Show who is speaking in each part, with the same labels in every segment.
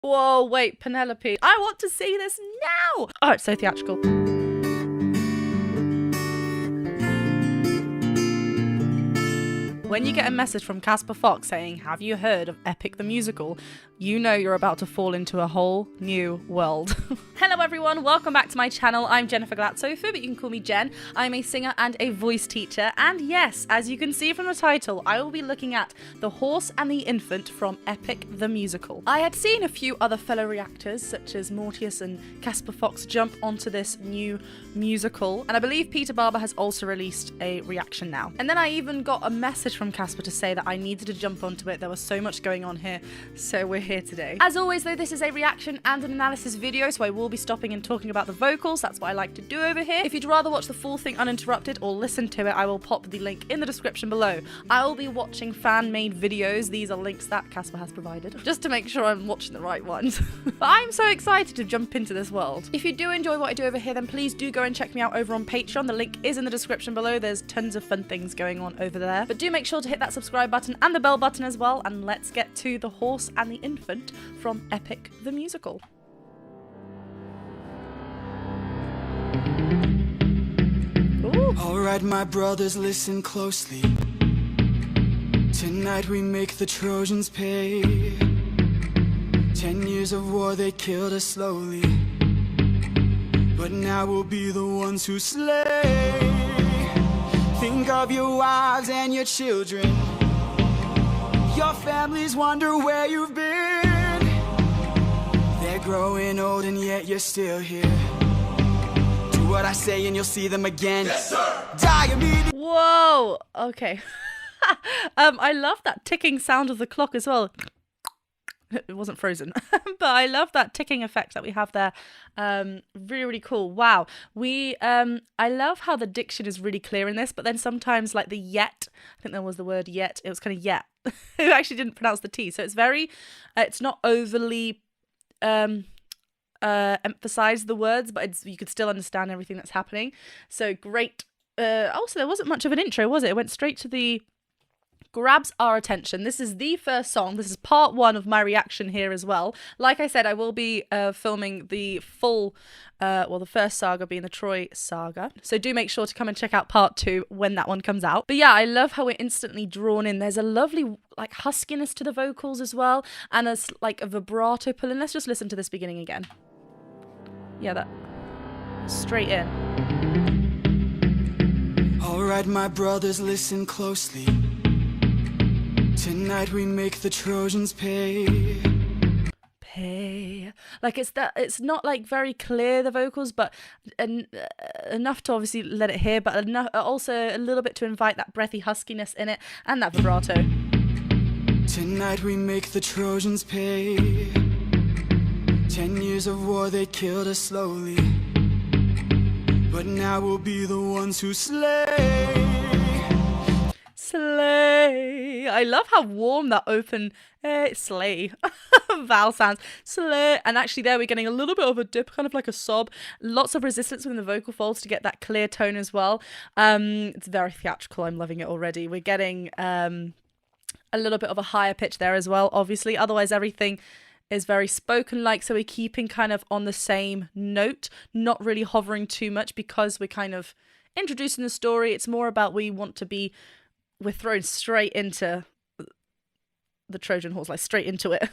Speaker 1: Whoa, wait, Penelope. I want to see this now. Oh, it's so theatrical. When you get a message from Casper Fox saying, "Have you heard of Epic the Musical?" you know you're about to fall into a whole new world. Hello everyone, welcome back to my channel. I'm Jennifer Glatzhofer, but you can call me Jen. I'm a singer and a voice teacher, and yes, as you can see from the title, I will be looking at The Horse and the Infant from Epic the Musical. I had seen a few other fellow reactors, such as Mortius and Casper Fox, jump onto this new musical, and I believe Peter Barber has also released a reaction now. And then I even got a message from Casper to say that I needed to jump onto it. There was so much going on here, so we're here today. As always though, this is a reaction and an analysis video, so I will be stopping and talking about the vocals. That's what I like to do over here. If you'd rather watch the full thing uninterrupted or listen to it, I will pop the link in the description below. I will be watching fan-made videos. These are links that Casper has provided, just to make sure I'm watching the right ones. But I'm so excited to jump into this world. If you do enjoy what I do over here, then please do go and check me out over on Patreon. The link is in the description below. There's tons of fun things going on over there. But do make sure to hit that subscribe button and the bell button as well, and let's get to The Horse and the Infant from Epic the Musical. Ooh.
Speaker 2: Alright, my brothers, listen closely. Tonight we make the Trojans pay. 10 years of war, they killed us slowly, but now we'll be the ones who slay. Think of your wives and your children. Your families wonder where you've been. They're growing old and yet you're still here. Do what I say and you'll see them again. Yes, sir. Die immediately.
Speaker 1: Whoa. Okay. I love that ticking sound of the clock as well. It wasn't frozen, but I love that ticking effect that we have there. Really, really cool. Wow. I love how the diction is really clear in this, but then sometimes like the yet, I think there was the word yet, it was kind of yet. It actually didn't pronounce the T. So it's very, it's not overly emphasize the words, but you could still understand everything that's happening. So great. Also, there wasn't much of an intro, was it? It went straight to the grabs our attention. This is the first song. This is part one of my reaction here as well. Like I said, I will be filming the full, the first saga being the Troy saga. So do make sure to come and check out part two when that one comes out. But yeah, I love how we're instantly drawn in. There's a lovely like huskiness to the vocals as well, and there's like a vibrato pull in. Let's just listen to this beginning again. Yeah, that straight in.
Speaker 2: Alright, my brothers, listen closely. Tonight we make the Trojans pay.
Speaker 1: Like it's not like very clear, the vocals, but enough to obviously let it hear, but enough also a little bit to invite that breathy huskiness in it and that vibrato.
Speaker 2: Tonight we make the Trojans pay. 10 years of war, they killed us slowly, but now we'll be the ones who slay.
Speaker 1: Slay. I love how warm that open slay vowel sounds. Slay. And actually there we're getting a little bit of a dip, kind of like a sob. Lots of resistance within the vocal folds to get that clear tone as well. It's very theatrical. I'm loving it already. We're getting a little bit of a higher pitch there as well, obviously. Otherwise everything is very spoken like, so we're keeping kind of on the same note, not really hovering too much because we're kind of introducing the story. It's more about we're thrown straight into the Trojan horse, like straight into it.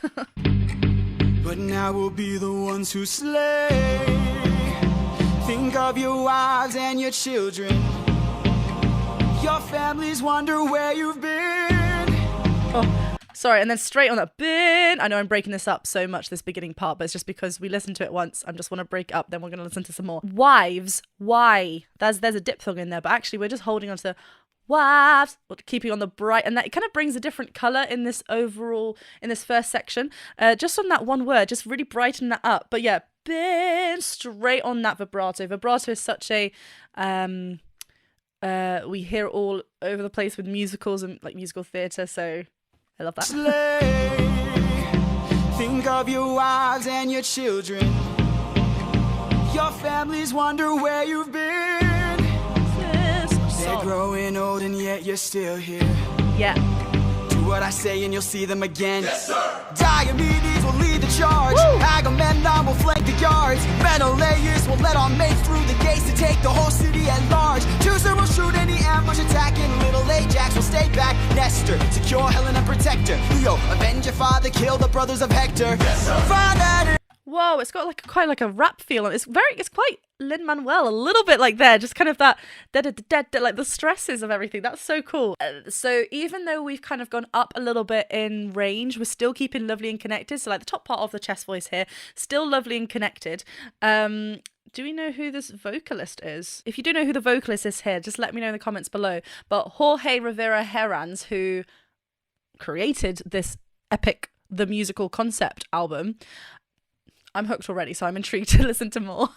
Speaker 2: But now we'll be the ones who slay. Think of your wives and your children. Your families wonder where you've been.
Speaker 1: Oh, sorry, and then straight on that bin. I know I'm breaking this up so much, this beginning part, but it's just because we listened to it once. I just want to break it up, then we're going to listen to some more. Wives, why? There's a diphthong in there, but actually we're just holding on to wives, keeping on the bright, and that it kind of brings a different color in this overall, in this first section, just on that one word, just really brighten that up. But yeah, been straight on that vibrato is such a we hear it all over the place with musicals and like musical theater, so I love that.
Speaker 2: Slay. Think of your wives and your children. Your families wonder where you've been. They're growing old and yet you're still here.
Speaker 1: Yeah.
Speaker 2: Do what I say and you'll see them again. Yes, sir. Diomedes will lead the charge. Woo! Agamemnon will flank the yards. Menelaus will let our mates through the gates to take the whole city at large. Teucer will shoot any ambush attacking. Little Ajax will stay back. Nestor, secure Helena, protect her. Leo, avenge your father, kill the brothers of Hector. Yes, sir. Find out.
Speaker 1: Whoa, it's got like quite like a rap feel. It's quite Lin-Manuel, a little bit like there, just kind of that like the stresses of everything. That's so cool. So even though we've kind of gone up a little bit in range, we're still keeping lovely and connected. So like the top part of the chest voice here, still lovely and connected. Do we know who this vocalist is? If you do know who the vocalist is here, just let me know in the comments below. But Jorge Rivera Herranz, who created this Epic the Musical concept album, I'm hooked already, so I'm intrigued to listen to more.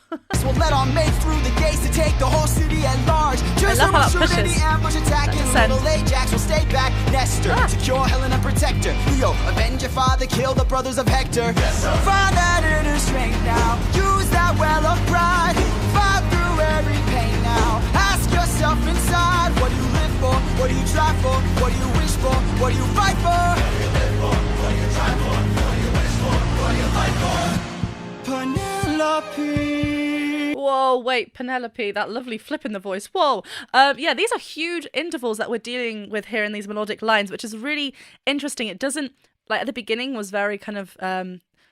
Speaker 2: We'll let our mates through the gates to take the whole city at large.
Speaker 1: I love how that pushes.
Speaker 2: Little Ajax will stay back. Nestor, secure Helena, protect her. Leo, avenge your father, kill the brothers of Hector. Yes, find that inner strength now. Use that well of pride. Fight through every pain now. Ask yourself inside, what do you live for? What do you try for? What do you wish for? What do you fight for? What do you live for? What do you try for? What do you wish for? What do you fight for? Penelope.
Speaker 1: Whoa, wait, Penelope, that lovely flip in the voice. Whoa. Yeah, these are huge intervals that we're dealing with here in these melodic lines, which is really interesting. It doesn't, like at the beginning was very kind of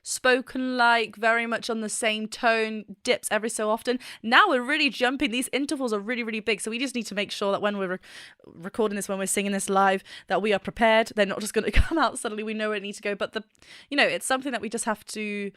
Speaker 1: spoken like, very much on the same tone, dips every so often. Now we're really jumping. These intervals are really, really big. So we just need to make sure that when we're recording this, when we're singing this live, that we are prepared. They're not just going to come out suddenly. We know where it needs to go. But it's something that we just have to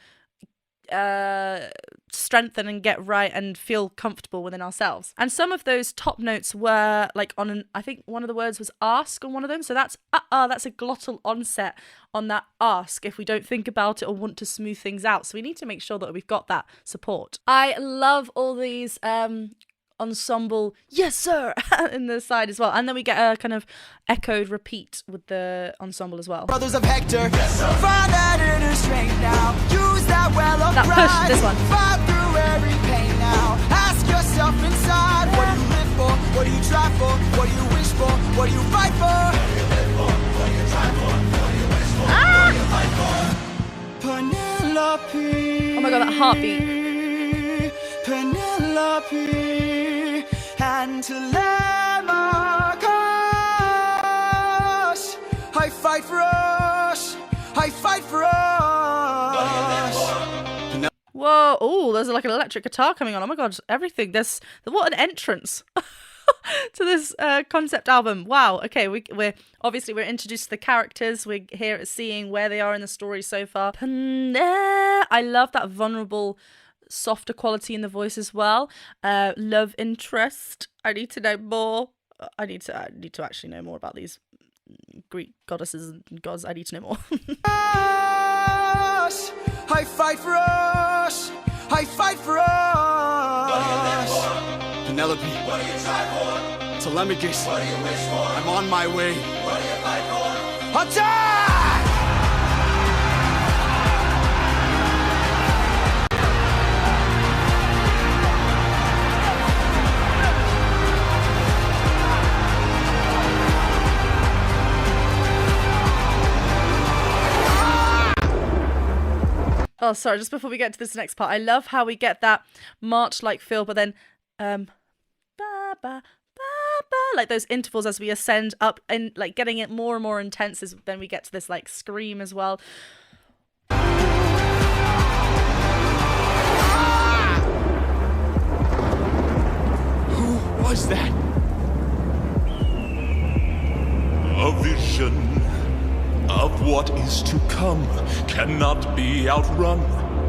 Speaker 1: strengthen and get right and feel comfortable within ourselves. And some of those top notes were like I think one of the words was ask on one of them. So that's a glottal onset on that ask if we don't think about it or want to smooth things out. So we need to make sure that we've got that support. I love all these ensemble yes sir in the side as well, and then we get a kind of echoed repeat with the ensemble as well.
Speaker 2: Brothers of Hector, yes, find that inner strength now. Use that well of
Speaker 1: that
Speaker 2: pride.
Speaker 1: Push, this one.
Speaker 2: Fight through every pain now. Ask yourself inside, what do you live for? What do you try for? What do you wish for? What do you fight for? What do you live for? What do you try for? What do you wish for? What do you fight for? Penelope.
Speaker 1: Oh my god, that heartbeat.
Speaker 2: Penelope and Telemachus, I fight for us, I fight for us.
Speaker 1: Whoa, oh, there's like an electric guitar coming on. Oh my god, everything. What an entrance to this concept album. Wow, okay, we're introduced to the characters. We're here at seeing where they are in the story so far. I love that vulnerable, softer quality in the voice as well. Love interest. I need to know more. I need to actually know more about these Greek goddesses and gods. I need to know more.
Speaker 2: I fight for us. I fight for us. Penelope. What do you try for? Telemachus. What do you wish for? I'm on my way. What do you fight for? Attack!
Speaker 1: Oh, sorry, just before we get to this next part, I love how we get that march-like feel, but then, ba, ba, ba, ba, like those intervals as we ascend up and like getting it more and more intense as then we get to this like scream as well.
Speaker 2: Who was that?
Speaker 3: A vision of what is to come cannot be outrun,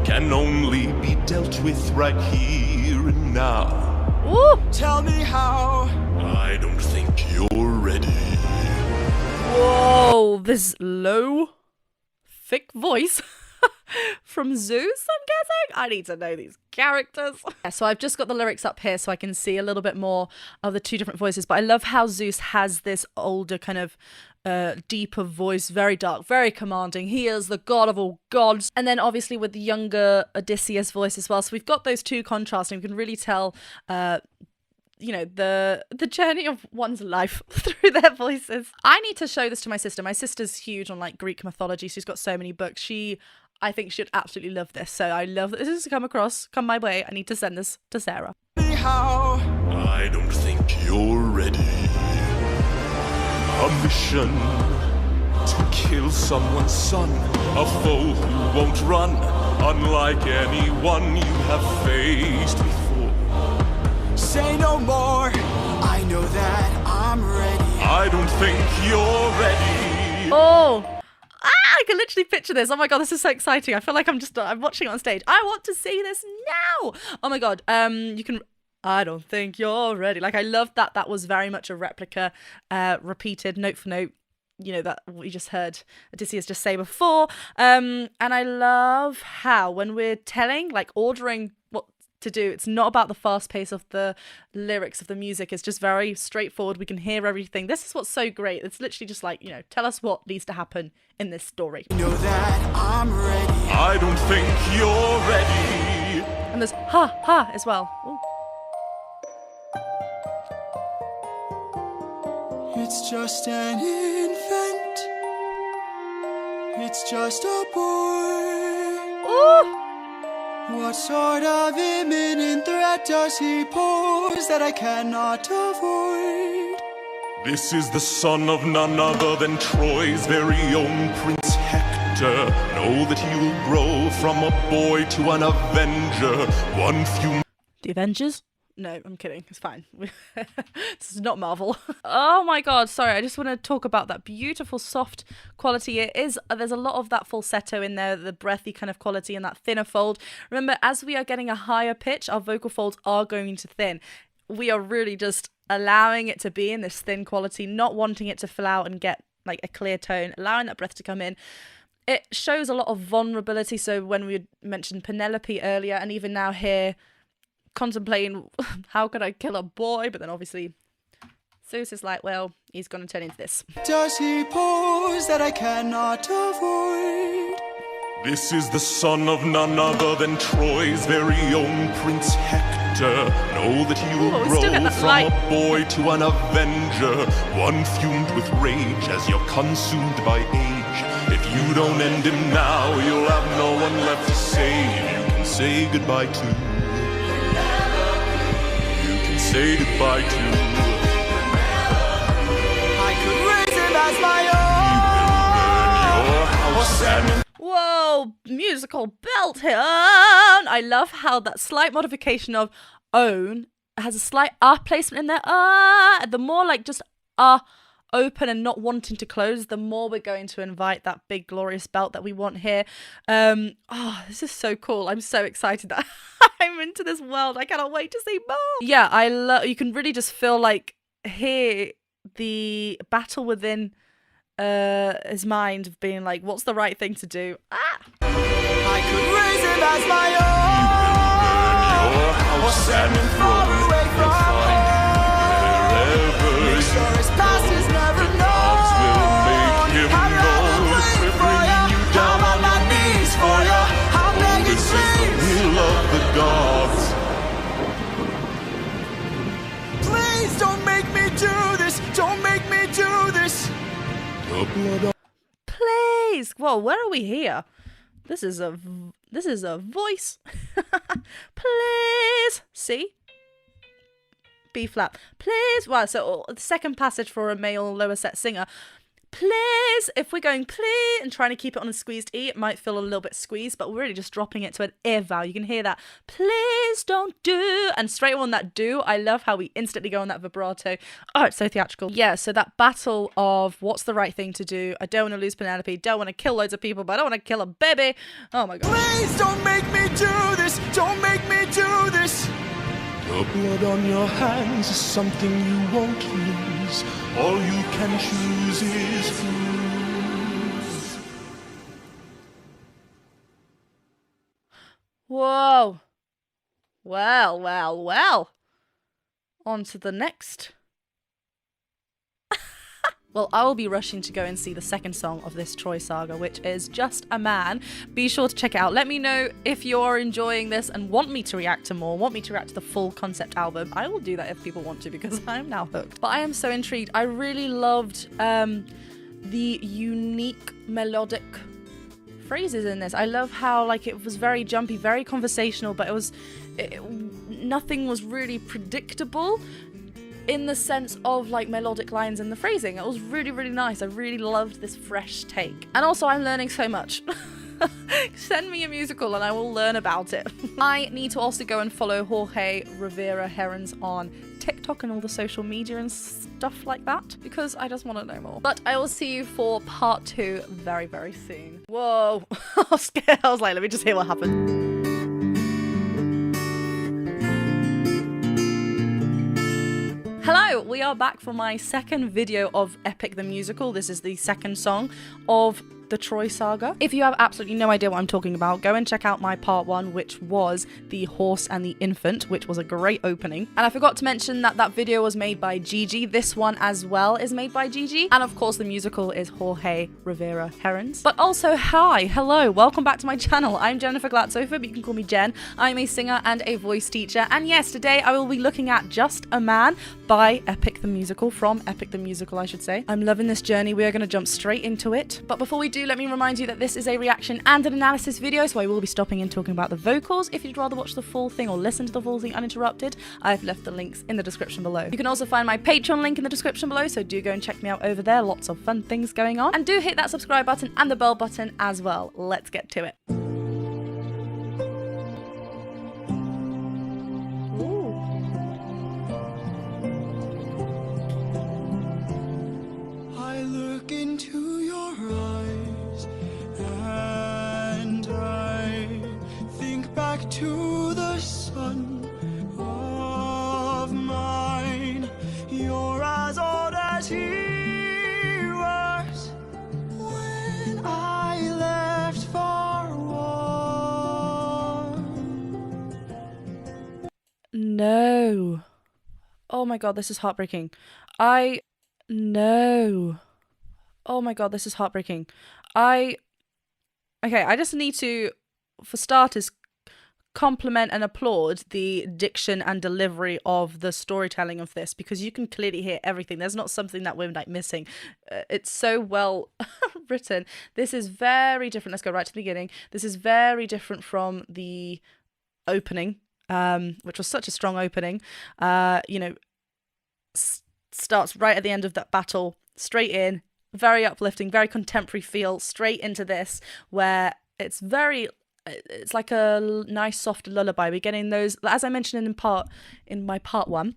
Speaker 3: can only be dealt with right here and now.
Speaker 1: Ooh.
Speaker 2: Tell me how.
Speaker 3: I don't think you're ready.
Speaker 1: Whoa, this low, thick voice from Zeus, I'm guessing? I need to know these characters. Yeah, so I've just got the lyrics up here so I can see a little bit more of the two different voices, but I love how Zeus has this older kind of deeper voice, very dark, very commanding. He is the god of all gods. And then obviously with the younger Odysseus voice as well. So we've got those two contrasting. We can really tell the journey of one's life through their voices. I need to show this to my sister. My sister's huge on like Greek mythology. She's got so many books. She I think she'd absolutely love this. So I love that this has come my way. I need to send this to Sarah.
Speaker 3: I don't think you're ready. A mission to kill someone's son, a foe who won't run, unlike anyone you have faced before.
Speaker 2: Say no more, I know that I'm ready.
Speaker 3: I don't think you're ready.
Speaker 1: Oh, I can literally picture this. Oh my god, this is so exciting. I feel like I'm watching it on stage. I want to see this now. Oh my god. I don't think you're ready. Like, I love that. That was very much a replica, repeated note for note. You know, that we just heard Odysseus just say before. And I love how when we're ordering what to do, it's not about the fast pace of the lyrics of the music. It's just very straightforward. We can hear everything. This is what's so great. It's literally just like, tell us what needs to happen in this story.
Speaker 2: Know that I'm ready.
Speaker 3: I don't think you're ready.
Speaker 1: And there's ha as well. Ooh.
Speaker 2: It's just an infant. It's just a boy.
Speaker 1: Ooh.
Speaker 2: What sort of imminent threat does he pose that I cannot avoid?
Speaker 3: This is the son of none other than Troy's very own Prince Hector. Know that he will grow from a boy to an avenger.
Speaker 1: The Avengers? No, I'm kidding. It's fine. This is not Marvel. Oh my god, sorry. I just want to talk about that beautiful soft quality. There's a lot of that falsetto in there, the breathy kind of quality and that thinner fold. Remember, as we are getting a higher pitch, our vocal folds are going to thin. We are really just allowing it to be in this thin quality, not wanting it to fill out and get like a clear tone, allowing that breath to come in. It shows a lot of vulnerability. So when we mentioned Penelope earlier, and even now here, contemplating how could I kill a boy, but then obviously Zeus is like, well, he's gonna turn into this.
Speaker 2: Does he pose that I cannot avoid?
Speaker 3: This is the son of none other than Troy's very own Prince Hector. Know that he will grow from a boy to an avenger, one fumed with rage as you're consumed by age. If you don't end him now, you'll have no one left to save. You can say goodbye to. Say goodbye to.
Speaker 2: I could raise him as my own.
Speaker 1: Whoa, musical belt here. I love how that slight modification of own has a slight placement in there. The more like just open and not wanting to close, the more we're going to invite that big glorious belt that we want here. This is so cool. I'm so excited that I'm into this world. I cannot wait to see more. Yeah, you can really just feel like here the battle within his mind of being like, what's the right thing to do?
Speaker 2: I could raise him as my own, or send him far away from home. Make sure his past is never known. I'd rather wait for ya. I'm on my knees for ya. I'm begging please.
Speaker 3: Will of the gods.
Speaker 2: Please don't make me do this. Don't make me do this.
Speaker 1: Please. Whoa, where are we here? This is a voice. Please. See? B flat. Please. Wow, so the second passage for a male lower set singer. Please, if we're going please and trying to keep it on a squeezed E, it might feel a little bit squeezed, but we're really just dropping it to an air vowel. You can hear that. Please don't do. And straight on that do, I love how we instantly go on that vibrato. Oh, it's so theatrical. Yeah, so that battle of what's the right thing to do. I don't want to lose Penelope. Don't want to kill loads of people, but I don't want to kill a baby. Oh my God.
Speaker 2: Please don't make me do this. Don't make me do this.
Speaker 3: The blood on your hands is something you won't lose. All you can choose is lose.
Speaker 1: Whoa. Well. On to the next. Well, I will be rushing to go and see the second song of this Troy saga, which is Just a Man. Be sure to check it out. Let me know if you're enjoying this and want me to react to more, want me to react to the full concept album. I will do that if people want to, because I'm now hooked. But I am so intrigued. I really loved the unique melodic phrases in this. I love how like it was very jumpy, very conversational, but nothing was really predictable in the sense of like melodic lines and the phrasing. It was really, really nice. I really loved this fresh take. And also I'm learning so much. Send me a musical and I will learn about it. I need to also go and follow Jorge Rivera Herons on TikTok and all the social media and stuff like that, because I just want to know more. But I will see you for part 2 very, very soon. Whoa. I was scared. I was like, let me just hear what happened. Hello, we are back for my second video of Epic the Musical. This is the second song of the Troy Saga. If you have absolutely no idea what I'm talking about, go and check out my part 1, which was The Horse and the Infant, which was a great opening. And I forgot to mention that that video was made by Gigi. This one as well is made by Gigi. And of course the musical is Jorge Rivera Herons. But also, hi, hello, welcome back to my channel. I'm Jennifer Glatzhofer, but you can call me Jen. I'm a singer and a voice teacher. And yes, today I will be looking at Just a Man by Epic the Musical, from Epic the Musical, I should say. I'm loving this journey. We are going to jump straight into it. But before we do, let me remind you that this is a reaction and an analysis video, so I will be stopping and talking about the vocals. If you'd rather watch the full thing or listen to the full thing uninterrupted, I've left the links in the description below. You can also find my Patreon link in the description below, so do go and check me out over there. Lots of fun things going on. And do hit that subscribe button and the bell button as well. Let's get to it.
Speaker 2: Into your eyes, and I think back to the sun of mine. You're as old as he was when I left for war.
Speaker 1: No. Oh my god, this is heartbreaking. No. Oh my god, this is heartbreaking. Okay, I just need to, for starters, compliment and applaud the diction and delivery of the storytelling of this, because you can clearly hear everything. There's not something that we're like missing. It's so well written. This is very different. Let's go right to the beginning. This is very different from the opening, which was such a strong opening. You know, starts right at the end of that battle, straight in. Very uplifting, very contemporary feel, straight into this, where it's like a nice soft lullaby. We're getting those, as I mentioned in my part 1,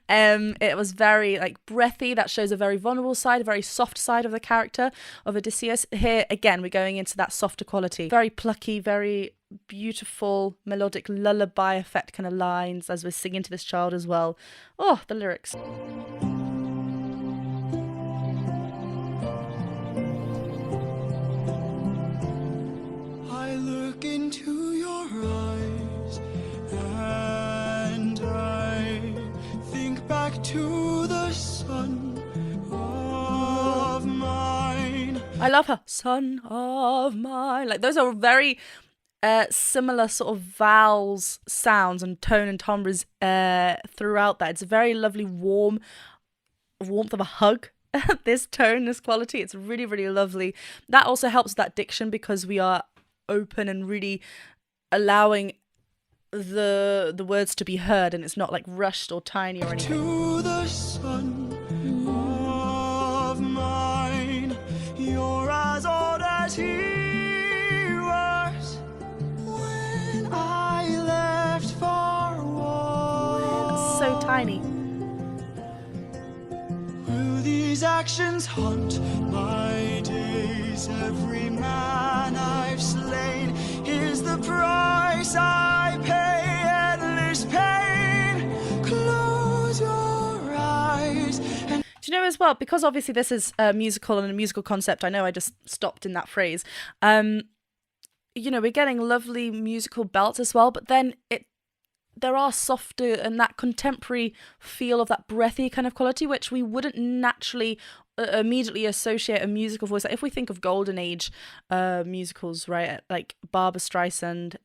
Speaker 1: it was very like breathy. That shows a very vulnerable side, a very soft side of the character of Odysseus. Here again, we're going into that softer quality, very plucky, very beautiful melodic lullaby effect kind of lines as we're singing to this child as well. Oh, the lyrics.
Speaker 2: Into your eyes, and I think back to the sun of mine.
Speaker 1: I love her. Son of mine. Like, those are very similar sort of vowels, sounds, and tone and timbres throughout that. It's a very lovely warmth of a hug. This tone, this quality, it's really, really lovely. That also helps that diction, because we are open and really allowing the words to be heard, and it's not like rushed or tiny or anything.
Speaker 2: To the sun of mine, you're as old as he was when I left for war.
Speaker 1: It's so tiny.
Speaker 2: Will these actions haunt my days? Every man I've slain is the price I pay. Endless pain. Close your eyes.
Speaker 1: Do you know as well, because obviously this is a musical and a musical concept, I know I just stopped in that phrase. You know, we're getting lovely musical belts as well, but then there are softer and that contemporary feel of that breathy kind of quality, which we wouldn't naturally immediately associate a musical voice. Like if we think of golden age musicals, right, like Barbra Streisand,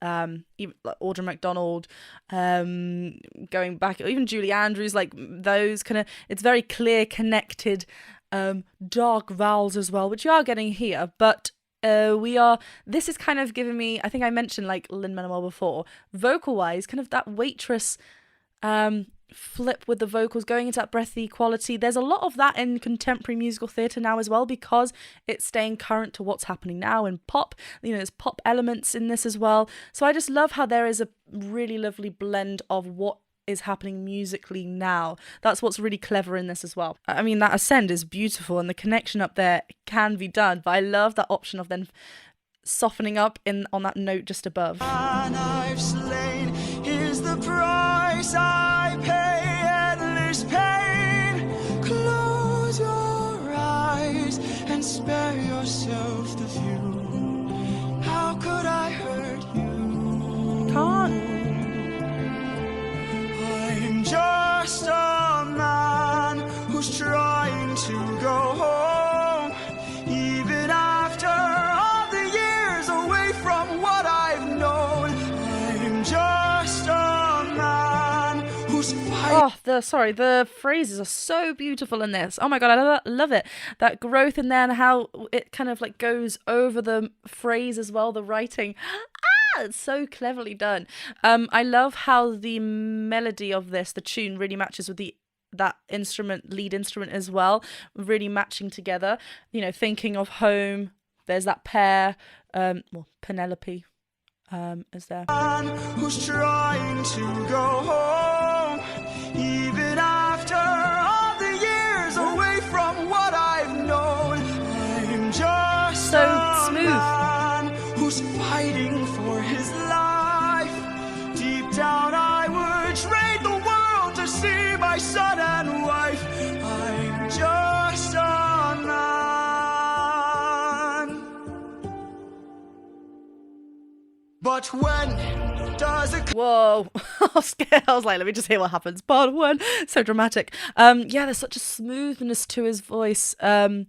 Speaker 1: even like Audra McDonald, going back, even Julie Andrews, like those kind of, it's very clear, connected, dark vowels as well, which you are getting here, but This is kind of giving me, I think I mentioned like Lin-Manuel before, vocal wise, kind of that waitress flip with the vocals, going into that breathy quality. There's a lot of that in contemporary musical theatre now as well, because it's staying current to what's happening now in pop. You know, there's pop elements in this as well. So I just love how there is a really lovely blend of what is happening musically now. That's what's really clever in this as well. I mean, that ascend is beautiful and the connection up there can be done, but I love that option of then softening up on that note just above.
Speaker 2: And I've slain is the price I pay, endless pain. Close your eyes and spare yourself the view. How could I hurt you?
Speaker 1: Can't.
Speaker 2: I'm just a man who's trying to go home, even after all the years away from what I've known. I'm just a man who's fighting.
Speaker 1: Oh, the phrases are so beautiful in this. Oh my god, I love it. That growth in there and how it kind of like goes over the phrase as well, the writing. It's so cleverly done. I love how the melody of this, the tune, really matches with that lead instrument as well, really matching together. You know, thinking of home, there's that pair, Penelope is there.
Speaker 2: Who's trying to go home, even after all the years away from what I've known. I'm just
Speaker 1: so smooth.
Speaker 2: Who's fighting for his life. Deep down I would trade the world to see my son and wife. I'm just a man. But when does it...
Speaker 1: Whoa. I was scared. I was like, let me just hear what happens. But when? So dramatic. Yeah, there's such a smoothness to his voice. Again,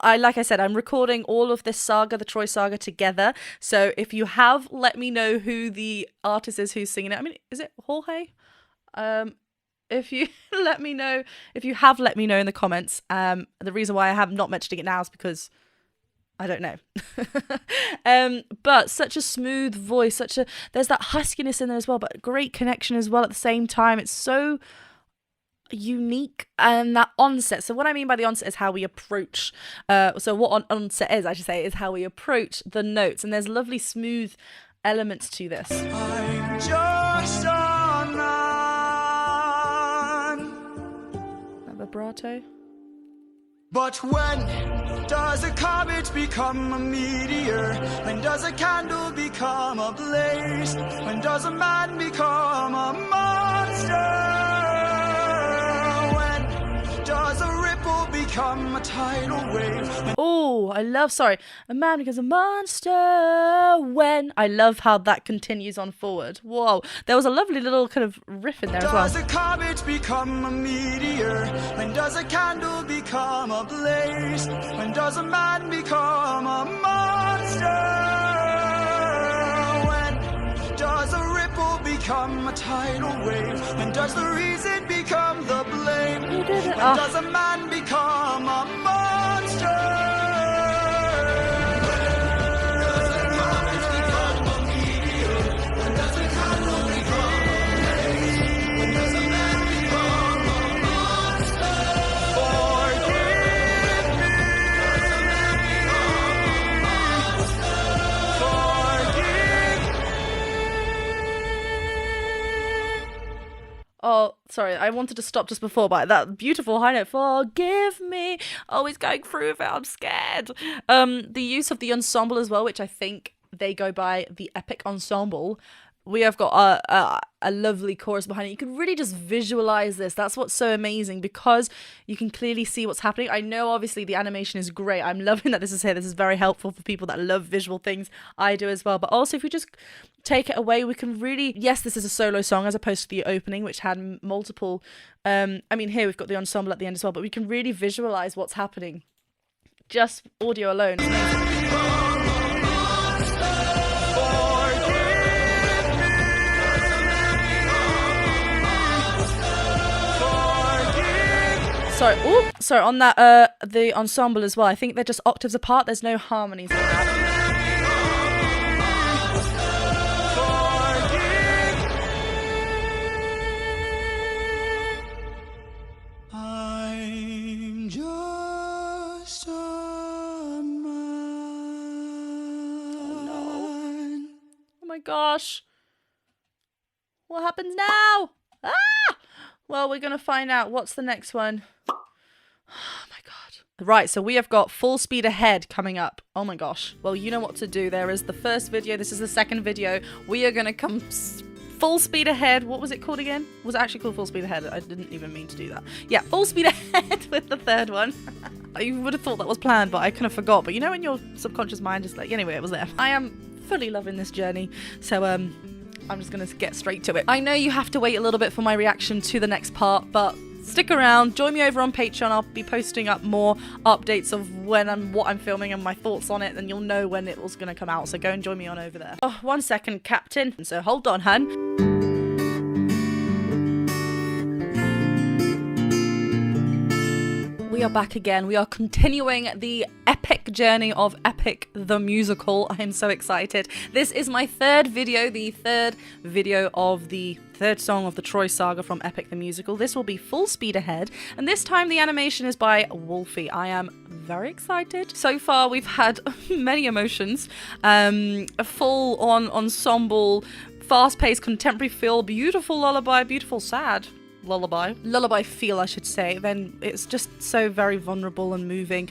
Speaker 1: like I said, I'm recording all of this saga, the Troy saga, together. So if you have, let me know who the artist is who's singing it. I mean, is it Jorge? If you let me know in the comments. The reason why I have not mentioning it now is because I don't know. But such a smooth voice, there's that huskiness in there as well, but great connection as well at the same time. It's so unique. And that onset, so what I mean by the onset is how we approach, so what onset is, I should say, is how we approach the notes, and there's lovely smooth elements to this.
Speaker 2: I'm just a man.
Speaker 1: That vibrato.
Speaker 2: But when does a comet become a meteor? When does a candle become a blaze? When does a man become a monster? Does a ripple become a tidal wave?
Speaker 1: Oh, a man becomes a monster when. I love how that continues on forward. Whoa, there was a lovely little kind of riff in there as well.
Speaker 2: Does a comet become a meteor? When does a candle become a blaze? When does a man become a monster? When does a ripple become a tidal wave? When does the reason become the blame? When does a man become a monster?
Speaker 1: Oh, sorry, I wanted to stop just before, but that beautiful high note, forgive me, always going through with it, I'm scared. The use of the ensemble as well, which I think they go by the epic ensemble. We have got a lovely chorus behind it. You can really just visualize this. That's what's so amazing, because you can clearly see what's happening. I know obviously the animation is great. I'm loving that this is here. This is very helpful for people that love visual things. I do as well. But also if we just take it away, we can really, yes, this is a solo song as opposed to the opening, which had multiple, I mean, here we've got the ensemble at the end as well, but we can really visualize what's happening. Just audio alone. It's amazing. Sorry, sorry, on that, the ensemble as well. I think they're just octaves apart. There's no harmonies in that.
Speaker 2: I'm just a man.
Speaker 1: Oh my gosh. What happens now? Ah! Well, we're going to find out. What's the next one? Oh my god. Right, so we have got Full Speed Ahead coming up. Oh my gosh. Well, you know what to do. There is the first video. This is the second video. We are going to come full speed ahead. What was it called again? Was it actually called Full Speed Ahead? I didn't even mean to do that. Yeah, Full Speed Ahead with the third one. You would have thought that was planned, but I kind of forgot. But you know when your subconscious mind is like, anyway, it was there. I am fully loving this journey. So, I'm just going to get straight to it. I know you have to wait a little bit for my reaction to the next part, but stick around. Join me over on Patreon. I'll be posting up more updates of what I'm filming and my thoughts on it, and you'll know when it was going to come out. So go and join me on over there. Oh, 1 second, Captain. So hold on, hun. We are back again. We are continuing the epic journey of Epic the Musical. I am so excited. This is my third video, the third video of the third song of the Troy Saga from Epic the Musical. This will be Full Speed Ahead, and this time the animation is by Wolfie. I am very excited. So far we've had many emotions, a full-on ensemble, fast-paced contemporary feel, beautiful lullaby, beautiful sad lullaby feel, I should say. Then it's just so very vulnerable and moving.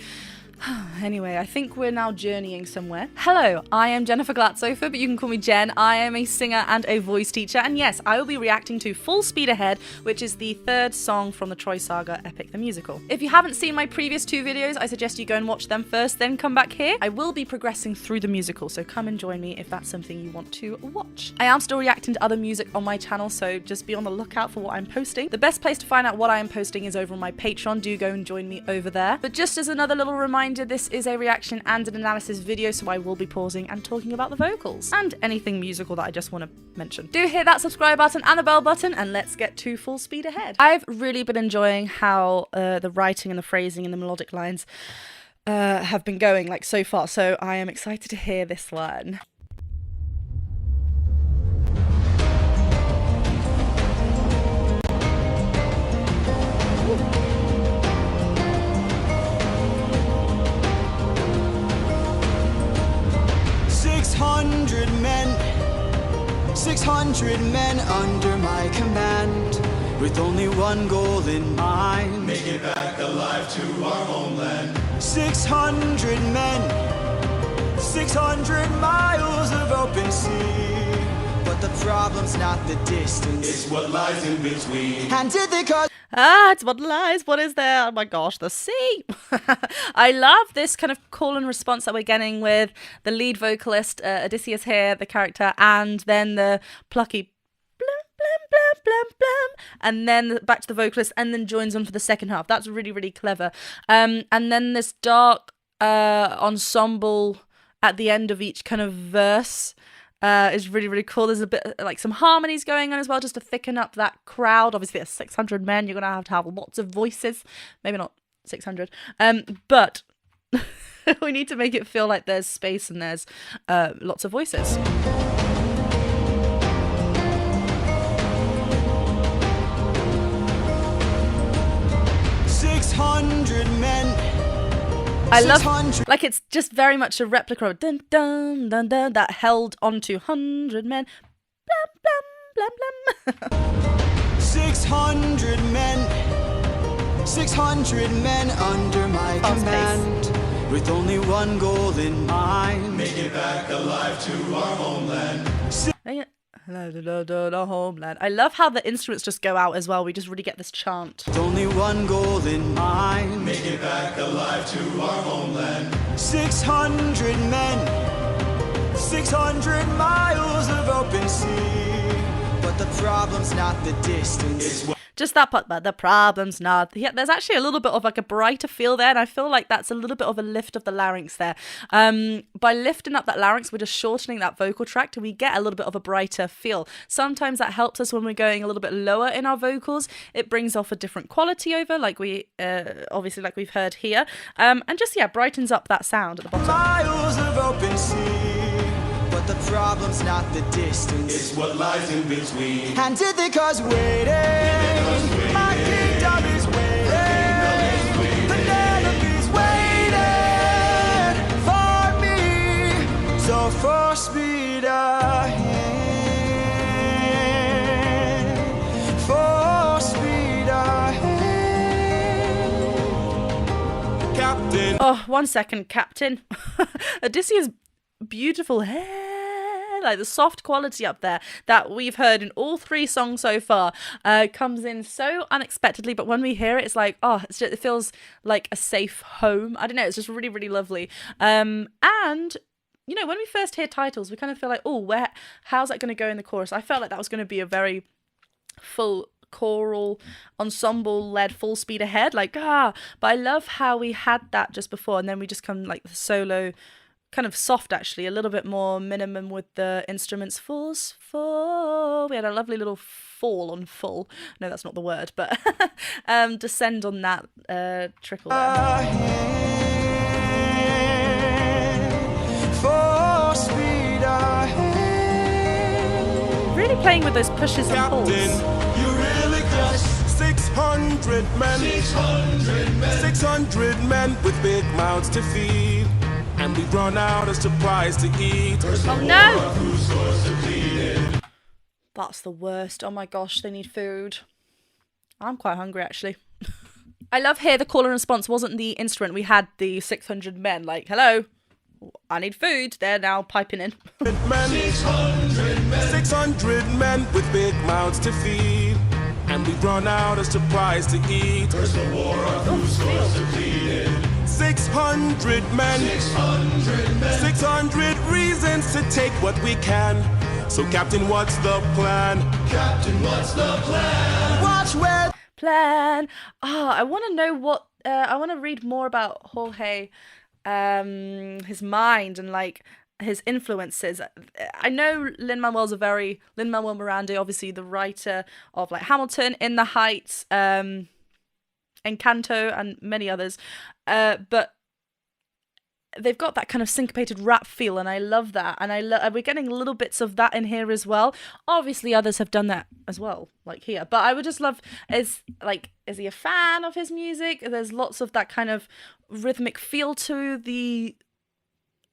Speaker 1: Anyway, I think we're now journeying somewhere. Hello, I am Jennifer Glatzhofer, but you can call me Jen. I am a singer and a voice teacher, and yes, I will be reacting to Full Speed Ahead, which is the third song from the Troy Saga Epic the Musical. If you haven't seen my previous two videos, I suggest you go and watch them first, then come back here. I will be progressing through the musical, so come and join me if that's something you want to watch. I am still reacting to other music on my channel, so just be on the lookout for what I'm posting. The best place to find out what I am posting is over on my Patreon. Do go and join me over there. But just as another little reminder, this is a reaction and an analysis video, so I will be pausing and talking about the vocals and anything musical that I just want to mention. Do hit that subscribe button and the bell button, and let's get to Full Speed Ahead. I've really been enjoying how the writing and the phrasing and the melodic lines have been going like so far, so I am excited to hear this one.
Speaker 2: 600 men under my command, with only one goal in mind: make it back alive to our homeland. 600 men, 600 miles of open sea, but the problem's not the distance, it's what lies in between. And did they cause...
Speaker 1: It's what lies. What is there? Oh my gosh, the sea. I love this kind of call and response that we're getting with the lead vocalist, Odysseus here, the character, and then the plucky blum, blum, blum, blum, blum, and then back to the vocalist, and then joins on for the second half. That's really, really clever. And then this dark ensemble at the end of each kind of verse is really, really cool. There's a bit like some harmonies going on as well, just to thicken up that crowd. Obviously, there's 600 men. You're gonna have lots of voices. Maybe not 600, but we need to make it feel like there's space and there's lots of voices. I love, like, it's just very much a replica of dun dun dun dun that held onto 100 men. Blum, blum, blum, blum.
Speaker 2: 600 men, 600 men under my command, with only one goal in mind: make it back alive to our homeland.
Speaker 1: Homeland. I love how the instruments just go out as well. We just really get this chant.
Speaker 2: With only one goal in mind: make it back alive to our homeland. 600 men, 600 miles of open sea, but the problem's not the distance.
Speaker 1: just that part, but the problem's not. Yeah, there's actually a little bit of like a brighter feel there, and I feel like that's a little bit of a lift of the larynx there. By lifting up that larynx, we're just shortening that vocal tract, and we get a little bit of a brighter feel. Sometimes that helps us when we're going a little bit lower in our vocals. It brings off a different quality over, like we obviously like we've heard here, and just brightens up that sound at the bottom.
Speaker 2: Miles of open sea, but the problem's not the distance,
Speaker 3: It's what lies in between.
Speaker 2: and did they cause waiting? My kingdom is waiting. Penelope's waiting for me, so force me to force me to
Speaker 3: Captain.
Speaker 1: Oh, 1 second, Captain. Odysseus' beautiful hair, like the soft quality up there that we've heard in all 3 songs so far, comes in so unexpectedly, but when we hear it, it's like, oh, it feels like a safe home. I don't know, it's just really, really lovely. And you know, when we first hear titles, we kind of feel like, oh, how's that going to go in the chorus? I felt like that was going to be a very full choral ensemble led full speed ahead, but I love how we had that just before, and then we just come like the solo kind of soft, actually a little bit more minimum with the instruments. Fall, we had a lovely little fall on full, no, that's not the word, but descend on that trickle there.
Speaker 2: force me to
Speaker 1: Really playing with those pushes and pulls.
Speaker 3: Captain, you really got 600 men. 600 men. 600 men with big mouths to feed. And we run out of supplies to eat.
Speaker 1: Oh no! That's the worst. Oh my gosh, they need food. I'm quite hungry, actually. I love here the call and response wasn't the instrument. We had the 600 men, like, hello, I need food. They're now piping in.
Speaker 3: 600 men. 600 men with big mouths to feed. And we run out of supplies to eat. First the war of whose cause depleted. 600 men. 600 men. 600 reasons to take what we can. So Captain, what's the plan? Captain, what's the plan?
Speaker 2: watch where
Speaker 1: Plan. I want to know what. I want to read more about Jorge, his mind and like his influences. I know Lin-Manuel Miranda, obviously the writer of like Hamilton, In the Heights, Encanto, and many others. But they've got that kind of syncopated rap feel, and I love that. And we're getting little bits of that in here as well. Obviously, others have done that as well, like here. But I would just love, is he a fan of his music? There's lots of that kind of rhythmic feel to the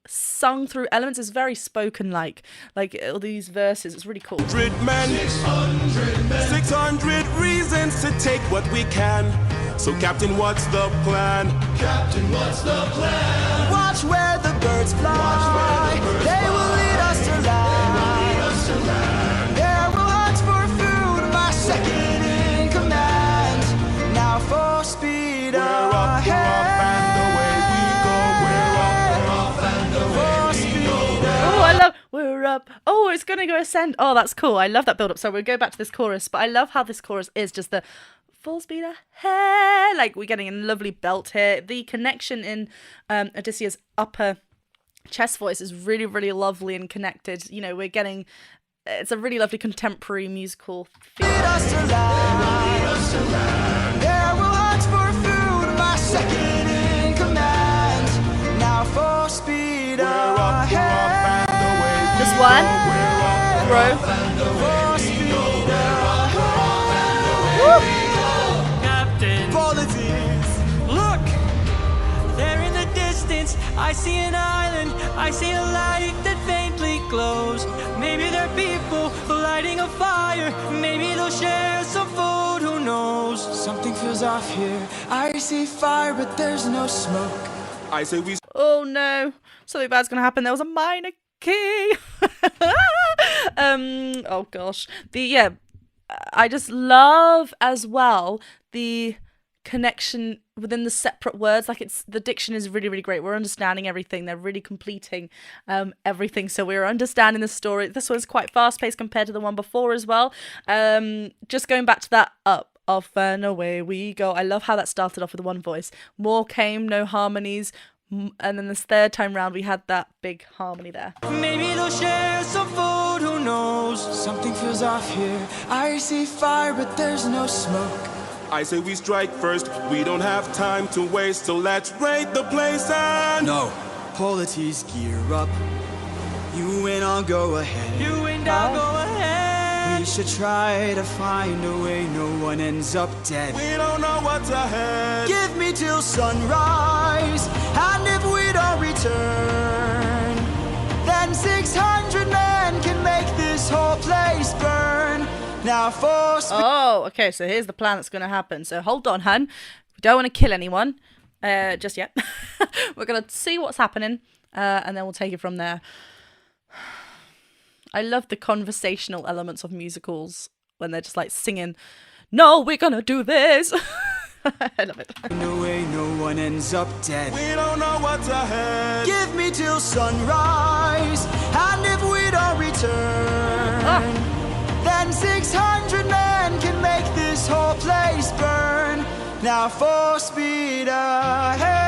Speaker 1: sung through elements. It's very spoken like all these verses. It's really cool.
Speaker 3: 600 men. 600 men. 600 reasons to take what we can. So Captain, what's the plan? Captain, what's the plan?
Speaker 2: watch where the birds fly. They will lead us to land. There will hunt for food, my second in command. Now for speed ahead.
Speaker 3: and away we go. We're up and away we go.
Speaker 1: Oh, I love we're up. Oh, it's gonna go ascend. Oh, that's cool. I love that build up. So we'll go back to this chorus, but I love how this chorus is just the full speed ahead. Like we're getting a lovely belt here. The connection in Odysseus' upper chest voice is really, really lovely and connected. You know, we're getting. It's a really lovely contemporary musical feel.
Speaker 2: Lead us to land. There will hunt for food, my second in command. Now for speed ahead.
Speaker 3: and away we
Speaker 1: Just one. Row.
Speaker 2: For speed Polyphemus.
Speaker 4: Look! There in the distance, I see an island. I see a light that faintly glows. Maybe they're people lighting a fire. Maybe they'll share some food, who knows?
Speaker 2: Something feels off here. I see fire, but there's no smoke.
Speaker 3: I say we
Speaker 1: Oh no, something bad's gonna happen. There was a minor key. Oh gosh. I just love as well the connection within the separate words. Like the diction is really, really great. We're understanding everything. They're really completing everything. So we're understanding the story. This one's quite fast paced compared to the one before as well. Just going back to that up. off and away we go. I love how that started off with one voice. More came, no harmonies. And then this third time round, we had that big harmony there.
Speaker 4: Maybe they'll share some food, who knows?
Speaker 2: Something feels off here. I see fire, but there's no smoke.
Speaker 3: I say we strike first, we don't have time to waste, so let's raid the place and...
Speaker 2: No. Polities, gear up. You and I'll go ahead.
Speaker 4: You and I'll go ahead.
Speaker 2: We should try to find a way no one ends up dead.
Speaker 3: We don't know what's ahead.
Speaker 2: Give me till sunrise, and if we don't return, then 600 men can make this whole place burn. Now force me.
Speaker 1: Oh, okay, so here's the plan that's going to happen. So hold on, hun. We don't want to kill anyone just yet. We're going to see what's happening, and then we'll take it from there. I love the conversational elements of musicals when they're just like singing, no, we're going to do this. I love it.
Speaker 2: No way no one ends up dead.
Speaker 3: We don't know what's ahead.
Speaker 2: Give me till sunrise, and if we don't return, then 600 men can make this whole place burn. Now full speed ahead.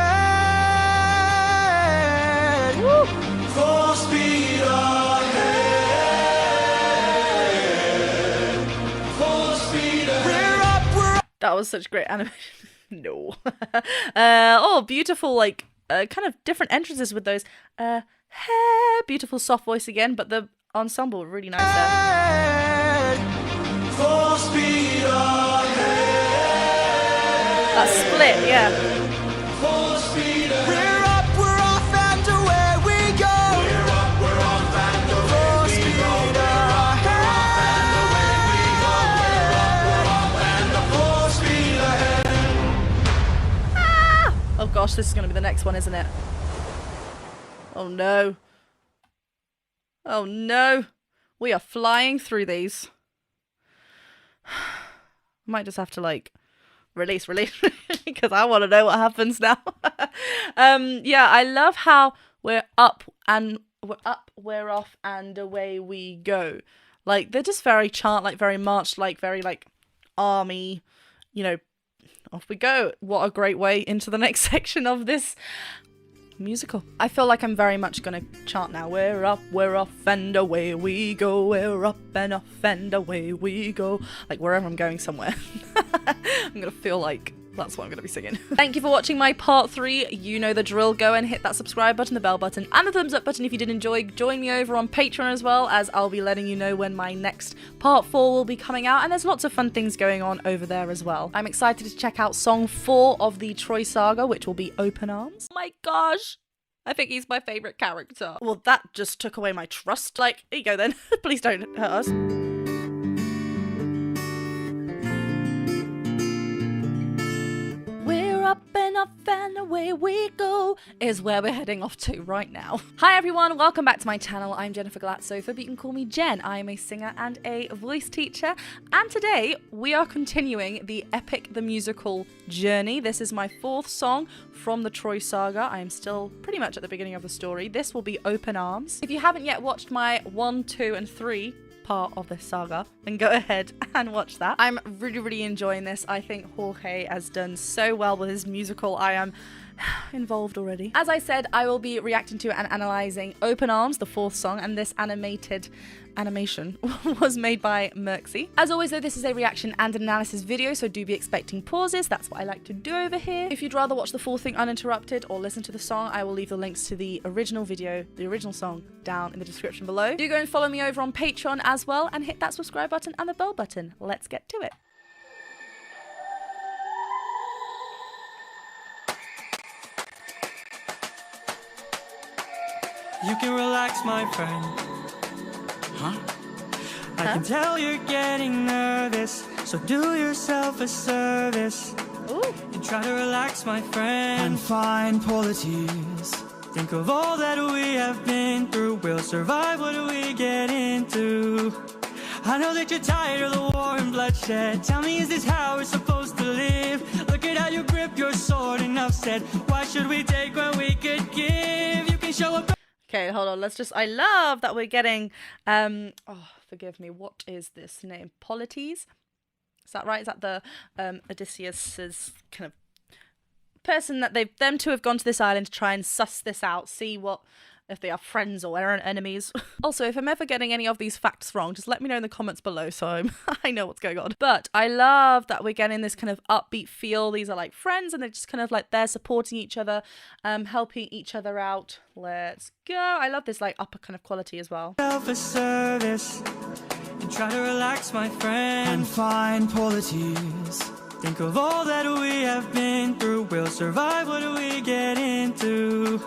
Speaker 1: Woo.
Speaker 2: Full speed ahead. Full speed ahead. We're up, we're up.
Speaker 1: That was such great animation. No. Oh, beautiful, like, kind of different entrances with those. Beautiful soft voice again, but the ensemble really nice there.
Speaker 2: Full speed ahead.
Speaker 1: That split, yeah.
Speaker 2: Full speed ahead. We're up, we're off, and away we go. We're up, we're off, and away we go. We're up, we're off, and away we go. We're up, we're off, and full speed ahead.
Speaker 1: Ah! Oh gosh, this is going to be the next one, isn't it? Oh no. Oh no. We are flying through these. Might just have to like release because I want to know what happens now. Yeah, I love how we're up, we're off, and away we go. Like they're just very chant, like very march, like very like army, you know, off we go. What a great way into the next section of this musical. I feel like I'm very much gonna chant now. We're up, we're off, and away we go. We're up and off, and away we go. Like wherever I'm going somewhere. I'm gonna feel like that's what I'm gonna be singing. Thank you for watching my part 3. You know the drill. Go and hit that subscribe button, the bell button, and the thumbs up button if you did enjoy. Join me over on Patreon as well, as I'll be letting you know when my next part 4 will be coming out, and there's lots of fun things going on over there as well. I'm excited to check out song 4 of the Troy Saga, which will be Open Arms. Oh my gosh, I think he's my favourite character. Well, that just took away my trust. Like, here you go then. Please don't hurt us. Up and off and away we go is where we're heading off to right now. Hi everyone, welcome back to my channel. I'm Jennifer Glatzhofer, but you can call me Jen. I am a singer and a voice teacher, and today we are continuing the Epic the Musical journey. This is my 4th song from the Troy Saga. I am still pretty much at the beginning of the story. This will be Open Arms. If you haven't yet watched my 1, 2, and 3 part of this saga, then go ahead and watch that. I'm really enjoying this. I think Jorge has done so well with his musical. I am involved already. As I said, I will be reacting to and analysing Open Arms, the 4th song, and this animation was made by Merxy. As always though, this is a reaction and analysis video, so do be expecting pauses. That's what I like to do over here. If you'd rather watch the full thing uninterrupted or listen to the song, I will leave the links to the original video, the original song, down in the description below. Do go and follow me over on Patreon as well, and hit that subscribe button and the bell button. Let's get to it.
Speaker 4: You can relax, my friend.
Speaker 2: Huh?
Speaker 4: I can tell you're getting nervous, so do yourself a service.
Speaker 1: Ooh.
Speaker 4: And try to relax, my friend.
Speaker 2: And find polities.
Speaker 4: Think of all that we have been through. We'll survive what we get into. I know that you're tired of the war and bloodshed. Tell me, is this how we're supposed to live? Look at how you grip your sword, enough said. Why should we take when we could give? You can show up.
Speaker 1: Okay, hold on. Let's just. I love that we're getting. Oh, forgive me. What is this name? Polities. that right? Is that the Odysseus's kind of person that them two have gone to this island to try and suss this out, see if they are friends or enemies. Also, if I'm ever getting any of these facts wrong, just let me know in the comments below so I know what's going on. But I love that we're getting this kind of upbeat feel. These are like friends and they're just kind of like they're supporting each other, helping each other out. Let's go. I love this like upper kind of quality as well.
Speaker 4: For service and try to relax, my friend,
Speaker 2: and find polities.
Speaker 4: Think of all that we have been through. We'll survive. What do we get into?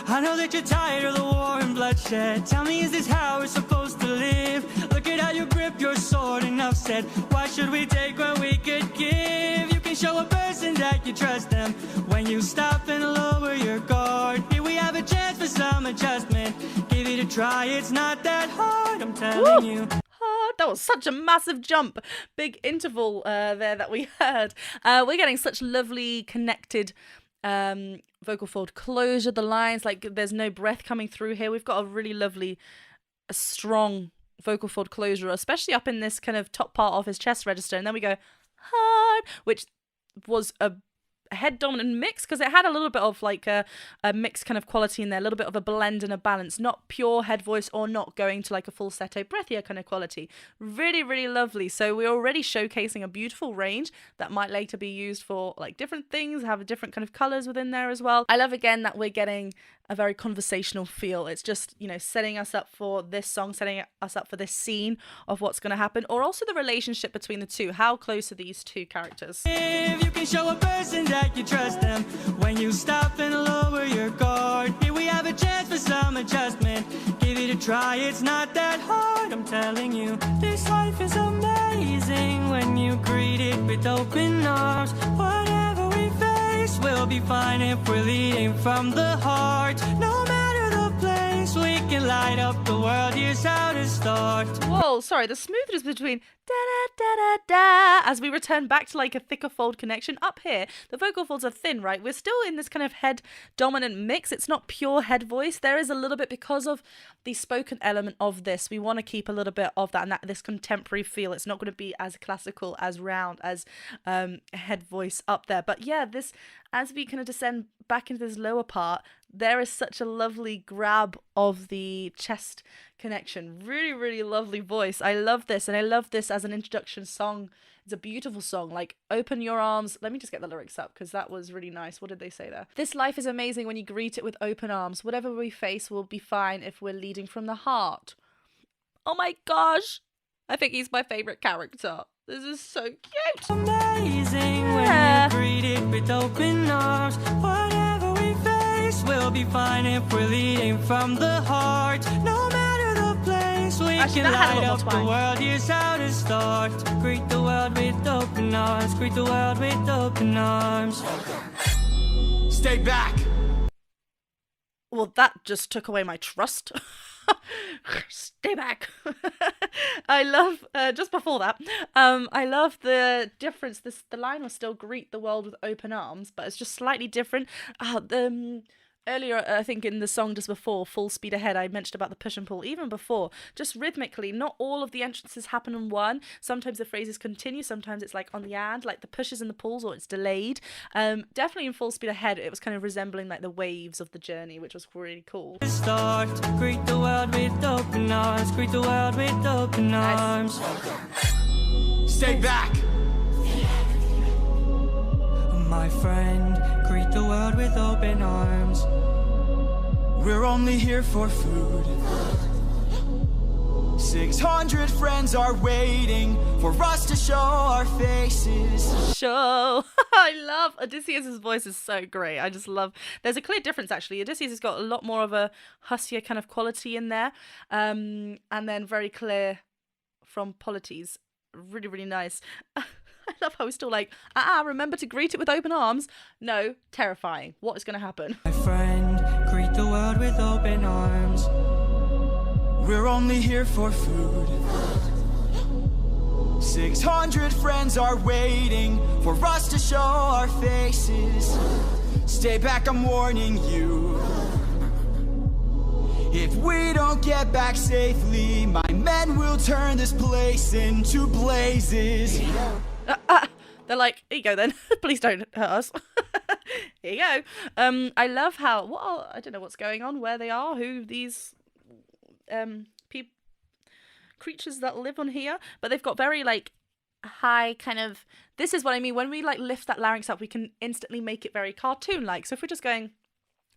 Speaker 4: I know that you're tired of the war and bloodshed. Tell me, is this how we're supposed to live? Look at how you grip your sword. Enough said. Why should we take when we could give? You can show a person that you trust them when you stop and lower your guard. Here we have a chance for some adjustment. Give it a try. It's not that hard. I'm telling you.
Speaker 1: That was such a massive jump. Big interval there that we heard. We're getting such lovely connected vocal fold closure. The lines, like there's no breath coming through here. We've got a really lovely, strong vocal fold closure, especially up in this kind of top part of his chest register. And then we go hard, which was a head dominant mix because it had a little bit of like a mixed kind of quality in there, a little bit of a blend and a balance, not pure head voice or not going to like a falsetto breathier kind of quality. Really, really lovely. So we're already showcasing a beautiful range that might later be used for like different things, have a different kind of colors within there as well. I love again that we're getting a very conversational feel. It's just, you know, setting us up for this song, setting us up for this scene of what's going to happen, or also the relationship between the two. How close are these two characters?
Speaker 4: If you can show a person that you trust them when you stop and lower your guard. Here we have a chance for some adjustment. Give it a try. It's not that hard. I'm telling you, this life is amazing when you greet it with open arms. Whatever we face, we'll be fine if we're leading from the heart. No matter the place, we can light up the world. Here's how to start.
Speaker 1: Whoa, sorry, the smoothness between da da da da da as we return back to like a thicker fold connection. Up here, the vocal folds are thin, right? We're still in this kind of head dominant mix. It's not pure head voice. There is a little bit, because of the spoken element of this, we want to keep a little bit of that and this contemporary feel. It's not going to be as classical, as round as head voice up there. But yeah, this, as we kind of descend back into this lower part, there is such a lovely grab of the chest connection. Really, really lovely voice. I love this, and I love this as an introduction song. It's a beautiful song, like open your arms. Let me just get the lyrics up because that was really nice. What did they say there? This life is amazing when you greet it with open arms. Whatever we face will be fine if we're leading from the heart. Oh my gosh, I think he's my favorite character. This is so cute.
Speaker 4: Amazing when you greet it with open arms. Whatever we face, we'll be fine if we're leading from the heart. No matter the place, we can light up the world. Here's how to start. Greet the world with open arms. Greet the world with open arms.
Speaker 2: Stay back.
Speaker 1: Well, that just took away my trust. Stay back. I love just before that I love the difference. The line was still greet the world with open arms, but it's just slightly different. Earlier, I think in the song just before, Full Speed Ahead, I mentioned about the push and pull. Even before, just rhythmically, not all of the entrances happen in one. Sometimes the phrases continue, sometimes it's like on the and, like the pushes and the pulls, or it's delayed. Definitely in Full Speed Ahead, it was kind of resembling like the waves of the journey, which was really cool.
Speaker 4: Start. Greet the world with open arms. Greet the world with open arms.
Speaker 2: Stay back.
Speaker 4: My friend, greet the world with open arms.
Speaker 2: We're only here for food. 600 friends are waiting for us to show our faces.
Speaker 1: Show. I love Odysseus's voice is so great. I just love. There's a clear difference actually. Odysseus has got a lot more of a huskier kind of quality in there, and then very clear from Polyphemus. Really, really nice. I love how he's still like, remember to greet it with open arms. No, terrifying. What is going to happen?
Speaker 4: My friend, greet the world with open arms.
Speaker 2: We're only here for food. 600 friends are waiting for us to show our faces. Stay back, I'm warning you. If we don't get back safely, my men will turn this place into blazes.
Speaker 1: They're like, here you go then. Please don't hurt us. Here you go. I love how, I don't know what's going on, where they are, who these creatures that live on here, but they've got very like high kind of, this is what I mean, when we like lift that larynx up, we can instantly make it very cartoon-like. So if we're just going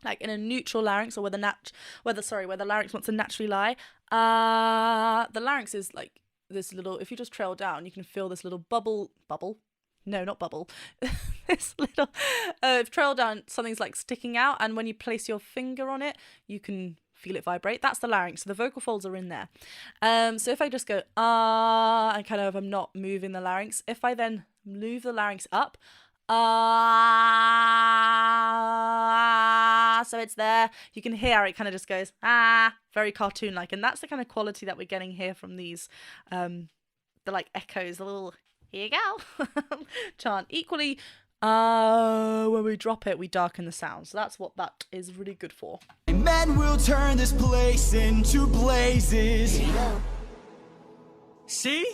Speaker 1: like in a neutral larynx, or where the larynx wants to naturally lie, the larynx is like this little, if you just trail down, you can feel this little bubble, no, not bubble, this little, trail down, something's like sticking out, and when you place your finger on it, you can feel it vibrate. That's the larynx, so the vocal folds are in there. So if I just go, and kind of, I'm not moving the larynx, if I then move the larynx up, so it's there, you can hear it kind of just goes, very cartoon-like, and that's the kind of quality that we're getting here from these, the like echoes, the little, here you go, chant. Equally, when we drop it, we darken the sound, so that's what that is really good for.
Speaker 2: Men will turn this place into blazes.
Speaker 4: See?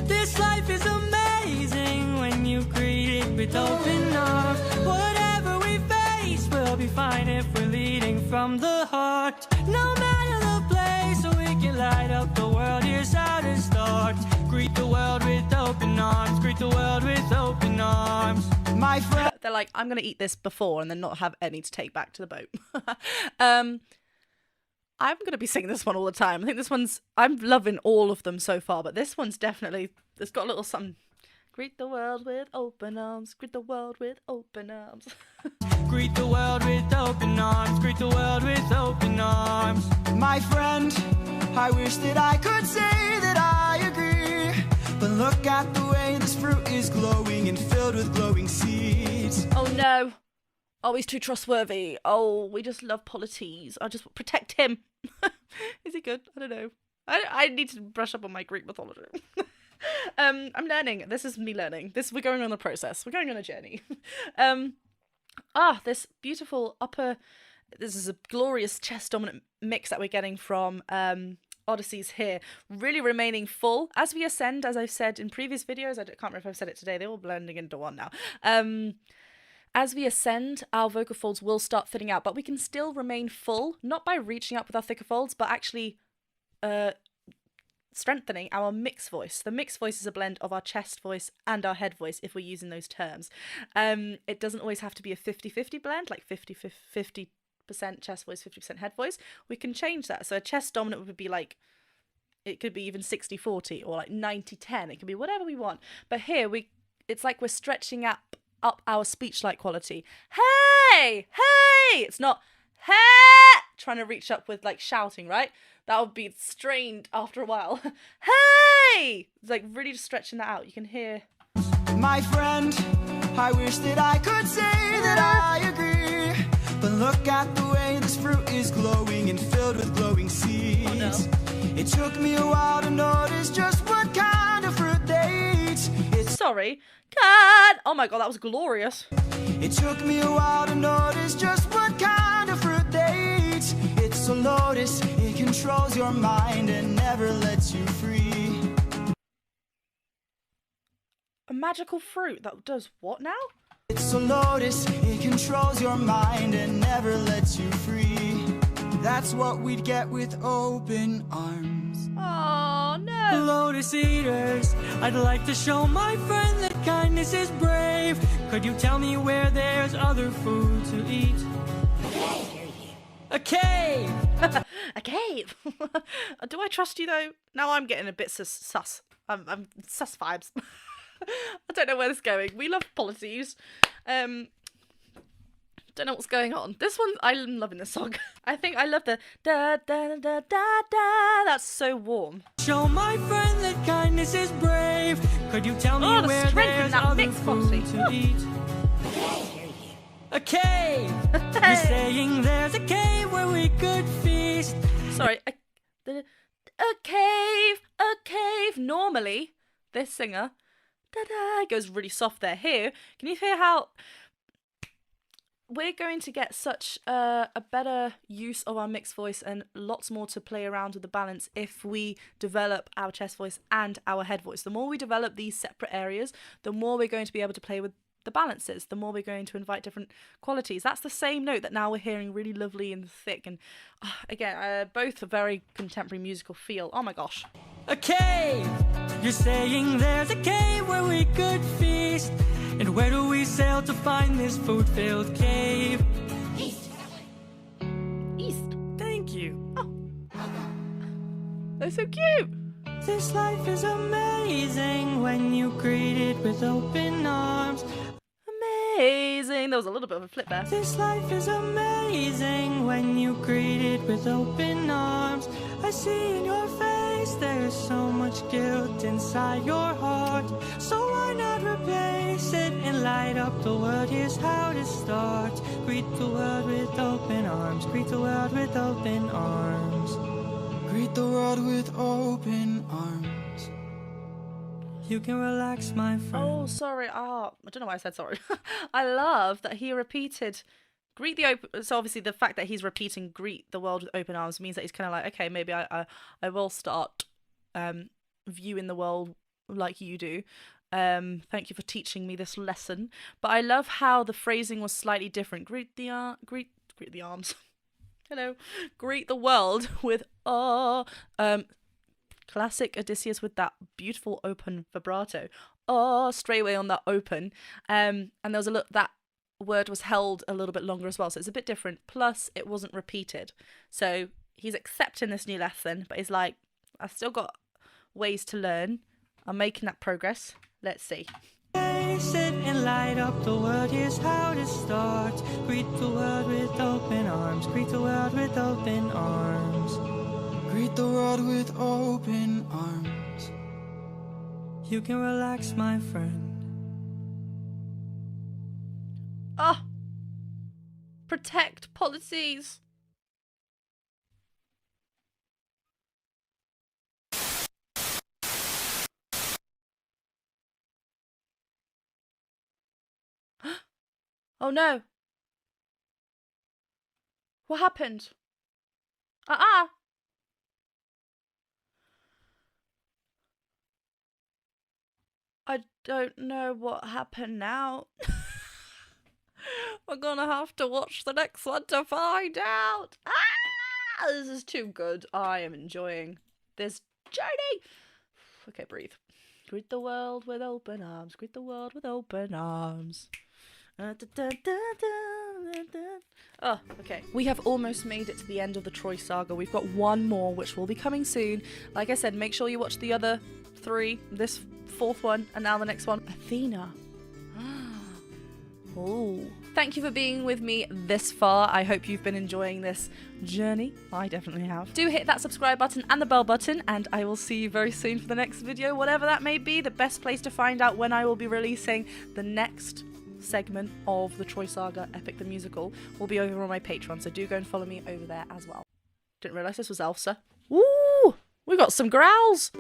Speaker 4: This life is amazing when you greet it with open arms. Whatever we face, we'll be fine if we're leading from the heart. No matter the place, so we can light up the world. Here's how to start. Greet the world with open arms. Greet the world with open arms.
Speaker 2: My friend.
Speaker 1: They're like, I'm going to eat this before and then not have any to take back to the boat. I'm going to be singing this one all the time. I think this one's, I'm loving all of them so far, but this one's definitely, it's got a little something. Greet the world with open arms. Greet the world with open arms.
Speaker 4: Greet the world with open arms. Greet the world with open arms.
Speaker 2: My friend, I wish that I could say that I agree, but look at the way this fruit is glowing and filled with glowing seeds.
Speaker 1: Oh no. Oh, he's too trustworthy. Oh, we just love Polyphemus. I just protect him. Is he good? I don't know. I need to brush up on my Greek mythology. I'm learning. This is me learning. We're going on a process. We're going on a journey. This beautiful this is a glorious chest dominant mix that we're getting from Odysseys here, really remaining full as we ascend, as I've said in previous videos. I can't remember if I've said it today. They're all blending into one now. As we ascend, our vocal folds will start thinning out, but we can still remain full, not by reaching up with our thicker folds, but actually strengthening our mixed voice. The mixed voice is a blend of our chest voice and our head voice, if we're using those terms. It doesn't always have to be a 50-50 blend, like 50% chest voice, 50% head voice. We can change that. So a chest dominant would be like, it could be even 60-40 or like 90-10. It can be whatever we want. But here, it's like we're stretching up our speech-like quality. Hey! Hey! It's not, hey! Trying to reach up with like shouting, right? That would be strained after a while. Hey! It's like really just stretching that out. You can hear.
Speaker 2: My friend, I wish that I could say that I agree, but look at the way this fruit is glowing and filled with glowing seeds.
Speaker 1: Oh, no.
Speaker 2: It took me a while to notice just what kind of fruit they eat.
Speaker 1: Sorry. God! Oh my god, that was glorious.
Speaker 2: It took me a while to notice just what kind of fruit they eat. It's a lotus, it controls your mind and never lets you free.
Speaker 1: A magical fruit that does what now?
Speaker 2: It's a lotus, it controls your mind and never lets you free. That's what we'd get with open arms.
Speaker 1: Oh no!
Speaker 4: Lotus eaters, I'd like to show my friend that kindness is brave. Could you tell me where there's other food to eat? A cave!
Speaker 1: A cave! Do I trust you though? Now I'm getting a bit sus. I'm sus vibes. I don't know where this is going. We love policies. Don't know what's going on. This one, I'm loving this song. I think I love the da da da da da. That's so warm.
Speaker 4: Show my friend that kindness is brave. Could you tell me where there's other food to eat? A cave. You're saying there's a cave where we could feast.
Speaker 1: Sorry, a cave. Normally, this singer da-da goes really soft there. Here, can you hear how we're going to get such a better use of our mixed voice and lots more to play around with the balance if we develop our chest voice and our head voice. The more we develop these separate areas, the more we're going to be able to play with the balances, the more we're going to invite different qualities. That's the same note that now we're hearing really lovely and thick, and again, both a very contemporary musical feel. Oh my gosh.
Speaker 4: A cave! You're saying there's a cave where we could feast. And where do we sail to find this food-filled cave?
Speaker 1: East. East.
Speaker 4: Thank you.
Speaker 1: Oh. They're so cute.
Speaker 4: This life is amazing when you greet it with open arms.
Speaker 1: Amazing. There was a little bit of a flip there.
Speaker 4: This life is amazing when you greet it with open arms. I see in your face there's so much guilt inside your heart. So why not replace it and light up the world? Here's how to start. Greet the world with open arms. Greet the world with open arms.
Speaker 2: Greet the world with open arms.
Speaker 4: You can relax, my friend.
Speaker 1: Oh, sorry. I don't know why I said sorry. I love that he repeated greet the open. So obviously the fact that he's repeating greet the world with open arms means that he's kind of like, okay, maybe I will start viewing the world like you do. Thank you for teaching me this lesson. But I love how the phrasing was slightly different. Greet the arms. Hello. Greet the world with classic Odysseus with that beautiful open vibrato. Straight away on that open. And there was that word was held a little bit longer as well, so it's a bit different. Plus, it wasn't repeated. So he's accepting this new lesson, but he's like, I've still got ways to learn. I'm making that progress. Let's see.
Speaker 4: Sit and light up the world. Here's how to start. Greet the world with open arms. Greet the world with open arms.
Speaker 2: Greet the world with open arms.
Speaker 4: You can relax, my friend.
Speaker 1: Protect policies. Oh no. What happened? I don't know what happened now. We're gonna have to watch the next one to find out. This is too good. I am enjoying this journey. Okay, breathe. Greet the world with open arms. Greet the world with open arms. Oh, okay. We have almost made it to the end of the Troy Saga. We've got one more, which will be coming soon. Like I said, make sure you watch the other three, this fourth one, and now the next one. Athena. Oh. Thank you for being with me this far. I hope you've been enjoying this journey. I definitely have. Do hit that subscribe button and the bell button, and I will see you very soon for the next video, whatever that may be. The best place to find out when I will be releasing the next segment of the Troy Saga Epic the Musical will be over on my Patreon, so do go and follow me over there as well. Didn't realise this was Elsa. Ooh, we got some growls.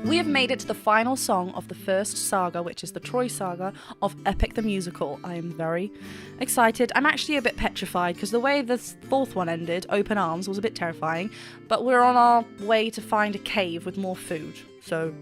Speaker 1: We have made it to the final song of the first saga, which is the Troy Saga of Epic the Musical. I am very excited. I'm actually a bit petrified because the way this fourth one ended, Open Arms, was a bit terrifying. But we're on our way to find a cave with more food. So,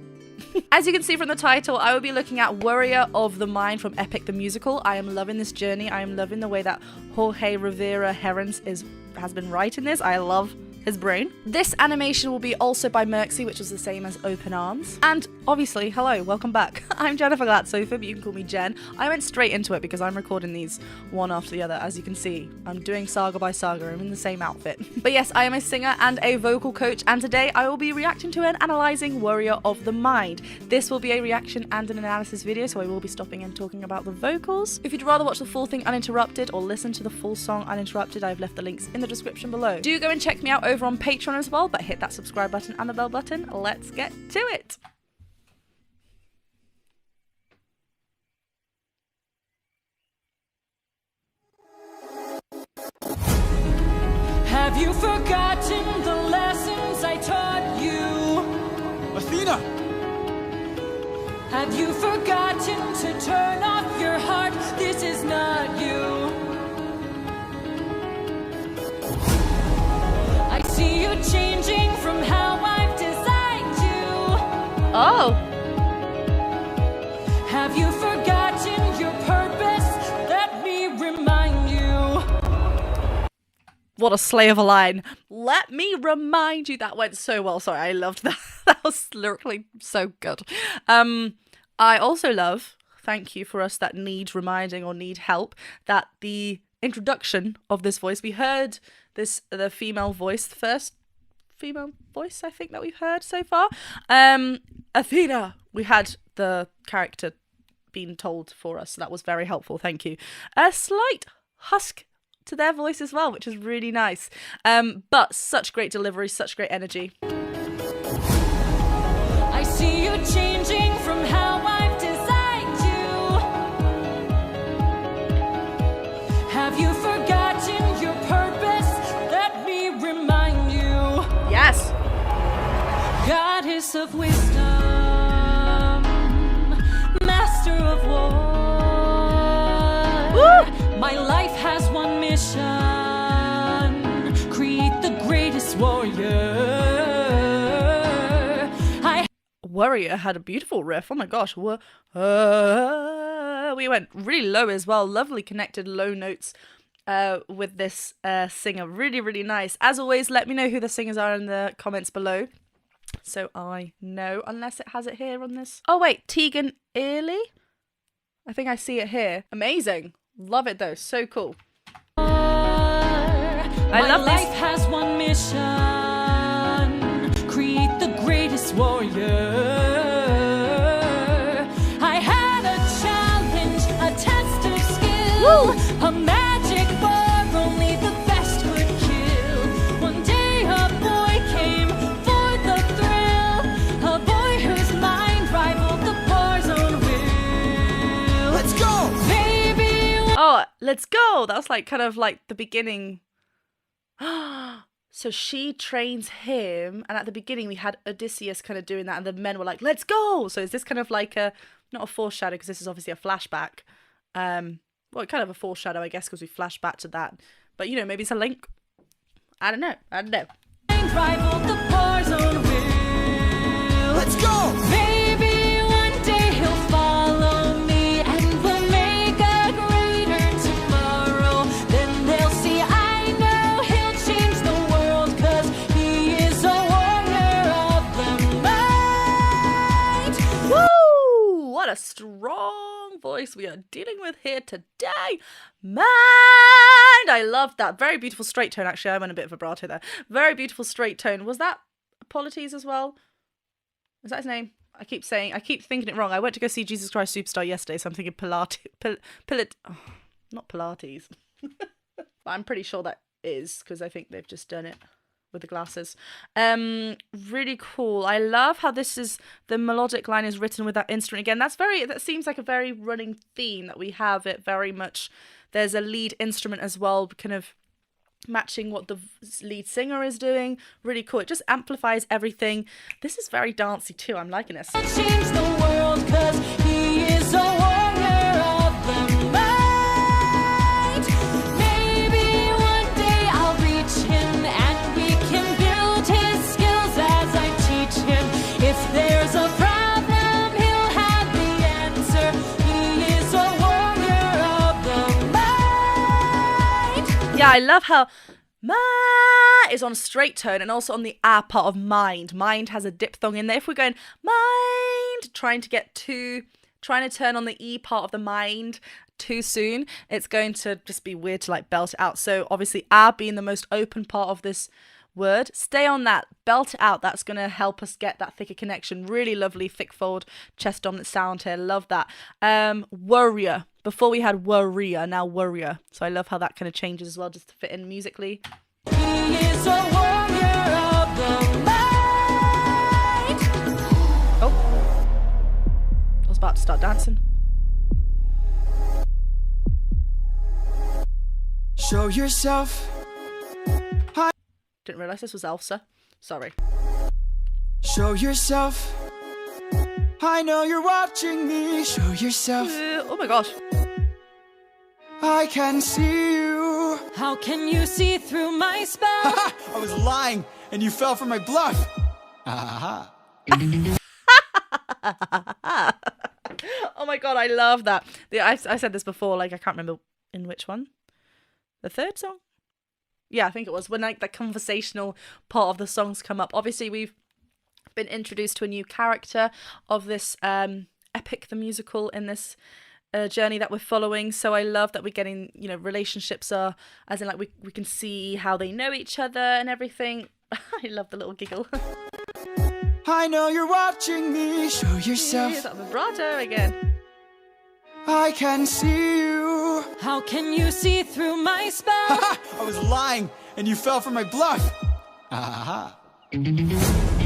Speaker 1: as you can see from the title, I will be looking at Warrior of the Mind from Epic the Musical. I am loving this journey. I am loving the way that Jorge Rivera Herons has been writing this. I love his brain. This animation will be also by Merxy, which was the same as Open Arms. And obviously, hello, welcome back. I'm Jennifer Glatzhofer, but you can call me Jen. I went straight into it because I'm recording these one after the other. As you can see, I'm doing saga by saga. I'm in the same outfit. But yes, I am a singer and a vocal coach, and today I will be reacting to and analysing Warrior of the Mind. This will be a reaction and an analysis video, so I will be stopping and talking about the vocals. If you'd rather watch the full thing uninterrupted or listen to the full song uninterrupted, I've left the links in the description below. Do go and check me out over on Patreon as well, but hit that subscribe button and the bell button. Let's get to it.
Speaker 4: Have you forgotten the lessons I taught you?
Speaker 2: Athena!
Speaker 4: Have you forgotten to turn off your heart? This is not you. I see you changing from how I've designed you.
Speaker 1: Oh.
Speaker 4: Have you forgotten your purpose? Let me remind you.
Speaker 1: What a slay of a line. Let me remind you. That went so well. Sorry, I loved that. That was lyrically so good. I also love, thank you for us that need reminding or need help, that the introduction of this voice, we heard the female voice, the first female voice I think that we've heard so far. Athena, we had the character being told for us, so that was very helpful, thank you. A slight husk to their voice as well, which is really nice. But such great delivery, such great energy.
Speaker 4: I see you changing from how I've designed you. Have you forgotten your purpose? Let me remind you.
Speaker 1: Yes.
Speaker 4: Goddess of wisdom, master of war. Woo! My life has one mission: create the greatest warrior.
Speaker 1: Warrior had a beautiful riff. Oh my gosh. We went really low as well. Lovely connected low notes with this singer. Really, really nice. As always, let me know who the singers are in the comments below, so I know, unless it has it here on this. Oh wait, Tegan Early? I think I see it here. Amazing. Love it though. So cool. I love this.
Speaker 4: My life has one mission: create the greatest warrior. I had a challenge, a test of skill. Woo! A magic bar only the best could kill. One day a boy came for the thrill, a boy whose mind rivaled the bar's own will.
Speaker 2: Let's go!
Speaker 4: Baby,
Speaker 1: Oh, let's go. That was like kind of like the beginning. So she trains him, and at the beginning we had Odysseus kind of doing that, and the men were like, let's go. So is this kind of like a, not a foreshadow, because this is obviously a flashback. Well, kind of a foreshadow, I guess, because we flash back to that. But, you know, maybe it's a link. I don't know.
Speaker 4: rival the bar's own will.
Speaker 2: Let's go!
Speaker 4: Maybe one day he'll follow me and we'll make a greater tomorrow. Then they'll see I know he'll change the world, 'cause he is a warrior of the night.
Speaker 1: Woo! What a strong voice we are dealing with here today. Mind! I love that. Very beautiful straight tone, actually. I went a bit vibrato there. Very beautiful straight tone. Was that Polyphemus as well? Is that his name? I keep thinking it wrong. I went to go see Jesus Christ Superstar yesterday, so I'm thinking not Pilates. But I'm pretty sure that is, because I think they've just done it with the glasses. Really cool. I love how the melodic line is written with that instrument again. That seems like a very running theme that we have it very much. There's a lead instrument as well, kind of matching what the lead singer is doing. Really cool. It just amplifies everything. This is very dancey too. I'm liking this.
Speaker 4: Change the world, 'cause he is a warrior of the night. Maybe one day I'll reach him and we can build his skills as I teach him. If there's a problem, he'll have the answer. He is a warrior of the night.
Speaker 1: Yeah, I love how ma is on a straight tone and also on the a part of mind. Mind has a diphthong in there. If we're going mind, trying to turn on the e part of the mind too soon, it's going to just be weird to like belt it out. So obviously a being the most open part of this word, stay on that, belt it out. That's going to help us get that thicker connection. Really lovely thick fold chest dominant sound here. Love that. Warrior. Before we had warrior, now warrior. So I love how that kind of changes as well, just to fit in musically.
Speaker 4: He is a warrior of the night.
Speaker 1: Oh, I was about to start dancing.
Speaker 2: Show yourself.
Speaker 1: Didn't realise this was Elsa. Sorry.
Speaker 2: Show yourself. I know you're watching me. Show yourself.
Speaker 1: Oh my gosh.
Speaker 2: I can see you.
Speaker 4: How can you see through my spell?
Speaker 2: I was lying, and you fell for my bluff.
Speaker 1: Oh my god, I love that. I said this before, like I can't remember in which one. The third song? Yeah, I think it was when like the conversational part of the songs come up. Obviously, we've been introduced to a new character of this Epic the Musical in this journey that we're following. So I love that we're getting, you know, relationships are, as in like we can see how they know each other and everything. I love the little giggle.
Speaker 2: I know you're watching me. Show yourself.
Speaker 1: That vibrato again.
Speaker 2: I can see you.
Speaker 4: How can you see through my spell?
Speaker 2: I was lying, and you fell for my bluff.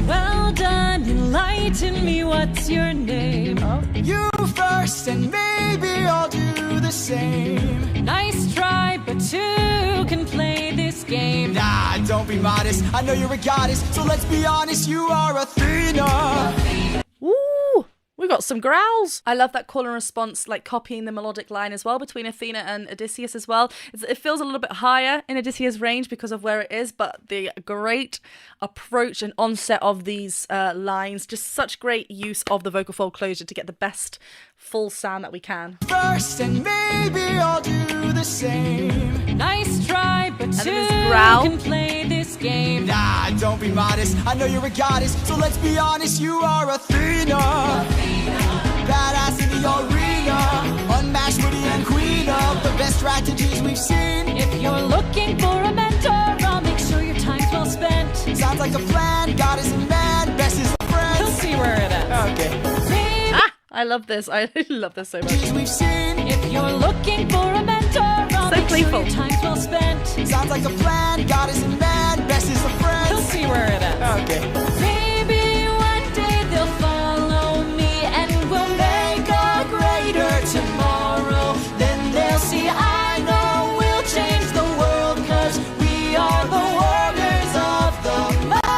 Speaker 4: Well done, enlighten me, what's your name?
Speaker 2: You first, and maybe I'll do the same.
Speaker 4: Nice try, but two can play this game.
Speaker 2: Nah, don't be modest. I know you're a goddess, so let's be honest. You are Athena.
Speaker 1: Ooh, we got some growls. I love that call and response, like copying the melodic line as well between Athena and Odysseus as well. It feels a little bit higher in Odysseus' range because of where it is, but the great approach and onset of these lines, just such great use of the vocal fold closure to get the best full sound that we can.
Speaker 2: First, and maybe I'll do the same.
Speaker 4: Nice try, but two
Speaker 1: growl.
Speaker 4: can play this game.
Speaker 2: Nah, don't be modest. I know you're a goddess, so let's be honest. You are Athena. Badass in the arena, unmatched, witty and queen of the best strategies we've seen.
Speaker 4: If you're looking for a mentor, I'll make sure your time's well spent.
Speaker 2: Sounds like a plan, goddess and man, best is the friends.
Speaker 4: We'll see where it ends.
Speaker 2: Okay.
Speaker 1: I love this. I love this so much.
Speaker 2: We've seen.
Speaker 4: If you're looking for a mentor, I'll make
Speaker 1: playful.
Speaker 4: sure your time's well spent.
Speaker 2: Sounds like a plan, goddess and man, best is the friends.
Speaker 4: We'll see where it ends.
Speaker 2: Okay.
Speaker 4: Maybe one day they'll follow me and we'll make a greater tomorrow. Then they'll see I know we'll change the world, 'cause we are the warriors of the mind.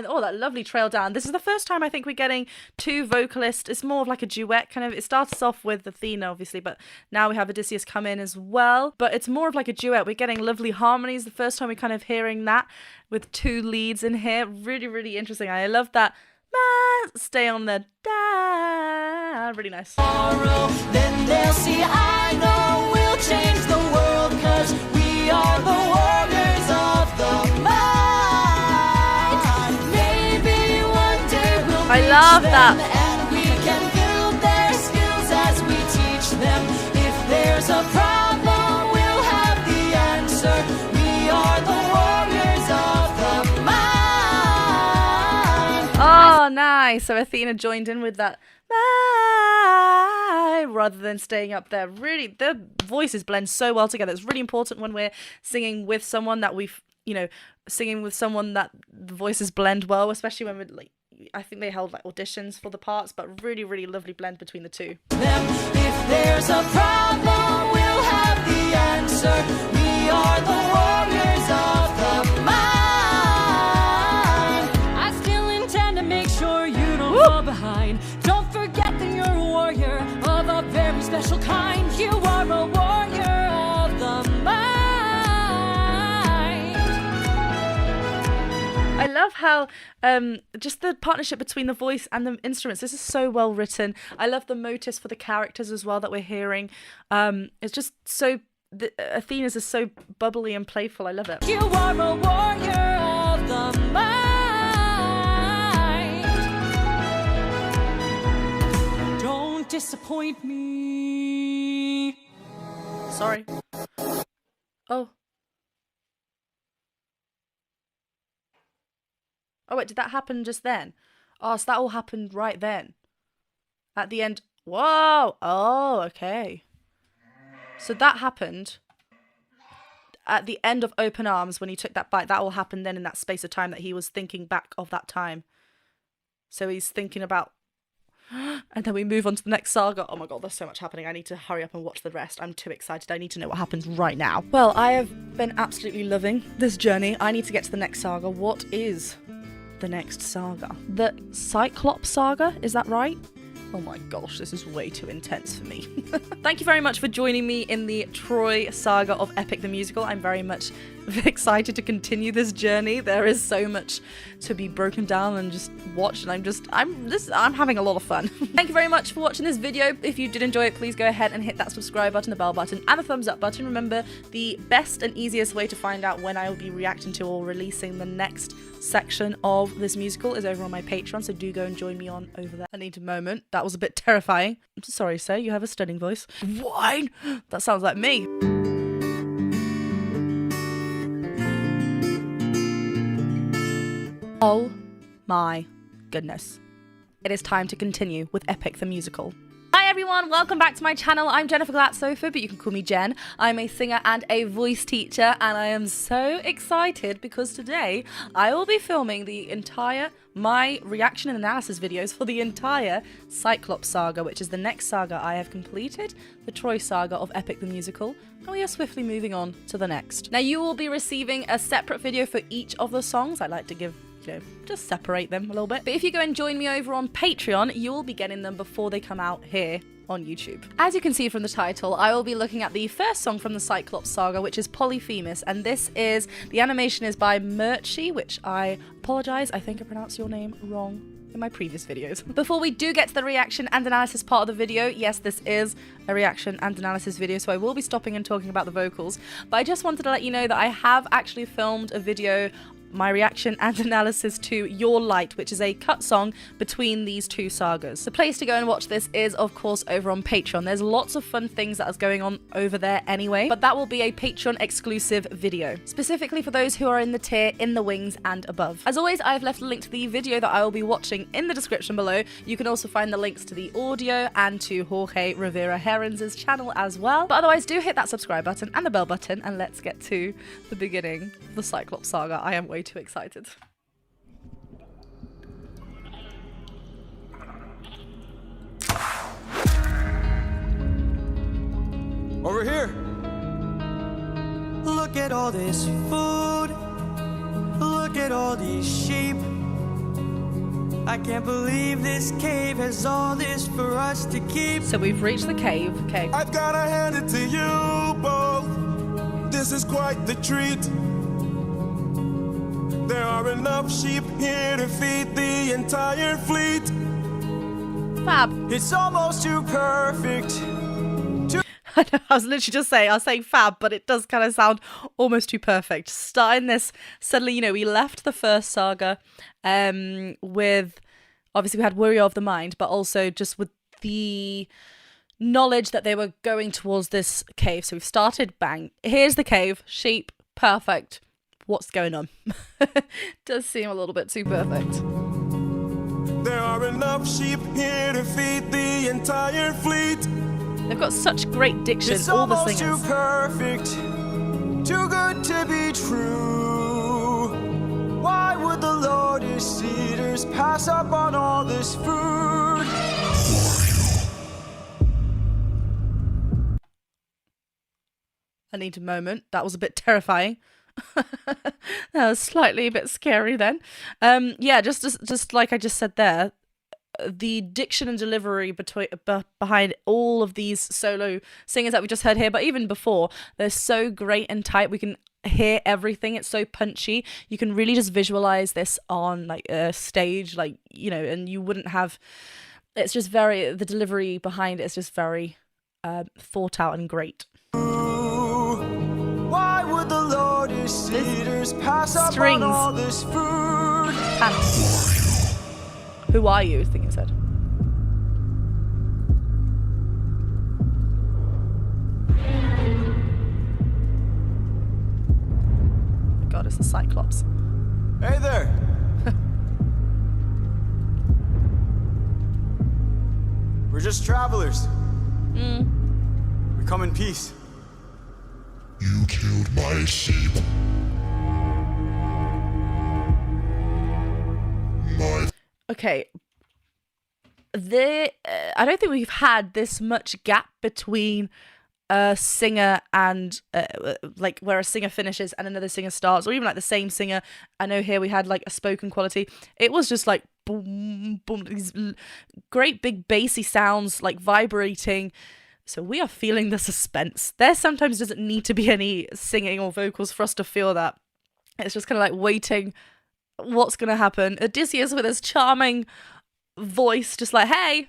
Speaker 1: Oh, that lovely trail down. This is the first time I think we're getting two vocalists. It's more of like a duet kind of. It starts off with Athena, obviously, but now we have Odysseus come in as well. But it's more of like a duet. We're getting lovely harmonies. The first time we're kind of hearing that with two leads in here. Really, really interesting. I love that. Stay on the da. Really nice.
Speaker 4: Then they'll see I know we'll change the world, 'cause we are the warriors of the mind. Maybe one day we'll
Speaker 1: I love
Speaker 4: reach
Speaker 1: that.
Speaker 4: them and we can build their skills as we teach them. If there's a problem, we'll have the answer. We are the warriors of the mind.
Speaker 1: Oh, nice. So Athena joined in with that rather than staying up there. Really, the voices blend so well together. It's really important when we're singing with someone that singing with someone that the voices blend well, especially when we're like, I think they held like auditions for the parts, but really, really lovely blend between the two.
Speaker 4: If there's a problem, we'll have the answer. We are the warriors of the mind. I still intend to make sure you don't fall behind. Don't forget that you're a warrior of a very special kind. You are a warrior of the mind.
Speaker 1: I love how just the partnership between the voice and the instruments. This is so well written. I love the motifs for the characters as well that we're hearing. It's just so Athena's is so bubbly and playful. I love it.
Speaker 4: You are a warrior of the mind. Don't disappoint me.
Speaker 1: Sorry. Oh. Oh, wait, did that happen just then? Oh, so that all happened right then. At the end. Whoa! Oh, okay. So that happened at the end of Open Arms when he took that bite. That all happened then in that space of time that he was thinking back of that time. So he's thinking about... And then we move on to the next saga. Oh my god, there's so much happening. I need to hurry up and watch the rest. I'm too excited. I need to know what happens right now. Well, I have been absolutely loving this journey. I need to get to the next saga. What is the next saga. The CYCLOPS saga, is that right? Oh my gosh, this is way too intense for me. Thank you very much for joining me in the Troy saga of Epic the Musical. I'm very much excited to continue this journey. There is so much to be broken down and just watched, and I'm having a lot of fun. Thank you very much for watching this video. If you did enjoy it, please go ahead and hit that subscribe button, the bell button, and the thumbs up button. Remember, the best and easiest way to find out when I will be reacting to or releasing the next section of this musical is over on my Patreon, so do go and join me on over there. I need a moment. That was a bit terrifying. I'm sorry, sir, you have a stunning voice. Wine? That sounds like me. Oh my goodness. It is time to continue with Epic the Musical. Hi everyone, welcome back to my channel. I'm Jennifer Glatzhofer, but you can call me Jen. I'm a singer and a voice teacher, and I am so excited because today I will be filming my reaction and analysis videos for the entire CYCLOPS saga, which is the next saga I have completed, the Troy saga of Epic the Musical, and we are swiftly moving on to the next. Now you will be receiving a separate video for each of the songs. I like to give just separate them a little bit. But if you go and join me over on Patreon, you'll be getting them before they come out here on YouTube. As you can see from the title, I will be looking at the first song from the CYCLOPS saga, which is Polyphemus, and the animation is by Murchie, which I apologize, I think I pronounced your name wrong in my previous videos. Before we do get to the reaction and analysis part of the video, yes, this is a reaction and analysis video, so I will be stopping and talking about the vocals, but I just wanted to let you know that I have actually filmed a video, my reaction and analysis to Your Light, which is a cut song between these two sagas. The place to go and watch this is, of course, over on Patreon. There's lots of fun things that is going on over there anyway, but that will be a Patreon exclusive video, specifically for those who are in the tier in the wings and above. As always, I've left a link to the video that I will be watching in the description below. You can also find the links to the audio and to Jorge Rivera Herons' channel as well. But otherwise, do hit that subscribe button and the bell button, and let's get to the beginning of the CYCLOPS saga. I am way too excited.
Speaker 2: Over here.
Speaker 4: Look at all this food. Look at all these sheep. I can't believe this cave has all this for us to keep.
Speaker 1: So we've reached the cave. Okay.
Speaker 3: I've gotta hand it to you both. This is quite the treat. There are enough sheep here to feed the entire fleet.
Speaker 1: Fab.
Speaker 2: It's almost too perfect.
Speaker 1: I know, I was literally just saying, I was saying fab, but it does kind of sound almost too perfect. Starting this, suddenly, we left the first saga with, obviously we had Warrior of the Mind, but also just with the knowledge that they were going towards this cave. So we've started, bang, here's the cave, sheep, perfect. What's going on? Does seem a little bit too perfect.
Speaker 3: There are enough sheep here to feed the entire fleet.
Speaker 1: They've got such great diction,
Speaker 2: It's
Speaker 1: all the
Speaker 2: almost
Speaker 1: singers.
Speaker 2: too perfect, too good to be true. Why would the Lord's cedars pass up on all this food?
Speaker 1: I need a moment. That was a bit terrifying. That was slightly a bit scary then. Yeah, just like I just said there, the diction and delivery behind all of these solo singers that we just heard here, but even before, they're so great and tight. We can hear everything. It's so punchy. You can really just visualize this on like a stage, like, and you wouldn't have, it's just the delivery behind it is just very thought out and great.
Speaker 2: Why would the Lord's cedars pass up on all this food?
Speaker 1: Who are you? I think it said. Oh God, it's the CYCLOPS.
Speaker 2: Hey there. We're just travelers. We come in peace.
Speaker 3: You killed my sheep.
Speaker 1: Okay. I don't think we've had this much gap between a singer and like where a singer finishes and another singer starts, or even like the same singer. I know here we had like a spoken quality. It was just like boom, boom, these great big bassy sounds like vibrating. So we are feeling the suspense. There sometimes doesn't need to be any singing or vocals for us to feel that. It's just kind of like waiting what's going to happen. Odysseus with his charming voice, just like, hey,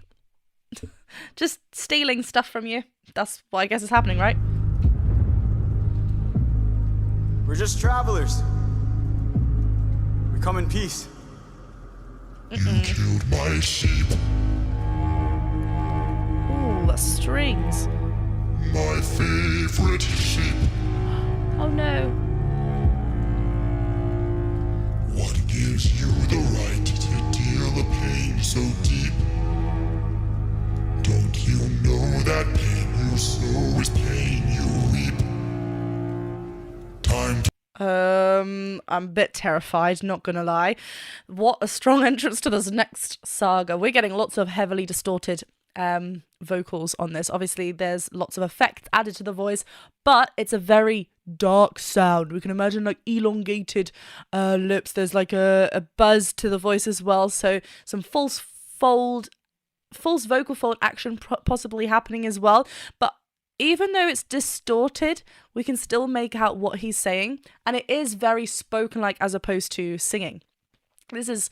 Speaker 1: just stealing stuff from you. That's what I guess is happening, right?
Speaker 2: We're just travelers. We come in peace.
Speaker 3: You killed my sheep.
Speaker 1: Ooh, that's strings.
Speaker 3: My favorite sheep.
Speaker 1: Oh no.
Speaker 3: What gives you the right to deal a pain so deep? Don't you know that pain you sow is pain you reap? Time to
Speaker 1: I'm a bit terrified, not gonna lie. What a strong entrance to this next saga. We're getting lots of heavily distorted vocals on this. Obviously, there's lots of effects added to the voice, but it's a very dark sound. We can imagine like elongated lips. There's like a buzz to the voice as well. So some false vocal fold action possibly happening as well. But even though it's distorted, we can still make out what he's saying, and it is very spoken like as opposed to singing. This is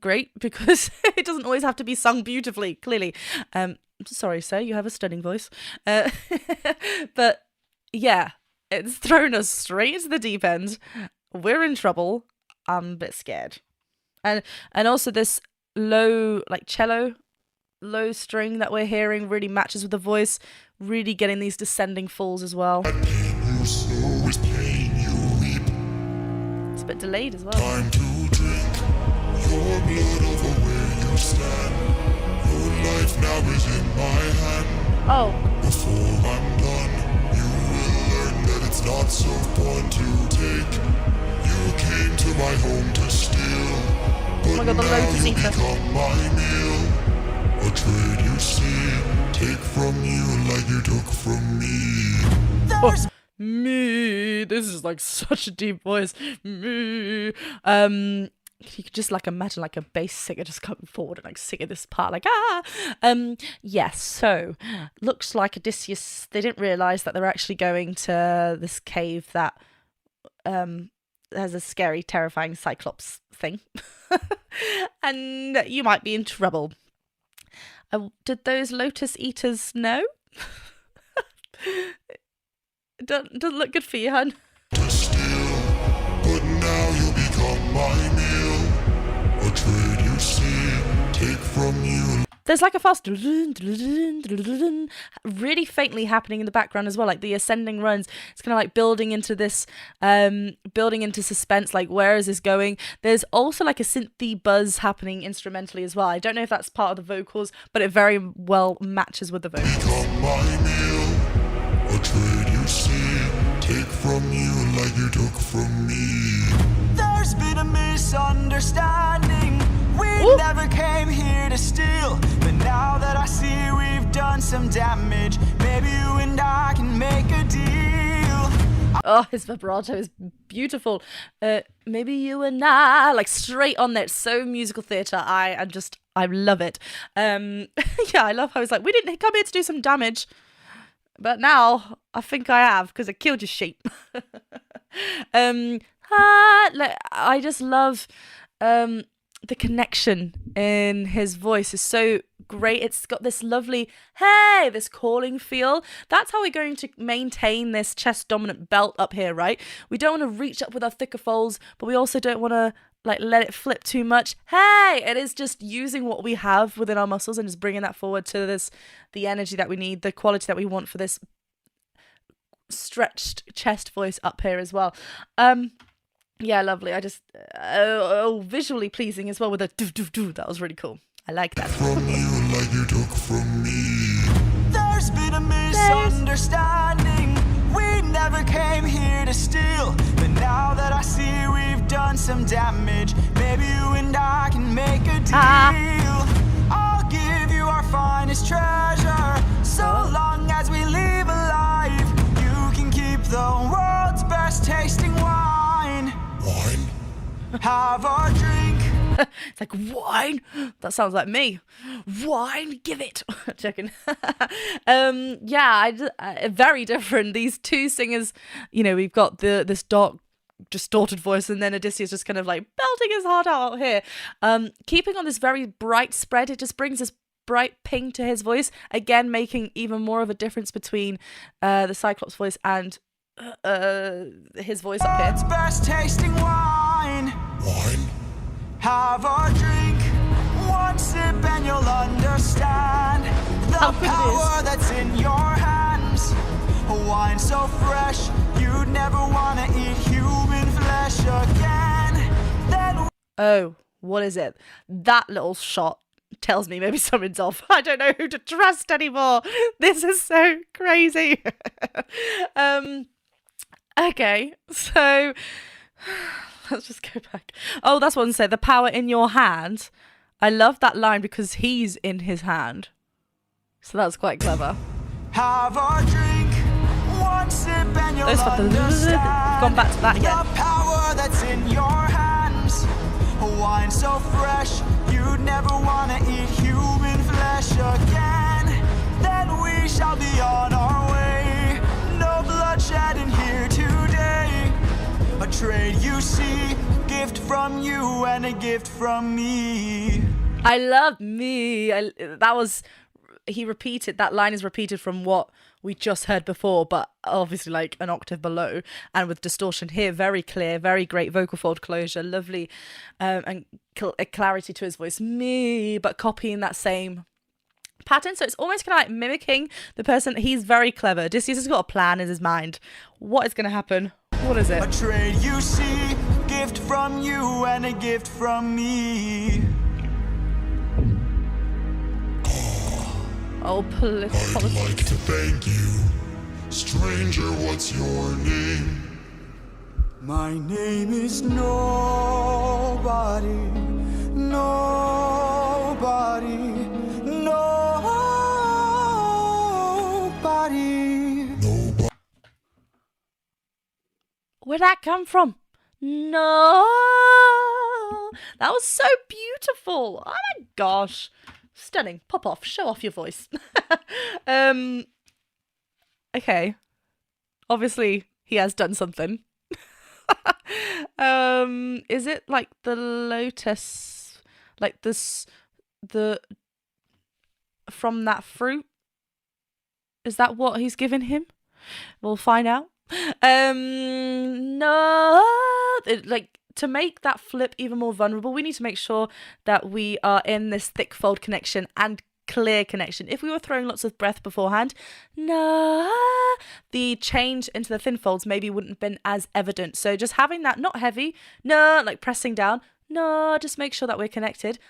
Speaker 1: great because it doesn't always have to be sung beautifully, clearly. Sorry, sir, you have a stunning voice. But yeah, it's thrown us straight into the deep end. We're in trouble. I'm a bit scared. And also this low, like cello, low string that we're hearing really matches with the voice, really getting these descending falls as well.
Speaker 3: pain you sow is pain you reap.
Speaker 1: It's a bit delayed as well.
Speaker 3: Time to drink your blood over where you stand. Your life now is in my hand.
Speaker 1: Oh,
Speaker 3: Before I'm done, you will learn that it's not so fun to take. You came to my home to steal, but
Speaker 1: my God, the
Speaker 3: now
Speaker 1: Lotus
Speaker 3: you
Speaker 1: Eater.
Speaker 3: become my meal. A trade you see, take from you like you took from me.
Speaker 1: me. This is like such a deep voice. Me. You could just like imagine like a bass singer just coming forward and like singing this part like yes. So looks like Odysseus, they didn't realize that they're actually going to this cave that has a scary, terrifying Cyclops thing, and you might be in trouble. Did those Lotus Eaters know? Doesn't look good for you, hun.
Speaker 3: To steal, but now you become my meal. A trade you see, take from you.
Speaker 1: There's like a fast really faintly happening in the background as well, like the ascending runs. It's kind of like building into this, building into suspense, like where is this going? There's also like a synthy buzz happening instrumentally as well. I don't know if that's part of the vocals, but it very well matches with the vocals.
Speaker 3: Become my meal. A trade you see, take from you like you took from me.
Speaker 2: There's been a misunderstanding. We never came here to steal, but now that I see we've done some damage, maybe you and I can make a deal.
Speaker 1: Oh, his vibrato is beautiful. Maybe you and I, like straight on there. It's so musical theatre. I love it. Yeah, I love how he's like, we didn't come here to do some damage, but now I think I have because I killed your sheep. I just love the connection in his voice is so great. It's got this lovely, hey, this calling feel. That's how we're going to maintain this chest dominant belt up here, right? We don't want to reach up with our thicker folds, but we also don't want to like let it flip too much. Hey, it is just using what we have within our muscles and just bringing that forward to this, the energy that we need, the quality that we want for this stretched chest voice up here as well. Yeah, lovely. I just visually pleasing as well with a do. That was really cool. I like that.
Speaker 3: From you like you took from me.
Speaker 2: There's been a misunderstanding. We never came here to steal, but now that I see we've done some damage, maybe you and I can make a deal. I'll give you our finest treasure, so long as we leave a have a drink.
Speaker 1: It's like, wine? That sounds like me. Wine, give it. Checking. Very different. These two singers, we've got this dark, distorted voice, and then Odysseus just kind of like belting his heart out here. Keeping on this very bright spread, it just brings this bright ping to his voice, again making even more of a difference between the Cyclops voice and his voice up here.
Speaker 2: It's best tasting wine.
Speaker 3: Wine?
Speaker 2: Have a drink, one sip and you'll understand the power that's in your hands. A wine so fresh, you'd never want to eat human flesh again. Then
Speaker 1: oh, what is it? That little shot tells me maybe something's off. I don't know who to trust anymore. This is so crazy. Okay, so let's just go back. Oh, that's what I say. The power in your hand. I love that line because he's in his hand. So that's quite clever.
Speaker 2: have a drink, one sip and you'll understand
Speaker 1: gone back to that again.
Speaker 2: the power that's in your hands. A wine so fresh, you'd never want to eat human flesh again. Then we shall be on our way. No bloodshed in here today. A trade you see, gift from you and a gift from me.
Speaker 1: I love me. That line is repeated from what we just heard before, but obviously like an octave below, and with distortion here, very clear, very great vocal fold closure, lovely, and clarity to his voice, me, but copying that same pattern. So it's almost kind of like mimicking the person. He's very clever. Odysseus has got a plan in his mind. What is going to happen? What is it?
Speaker 2: A trade you see, gift from you and a gift from me.
Speaker 1: Oh,
Speaker 3: I'd like to thank you. Stranger, what's your name?
Speaker 2: My name is nobody, nobody, nobody.
Speaker 3: Nobody.
Speaker 1: Where'd that come from? No, that was so beautiful. Oh my gosh. Stunning. Pop off. Show off your voice. Okay. Obviously, he has done something. Is it like the lotus? Like this, from that fruit? Is that what he's given him? We'll find out. No. To make that flip even more vulnerable, we need to make sure that we are in this thick fold connection and clear connection. If we were throwing lots of breath beforehand, the change into the thin folds maybe wouldn't have been as evident. So just having that, not heavy, like pressing down, just make sure that we're connected.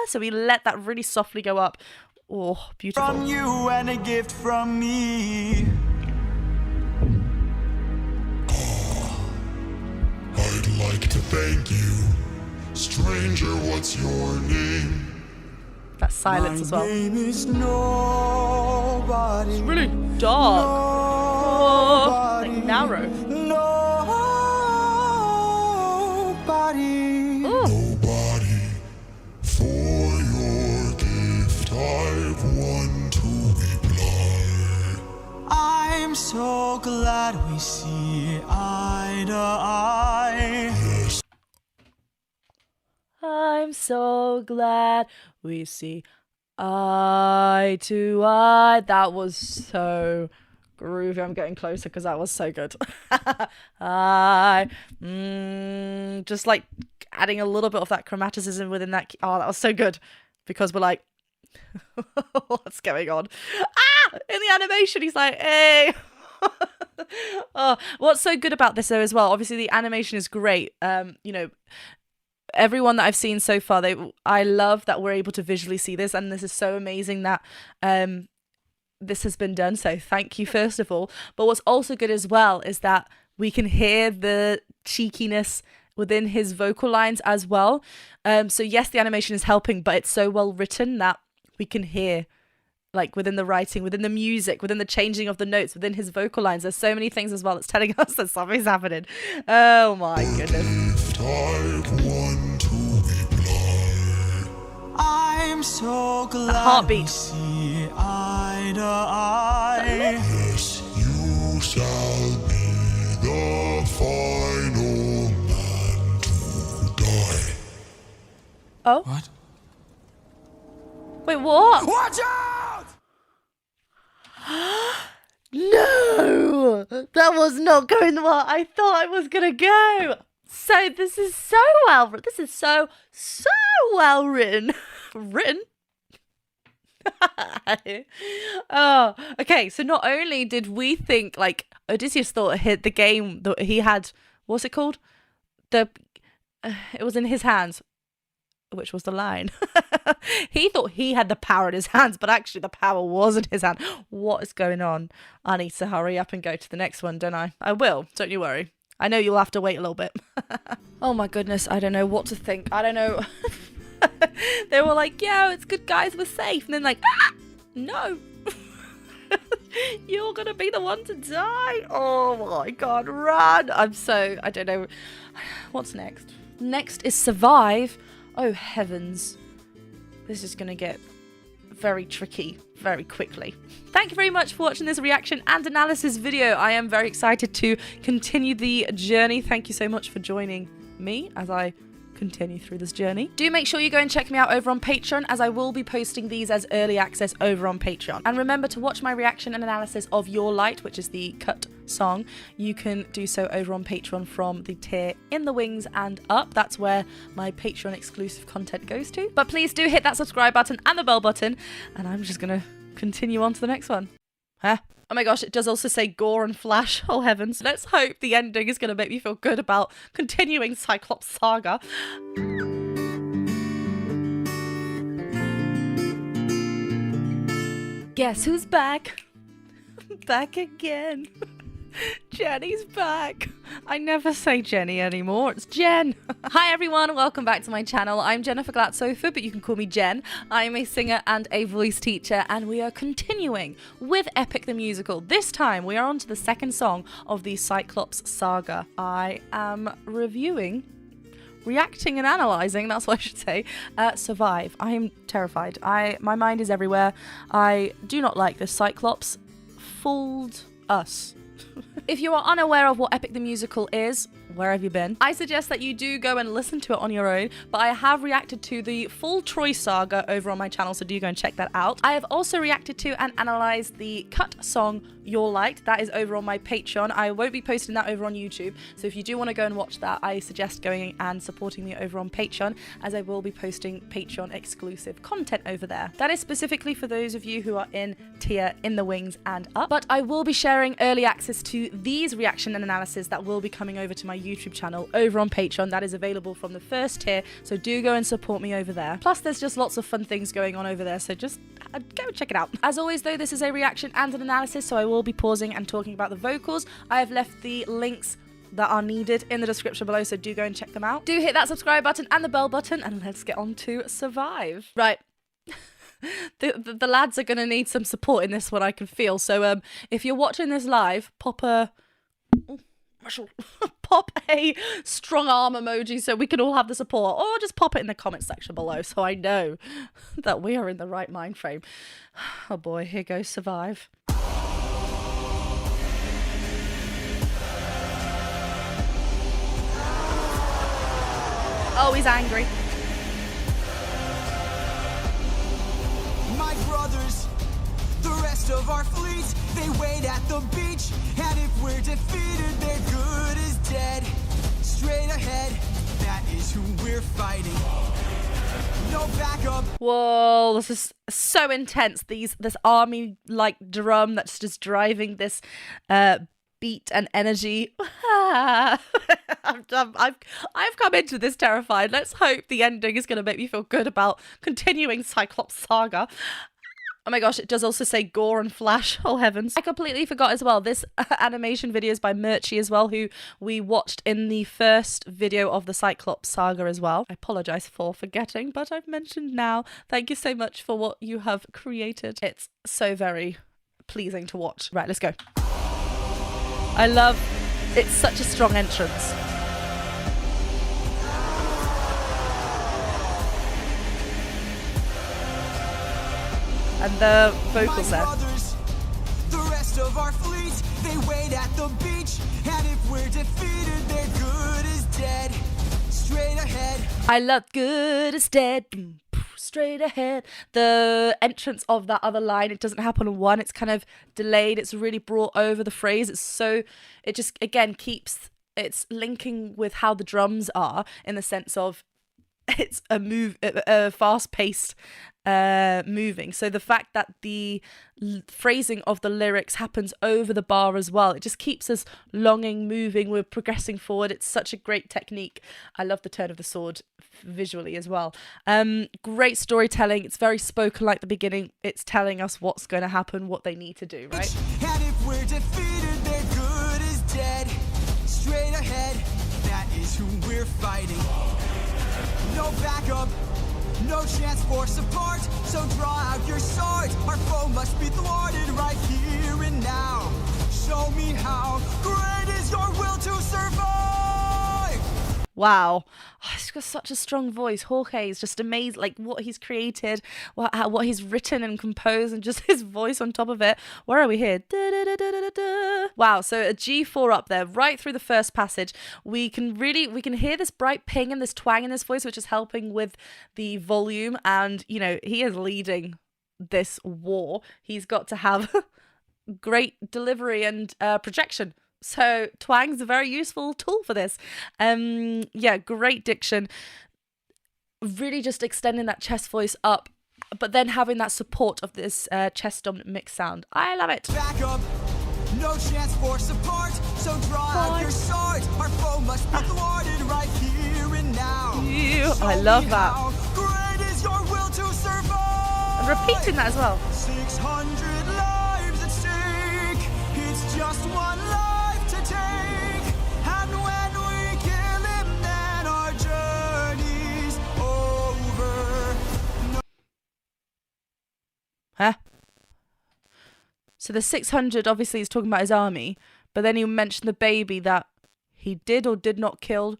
Speaker 1: So we let that really softly go up. Oh, beautiful.
Speaker 2: From you and a gift from me.
Speaker 3: I'd like to thank you. Stranger, what's your name?
Speaker 1: That silence as well.
Speaker 2: My name is nobody.
Speaker 1: It's really dark.
Speaker 2: Nobody.
Speaker 1: Like narrow.
Speaker 2: Nobody.
Speaker 3: Nobody. For your gift, I've one to reply.
Speaker 2: I'm so glad we see eye to eye.
Speaker 3: Yes.
Speaker 1: I'm so glad we see eye to eye. That was so groovy. I'm getting closer because that was so good. Just like adding a little bit of that chromaticism within that. Oh, that was so good because we're like, what's going on? In the animation, he's like, hey. Oh, what's so good about this though as well? Obviously, the animation is great. Everyone that I've seen so far, I love that we're able to visually see this, and this is so amazing that this has been done. So thank you, first of all. But what's also good as well is that we can hear the cheekiness within his vocal lines as well. So yes, the animation is helping, but it's so well written that we can hear, like within the writing, within the music, within the changing of the notes, within his vocal lines. There's so many things as well that's telling us that something's happening. Oh my goodness.
Speaker 3: want to reply.
Speaker 2: I'm so glad
Speaker 1: heartbeat.
Speaker 2: we see eye to eye.
Speaker 3: Yes, you shall be the final man to die.
Speaker 1: Oh?
Speaker 2: What?
Speaker 1: Wait, what?
Speaker 2: Watch out!
Speaker 1: No! That was not going what I thought it was gonna go. So this is so well written. This is so well written. Written? Oh, okay. So not only did we think like Odysseus thought the game that he had, what's it called? It was in his hands, which was the line. He thought he had the power in his hands, but actually the power was in his hand. What is going on? I need to hurry up and go to the next one, don't I? I will. Don't you worry. I know you'll have to wait a little bit. Oh my goodness. I don't know what to think. I don't know. They were like, yeah, it's good, guys, we're safe. And then like, no. You're gonna be the one to die. Oh my god, run. I don't know. What's next? Next is survive. Oh heavens. This is gonna get very tricky very quickly. Thank you very much for watching this reaction and analysis video. I am very excited to continue the journey. Thank you so much for joining me as I continue through this journey. Do make sure you go and check me out over on Patreon, as I will be posting these as early access over on Patreon. And remember to watch my reaction and analysis of Your Light, which is the cut song. You can do so over on Patreon from the tier In the Wings and up. That's where my Patreon exclusive content goes to. But please do hit that subscribe button and the bell button, and I'm just gonna continue on to the next one. Huh? Oh my gosh, it does also say gore and flash. Oh heavens. Let's hope the ending is going to make me feel good about continuing Cyclops Saga. Guess who's back? Back again. Jenny's back. I never say Jenny anymore. It's Jen. Hi everyone, welcome back to my channel. I'm Jennifer Glatzhofer, but you can call me Jen. I am a singer and a voice teacher, and we are continuing with Epic the Musical. This time we are on to the second song of the Cyclops Saga. I am reacting and analysing, that's what I should say, Survive. I am terrified. My mind is everywhere. I do not like this. Cyclops fooled us. If you are unaware of what Epic the Musical is, where have you been? I suggest that you do go and listen to it on your own, but I have reacted to the full Troy saga over on my channel, so do go and check that out. I have also reacted to and analysed the cut song Your Light. That is over on my Patreon. I won't be posting that over on YouTube, so if you do want to go and watch that, I suggest going and supporting me over on Patreon, as I will be posting Patreon exclusive content over there. That is specifically for those of you who are in tier In the Wings and up, but I will be sharing early access to these reaction and analysis that will be coming over to my YouTube channel over on Patreon. That is available from the first tier, so do go and support me over there. Plus there's just lots of fun things going on over there, so just go check it out. As always though, this is a reaction and an analysis, so I will be pausing and talking about the vocals. I have left the links that are needed in the description below, so do go and check them out. Do hit that subscribe button and the bell button, and let's get on to Survive. Right. The lads are going to need some support in this one, I can feel. So if you're watching this live, pop a strong arm emoji so we can all have the support, or just pop it in the comment section below so I know that we are in the right mind frame. Oh boy, here goes Survive. Oh, he's angry.
Speaker 2: My brothers, the rest of our fleet, they wait at the beach, and if we're defeated, they're good as dead. Straight ahead, that is who we're fighting. No backup.
Speaker 1: Whoa, this is so intense. This army like drum that's just driving this beat and energy. I've come into this terrified. Let's hope the ending is going to make me feel good about continuing Cyclops Saga. Oh my gosh, it does also say gore and flash. Oh heavens. I completely forgot as well. This animation video is by Murchie as well, who we watched in the first video of the Cyclops Saga as well. I apologise for forgetting, but I've mentioned now. Thank you so much for what you have created. It's so very pleasing to watch. Right, let's go. I love, it's such a strong entrance. And the vocals there.
Speaker 2: Brothers, the rest of our fleet, they wait at the beach. And if we're defeated, they're good as dead. Straight ahead.
Speaker 1: I love good as dead. Straight ahead. The entrance of that other line, it doesn't happen in one. It's kind of delayed. It's really brought over the phrase. It just, again, it's linking with how the drums are, in the sense of it's a fast-paced moving. So the fact that the phrasing of the lyrics happens over the bar as well, it just keeps us longing, moving. We're progressing forward. It's such a great technique. I love the turn of the sword visually as well. Great storytelling. It's very spoken like the beginning. It's telling us what's going to happen, what they need to do, right?
Speaker 2: And if we're defeated, they're good as dead. Straight ahead, that is who we're fighting. No backup, no chance for support. So draw out your sword. Our foe must be thwarted right here and now. Show me how great is your will to survive.
Speaker 1: Wow, he's got such a strong voice. Jorge is just amazing, like what he's created, what he's written and composed, and just his voice on top of it. Where are we here? Wow, so a G4 up there, right through the first passage. We can hear this bright ping and this twang in his voice, which is helping with the volume. And, you know, he is leading this war. He's got to have great delivery and projection. So twang's a very useful tool for this. Yeah, great diction. Really just extending that chest voice up, but then having that support of this chest dominant mix sound. I love it.
Speaker 2: Back up, no chance for support. So draw out your sword. Our foe must be thwarted right here and now.
Speaker 1: I love that.
Speaker 2: Great is your will to survive.
Speaker 1: And repeating that as well.
Speaker 2: 600 lives at stake. It's just one life. And when we kill him, then our journey's over.
Speaker 1: Huh? So the 600 obviously is talking about his army, but then he mentioned the baby that he did or did not kill.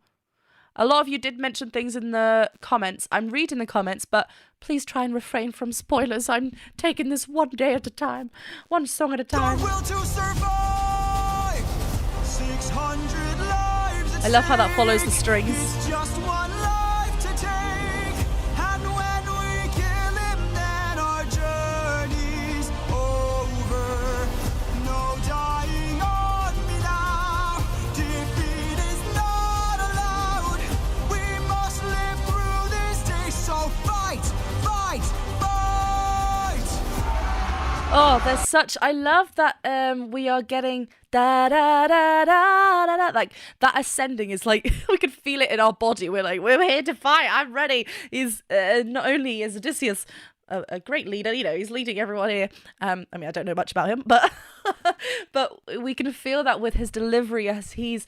Speaker 1: A lot of you did mention things in the comments. I'm reading the comments, but please try and refrain from spoilers. I'm taking this one day at a time, one song at a time.
Speaker 2: Your will to survive. 600 lives.
Speaker 1: I love how that follows the strings.
Speaker 2: It's just one life to take. And when we kill him, then our journey's over. No dying on me now. Defeat is not allowed. We must live through this day. So fight, fight, fight.
Speaker 1: Oh, there's such, I love that we are getting da da da da da da, like that ascending is like we could feel it in our body. We're like, we're here to fight, I'm ready. He's not only is Odysseus a great leader, you know, he's leading everyone here. I mean, I don't know much about him, but but we can feel that with his delivery as he's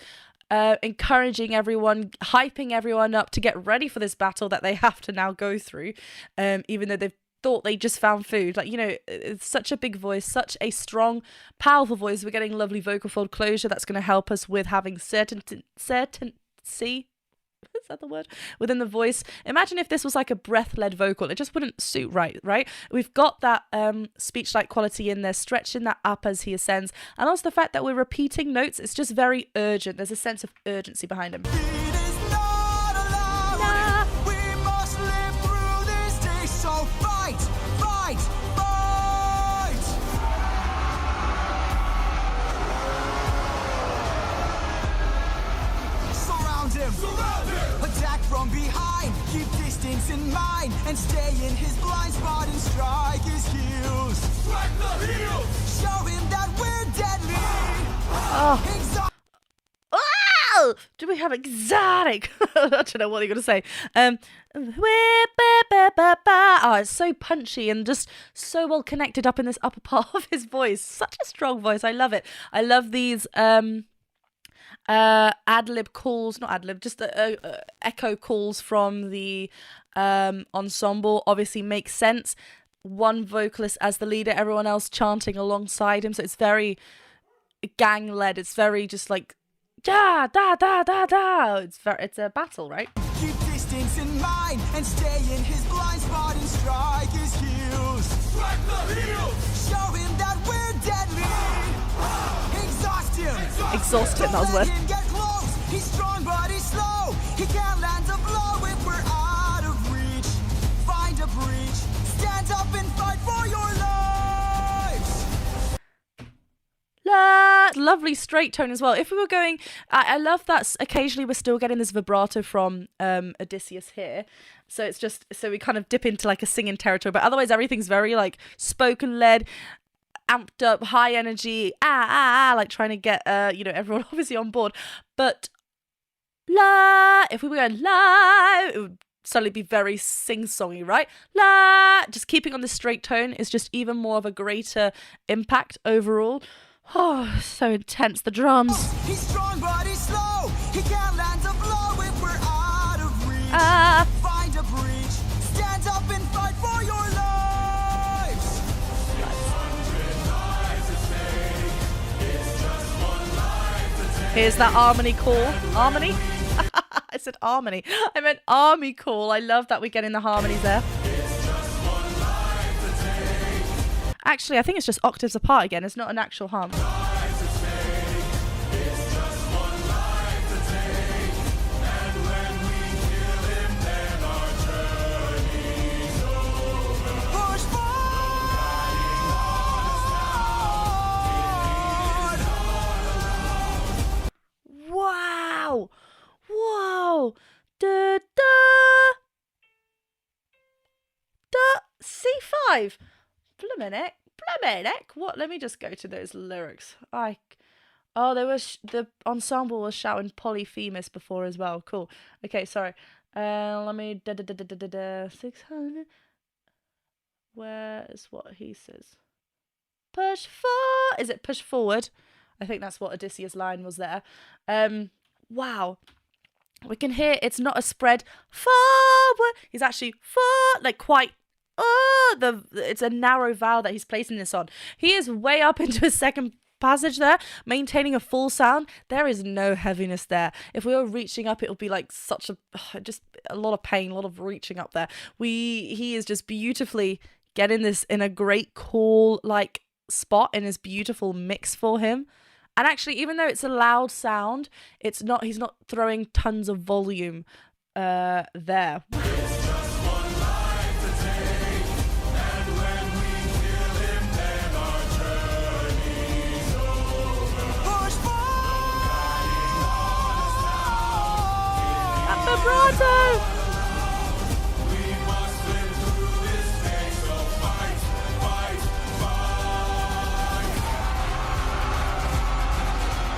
Speaker 1: encouraging everyone, hyping everyone up to get ready for this battle that they have to now go through, even though they've thought they just found food. Like, you know, it's such a big voice, such a strong, powerful voice. We're getting lovely vocal fold closure that's going to help us with having certainty. Is that the word? Within the voice. Imagine if this was like a breath-led vocal. It just wouldn't suit right? We've got that speech-like quality in there, stretching that up as he ascends. And also the fact that we're repeating notes, it's just very urgent. There's a sense of urgency behind him.
Speaker 2: Attack from behind, keep distance in mind, and stay in his blind spot and strike his heels. Strike the heels! Show him that we're deadly!
Speaker 1: Oh, do we have exotic? I don't know what you're going to say. Oh, it's so punchy and just so well connected up in this upper part of his voice. Such a strong voice. I love it. I love these ad-lib calls, not ad-lib, just echo calls from the ensemble. Obviously makes sense. One vocalist as the leader, everyone else chanting alongside him. So it's very gang-led. It's very just like da da da da da. It's a battle, right?
Speaker 2: Keep distance in mind and stay in his blind spot and strike his heels. Strike the
Speaker 1: exhausting, that was weird.
Speaker 2: He's strong but he's slow. He can't land a blow if we're out of reach. Find a breach. Stand up and fight for your lives.
Speaker 1: Lovely straight tone as well. If we were going, I love that occasionally we're still getting this vibrato from Odysseus here. So it's just, so we kind of dip into like a singing territory, but otherwise everything's very like spoken led, amped up, high energy, like trying to get everyone obviously on board. But if we were going it would suddenly be very sing-songy, right? Just keeping on the straight tone is just even more of a greater impact overall. Oh, so intense, the drums.
Speaker 2: He's strong but he's slow. He can't land a blow if we're out of reach. Find a breach. Stand up and fight for your lives.
Speaker 1: Here's that harmony call. Harmony? I said harmony. I meant army call. I love that we get in the harmonies there. Actually, I think it's just octaves apart again. It's not an actual hum. Wow! Whoa! Da da da. C5. Blimey neck. What? Let me just go to those lyrics. There was the ensemble was shouting Polyphemus before as well. Cool. Okay, sorry. Let me 600. Where is what he says? Push forward. Is it push forward? I think that's what Odysseus' line was there. Wow. We can hear it's not a spread forward. He's actually like quite. It's a narrow vowel that he's placing this on. He is way up into his second passage there, maintaining a full sound. There is no heaviness there. If we were reaching up, it would be like such just a lot of pain, a lot of reaching up there. He is just beautifully getting this in a great cool like spot in his beautiful mix for him. And actually, even though it's a loud sound, he's not throwing tons of volume there. Vibrato!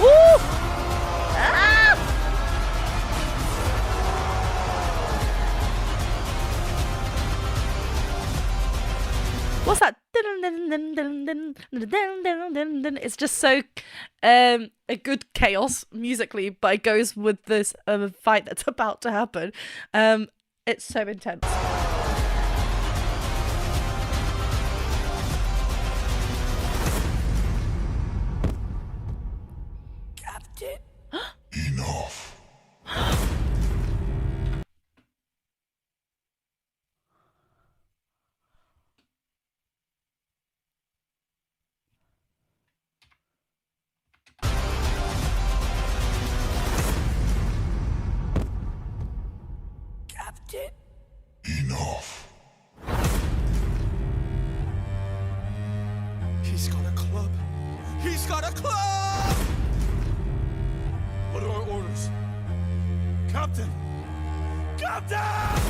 Speaker 1: Woo! Ah! What's that? It's just so a good chaos musically, but it goes with this fight that's about to happen. It's so intense.
Speaker 2: Captain.
Speaker 3: Enough.
Speaker 2: Captain.
Speaker 3: Enough.
Speaker 2: He's got a club. He's got a club!
Speaker 3: What are our orders?
Speaker 2: Captain! Captain!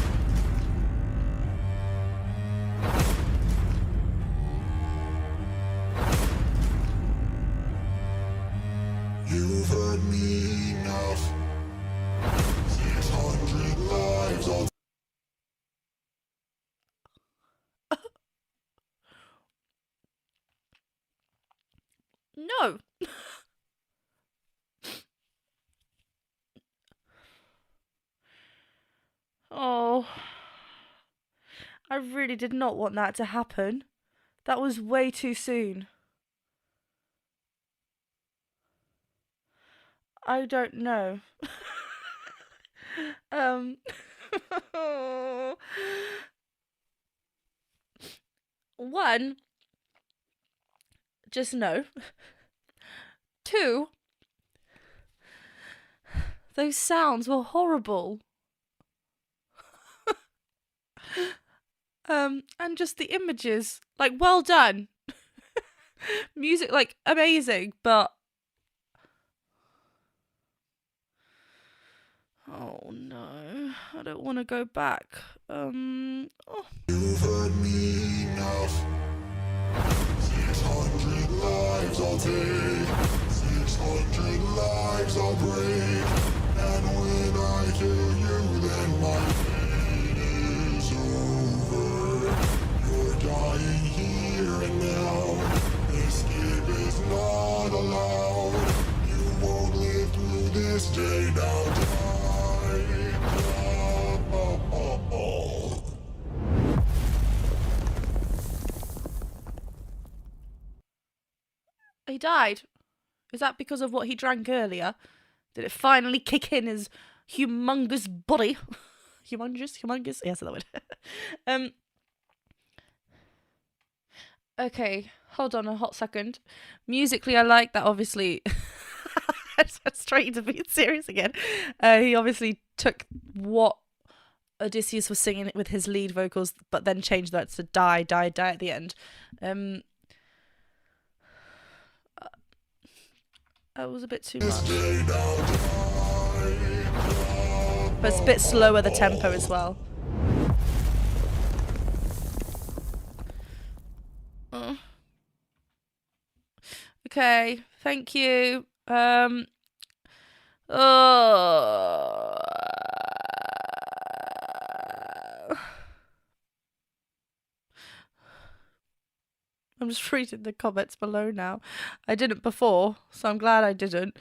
Speaker 3: You've heard me enough. 600 lives of
Speaker 1: No. Oh. I really did not want that to happen. That was way too soon. I don't know. One, just no. Two, Those sounds were horrible. And just the images, like, well done. Music, like, amazing, but oh no, I don't want to go back. Oh.
Speaker 5: You've heard me enough. 600 lives I'll take, 600 lives I'll break, and when I kill you, then my fate is over. You're dying here and now. Escape is not allowed. You won't live through this day now.
Speaker 1: He died. Is that because of what he drank earlier? Did it finally kick in his humongous body? humongous? Yes, that word. Okay, hold on a hot second. Musically, I like that, obviously. I just went straight into being serious again. He obviously took what Odysseus was singing with his lead vocals, but then changed that to die at the end. That was a bit too much. But it's a bit slower, the tempo as well. Okay, thank you. I'm just reading the comments below now. I didn't before, so I'm glad I didn't.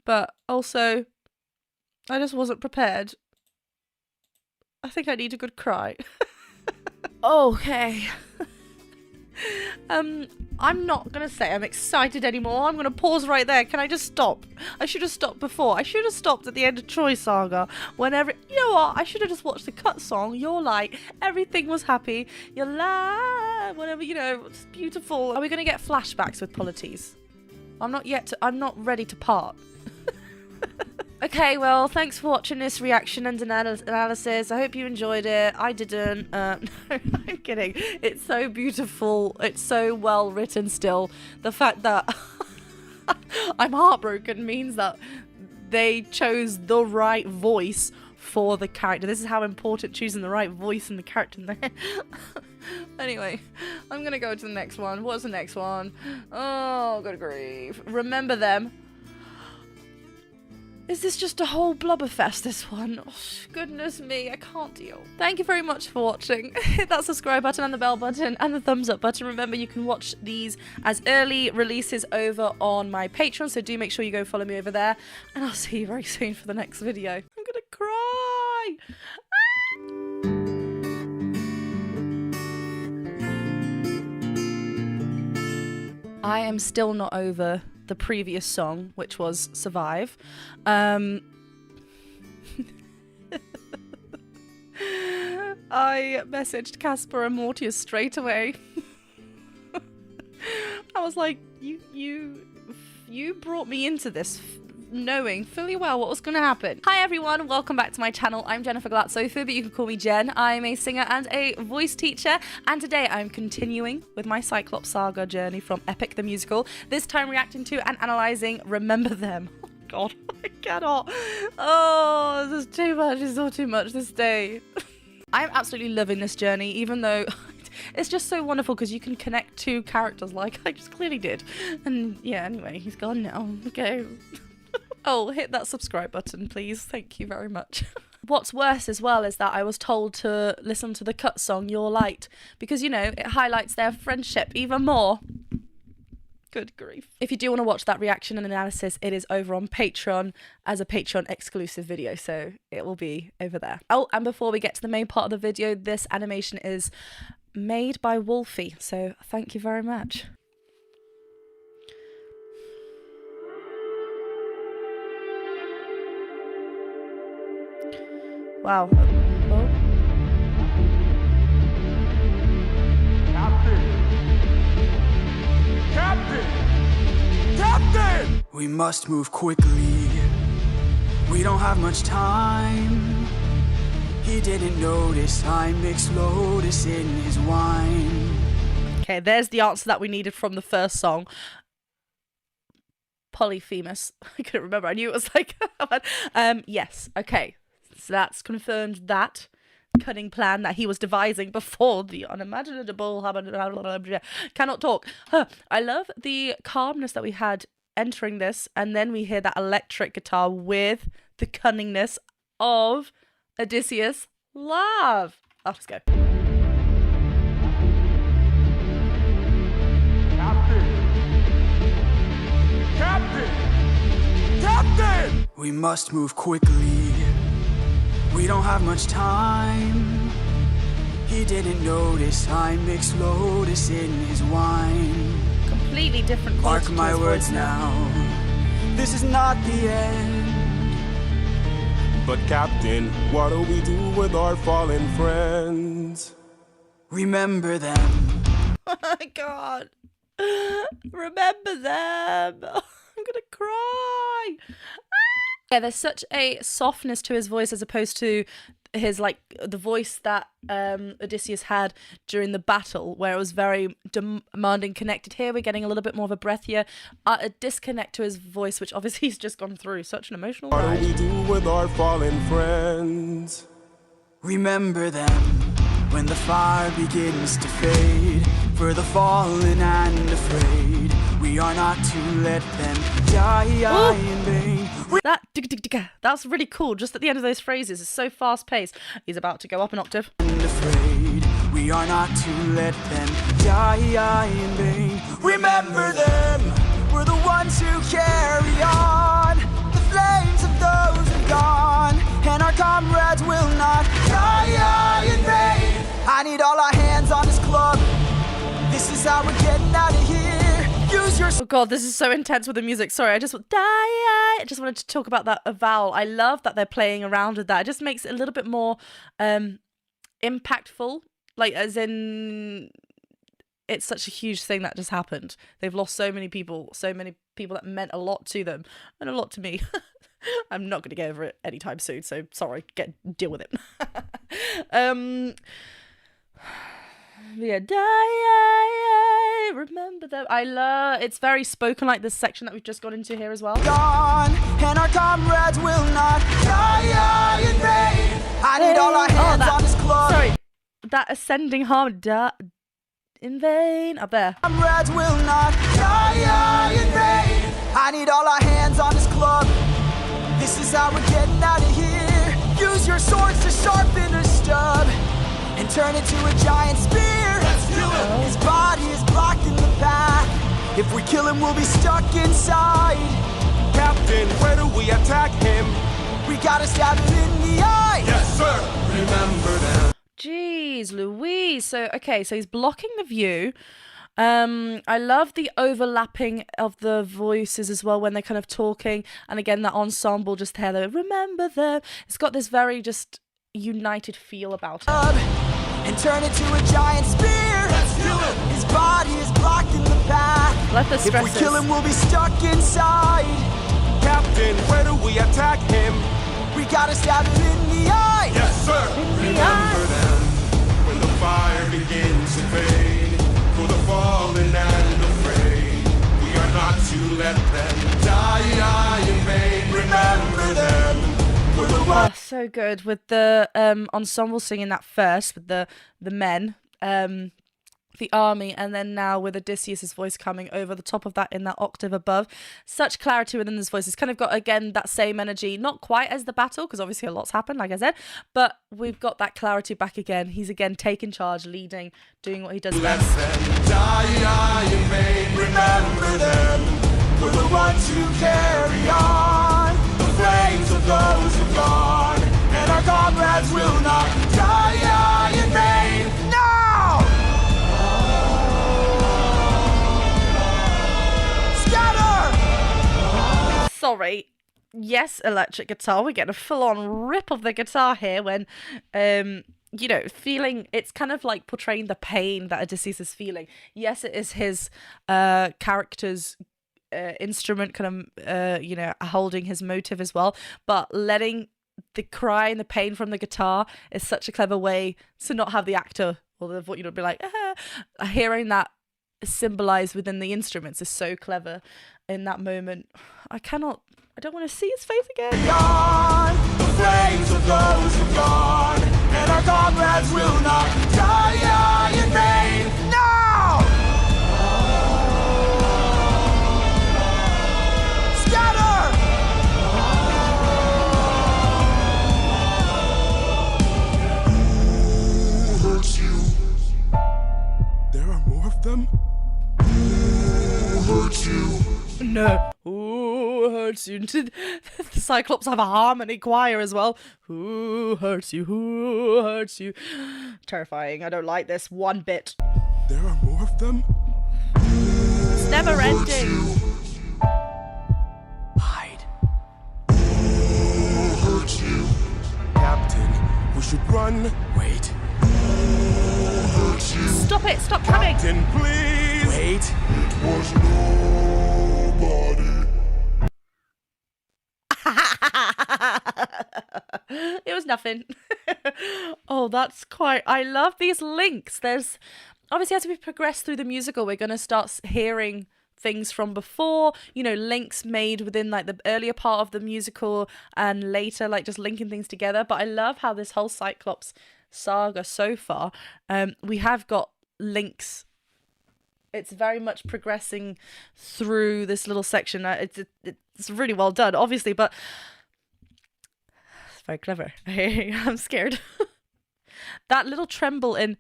Speaker 1: But also, I just wasn't prepared. I think I need a good cry. Okay. I'm not gonna say I'm excited anymore. I'm gonna pause right there. Can I just stop? I should have stopped before. I should have stopped at the end of Troy Saga. Whenever, you know what? I should have just watched the cut song. You're like, everything was happy. You're like, whatever, you know, it's beautiful. Are we gonna get flashbacks with Polyphemus? I'm not ready to part. Okay, well, thanks for watching this reaction and analysis. I hope you enjoyed it. I didn't. No, I'm kidding. It's so beautiful. It's so well written still. The fact that I'm heartbroken means that they chose the right voice for the character. This is how important choosing the right voice and the character in there. Anyway, I'm going to go to the next one. What's the next one? Oh, good grief. Remember Them. Is this just a whole blubberfest, this one? Oh, goodness me, I can't deal. Thank you very much for watching. Hit that subscribe button and the bell button and the thumbs up button. Remember, you can watch these as early releases over on my Patreon, so do make sure you go follow me over there. And I'll see you very soon for the next video. I'm gonna cry! I am still not over the previous song, which was Survive. I messaged Casper and Mortius straight away. I was like, you brought me into this knowing fully well what was going to happen. Hi everyone, welcome back to my channel. I'm Jennifer Glatzhofer, but you can call me Jen. I'm a singer and a voice teacher, and today I'm continuing with my CYCLOPS saga journey from Epic the Musical, this time reacting to and analysing Remember Them. Oh god, I cannot. Oh, this is too much, it's all too much this day. I'm absolutely loving this journey, even though it's just so wonderful because you can connect to characters like I just clearly did. And yeah, anyway, he's gone now. Okay. Oh, hit that subscribe button, please. Thank you very much. What's worse as well is that I was told to listen to the cut song, You're Light, because, you know, it highlights their friendship even more. Good grief. If you do want to watch that reaction and analysis, it is over on Patreon as a Patreon exclusive video, so it will be over there. Oh, and before we get to the main part of the video, this animation is made by Wolfie, so thank you very much. Wow. Oh.
Speaker 2: We must move quickly. We don't have much time. He didn't notice I mixed lotus in his wine.
Speaker 1: Okay, there's the answer that we needed from the first song. Polyphemus. I couldn't remember. I knew it was like... yes. Okay. So that's confirmed that cunning plan that he was devising before the unimaginable... Cannot talk. I love the calmness that we had entering this, and then we hear that electric guitar with the cunningness of Odysseus' love. Oh, let's go.
Speaker 2: Captain! We must move quickly. We don't have much time. He didn't notice I mixed lotus in his wine.
Speaker 1: Completely different.
Speaker 2: Mark my words now. This is not the end.
Speaker 6: But Captain, what do we do with our fallen friends?
Speaker 2: Remember them.
Speaker 1: Oh my god. Remember them. I'm gonna cry. Yeah, there's such a softness to his voice as opposed to his, like, the voice that Odysseus had during the battle, where it was very demanding, connected. Here we're getting a little bit more of a breathier, a disconnect to his voice, which obviously he's just gone through such an emotional ride.
Speaker 6: What do we do with our fallen friends?
Speaker 2: Remember them when the fire begins to fade. For the fallen and afraid, we are not to let them die in vain.
Speaker 1: That's really cool. Just at the end of those phrases, it's so fast paced. He's about to go up an octave.
Speaker 2: And afraid, we are not to let them die in vain. Remember them, we're the ones who carry on. The flames of those who've gone, and our comrades will not die in vain. I need all our hands on this club. This is how we're getting out of here. Use your...
Speaker 1: Oh god, this is so intense with the music. Sorry, I just wanted to talk about that vowel. I love that they're playing around with that. It just makes it a little bit more impactful. Like, as in, it's such a huge thing that just happened. They've lost so many people that meant a lot to them and a lot to me. I'm not going to get over it anytime soon, so sorry, deal with it. Yeah, remember them. It's very spoken, like this section that we've just got into here as well.
Speaker 2: Gone, and our comrades will not die in vain. I need all our hands on this club.
Speaker 1: Sorry, that ascending harmony. In vain, up there.
Speaker 2: Comrades will not die in vain. I need all our hands on this club. This is how we're getting out of here. Use your swords to sharpen a stub and turn it to a giant spear. Let's kill him. His body is blocking the path. If we kill him, we'll be stuck inside.
Speaker 6: Captain, where do we attack him?
Speaker 2: We gotta stab him in the eye.
Speaker 6: Yes, sir. Remember them.
Speaker 1: Jeez Louise. So he's blocking the view. I love the overlapping of the voices as well when they're kind of talking, and again that ensemble just there. Remember them. It's got this very just united feel about it.
Speaker 2: And turn it to a giant spear. Let's kill him. His body is blocking the path.
Speaker 1: Let the stresses.
Speaker 2: If we kill him, we'll be stuck inside.
Speaker 6: Captain, where do we attack him?
Speaker 2: We gotta stab him in the eye.
Speaker 6: Yes, sir. Remember them when the fire begins to fade. For the fallen and afraid, we are not to let them die in vain. Remember them.
Speaker 1: Oh, so good with the ensemble singing that first with the men, the army, and then now with Odysseus' voice coming over the top of that in that octave above. Such clarity within his voice. It's kind of got, again, that same energy, not quite as the battle, because obviously a lot's happened, like I said, but we've got that clarity back again. He's again taking charge, leading, doing what he does best.
Speaker 6: Let them die in vain. Remember them. We're the ones who carry on. The flames of those who've gone, and our comrades will not die in vain.
Speaker 2: Now! Scatter!
Speaker 1: Sorry. Yes, electric guitar. We get a full-on rip of the guitar here when, feeling, it's kind of like portraying the pain that Odysseus is feeling. Yes, it is his character's instrument kind of holding his motive as well, but letting the cry and the pain from the guitar is such a clever way to not have the actor or the be like hearing that symbolized within the instruments is so clever in that moment. I don't want to see his face again.
Speaker 6: Gone, the flames of those who gone, and our comrades will not die in vain. No! Scatter!
Speaker 5: Who hurts you?
Speaker 6: There are more of them?
Speaker 5: Who hurts you?
Speaker 1: No. Who hurts you? The Cyclops have a harmony choir as well. Who hurts you? Who hurts you? Terrifying. I don't like this one bit.
Speaker 6: There are more of them?
Speaker 1: It's never ending.
Speaker 6: Hide.
Speaker 5: Who hurts you?
Speaker 6: Captain, we should run. Wait.
Speaker 5: Who hurts you?
Speaker 1: Stop it. Stop coming.
Speaker 6: Captain, please. Wait.
Speaker 5: It was nobody.
Speaker 1: It was nothing. Oh, that's quite... I love these links. There's... Obviously, as we progress through the musical, we're going to start hearing things from before, links made within like the earlier part of the musical and later, like just linking things together. But I love how this whole Cyclops saga so far, we have got links. It's very much progressing through this little section. It's really well done, obviously, but it's very clever. I'm scared. That little tremble in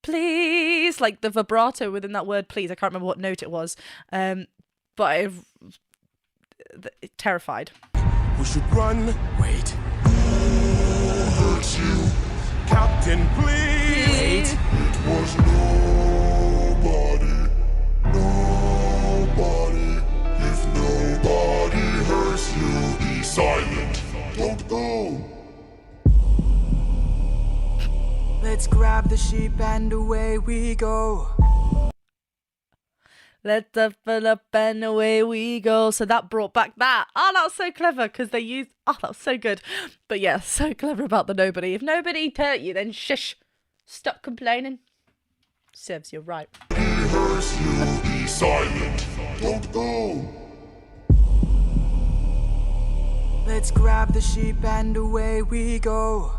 Speaker 1: please, like the vibrato within that word please, I can't remember what note it was, but terrified.
Speaker 6: We should run. Wait.
Speaker 5: Who hurts you?
Speaker 6: Captain, please.
Speaker 1: Wait.
Speaker 5: It was nobody. Nobody. If nobody hurts you, be silent. Don't go.
Speaker 2: Let's grab the sheep and away we go.
Speaker 1: Let's fill up and away we go. So that brought back that. Oh, that was so clever because they used... Oh, that was so good. But yeah, so clever about the nobody. If nobody hurt you, then shush. Stop complaining. Serves you right.
Speaker 5: He hurts you, be silent. Don't go.
Speaker 2: Let's grab the sheep and away we go.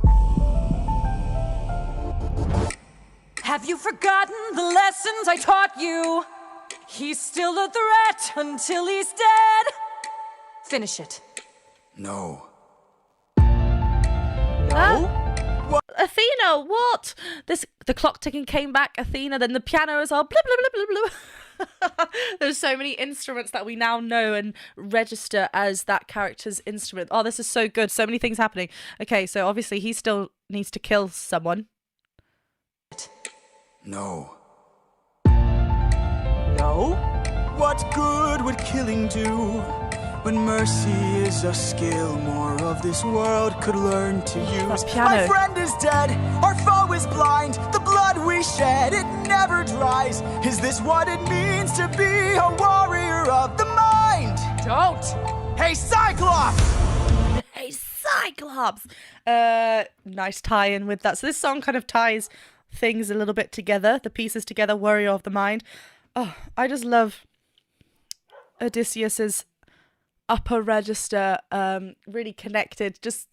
Speaker 7: Have you forgotten the lessons I taught you? He's still a threat until he's dead. Finish it.
Speaker 6: No.
Speaker 1: Athena, what? The clock ticking came back, Athena, then the piano is all blah, blah, blah, blah, blah. There's so many instruments that we now know and register as that character's instrument. Oh, this is so good. So many things happening. Okay, so obviously he still needs to kill someone.
Speaker 6: No.
Speaker 2: No? What good would killing do? When mercy is a skill more of this world could learn to use.
Speaker 1: Piano.
Speaker 2: My friend is dead, our foe is blind. The blood we shed, it never dries. Is this what it means to be a warrior of the mind?
Speaker 7: Don't.
Speaker 2: Hey, Cyclops!
Speaker 1: Hey, Cyclops! Nice tie-in with that. So this song kind of ties things a little bit together, the pieces together, warrior of the mind. Oh, I just love Odysseus's upper register, really connected. Just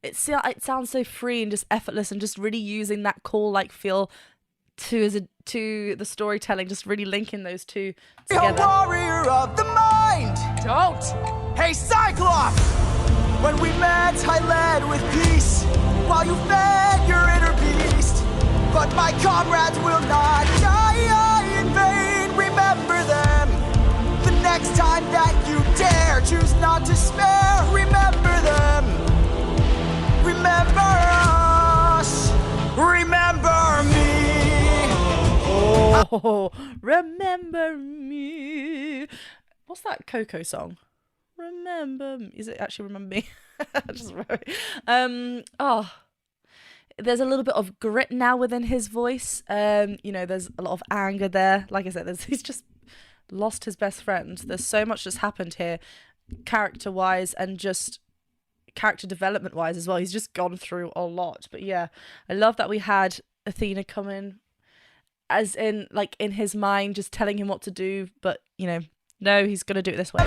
Speaker 1: it sounds so free and just effortless, and just really using that call-like feel to the storytelling, just really linking those two together.
Speaker 2: A warrior of the mind!
Speaker 7: Don't.
Speaker 2: Hey, Cyclops! When we met, I led with peace, while you fed your inner beast. But my comrades will not die in vain. Remember them. The next time that you dare, choose not to spare. Remember them. Remember us. Remember me.
Speaker 1: Oh, remember me. What's that Coco song? Remember me. Is it actually Remember Me? Just remember it. There's a little bit of grit now within his voice. There's a lot of anger there. Like I said, he's just lost his best friend. There's so much that's happened here, character-wise and just character development-wise as well. He's just gone through a lot. But yeah, I love that we had Athena come in, as in, like, in his mind, just telling him what to do. But, you know, no, he's going to do it this way.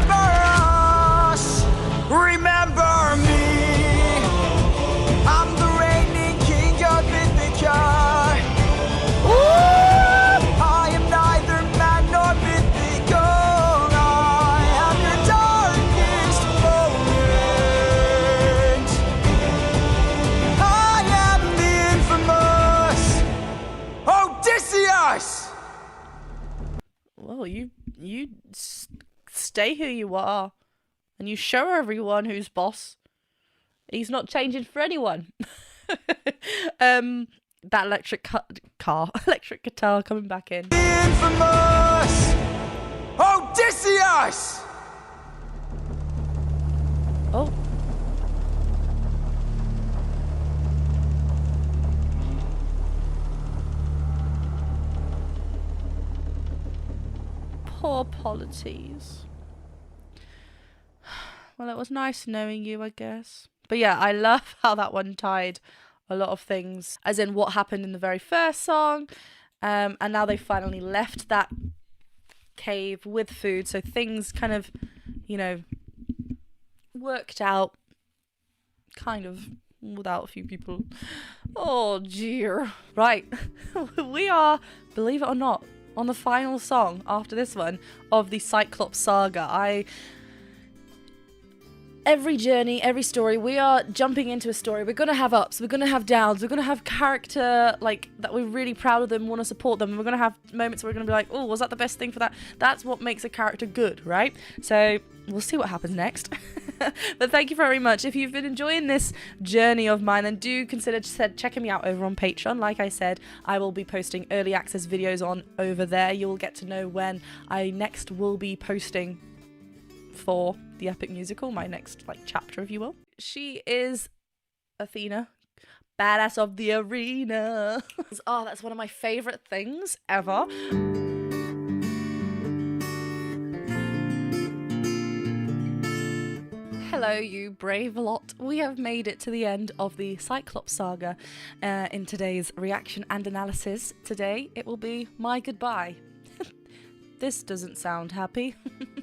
Speaker 6: Remember me. I'm the reigning king of Ithaca. I am neither man nor mythical. I am your darkest moment. I am the infamous Odysseus.
Speaker 1: Well, you stay who you are, and you show everyone who's boss. He's not changing for anyone. That electric guitar coming back in.
Speaker 6: Infamous Odysseus!
Speaker 1: Oh. Poor Polites. Well, it was nice knowing you, I guess. But yeah, I love how that one tied a lot of things, as in what happened in the very first song, and now they finally left that cave with food, so things kind of, you know, worked out, kind of, without a few people. Oh dear. Right, we are, believe it or not, on the final song after this one of the Cyclops saga. Every journey, every story, we are jumping into a story. We're going to have ups, we're going to have downs, we're going to have character, like, that we're really proud of them, want to support them, and we're going to have moments where we're going to be like, oh, was that the best thing for that? That's what makes a character good, right? So, we'll see what happens next. But thank you very much. If you've been enjoying this journey of mine, then do consider checking me out over on Patreon. Like I said, I will be posting early access videos on over there. You'll get to know when I next will be posting for the epic musical, my next, like, chapter, if you will. She is Athena, badass of the arena. Oh, that's one of my favorite things ever. Hello, you brave lot. We have made it to the end of the Cyclops saga in today's reaction and analysis. Today, it will be my goodbye. This doesn't sound happy.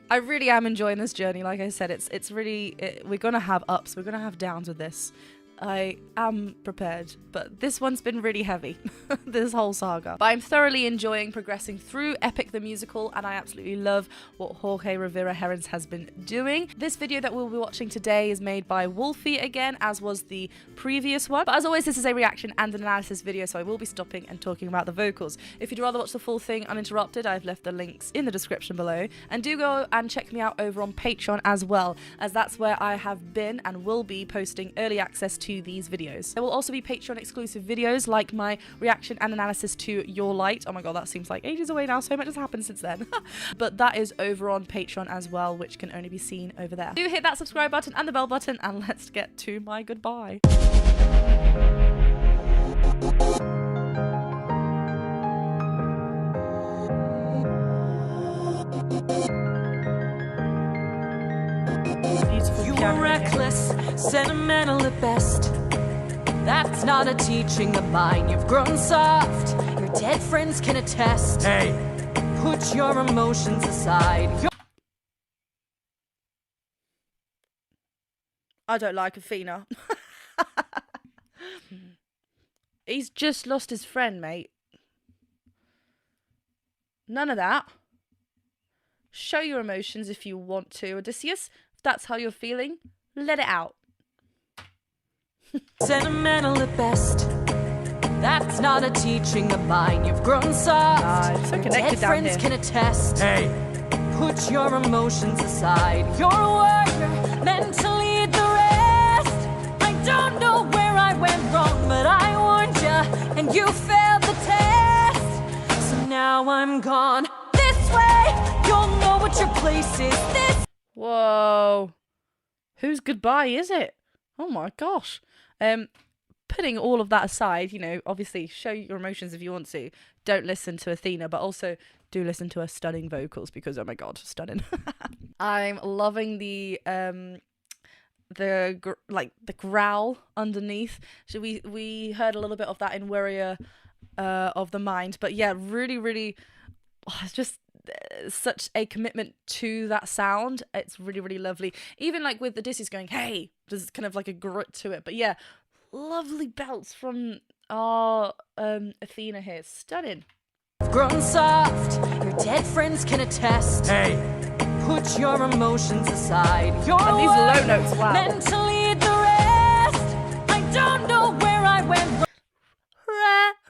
Speaker 1: I really am enjoying this journey. Like I said, it's really, we're gonna have ups, we're gonna have downs with this. I am prepared, but this one's been really heavy, this whole saga. But I'm thoroughly enjoying progressing through Epic the Musical, and I absolutely love what Jorge Rivera Herons has been doing. This video that we'll be watching today is made by Wolfie again, as was the previous one. But as always, this is a reaction and an analysis video, so I will be stopping and talking about the vocals. If you'd rather watch the full thing uninterrupted, I've left the links in the description below. And do go and check me out over on Patreon as well, as that's where I have been and will be posting early access to these videos. There will also be Patreon exclusive videos like my reaction and analysis to Your Light. Oh my god, that seems like ages away now, so much has happened since then. But that is over on Patreon as well, which can only be seen over there. Do hit that subscribe button and the bell button, and let's get to my goodbye.
Speaker 7: You were reckless, sentimental at best. That's not a teaching of mine. You've grown soft, your dead friends can attest.
Speaker 6: Hey!
Speaker 7: Put your emotions aside.
Speaker 1: I don't like Athena. He's just lost his friend, mate. None of that. Show your emotions if you want to, Odysseus. If that's how you're feeling, let it out.
Speaker 7: Sentimental at best. That's not a teaching of mine. You've grown soft.
Speaker 1: So
Speaker 7: your
Speaker 1: connected
Speaker 7: dead
Speaker 1: down
Speaker 7: friends
Speaker 1: here.
Speaker 7: can attest.
Speaker 6: Hey!
Speaker 7: Put your emotions aside. You're a warrior, meant to lead the rest. I don't know where I went wrong, but I warned you, and you failed the test. So now I'm gone. This way, you'll know what your place is. This.
Speaker 1: Whoa. Whose goodbye is it? Oh my gosh. Putting all of that aside, you know, obviously show your emotions if you want to. don't listen to Athena, but also do listen to her stunning vocals because, oh my god, stunning. I'm loving the growl underneath. So we heard a little bit of that in Warrior of the Mind, but yeah, really it's just such a commitment to that sound. It's really lovely. Even like with the Odysseus going, hey, there's kind of like a grunt to it, but yeah, lovely belts from our Athena here. Stunning.
Speaker 7: Grown soft, your dead friends can attest.
Speaker 6: Hey,
Speaker 7: Put your emotions aside. Your
Speaker 1: And these low notes, wow.
Speaker 7: meant to lead the rest. I don't know where I went wrong.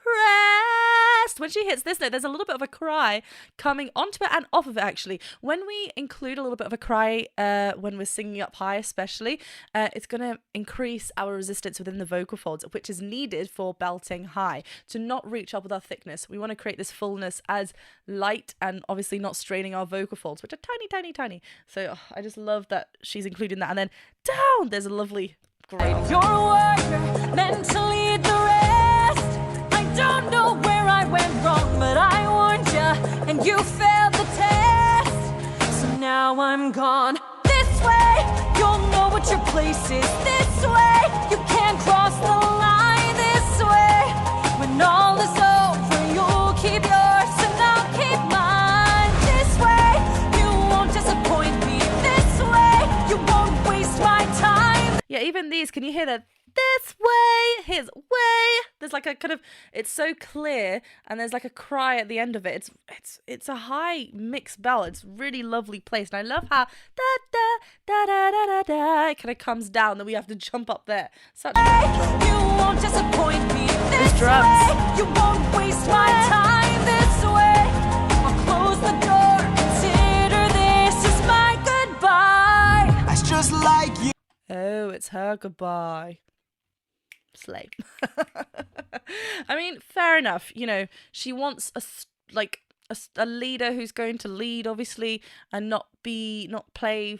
Speaker 1: Rest. When she hits this note, there's a little bit of a cry coming onto it and off of it, actually. When we include a little bit of a cry when we're singing up high, especially, it's going to increase our resistance within the vocal folds, which is needed for belting high, to not reach up with our thickness. We want to create this fullness as light and obviously not straining our vocal folds, which are tiny. So I just love that she's including that. And then down, there's a lovely growl.
Speaker 7: Your warrior meant to lead the rest. I don't know where I went wrong, but I warned you, and you failed the test. So now I'm gone. This way, you'll know what your place is. This way, you can't cross the line. This way, when all is over, you'll keep yours and I'll keep mine. This way, you won't disappoint me. This way, you won't waste my time.
Speaker 1: Yeah, even these, can you hear that? This way, his way. There's like a kind of, it's so clear, and there's like a cry at the end of it. It's a high mixed bell. It's really lovely placed, and I love how da it kind of comes down, then we have to jump up there. Such
Speaker 7: You won't disappoint me. This
Speaker 1: drums.
Speaker 7: way, you won't waste my time. This way, I'll close the door. Consider this is my goodbye.
Speaker 6: that's just like you.
Speaker 1: Oh, it's her goodbye. Slay. I mean, fair enough. You know, she wants a leader who's going to lead, obviously, and not play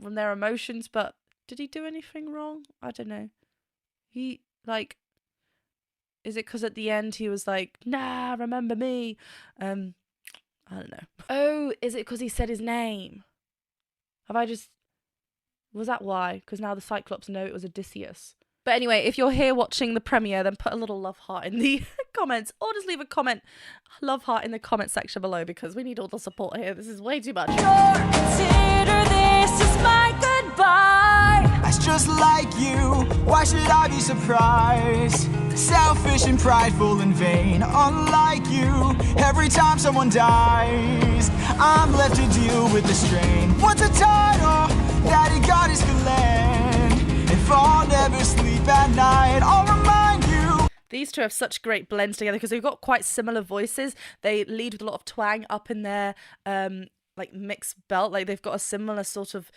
Speaker 1: from their emotions. But did he do anything wrong? I don't know. He is it because at the end he was like, nah, remember me? I don't know. Oh, is it because he said his name? Was that why? Because now the Cyclops know it was Odysseus. But anyway, if you're here watching the premiere, then put a little love heart in the comments, or just leave a comment, love heart in the comment section below, because we need all the support here. This is way too much.
Speaker 7: Consider this is my goodbye.
Speaker 6: That's just like you. Why should I be surprised? Selfish and prideful and vain, unlike you. Every time someone dies, I'm left to deal with the strain. What's a title that he got his land? If I'll never sleep at night, I'll remind you.
Speaker 1: These two have such great blends together because they've got quite similar voices. They lead with a lot of twang up in their like mixed belt. Like they've got a similar sort of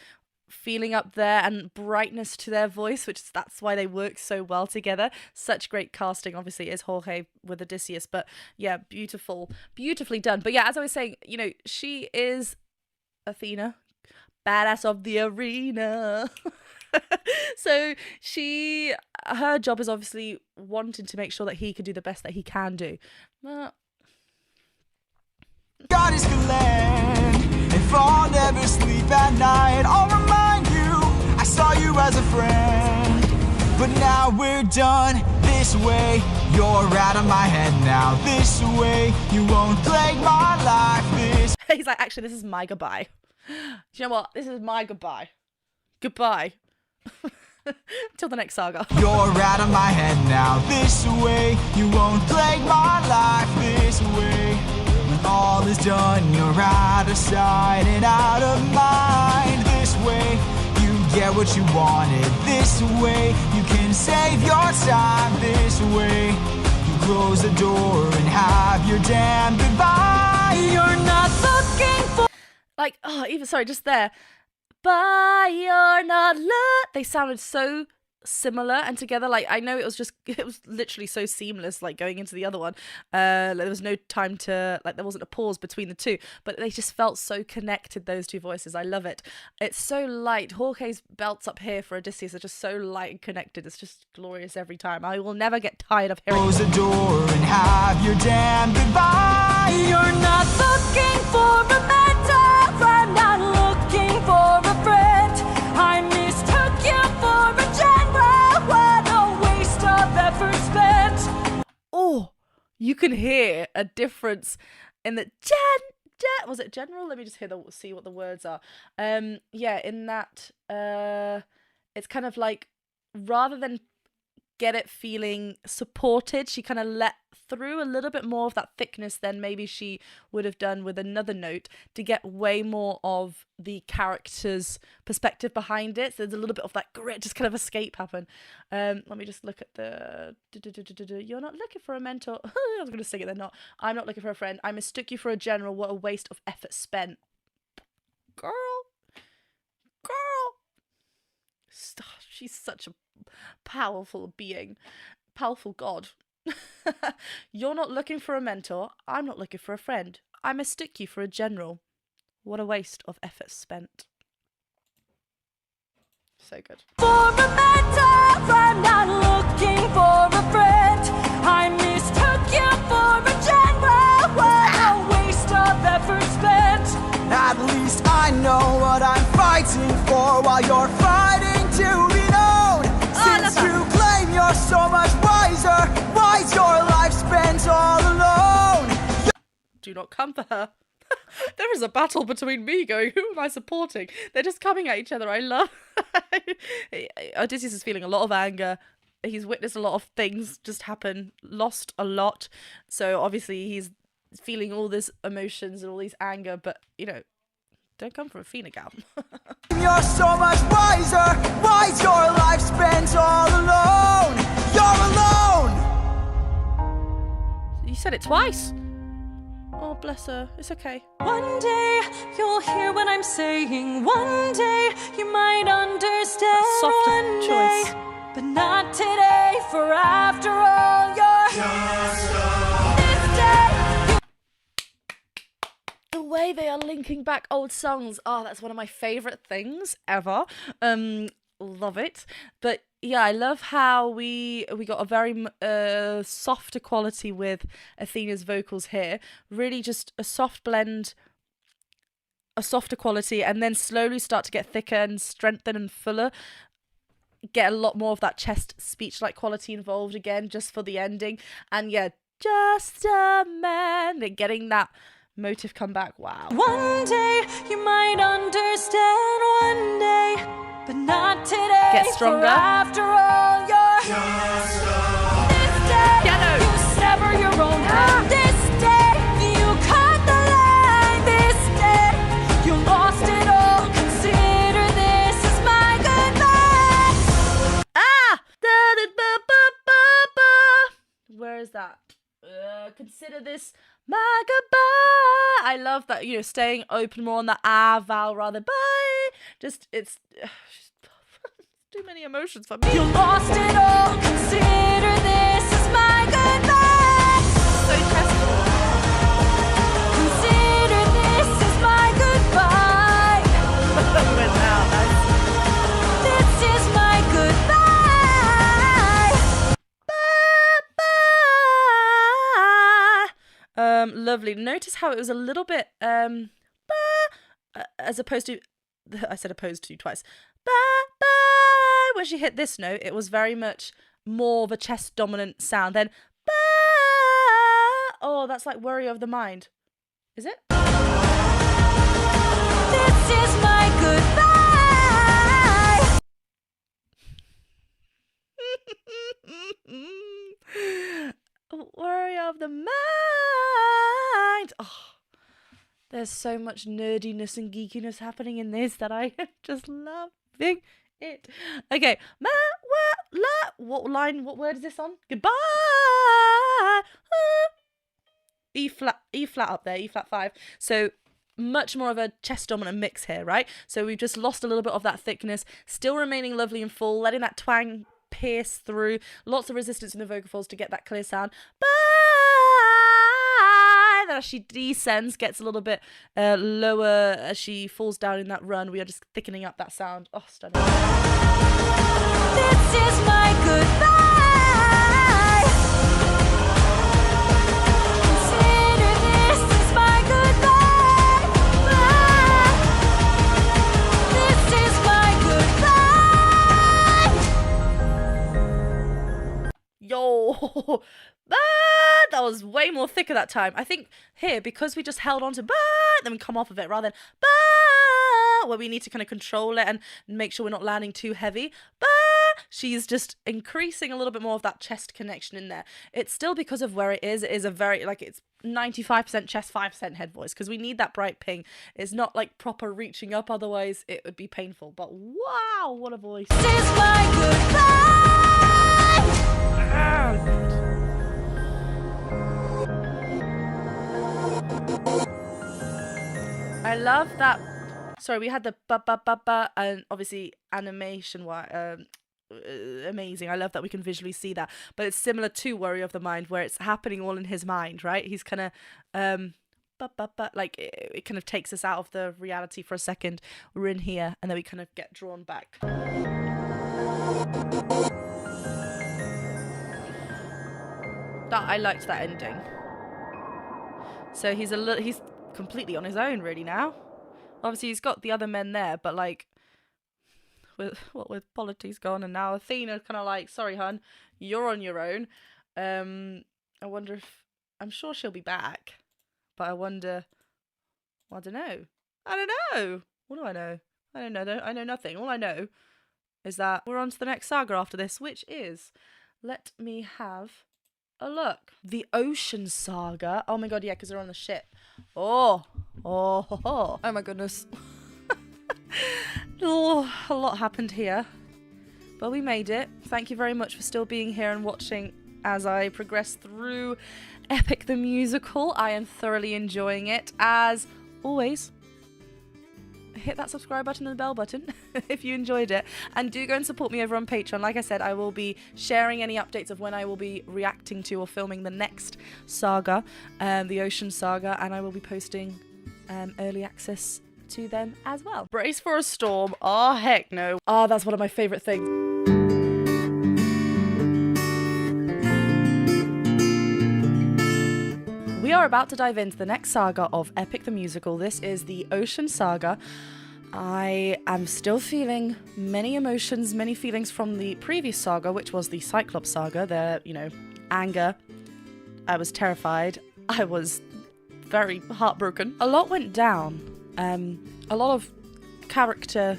Speaker 1: feeling up there and brightness to their voice, that's why they work so well together. Such great casting. Obviously is Jorge with Odysseus, but yeah, beautifully done. But yeah, as I was saying, you know, she is Athena, badass of the arena. So her job is obviously wanting to make sure that he can do the best that he can do.
Speaker 6: God is land. If I'll never sleep at night, I'll remind you I saw you as a friend. But now we're done. This way, you're out of my head now. This way, you won't plague my life. This.
Speaker 1: He's like, actually, this is my goodbye. Do you know what? This is my goodbye. Goodbye. Till the next saga.
Speaker 6: You're out of my head now. This way, you won't plague my life. This way, when all is done, you're out of sight and out of mind. This way, you get what you wanted. This way, you can save your time. This way, you close the door and have your damn goodbye.
Speaker 7: You're not looking for.
Speaker 1: Like, oh, even sorry, just there. But you're not they sounded so similar and together. Like, I know it was literally so seamless, like going into the other one. There was no time to, like, there wasn't a pause between the two, but they just felt so connected, those two voices. I love it. It's so light. Hawkeye's belts up here for Odysseus are just so light and connected. It's just glorious every time. I will never get tired of hearing it.
Speaker 6: Close the door and have your damn goodbye.
Speaker 7: You're not looking for a mentor. I'm not looking for a friend. I mistook you for a general. What a waste of effort spent.
Speaker 1: Oh, you can hear a difference in the was it general? Let me just see what the words are. Yeah, in that it's kind of like, rather than get it feeling supported, she kind of let through a little bit more of that thickness than maybe she would have done with another note, to get way more of the character's perspective behind it. So there's a little bit of that grit, just kind of escape happen. Let me just look at the you're not looking for a mentor. I was going to sing it, they're not. I'm not looking for a friend. I mistook you for a general. What a waste of effort spent. Girl. She's such a powerful being, powerful god. You're not looking for a mentor. I'm not looking for a friend. I mistook you for a general. What a waste of effort spent. So good.
Speaker 7: For a mentor, I'm not looking for a friend. I mistook you for a general. What a waste of effort spent.
Speaker 6: At least I know what I'm fighting for, while you're fighting to be known. Since you claim you're so much wiser, why's your life spent all alone?
Speaker 1: Do not come for her. There is a battle between me going, who am I supporting? They're just coming at each other. I love Odysseus is feeling a lot of anger. He's witnessed a lot of things just happen, lost a lot. So obviously he's feeling all these emotions and all these anger, but you know, don't come for a Athena gal.
Speaker 6: You're so much wiser, why's your life spent all alone? You're alone!
Speaker 1: You said it twice. Oh, bless her. It's okay.
Speaker 7: One day you'll hear what I'm saying. One day you might understand.
Speaker 1: Softer
Speaker 7: One
Speaker 1: choice.
Speaker 7: day, but not today. For after all, you're this day.
Speaker 1: The way they are linking back old songs. Oh, that's one of my favourite things ever. Love it. But yeah, I love how we got a very softer quality with Athena's vocals here. Really just a soft blend, a softer quality, and then slowly start to get thicker and strengthen and fuller. Get a lot more of that chest speech-like quality involved again, just for the ending. And yeah, just a man. And getting that motive come back. Wow.
Speaker 7: One day you might understand. One day, but not today.
Speaker 1: Get stronger.
Speaker 7: For after all, you're this day.
Speaker 1: Yellow.
Speaker 7: You sever your own hand. This day you cut the line. This day you lost it all. Consider this as my goodbye.
Speaker 1: Where is that? Consider this my goodbye. I love that, you know, staying open more on the vowel rather bye. Just, it's too many emotions for me.
Speaker 7: You lost it all. Consider this as my goodbye.
Speaker 1: So stressful.
Speaker 7: Consider this as my goodbye.
Speaker 1: But now,
Speaker 7: This is my goodbye.
Speaker 1: lovely. Notice how it was a little bit as opposed to, I said opposed to twice. When she hit this note, it was very much more of a chest dominant sound. Then oh, that's like Worry of the Mind. Is it?
Speaker 7: This is my goodbye.
Speaker 1: Worry of the Mind. Oh, there's so much nerdiness and geekiness happening in this that I am just loving it. Okay, what line? What word is this on? Goodbye. E flat up there. E flat 5. So much more of a chest dominant mix here, right? So we've just lost a little bit of that thickness, still remaining lovely and full, letting that twang pierce through. Lots of resistance in the vocal folds to get that clear sound. Bye! Then as she descends, gets a little bit lower as she falls down in that run. We are just thickening up that sound. Oh, stunning.
Speaker 7: This is my goodbye. Consider this is my goodbye. This is my goodbye.
Speaker 1: Yo! That was way more thicker that time. I think here, because we just held on to then we come off of it rather than where we need to kind of control it and make sure we're not landing too heavy. She's just increasing a little bit more of that chest connection in there. It's still, because of where it is a very, like, it's 95% chest, 5% head voice, because we need that bright ping. It's not like proper reaching up, otherwise it would be painful. But wow, what a voice.
Speaker 7: This is my goodbye.
Speaker 1: I love that. Sorry, we had the ba, and obviously animation amazing. I love that we can visually see that, but it's similar to Worry of the Mind, where it's happening all in his mind, right? He's kind of like it kind of takes us out of the reality for a second. We're in here, and then we kind of get drawn back. I liked that ending. So he's completely on his own really now. Obviously he's got the other men there, but like with Polyphemus gone and now Athena kind of like, sorry hun, you're on your own. I wonder if, I'm sure she'll be back, but I wonder, well, I don't know. What do I know? I don't know. I know nothing. All I know is that we're on to the next saga after this, which is, let me have a look. The Ocean Saga. Oh my god, yeah, because they're on the ship. Oh my goodness. Oh, a lot happened here, but we made it. Thank you very much for still being here and watching as I progress through Epic the Musical. I am thoroughly enjoying it. As always, hit that subscribe button and the bell button if you enjoyed it, and do go and support me over on Patreon. Like I said, I will be sharing any updates of when I will be reacting to or filming the next saga, the Ocean Saga, and I will be posting early access to them as well. Brace for a storm. Oh heck no. Oh, that's one of my favorite things. We are about to dive into the next saga of Epic the Musical. This is the Ocean Saga. I am still feeling many emotions, many feelings from the previous saga, which was the CYCLOPS saga. The, anger. I was terrified. I was very heartbroken. A lot went down. A lot of character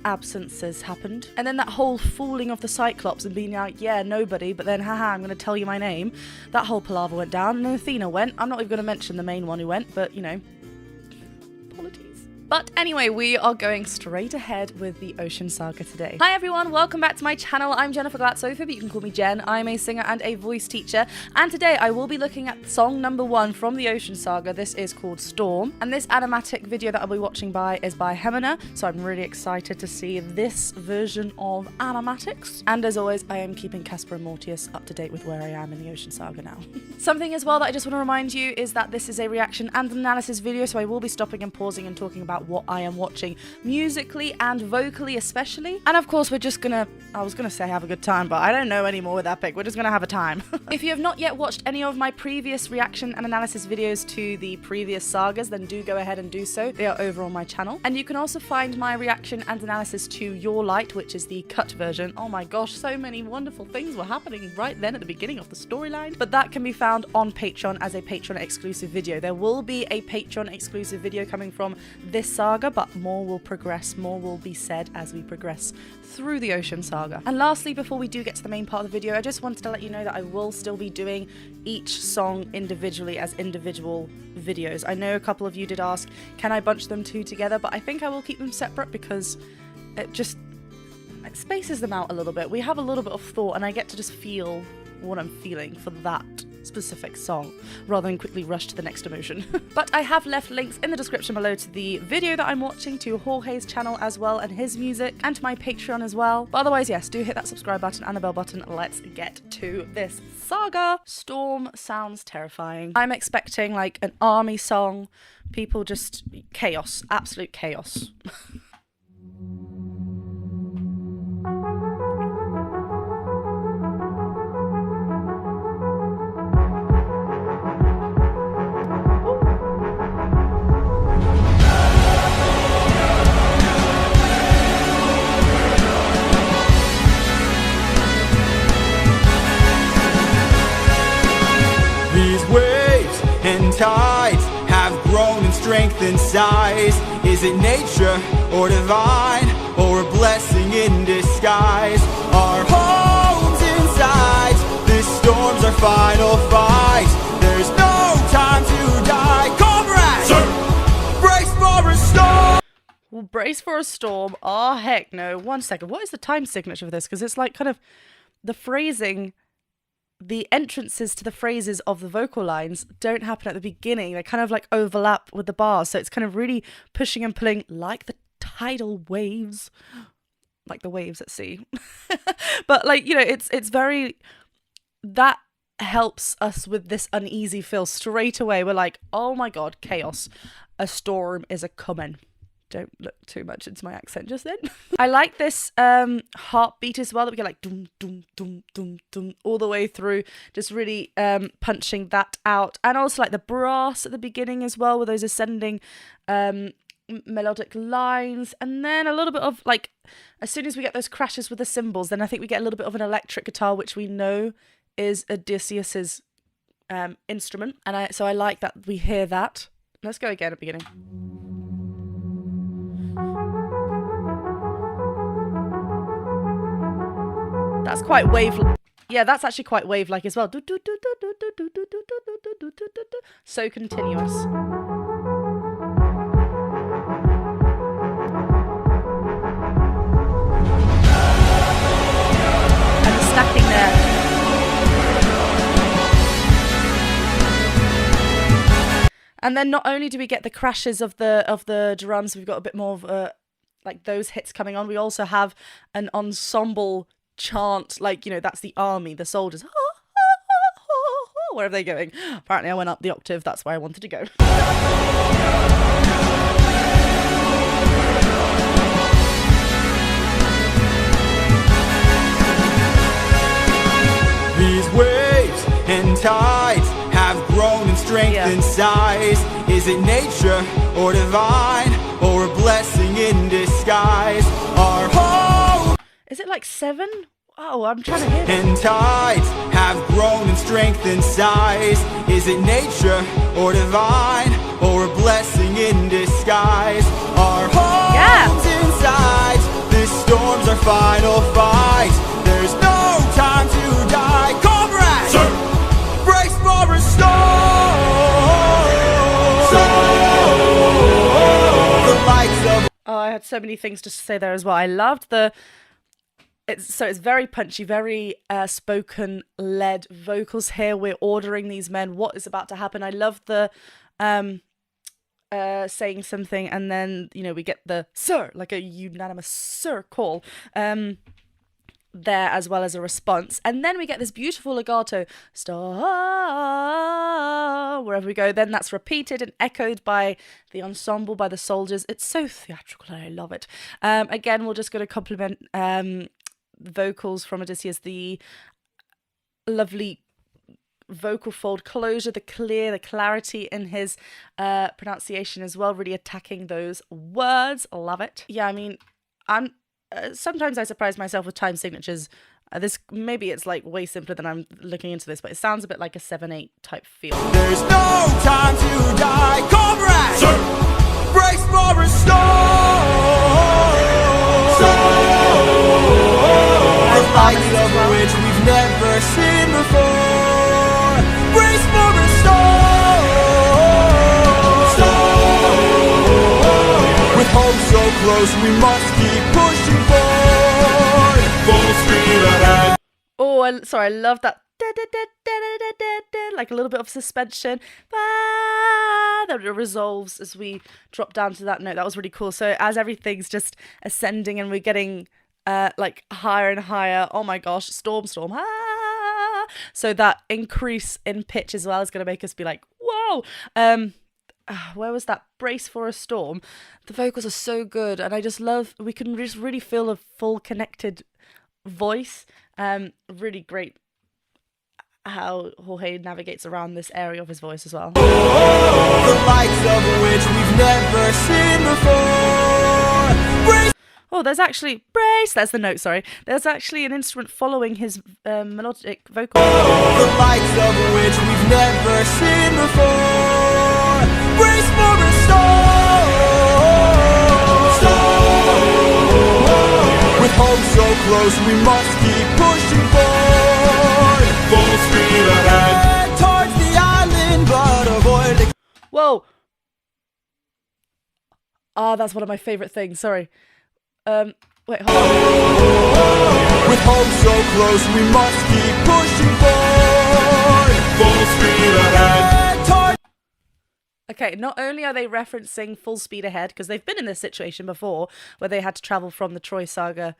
Speaker 1: absences happened, and then that whole fooling of the Cyclops and being like, yeah, nobody, but then haha, I'm gonna tell you my name. That whole palaver went down, and then Athena went. I'm not even gonna mention the main one who went, but apologies. But anyway, we are going straight ahead with the Ocean Saga today. Hi everyone, welcome back to my channel. I'm Jennifer Glatzhofer, but you can call me Jen. I'm a singer and a voice teacher, and today I will be looking at song number 1 from the Ocean Saga. This is called Storm, and this animatic video that I'll be watching is by Hemina, so I'm really excited to see this version of animatics. And as always, I am keeping Casper and Mortius up to date with where I am in the Ocean Saga now. Something as well that I just want to remind you is that this is a reaction and analysis video, so I will be stopping and pausing and talking about what I am watching musically and vocally especially. And of course we're just gonna, I was gonna say have a good time, but I don't know anymore with Epic. We're just gonna have a time. If you have not yet watched any of my previous reaction and analysis videos to the previous sagas, then do go ahead and do so. They are over on my channel. And you can also find my reaction and analysis to Your Light, which is the cut version. Oh my gosh, so many wonderful things were happening right then at the beginning of the storyline. But that can be found on Patreon as a Patreon exclusive video. There will be a Patreon exclusive video coming from this saga, but more will progress, more will be said as we progress through the Ocean Saga. And lastly, before we do get to the main part of the video, I just wanted to let you know that I will still be doing each song individually as individual videos. I know a couple of you did ask, can I bunch them two together? But I think I will keep them separate because it spaces them out a little bit. We have a little bit of thought and I get to just feel what I'm feeling for that specific song rather than quickly rush to the next emotion. But I have left links in the description below to the video that I'm watching, to Jorge's channel as well and his music, and to my Patreon as well. But otherwise, yes, do hit that subscribe button and the bell button. Let's get to this saga. Storm sounds terrifying. I'm expecting like an army song, people just chaos, absolute chaos.
Speaker 6: Tides have grown in strength and size. Is it nature or divine, or a blessing in disguise? Our homes inside, this storm's our final fight. There's no time to die. Comrades, brace for a storm.
Speaker 1: Well, brace for a storm. Oh, heck no. 1 second. What is the time signature for this? Because it's like kind of the phrasing. The entrances to the phrases of the vocal lines don't happen at the beginning. They kind of like overlap with the bars. So it's kind of really pushing and pulling like the tidal waves, like the waves at sea. But like, you know, it's very, that helps us with this uneasy feel straight away. We're like, oh my God, chaos. A storm is a coming. Don't look too much into my accent just then. I like this heartbeat as well, that we get like dum dum dum dum dum all the way through, just really punching that out. And also like the brass at the beginning as well, with those ascending melodic lines. And then a little bit of like, as soon as we get those crashes with the cymbals, then I think we get a little bit of an electric guitar, which we know is Odysseus's instrument. And so I like that we hear that. Let's go again at the beginning. That's quite wave. Yeah, that's actually quite wave-like as well. So continuous. And the stacking there. And then not only do we get the crashes of the drums, we've got a bit more of like those hits coming on. We also have an ensemble chant, like, you know, that's the army, the soldiers. Where are they going? Apparently I went up the octave, that's where I wanted to go.
Speaker 6: These waves and tides have grown in strength and size. Is it nature or divine, or a blessing in disguise? Our home.
Speaker 1: Is it like 7? Oh, I'm trying to hear it.
Speaker 6: And tides have grown in strength and size. Is it nature or divine, or a blessing in disguise? Our homes inside, this storm's our final fight. There's no time to die. Comrades, brace for a storm. The lights of.
Speaker 1: Oh, I had so many things to say there as well. I loved the. So it's very punchy, very spoken-led vocals here. We're ordering these men what is about to happen. I love the saying something, and then, you know, we get the sir, like a unanimous sir call there, as well as a response. And then we get this beautiful legato star wherever we go. Then that's repeated and echoed by the ensemble, by the soldiers. It's so theatrical and I love it. Again, we're just going to compliment vocals from Odysseus, the lovely vocal fold closure, the clarity in his pronunciation as well, really attacking those words. Love it. Yeah, I mean, I'm sometimes I surprise myself with time signatures. This maybe it's like way simpler than I'm looking into this, but it sounds a bit like a 7/8 type feel.
Speaker 6: There's no time to die. Comrades, brace for a storm. The lights of which we've never seen before. Brace for a storm. With hope so close, we must keep pushing forward. Full speed ahead.
Speaker 1: Oh, sorry, I love that like a little bit of suspension. That it resolves as we drop down to that note. That was really cool. So as everything's just ascending and we're getting like higher and higher, oh my gosh, storm, so that increase in pitch as well is going to make us be like, whoa. Where was that? Brace for a storm. The vocals are so good, and I just love, we can just really feel a full connected voice. Really great how Jorge navigates around this area of his voice as well.
Speaker 6: The likes of which we've never seen before. Brace.
Speaker 1: Oh, there's actually, brace, that's the note, sorry. There's actually an instrument following his melodic vocal.
Speaker 6: The likes of which we've never seen before. Brace for a storm. With hope so close, we must keep pushing forward. Full speed ahead towards the island, but avoid the...
Speaker 1: Whoa. Ah, that's one of my favorite things, sorry. Wait, hold on.
Speaker 6: With hope so close, we must keep pushing forward. Full speed ahead towards...
Speaker 1: Okay, not only are they referencing full speed ahead, because they've been in this situation before, where they had to travel from the Troy Saga,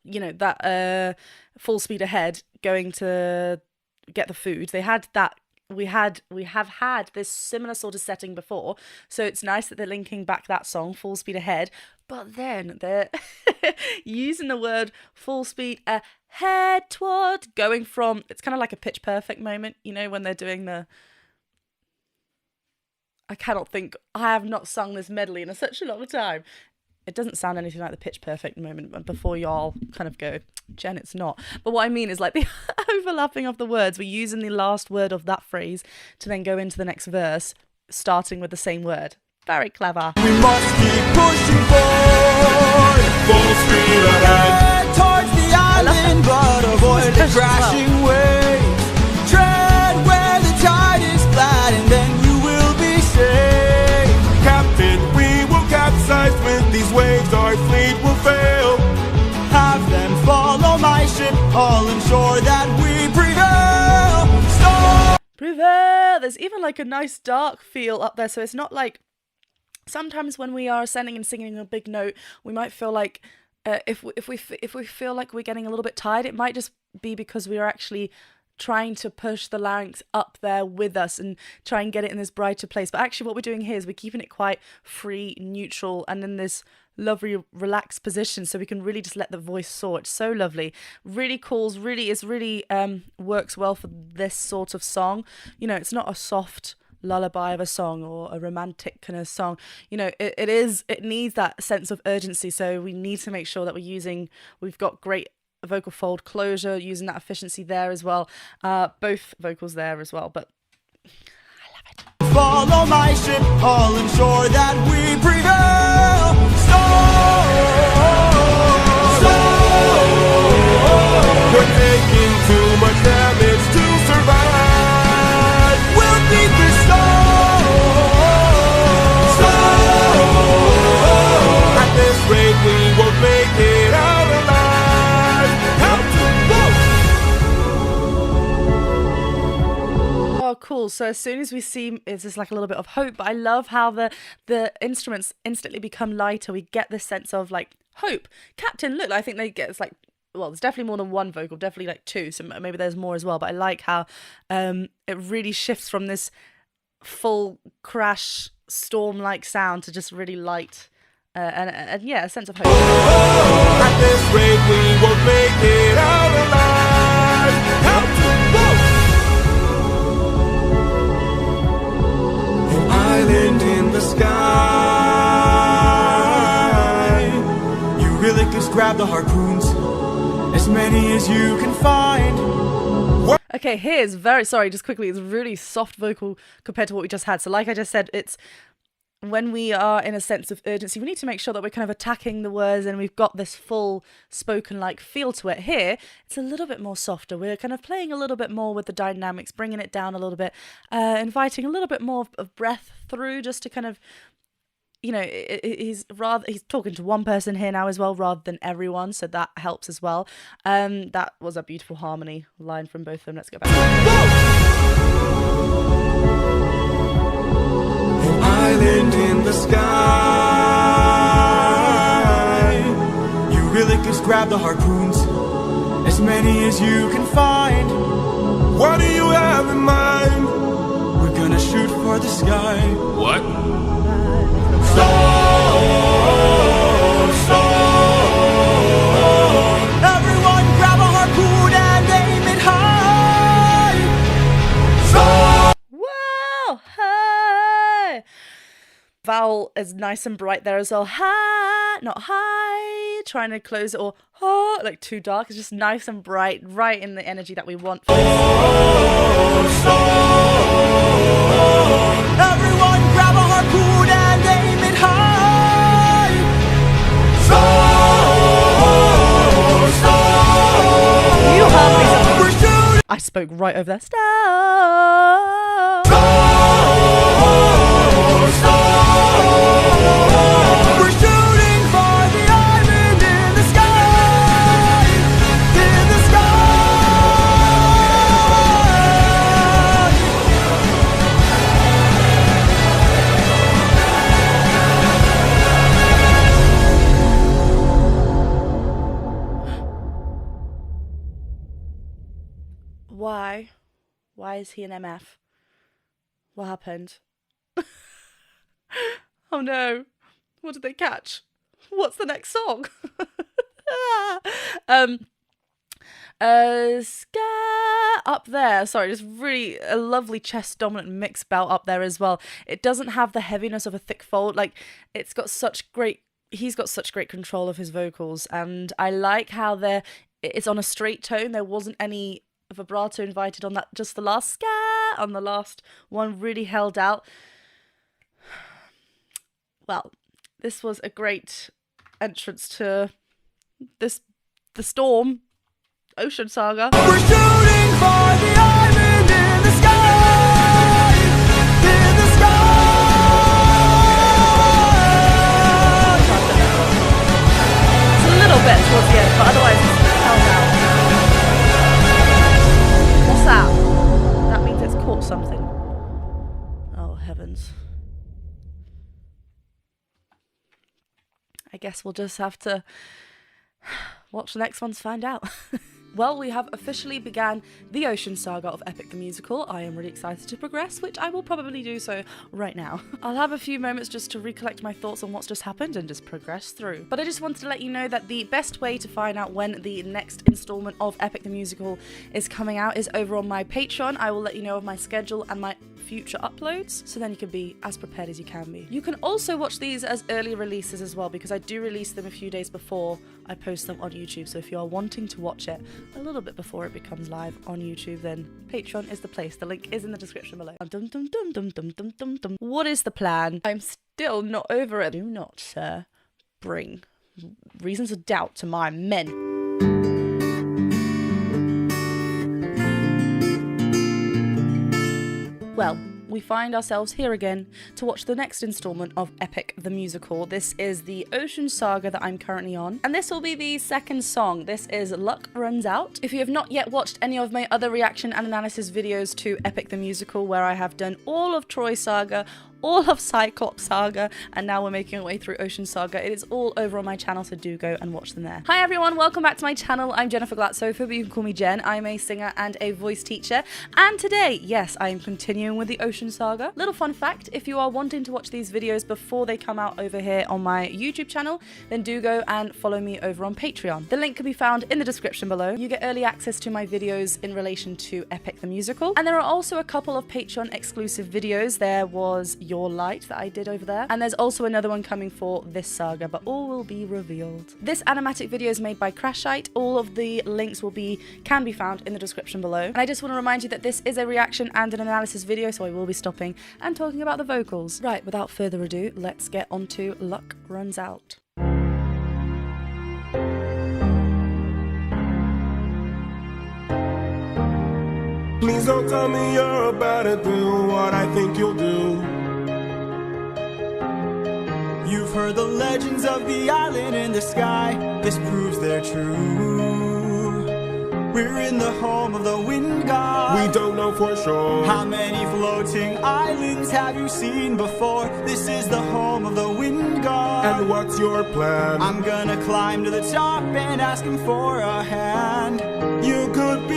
Speaker 1: you know, that full speed ahead, going to get the food. They had that, we have had this similar sort of setting before, so it's nice that they're linking back that song, Full Speed Ahead, but then they're using the word full speed ahead toward, going from, it's kind of like a Pitch Perfect moment, you know, when they're doing the... I cannot think, I have not sung this medley in such a long time. It doesn't sound anything like the Pitch Perfect moment before y'all kind of go, Jen, it's not. But what I mean is like the overlapping of the words. We're using the last word of that phrase to then go into the next verse, starting with the same word. Very clever.
Speaker 6: We must keep pushing forward. Full speed ahead towards the island, but avoid the crashing waves. Tread where the tide is flat, and then you will be safe.
Speaker 5: Captain, we will capsize with these waves, our fleet will fail.
Speaker 6: Have them follow my ship, all ensure that we prevail. Stop!
Speaker 1: Prevail! There's even like a nice dark feel up there, so it's not like... Sometimes when we are ascending and singing a big note, we might feel like if we feel like we're getting a little bit tired, it might just be because we are actually trying to push the larynx up there with us and try and get it in this brighter place. But actually what we're doing here is we're keeping it quite free, neutral, and in this lovely relaxed position, so we can really just let the voice soar. It's so lovely, really calls, really works well for this sort of song. You know, it's not a soft lullaby of a song or a romantic kind of song. You know, it needs that sense of urgency, so we need to make sure that we've got great vocal fold closure, using that efficiency there as well, both vocals there as well, but I love it.
Speaker 6: Follow my ship, all ensure that we prevail.
Speaker 5: We're taking too much damage to survive.
Speaker 6: We'll beat this storm.
Speaker 5: At this rate, we won't make it out alive.
Speaker 1: Oh, cool. So as soon as we see, it's just like a little bit of hope, but I love how the instruments instantly become lighter. We get this sense of like hope. Captain, look, I think they get, it's like, well, there's definitely more than one vocal, definitely like two, so maybe there's more as well, but I like how it really shifts from this full crash storm-like sound to just really light and yeah, a sense of hope.
Speaker 5: At this rate, we won't make it out alive.
Speaker 6: An island in the sky. You really just grab the harpoons, as many as you can find.
Speaker 1: Okay, here's very, sorry, just quickly, it's really soft vocal compared to what we just had. So like I just said, it's when we are in a sense of urgency, we need to make sure that we're kind of attacking the words and we've got this full spoken-like feel to it. Here, it's a little bit more softer. We're kind of playing a little bit more with the dynamics, bringing it down a little bit, inviting a little bit more of breath through just to kind of you know, he's talking to one person here now as well, rather than everyone, so that helps as well. That was a beautiful harmony line from both of them. Let's go back.
Speaker 6: An island in the sky. You really just grab the harpoons, as many as you can find. What do you have in mind? We're gonna shoot for the sky.
Speaker 3: What?
Speaker 6: Everyone grab a harpoon and aim it high.
Speaker 1: Whoa, hey! Vowel is nice and bright there as well. Ha, not high. Trying to close it or ha, like too dark. It's just nice and bright, right in the energy that we want.
Speaker 6: Everyone grab a harpoon and aim it high.
Speaker 1: You harmonies. I spoke right over there.
Speaker 6: We're shooting for the island in the sky. In the sky.
Speaker 1: Why? Why is he an MF? What happened? Oh no. What did they catch? What's the next song? Ska up there. Sorry, just really a lovely chest dominant mixed belt up there as well. It doesn't have the heaviness of a thick fold. Like, he's got such great control of his vocals, and I like how it's on a straight tone. There wasn't any vibrato invited on that, just the last ska on the last one really held out. Well, this was a great entrance to the Storm Ocean Saga.
Speaker 6: We're shooting for the island in the sky. In the sky.
Speaker 1: It's a little bit towards the end, but otherwise it's held out. What's that? That means it's caught something. Oh, heavens. I guess we'll just have to watch the next one to find out. Well, we have officially began the Ocean Saga of Epic the Musical. I am really excited to progress, which I will probably do so right now. I'll have a few moments just to recollect my thoughts on what's just happened and just progress through. But I just wanted to let you know that the best way to find out when the next installment of Epic the Musical is coming out is over on my Patreon. I will let you know of my schedule and my future uploads, so then you can be as prepared as you can be. You can also watch these as early releases as well, because I do release them a few days before I post them on YouTube. So if you are wanting to watch it a little bit before it becomes live on YouTube, then Patreon is the place. The link is in the description below. What is the plan? I'm still not over it. Do not bring reasons of doubt to my men. Well, we find ourselves here again to watch the next installment of Epic the Musical. This is the Ocean Saga that I'm currently on, and this will be the second song. This is Luck Runs Out. If you have not yet watched any of my other reaction and analysis videos to Epic the Musical, where I have done all of Troy Saga, all of CYCLOPS Saga, and now we're making our way through Ocean Saga. It is all over on my channel, so do go and watch them there. Hi everyone, welcome back to my channel. I'm Jennifer Glatzhofer, but you can call me Jen. I'm a singer and a voice teacher, and today, yes, I am continuing with the Ocean Saga. Little fun fact, if you are wanting to watch these videos before they come out over here on my YouTube channel, then do go and follow me over on Patreon. The link can be found in the description below. You get early access to my videos in relation to Epic the Musical, and there are also a couple of Patreon exclusive videos. There was Your Light that I did over there, and there's also another one coming for this saga, but all will be revealed. This animatic video is made by Crashite. All of the links can be found in the description below, and I just want to remind you that this is a reaction and an analysis video, so I will be stopping and talking about the vocals. Right, without further ado, let's get on to Luck Runs Out.
Speaker 6: Please don't tell me you're about to do what I think you'll do.
Speaker 2: You've heard the legends of the island in the sky. This proves they're true. We're in the home of the wind god.
Speaker 6: We don't know for sure.
Speaker 2: How many floating islands have you seen before? This is the home of the wind god.
Speaker 6: And what's your plan?
Speaker 2: I'm gonna climb to the top and ask him for a hand. You could be.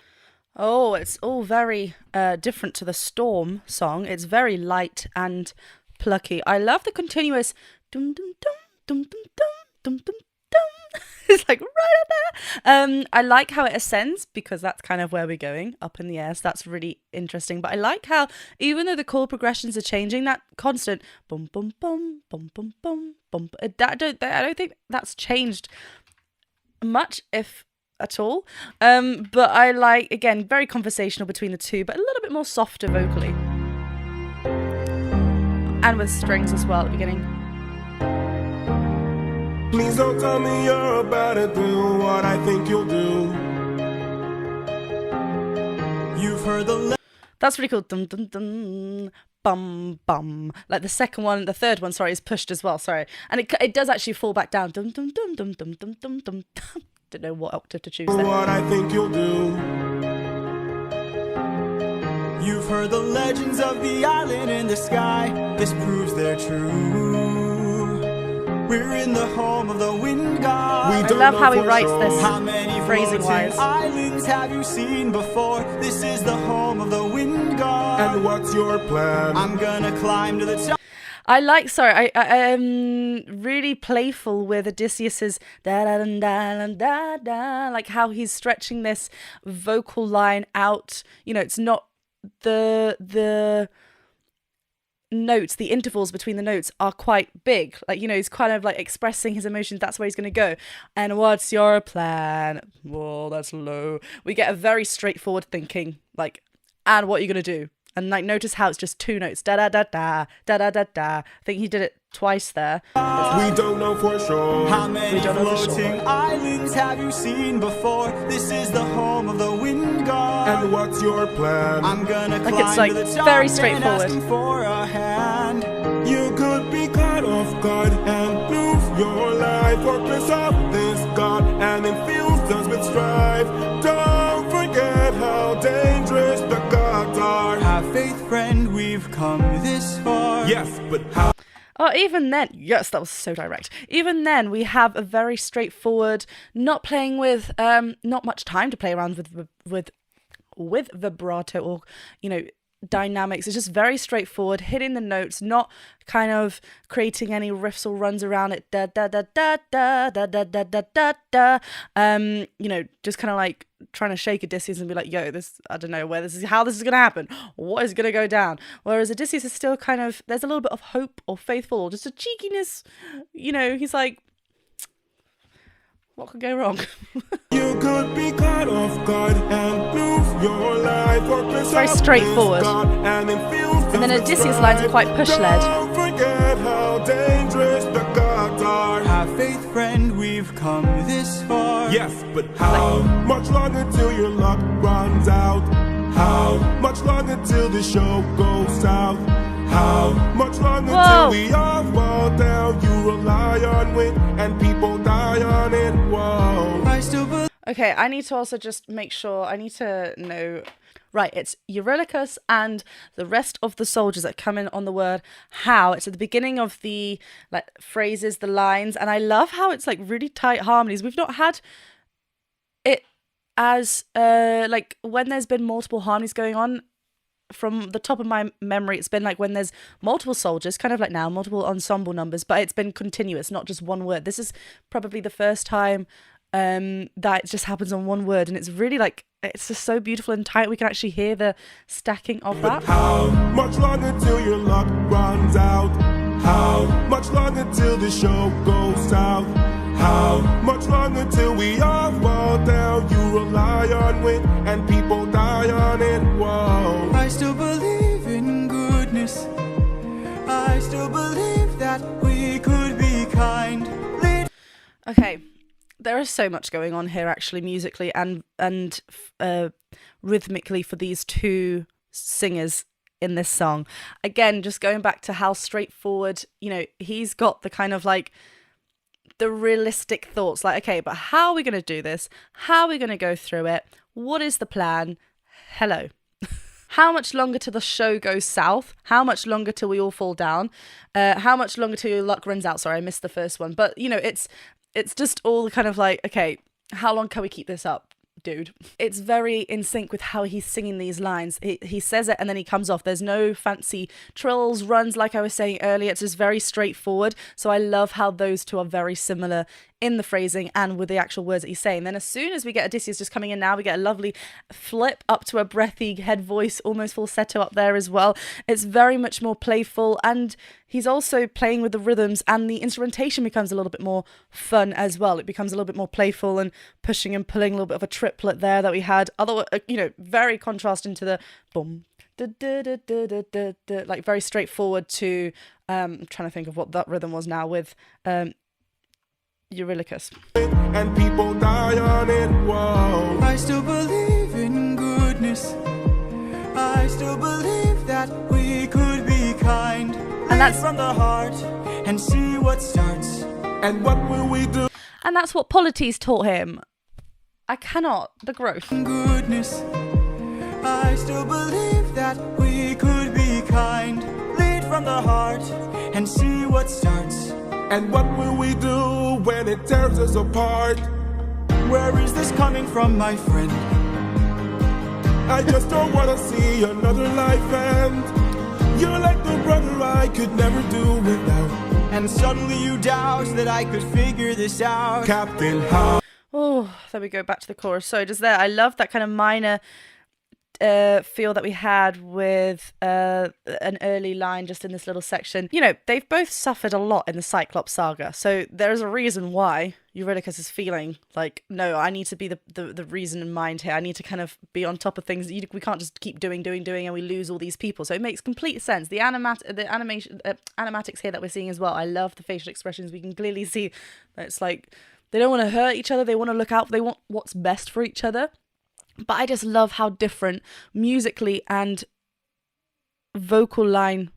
Speaker 1: Oh, it's all very different to the Storm song. It's very light and plucky. I love the continuous dum dum dum dum dum dum dum dum dum. It's like right up there. I like how it ascends because that's kind of where we're going, up in the air. So that's really interesting. But I like how even though the chord progressions are changing, that constant bum bum bum bum bum bum bum. I don't think that's changed much, if at all. But I like, again, very conversational between the two, but a little bit more softer vocally. And with strings as well at the beginning.
Speaker 6: Please don't tell me you're about to do what I think you'll do.
Speaker 2: You've heard the
Speaker 1: That's really cool. Dum dum dum bum bum. Like the third one, sorry, is pushed as well, sorry. And it does actually fall back down. Dum dum dum dum dum dum dum dum. Don't know what octave to choose there.
Speaker 6: What I think you'll do.
Speaker 2: You've heard the legends of the island in the sky. This proves they're true. We're in the home of the wind god.
Speaker 1: I love how he writes this.
Speaker 2: How many
Speaker 1: phrasing wise
Speaker 2: islands have you seen before? This is the home of the wind god.
Speaker 6: And what's your plan?
Speaker 2: I'm gonna climb to the top.
Speaker 1: I like, sorry, I am really playful with Odysseus's da da da da da da, like how he's stretching this vocal line out. You know, it's not the notes, the intervals between the notes are quite big. Like, you know, he's kind of like expressing his emotions. That's where he's going to go. And what's your plan? Whoa, that's low. We get a very straightforward thinking, like, and what are you going to do? And like, notice how it's just two notes. Da da da da da da da da. I think he did it twice there.
Speaker 6: We don't know for sure.
Speaker 2: How many floating islands have you seen before? This is the home of the wind god.
Speaker 6: And what's your plan?
Speaker 2: I'm gonna climb
Speaker 1: Like, it's like
Speaker 2: to the top
Speaker 1: very
Speaker 2: and
Speaker 1: straightforward.
Speaker 2: ask him for a hand.
Speaker 6: You could be caught off guard and lose your life, or piss off this god and infuse us with strife. Don't forget how dangerous the gods are.
Speaker 2: Have faith, friend, we've come this far.
Speaker 6: Yes, but how?
Speaker 1: Oh, even then, yes, that was so direct. Even then, we have a very straightforward, not playing with, not much time to play around with vibrato or, you know, dynamics. It's just very straightforward, hitting the notes, not kind of creating any riffs or runs around it. Da da da da da da da da da da da. You know, just kind of like trying to shake Odysseus and be like, yo, this, I don't know how this is gonna happen. What is gonna go down? Whereas Odysseus is still kind of, there's a little bit of hope or faithful or just a cheekiness. You know, he's like, what could go wrong?
Speaker 6: You could be caught off guard and lose your life, or piss
Speaker 1: Very
Speaker 6: off
Speaker 1: straightforward.
Speaker 6: this god and infuse
Speaker 1: And then
Speaker 6: us with
Speaker 1: Odysseus' lines are quite
Speaker 6: strife.
Speaker 1: push-led.
Speaker 6: Don't forget how dangerous the gods are.
Speaker 2: Have faith, friend, we've come this far.
Speaker 6: Yes, but how much longer till your luck runs out? How much longer till the show goes south? How much longer till we all fall down? You rely on wit and people die on it. Whoa.
Speaker 2: I still believe.
Speaker 1: Okay, I need to also just make sure, I need to know, right, it's Eurylochus and the rest of the soldiers that come in on the word how. It's at the beginning of the like phrases, the lines, and I love how it's like really tight harmonies. We've not had it as, like when there's been multiple harmonies going on, from the top of my memory, it's been like when there's multiple soldiers, kind of like now, multiple ensemble numbers, but it's been continuous, not just one word. This is probably the first time that it just happens on one word, and it's really like, it's just so beautiful and tight. We can actually hear the stacking of that.
Speaker 6: How much longer till your luck runs out? How much longer till the show goes south? How much longer till we all fall down? You rely on wit and people die on it. Whoa.
Speaker 2: I still believe in goodness. I still believe that we could be kind.
Speaker 1: Okay, there is so much going on here, actually, musically and rhythmically for these two singers. in this song. Again, just going back to how straightforward, you know, he's got the kind of like the realistic thoughts, like, okay, but how are we going to do this? How are we going to go through it? What is the plan? Hello. How much longer till the show goes south? How much longer till we all fall down? How much longer till your luck runs out? Sorry, I missed the first one. But, you know, it's just all kind of like, okay, how long can we keep this up, dude? It's very in sync with how he's singing these lines. He says it and then he comes off. There's no fancy trills, runs, like I was saying earlier. It's just very straightforward. So I love how those two are very similar in the phrasing and with the actual words that he's saying. Then as soon as we get Odysseus just coming in now, we get a lovely flip up to a breathy head voice, almost falsetto up there as well. It's very much more playful, and he's also playing with the rhythms, and the instrumentation becomes a little bit more fun as well. It becomes a little bit more playful and pushing and pulling, a little bit of a triplet there that we had. Although, you know, very contrasting to the boom, like very straightforward to, I'm trying to think of what that rhythm was now with, Eurylochus.
Speaker 6: And people die on it, whoa.
Speaker 2: I still believe in goodness. I still believe that we could be kind.
Speaker 1: And that's
Speaker 2: from the heart and see what starts.
Speaker 6: And what will we do?
Speaker 1: And that's what Polyphemus taught him. I cannot. The growth.
Speaker 2: Goodness. I still believe that we could be kind. Lead from the heart and see what starts.
Speaker 6: And what will we do when it tears us apart?
Speaker 2: Where is this coming from, my friend?
Speaker 6: I just don't want to see another life end. You're like the brother I could never do without.
Speaker 2: And suddenly you doubt that I could figure this out.
Speaker 6: Captain, how?
Speaker 1: Oh, there we go, back to the chorus. So just there, I love that kind of minor feel that we had with an early line just in this little section. You know, they've both suffered a lot in the CYCLOPS saga, so there's a reason why Eurylochus is feeling like, no, I need to be the reason in mind here. I need to kind of be on top of things. We can't just keep doing and we lose all these people. So it makes complete sense. The animatics here that we're seeing as well, I love the facial expressions. We can clearly see that it's like they don't want to hurt each other, they want to look out, they want what's best for each other. But I just love how different musically and vocal line,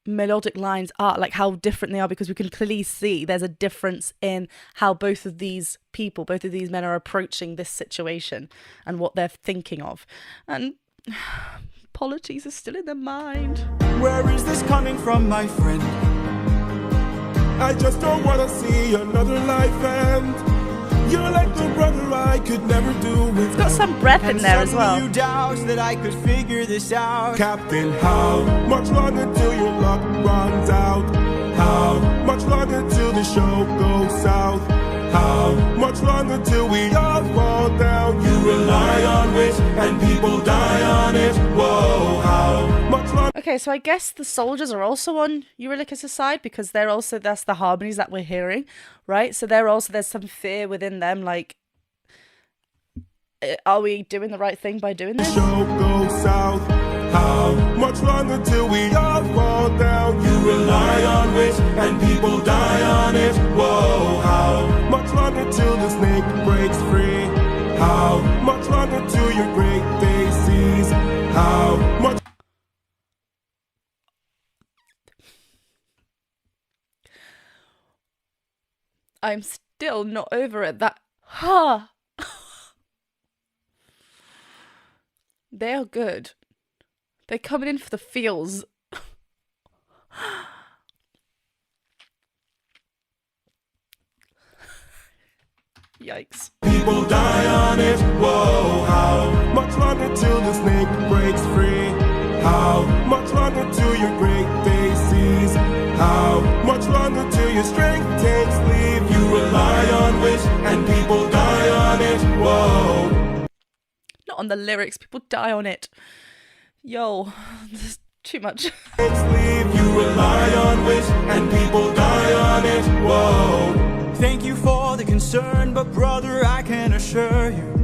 Speaker 1: melodic lines are, like how different they are, because we can clearly see there's a difference in how both of these people, both of these men are approaching this situation and what they're thinking of. And Polyphemus is still in their mind.
Speaker 2: Where is this coming from, my friend?
Speaker 6: I just don't want to see another life end. You're like the brother I could never do without.
Speaker 1: It's got some breath in there as well.
Speaker 2: You doubt that I could figure this out.
Speaker 6: Captain, how much longer till your luck runs out? How much longer till the show goes south? How much longer till we all fall down? You rely on wit and people die on it. Whoa, how much longer?
Speaker 1: Okay, so I guess the soldiers are also on Eurylochus' side, because they're also, that's the harmonies that we're hearing, right? So there's some fear within them, like, are we doing the right thing by doing this?
Speaker 6: Show goes south. How much longer till we all fall down? You rely on wit and people die on it. Whoa, how much longer till the snake breaks free? How much longer till your great day sees? How much?
Speaker 1: I'm still not over it. That, ha! They are good. They're coming in for the feels. Yikes.
Speaker 6: People die on it. Whoa, how much longer till the snake breaks free? How much longer till your great day sees? How much longer till your strength takes leave? You rely on wit and people die on it. Whoa.
Speaker 1: Not on the lyrics, people die on it. Yo, this is too much.
Speaker 6: Takes leave. You rely on wit and people die on it. Whoa.
Speaker 2: Thank you for the concern, but brother, I can assure you,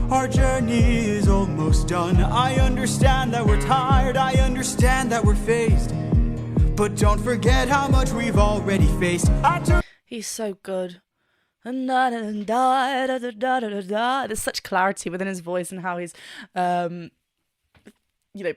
Speaker 2: our journey is almost done. I understand that we're tired, I understand that we're phased, but don't forget how much we've already faced.
Speaker 1: He's so good. There's such clarity within his voice and how he's, you know,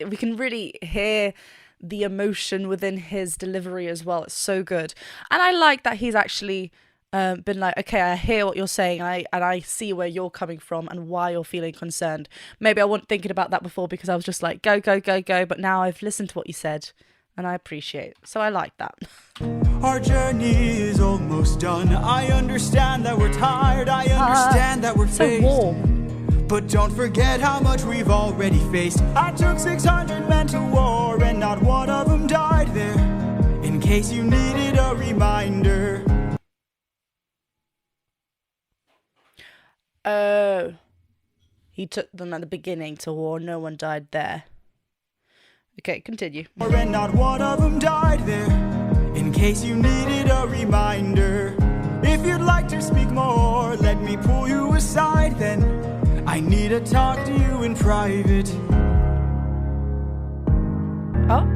Speaker 1: we can really hear the emotion within his delivery as well. It's so good. And I like that he's actually been like, okay, I hear what you're saying, and I see where you're coming from and why you're feeling concerned. Maybe I wasn't thinking about that before because I was just like, go, go, go, go. But now I've listened to what you said and I appreciate it. So I like that.
Speaker 2: Our journey is almost done. I understand that we're tired. I understand that we're
Speaker 1: so warm.
Speaker 2: But don't forget how much we've already faced. I took 600 men to war and not one of them died there. In case you needed a reminder.
Speaker 1: Oh. He took them at the beginning to war. No one died there. Okay, continue.
Speaker 2: And not one of them died there. In case you needed a reminder. If you'd like to speak more, let me pull you aside then. I need to talk to you in private.
Speaker 1: Oh.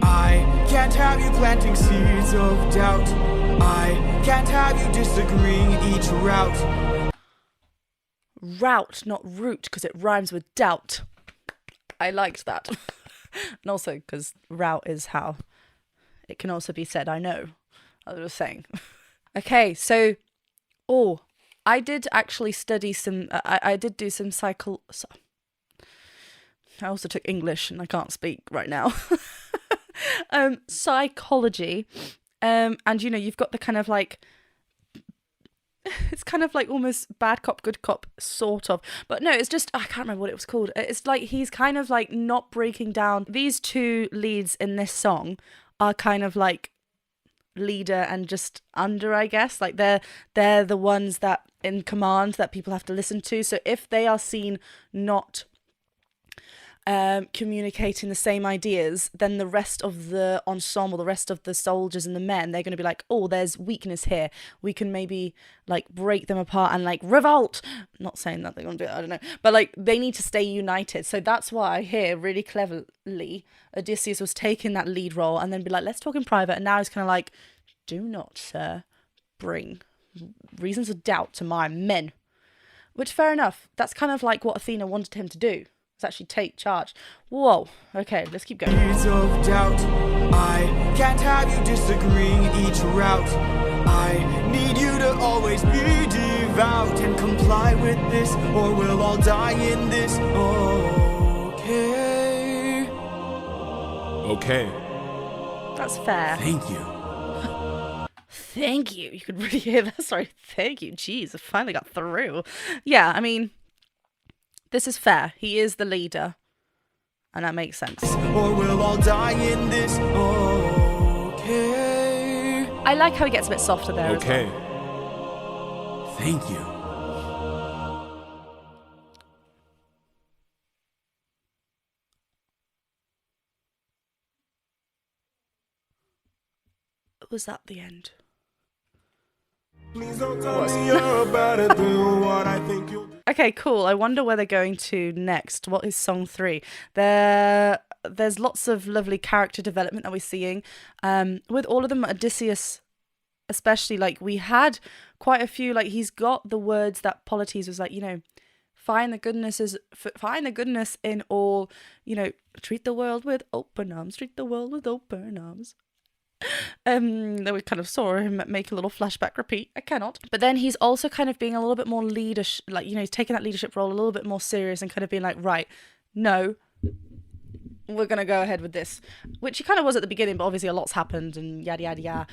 Speaker 2: I can't have you planting seeds of doubt. I can't have you disagreeing each route.
Speaker 1: Route, not root, because it rhymes with doubt. I liked that. And also because route is how it can also be said, I know. I was saying. Okay, so... Oh, I did actually study some... I did do some I also took English and I can't speak right now. Psychology. And, you know, you've got the kind of like... It's kind of like almost bad cop, good cop, sort of. But no, it's just... I can't remember what it was called. It's like he's kind of like not breaking down. These two leads in this song are kind of like leader and just under, I guess. Like they're the ones that in command that people have to listen to. So if they are seen not communicating the same ideas, then the rest of the ensemble, the rest of the soldiers and the men, they're going to be like, oh, there's weakness here, we can maybe like break them apart and like revolt. Not saying that they're going to do it, I don't know, but like they need to stay united. So that's why here, really cleverly, Odysseus was taking that lead role and then be like, let's talk in private. And now he's kind of like, do not, sir, bring reasons of doubt to my men. Which, fair enough, that's kind of like what Athena wanted him to do, actually take charge. Whoa. Okay, let's keep going.
Speaker 2: Of doubt. I can't have you disagreeing each route. I need you to always be devout and comply with this, or we'll all die in this. Okay.
Speaker 3: Okay.
Speaker 1: That's fair.
Speaker 2: Thank you.
Speaker 1: Thank you. You could really hear that. Sorry. Thank you. Jeez, I finally got through. Yeah, I mean, this is fair. He is the leader. And that makes sense.
Speaker 2: Or we'll all die in this. Okay.
Speaker 1: I like how he gets a bit softer there as well.
Speaker 3: Okay.
Speaker 2: Thank you.
Speaker 1: Was that the end?
Speaker 6: Please don't tell me you're about to do what I think you'll do.
Speaker 1: Okay, cool. I wonder where they're going to next. What is song 3? There's lots of lovely character development that we're seeing. With all of them, Odysseus, especially, like we had quite a few. Like he's got the words that Polyphemus was like, you know, find the goodness in all. You know, treat the world with open arms. Treat the world with open arms. Then we kind of saw him make a little flashback repeat. I cannot. But then he's also kind of being a little bit more leadership, like, you know, he's taking that leadership role a little bit more serious and kind of being like, right, no, we're going to go ahead with this. Which he kind of was at the beginning, but obviously a lot's happened and yada, yada, yada.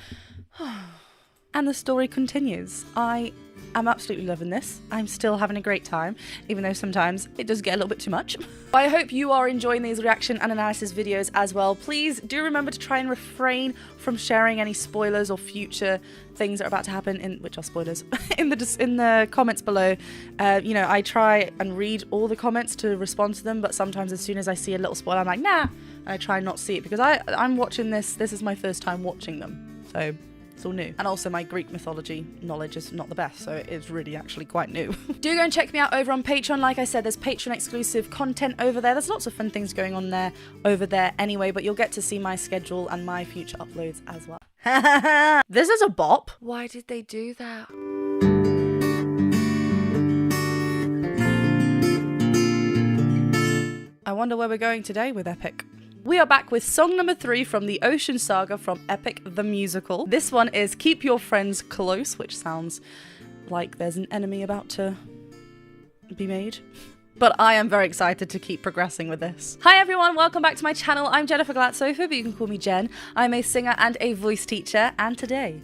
Speaker 1: And the story continues. I am absolutely loving this. I'm still having a great time, even though sometimes it does get a little bit too much. I hope you are enjoying these reaction and analysis videos as well. Please do remember to try and refrain from sharing any spoilers or future things that are about to happen, which are spoilers, in the comments below. You know, I try and read all the comments to respond to them, but sometimes as soon as I see a little spoiler, I'm like, nah, and I try not to see it because I'm watching this. This is my first time watching them, so it's all new. And also my Greek mythology knowledge is not the best, so it is really actually quite new. Do go and check me out over on Patreon. Like I said, there's Patreon exclusive content over there. There's lots of fun things going on there over there anyway, but you'll get to see my schedule and my future uploads as well. This is a bop. Why did they do that? I wonder where we're going today with Epic. We are back with song number 3 from the Ocean Saga from Epic the Musical. This one is Keep Your Friends Close, which sounds like there's an enemy about to be made. But I am very excited to keep progressing with this. Hi everyone, welcome back to my channel. I'm Jennifer Glatzhofer, but you can call me Jen. I'm a singer and a voice teacher, and today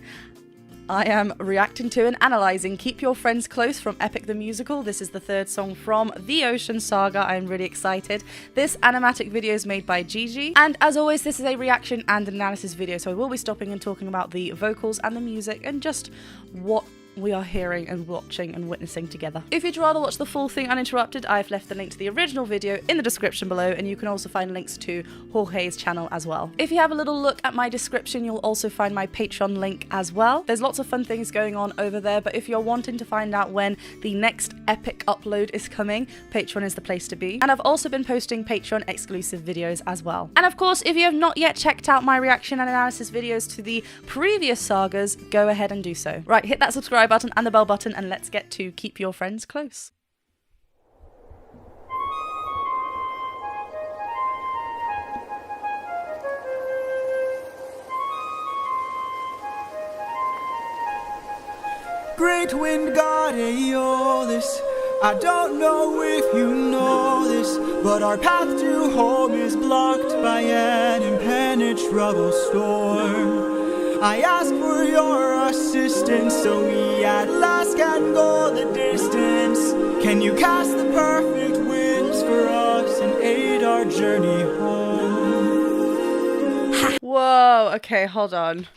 Speaker 1: I am reacting to and analysing Keep Your Friends Close from Epic the Musical. This is the 3rd song from the Ocean Saga. I'm really excited. This animatic video is made by Gigi. And as always, this is a reaction and analysis video, so I will be stopping and talking about the vocals and the music and just what we are hearing and watching and witnessing together. If you'd rather watch the full thing uninterrupted, I've left the link to the original video in the description below, and you can also find links to Jorge's channel as well. If you have a little look at my description, you'll also find my Patreon link as well. There's lots of fun things going on over there, but if you're wanting to find out when the next Epic upload is coming, Patreon is the place to be. And I've also been posting Patreon exclusive videos as well. And of course, if you have not yet checked out my reaction and analysis videos to the previous sagas, go ahead and do so. Right, hit that subscribe button and the bell button, and let's get to Keep Your Friends Close.
Speaker 6: Great wind god Aeolus, I don't know if you know this, but our path to home is blocked by an impenetrable storm. I ask for your assistance so we at last can go the distance. Can you cast the perfect winds for us and aid our journey home?
Speaker 1: Whoa, okay, hold on.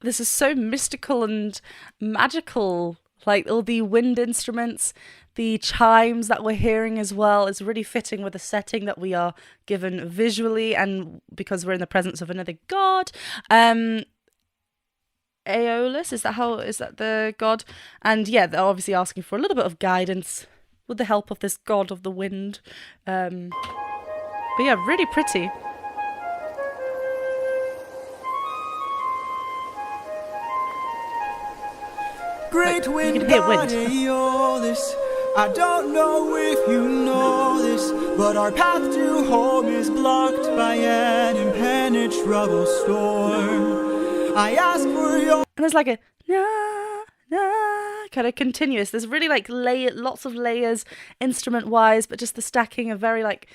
Speaker 1: This is so mystical and magical. Like all the wind instruments, the chimes that we're hearing as well is really fitting with the setting that we are given visually, and because we're in the presence of another god. Aeolus, is that the god? And yeah, they're obviously asking for a little bit of guidance with the help of this god of the wind. But yeah, really pretty.
Speaker 6: Great wind god Aeolus, I don't know if you know this, but our path to home is blocked by an impenetrable storm. I ask for your...
Speaker 1: And there's like a na na kind of continuous. There's really like lots of layers instrument wise, but just the stacking of very like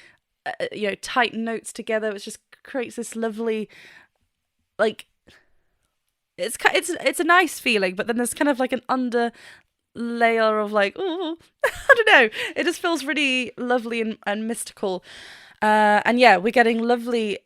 Speaker 1: tight notes together, which just creates this lovely like. It's a nice feeling, but then there's kind of like an under layer of like, oh, I don't know. It just feels really lovely and mystical. And yeah, we're getting lovely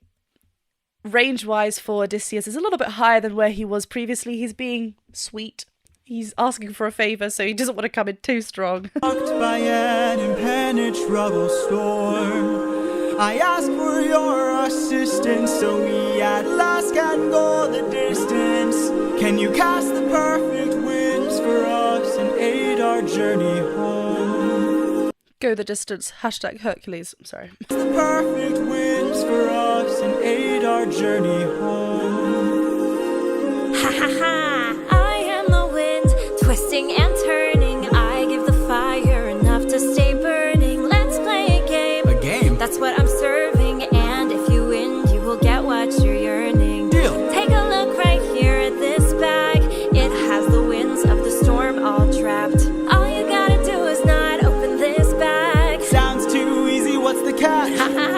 Speaker 1: range-wise for Odysseus. It's a little bit higher than where he was previously. He's being sweet. He's asking for a favour, so he doesn't want to come in too strong.
Speaker 6: Blocked by an impenetrable storm. I ask for your assistance so we at last can go the distance. Can you cast the perfect winds for us and aid our journey home?
Speaker 1: Go the distance. Hashtag Hercules. I'm sorry.
Speaker 6: The perfect winds for us and aid our journey home.
Speaker 7: Ha ha ha! I am the wind, twisting and turning. I give the fire enough to stay burning. Let's play a game.
Speaker 6: A game?
Speaker 7: That's what I'm serving, and if you win, you will get what you're yearning.
Speaker 6: Deal.
Speaker 7: Take a look right here at this bag. It has the winds of the storm all trapped. All you gotta do is not open this bag.
Speaker 6: Sounds too easy, what's the catch?
Speaker 7: Ha ha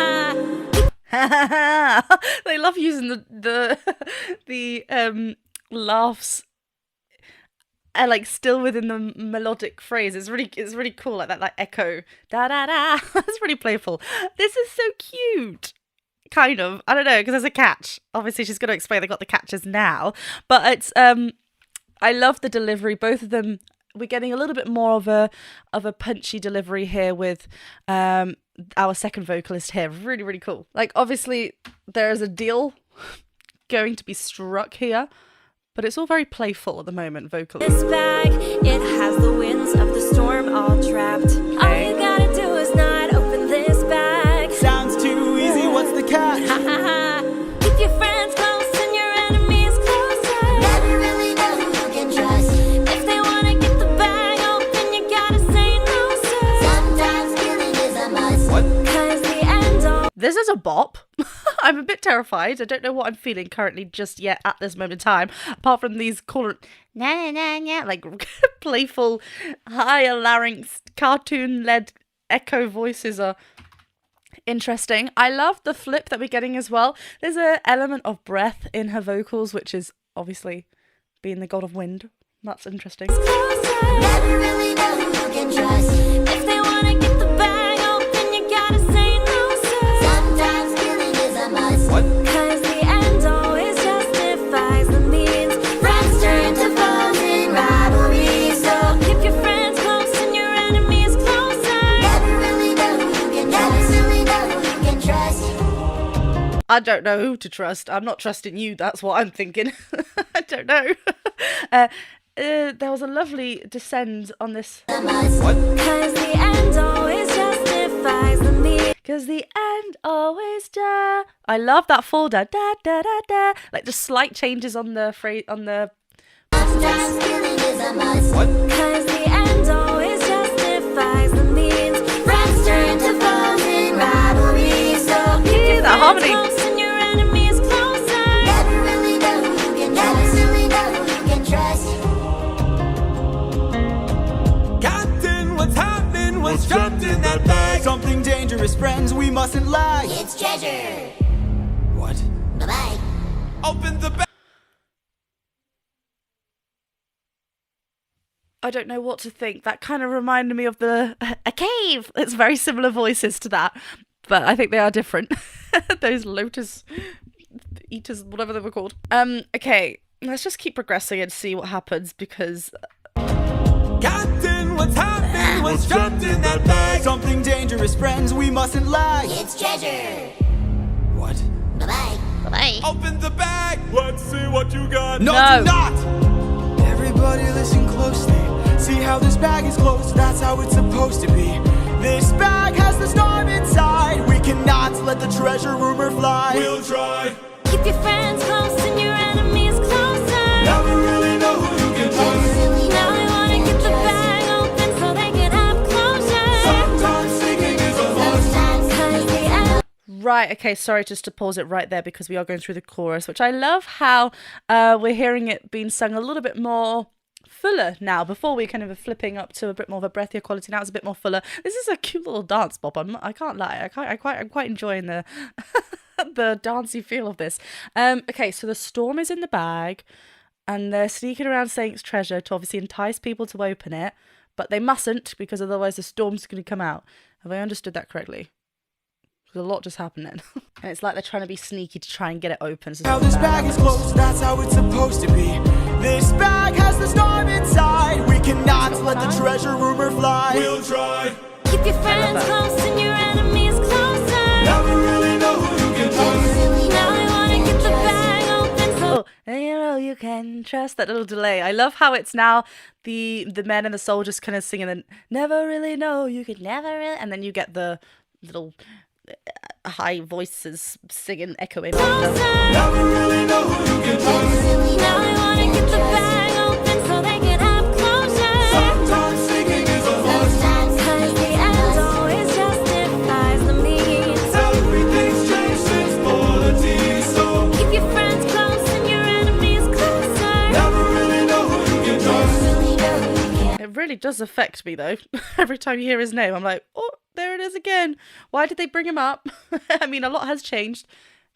Speaker 7: ha!
Speaker 1: They love using the laughs and like still within the melodic phrase. It's really cool, like that like echo da da da. That's really playful. This is so cute. Kind of. I don't know, because there's a catch. Obviously she's going to explain they got the catches now, but it's I love the delivery. Both of them, we're getting a little bit more of a punchy delivery here with our second vocalist here. Really cool. Like obviously there is a deal going to be struck here, but it's all very playful at the moment vocally.
Speaker 7: This bag, it has the winds of the storm all trapped. All you gotta do is not open this bag.
Speaker 6: Sounds too easy, what's the catch?
Speaker 7: Ha ha ha! Keep your friends close and your enemies closer.
Speaker 8: Never really know who you can trust.
Speaker 7: If they wanna get the bag open, you gotta say no, sir.
Speaker 8: Sometimes killing is a must.
Speaker 6: What?
Speaker 1: this is a bop. I'm a bit terrified. I don't know what I'm feeling currently just yet at this moment in time, apart from these like playful, higher larynx, cartoon-led echo voices are interesting. I love the flip that we're getting as well. There's an element of breath in her vocals, which is obviously being the god of wind. That's interesting.
Speaker 8: Never really know who you can trust.
Speaker 7: If they wanna get the bag open, you gotta say no, sir.
Speaker 8: Sometimes killing is a must.
Speaker 6: What?
Speaker 7: Cause the end always justifies the means.
Speaker 8: Friends turn to foes in rivalry. So
Speaker 7: Keep your friends close and your enemies closer.
Speaker 8: never really know who you can trust. Never really know who you can trust.
Speaker 1: I don't know who to trust. I'm not trusting you. That's what I'm thinking. I don't know. There was a lovely descend on this.
Speaker 6: What?
Speaker 7: Cause the end always justifies the means.
Speaker 1: Because the end always does. I love that fall da da da da da. Like the slight changes on the phrase on the.
Speaker 8: Sometimes killing is a must.
Speaker 6: What?
Speaker 7: Cause the end always justifies the means.
Speaker 8: Friends turn to foes in rivalry. So
Speaker 7: Keep your
Speaker 1: that
Speaker 7: friends
Speaker 1: harmony.
Speaker 7: close and your enemies closer.
Speaker 8: never really know who you can trust. Never really know who you can trust.
Speaker 6: Captain, what's happening? What's trapped in that bag? Something dangerous, friends, we mustn't lag.
Speaker 8: It's treasure.
Speaker 6: What?
Speaker 8: Bye-bye.
Speaker 6: Open the bag.
Speaker 1: I don't know what to think. That kind of reminded me of a cave. It's very similar voices to that, but I think they are different. Those lotus eaters, whatever they were called. Okay, let's just keep progressing and see what happens because
Speaker 6: Captain, what's happening? What's trapped in that bag? Something dangerous, friends, we mustn't lag.
Speaker 8: It's treasure.
Speaker 6: What?
Speaker 8: Bye-bye. Bye-bye.
Speaker 6: Open the bag. Let's see what you got.
Speaker 1: No.
Speaker 6: Do not. Everybody listen closely. See how this bag is closed. That's how it's supposed to be. This bag has the storm inside. We cannot let the treasure rumor fly. We'll try.
Speaker 7: Keep your friends close and your enemies closer.
Speaker 6: Never really know who you can
Speaker 8: Never
Speaker 6: trust.
Speaker 8: really
Speaker 7: Now
Speaker 8: know
Speaker 7: they
Speaker 8: who
Speaker 7: wanna
Speaker 8: you
Speaker 7: get
Speaker 8: can
Speaker 7: the
Speaker 8: trust.
Speaker 7: bag open so they can have closure.
Speaker 6: Sometimes singing is a must.
Speaker 8: Sometimes
Speaker 7: Cause the end
Speaker 1: right, okay, sorry just to pause it right there because we are going through the chorus, which I love how we're hearing it being sung a little bit more fuller now. Before we kind of were flipping up to a bit more of a breathier quality. Now it's a bit more fuller. This is a cute little dance bop. I can't lie. I'm quite enjoying the the dancey feel of this. Okay, so the storm is in the bag, and they're sneaking around saying it's treasure to obviously entice people to open it, but they mustn't because otherwise the storm's going to come out. Have I understood that correctly? There's a lot just happened then. And it's like they're trying to be sneaky to try and get it open. So
Speaker 6: How this bag is closed, that's how it's supposed to be. This bag has the storm inside. We cannot let the treasure rumor fly. We'll try.
Speaker 7: keep your friends close and your enemies closer.
Speaker 6: Never really know who you can trust.
Speaker 7: Now they wanna get the bag open so
Speaker 1: and you know you can trust that little delay. I love how it's now the men and the soldiers kind of singing and never really know you could never really, and then you get the little high voices singing echoing after.
Speaker 6: Never really know who you can trust.
Speaker 7: now they wanna get the bag open so they can have closure.
Speaker 6: Sometimes singing is a must.
Speaker 7: Cause the end always justifies the means.
Speaker 6: Everything's changed since polity, so
Speaker 7: Keep your friends close and your enemies closer.
Speaker 6: never really know who you can trust.
Speaker 1: It really does affect me though. Every time you hear his name, I'm like, oh, there it is again. Why did they bring him up? I mean, a lot has changed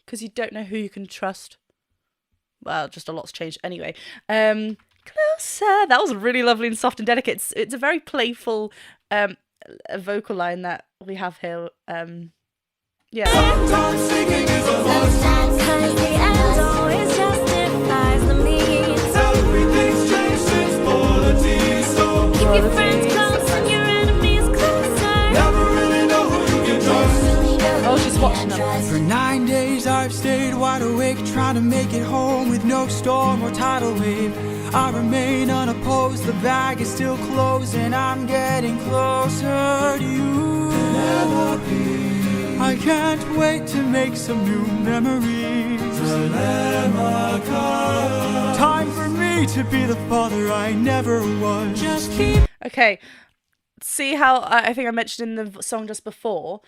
Speaker 1: because you don't know who you can trust. Well, just a lot's changed anyway. Closer. That was really lovely and soft and delicate. It's a very playful vocal line that we have here. Yeah.
Speaker 6: Sometimes singing is a must.
Speaker 7: Cause the end always justifies the means.
Speaker 6: Everything's changed since polity, so
Speaker 7: Keep your friends close and your enemies closer.
Speaker 6: never really know who you can trust.
Speaker 1: Oh, she's watching them.
Speaker 6: For 9 days I've stayed wide awake, trying to make it home with no storm or tidal wave. I remain unopposed, the bag is still closed, and I'm getting closer to you. I can't wait to make some new memories. Time for me to be the father I never was. Just keep.
Speaker 1: Okay, see how I think I mentioned in the song just before.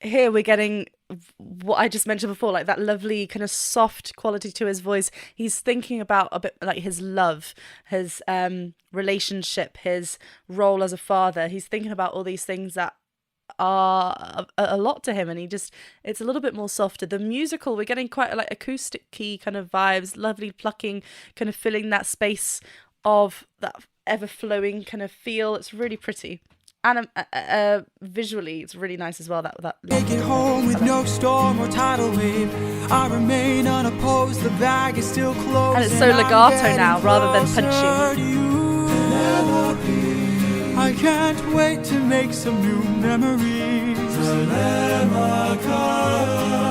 Speaker 1: Here we're getting what I just mentioned before, like that lovely kind of soft quality to his voice. He's thinking about a bit like his love, his relationship, his role as a father. He's thinking about all these things that are a lot to him, and it's a little bit more softer. The musical, we're getting quite like acoustic-y kind of vibes, lovely plucking, kind of filling that space of that ever-flowing kind of feel. It's really pretty. And visually, it's really nice as well. That
Speaker 6: Make it home with no storm or tidal wave. I remain unopposed. The bag is still closed.
Speaker 1: And it's so legato now, rather than punchy.
Speaker 6: I can't wait to make some new memories.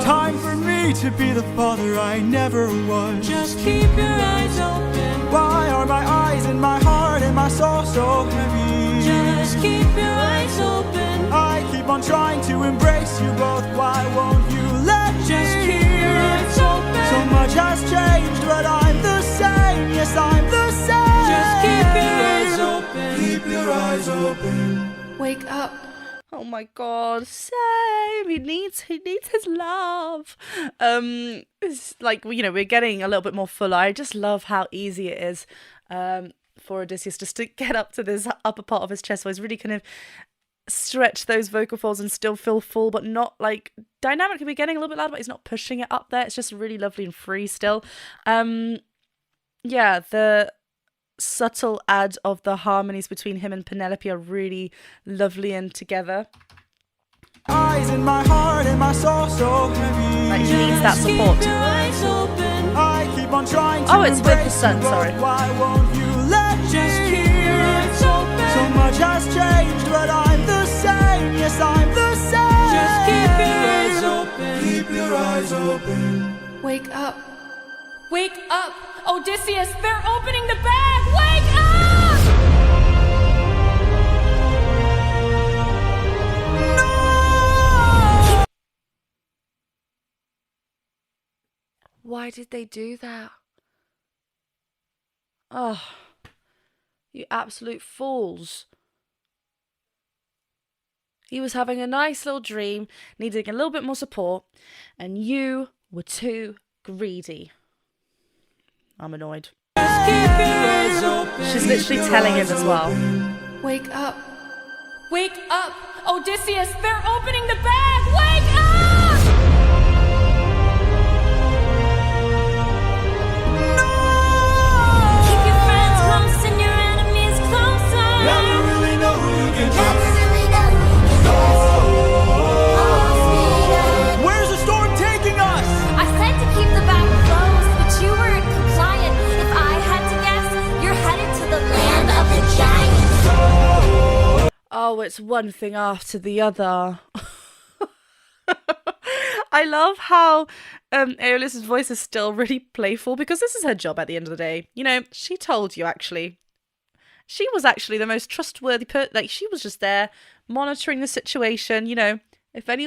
Speaker 6: Time for me to be the father I never was.
Speaker 4: Just keep your eyes open.
Speaker 6: Why are my eyes and my heart and my soul so heavy?
Speaker 4: Just keep your eyes open.
Speaker 6: I keep on trying to embrace you both. Why won't you let me?
Speaker 4: Just keep your eyes open.
Speaker 6: So much has changed, but I'm the same. Yes, I'm the same.
Speaker 4: Just keep your eyes open.
Speaker 6: Keep your eyes open.
Speaker 7: Wake up.
Speaker 1: Oh my god, same. He needs his love. It's like, you know, we're getting a little bit more fuller. I just love how easy it is for Odysseus just to get up to this upper part of his chest voice, really kind of stretch those vocal folds and still feel full, but not like dynamically. We're getting a little bit louder, but he's not pushing it up there. It's just really lovely and free still. Yeah, the subtle add of the harmonies between him and Penelope are really lovely and together.
Speaker 6: Eyes in my heart and my soul so heavy.
Speaker 1: Like, he needs that support.
Speaker 4: Keep your eyes open.
Speaker 6: I keep on trying to
Speaker 1: Oh, it's with the sun, sorry.
Speaker 6: Why won't you let me?
Speaker 4: Just keep your eyes open.
Speaker 6: So much has changed, but I'm the same. Yes, I'm the same.
Speaker 4: Just keep your eyes open.
Speaker 6: Keep your eyes open.
Speaker 7: Wake up.
Speaker 4: Wake up, Odysseus! They're opening the bag! Wake up!
Speaker 6: No!
Speaker 1: Why did they do that? Oh, you absolute fools. He was having a nice little dream, needing a little bit more support, and you were too greedy. I'm annoyed.
Speaker 4: Just keep your eyes open.
Speaker 1: She's literally telling him as well.
Speaker 7: Wake up.
Speaker 4: Wake up, Odysseus! They're opening the bag! Wake up!
Speaker 6: No!
Speaker 4: Keep your friends close and your enemies closer.
Speaker 6: Never really know who you can trust. Where's the storm taking us?
Speaker 8: I said to keep the bag closed, but you weren't compliant. If I had to guess, you're headed to the land of the giants.
Speaker 1: Oh, it's one thing after the other. I love how Aeolus's voice is still really playful, because this is her job at the end of the day. You know, she told you, actually. She was actually the most trustworthy person. Like, she was just there monitoring the situation. You know, if any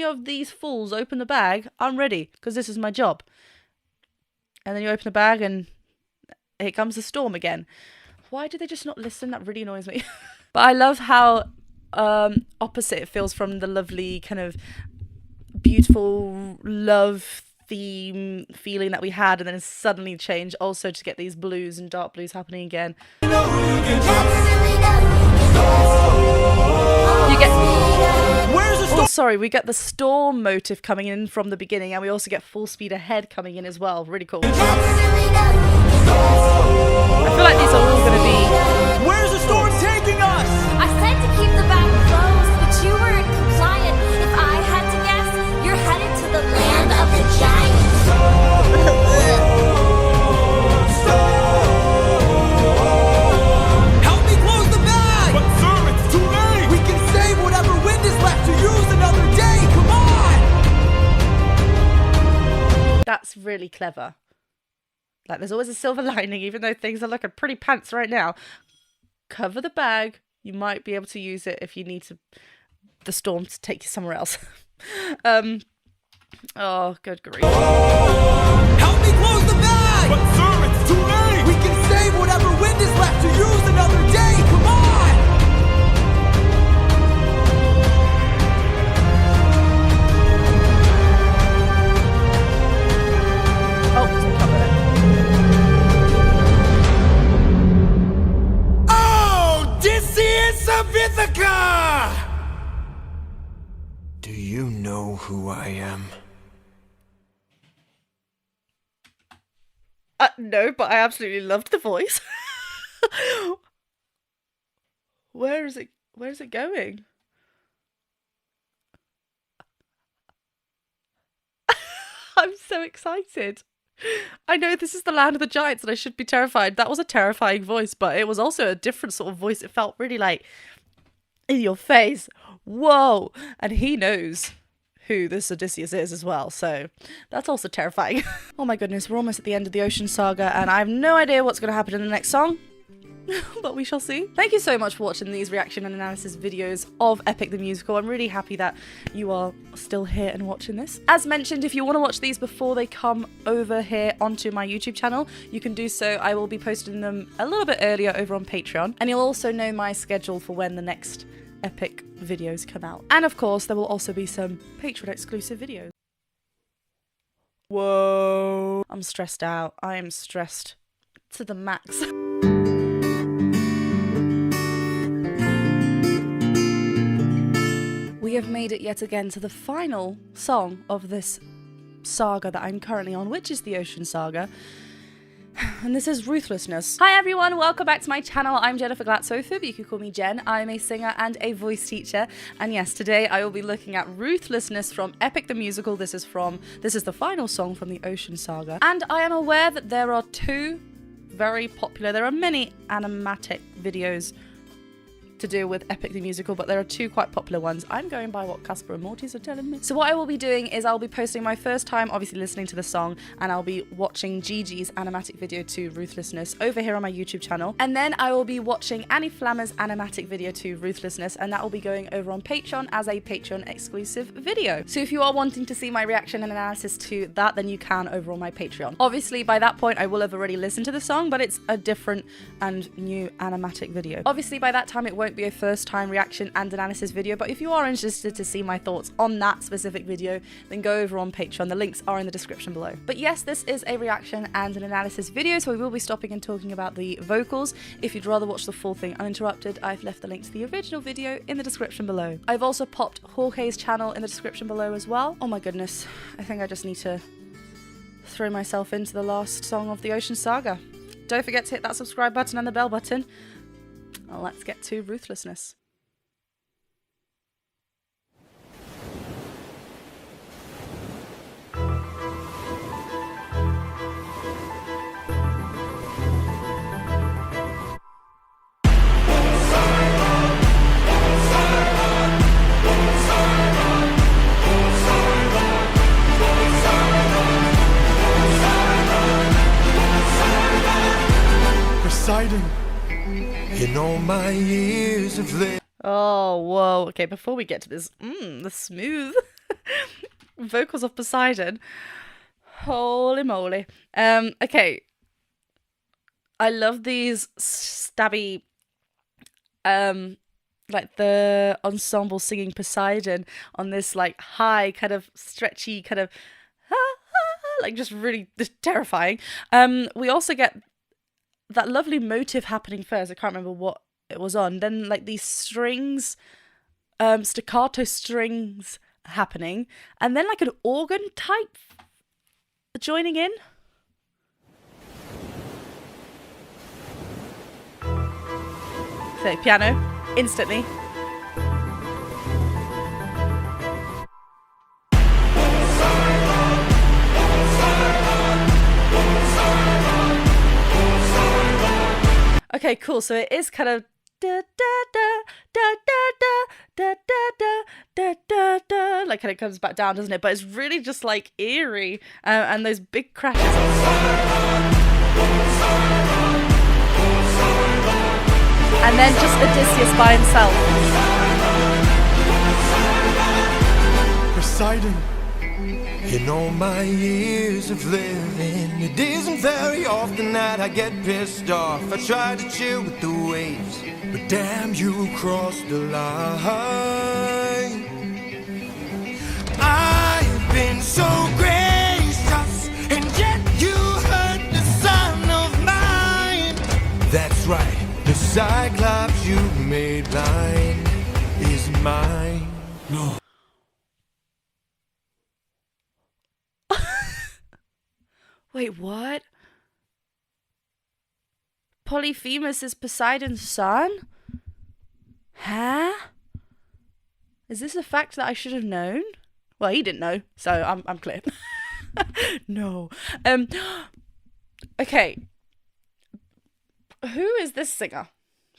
Speaker 1: of these fools open the bag, I'm ready, because this is my job. And then you open the bag and here comes the storm again. Why do they just not listen? That really annoys me. But I love how opposite it feels from the lovely kind of beautiful love theme feeling that we had, and then it's suddenly changed also to get these blues and dark blues happening again. You get... Oh, sorry, we get the storm motive coming in from the beginning, and we also get full speed ahead coming in as well. Really cool. I feel like these are all going to be...
Speaker 6: Where's the storm taking us?
Speaker 8: I said to keep the bag closed, but you weren't compliant. If I had to guess, you're headed to the land of the giants.
Speaker 6: Help me close the bag! But sir, it's too late! We can save whatever wind is left to use another day! Come on!
Speaker 1: That's really clever. Like, there's always a silver lining, even though things are looking pretty pants right now. Cover the bag. You might be able to use it if you need the storm to take you somewhere else. Oh, good grief.
Speaker 6: Help me close the bag! But sir, it's too late! We can save whatever wind is left to use another day! Come on! who I am?
Speaker 1: No, but I absolutely loved the voice. Where is it? Where's it going? I'm so excited. I know this is the land of the giants and I should be terrified. That was a terrifying voice, but it was also a different sort of voice. It felt really like in your face. Whoa. And he knows who this Odysseus is as well, so that's also terrifying. Oh my goodness, we're almost at the end of the Ocean Saga and I have no idea what's going to happen in the next song. But we shall see. Thank you so much for watching these reaction and analysis videos of Epic the Musical. I'm really happy that you are still here and watching this. As mentioned, if you want to watch these before they come over here onto my YouTube channel, you can do so. I will be posting them a little bit earlier over on Patreon. And you'll also know my schedule for when the next Epic videos come out. And of course, there will also be some Patreon exclusive videos. Whoa. I'm stressed out. I am stressed to the max. We have made it yet again to the final song of this saga that I'm currently on, which is the Ocean Saga. And this is Ruthlessness. Hi everyone, welcome back to my channel. I'm Jennifer Glatzhofer, but you can call me Jen. I'm a singer and a voice teacher. And yes, today I will be looking at Ruthlessness from Epic the Musical. This is the final song from the Ocean Saga. And I am aware that there are two very popular, there are many animatic videos to do with Epic the Musical, but there are two quite popular ones. I'm going by what Casper and Morty's are telling me. So what I will be doing is I'll be posting my first time obviously listening to the song, and I'll be watching Gigi's animatic video to Ruthlessness over here on my YouTube channel, and then I will be watching Annie Flammer's animatic video to Ruthlessness, and that will be going over on Patreon as a Patreon exclusive video. So if you are wanting to see my reaction and analysis to that, then you can over on my Patreon. Obviously by that point I will have already listened to the song, but it's a different and new animatic video. Obviously by that time it won't be a first time reaction and analysis video, but if you are interested to see my thoughts on that specific video, then go over on Patreon. The links are in the description below. But yes, this is a reaction and an analysis video, so we will be stopping and talking about the vocals. If you'd rather watch the full thing uninterrupted, I've left the link to the original video in the description below. I've also popped Jorge's channel in the description below as well. Oh my goodness, I think I just need to throw myself into the last song of the Ocean Saga. Don't forget to hit that subscribe button and the bell button. Well, let's get to Ruthlessness.
Speaker 6: Poseidon. In all my years of living.
Speaker 1: Oh, whoa. Okay, before we get to this, the smooth vocals of Poseidon. Holy moly. Okay. I love these stabby, like the ensemble singing Poseidon on this like high kind of stretchy kind of, like just really terrifying. We also get that lovely motive happening first. I can't remember what it was on. Then like these strings, staccato strings happening, and then like an organ type joining in. So piano, instantly. Okay, cool. So it is kind of da da da da da da da da da da da, like kind of comes back down, doesn't it? But it's really just like eerie, and those big crashes. And then just Odysseus by himself.
Speaker 6: Poseidon. In all my years of living, it isn't very often that I get pissed off. I try to chill with the waves, but damn, you crossed the line. I've been so gracious, and yet you hurt the son of mine. That's right, the Cyclops you made blind is mine. No.
Speaker 1: Wait, what? Polyphemus is Poseidon's son? Huh? Is this a fact that I should have known? Well, he didn't know, so I'm clear. No. Okay. Who is this singer?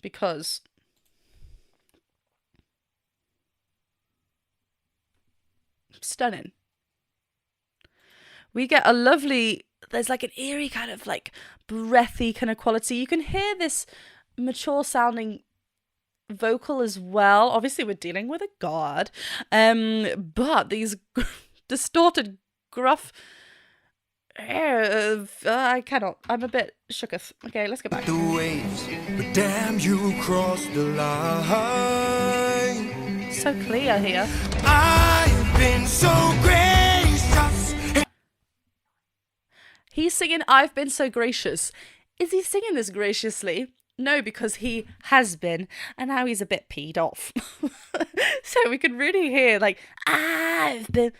Speaker 1: Because stunning. We get a lovely, there's like an eerie kind of like breathy kind of quality. You can hear this mature sounding vocal as well. Obviously we're dealing with a god, but these distorted gruff, I cannot, I'm a bit shooketh. Okay, let's go back.
Speaker 6: The waves, but damn, you crossed the line.
Speaker 1: So clear here.
Speaker 6: I've been so gracious.
Speaker 1: He's singing I've been so gracious. Is he singing this graciously? No, because he has been, and now he's a bit peed off. So we can really hear like, I've been,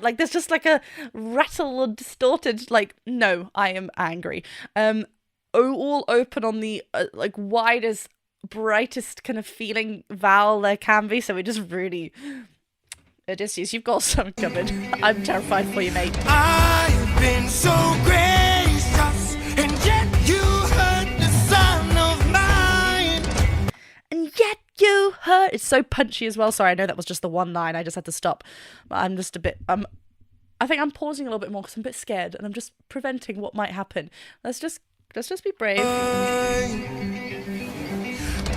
Speaker 1: like there's just like a rattle or distorted, like, no, I am angry. All open on the like widest, brightest kind of feeling vowel there can be. So we just really, Odysseus, you've got something coming. I'm terrified for you, mate.
Speaker 6: I've been so gracious, and yet you hurt the son of mine.
Speaker 1: And yet you hurt. It's so punchy as well. Sorry, I know that was just the one line. I just had to stop. But I'm just a bit. I think I'm pausing a little bit more because I'm a bit scared, and I'm just preventing what might happen. Let's just be brave.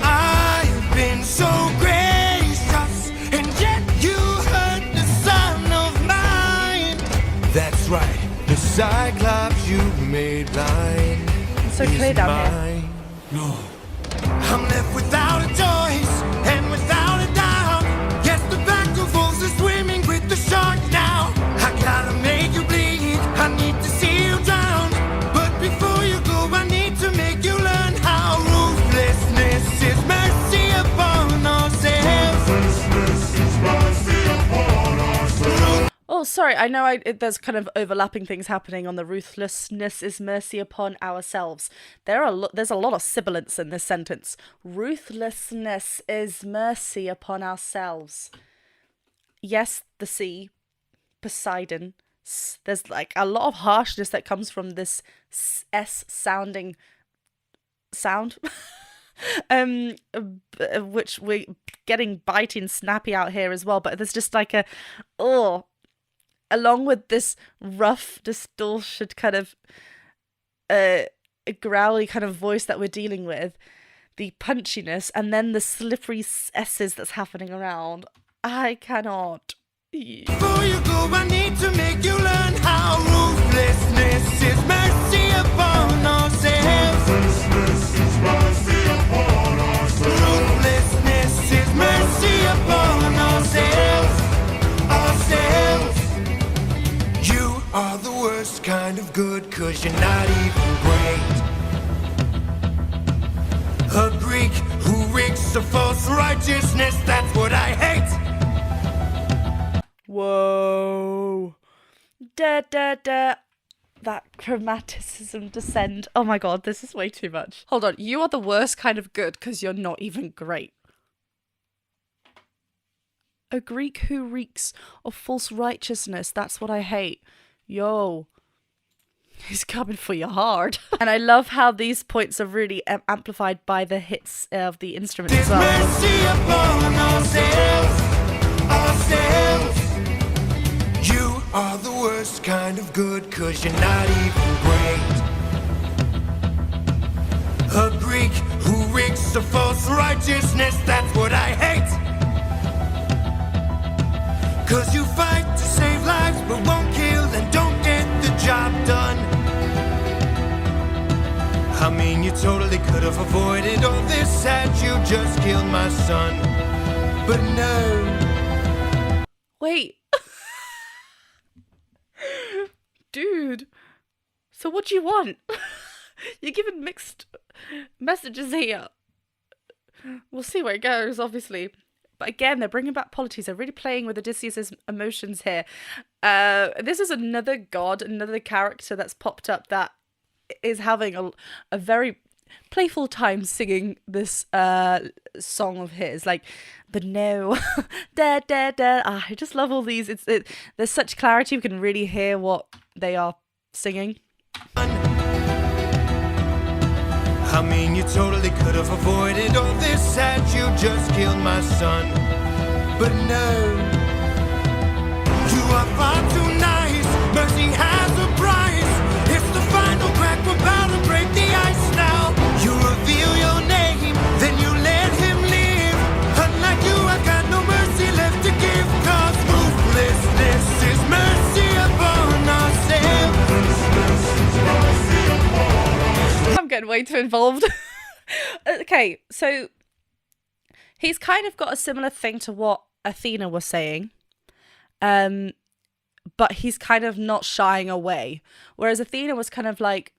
Speaker 6: I've been so gracious, and yet you hurt the son of mine. That's right, the Cyclops you made blind.
Speaker 1: It's so clear down here.
Speaker 6: No. I'm left without a choice and without a doubt. Yes, the battle wolves are swimming with the shark now. I gotta make you bleed, I need to see you drown. But before you go, I need to make you learn how ruthlessness is mercy upon ourselves.
Speaker 5: Ruthlessness is mercy upon ourselves.
Speaker 1: Oh, sorry. I know there's kind of overlapping things happening on the ruthlessness is mercy upon ourselves. There's a lot of sibilance in this sentence. Ruthlessness is mercy upon ourselves. Yes, the sea, Poseidon. There's like a lot of harshness that comes from this S sounding sound. Which we're getting bitey and snappy out here as well, but there's just like along with this rough, distorted kind of growly kind of voice that we're dealing with, the punchiness, and then the slippery S's that's happening around. I cannot.
Speaker 6: Before you go, I need to make you learn how ruthlessness is mercy upon ourselves.
Speaker 5: Ruthlessness is mercy upon ourselves.
Speaker 6: Ruthlessness is mercy upon ourselves. Ourselves. You are the worst kind of good, 'cause you're not even great. A Greek who reeks of false righteousness, that's what I hate.
Speaker 1: Whoa. Da da da. That chromaticism descend. Oh my god, this is way too much. Hold on, you are the worst kind of good because you're not even great. A Greek who reeks of false righteousness, that's what I hate. Yo. He's coming for you hard. And I love how these points are really amplified by the hits of the instruments as well.
Speaker 6: Mercy upon ourselves. Ourselves. You are the worst kind of good, 'cause you're not even great. A Greek who reeks of false righteousness, that's what I hate. 'Cause you fight to save lives, but won't kill and don't get the job done. I mean, you totally could have avoided all this had you just killed my son. But no.
Speaker 1: Wait. Dude. So what do you want? You're giving mixed messages here. We'll see where it goes, obviously. But again, they're bringing back Polites. They're really playing with Odysseus's emotions here. This is another god, another character that's popped up that is having a very playful time singing this song of his, like the no da da da. I just love all these. There's such clarity. We can really hear what they are singing.
Speaker 6: I mean, you totally could have avoided all this had you just killed my son. But no, you are far too nice. Mercy has a price. It's the final crack. We're about to break the ice now. You reveal your name, then you let him live. Unlike you, I got no mercy left to give. Cause ruthlessness is mercy upon ourselves.
Speaker 1: I'm getting way too involved. Okay, so he's kind of got a similar thing to what Athena was saying, but he's kind of not shying away. Whereas Athena was kind of like,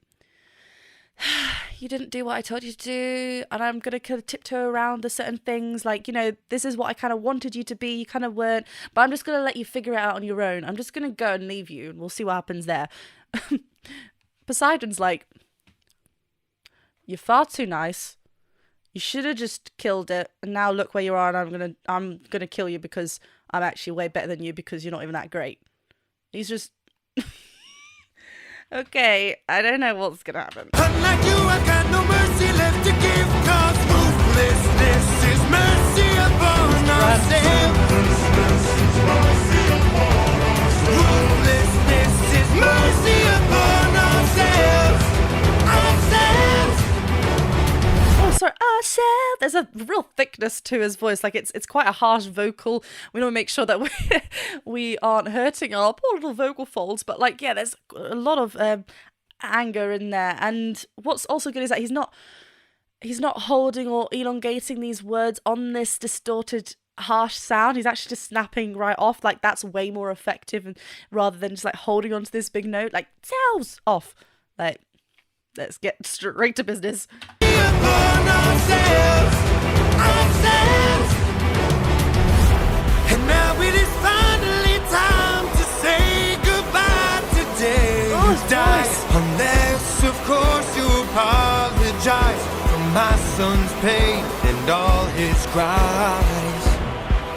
Speaker 1: you didn't do what I told you to do, and I'm going to kind of tiptoe around the certain things. Like, you know, this is what I kind of wanted you to be. You kind of weren't, but I'm just going to let you figure it out on your own. I'm just going to go and leave you, and we'll see what happens there. Poseidon's like, you're far too nice. You should have just killed it, and now look where you are, and I'm gonna kill you because I'm actually way better than you because you're not even that great. He's just okay. I don't know what's gonna happen.
Speaker 6: Unlike you, I got no mercy left to give. Cause ruthlessness is mercy upon ourselves. Ruthlessness is mercy upon ourselves.
Speaker 1: Sorry, ourselves. There's a real thickness to his voice. Like it's quite a harsh vocal. We want to make sure that we aren't hurting our poor little vocal folds. But like, yeah, there's a lot of anger in there. And what's also good is that he's not holding or elongating these words on this distorted, harsh sound. He's actually just snapping right off. Like that's way more effective, and rather than just like holding on to this big note, like tells off. Like, let's get straight to business.
Speaker 6: Ourselves. And now it is finally time to say goodbye today.
Speaker 1: Nice.
Speaker 6: Unless, of course, you apologize for my son's pain and all his cries.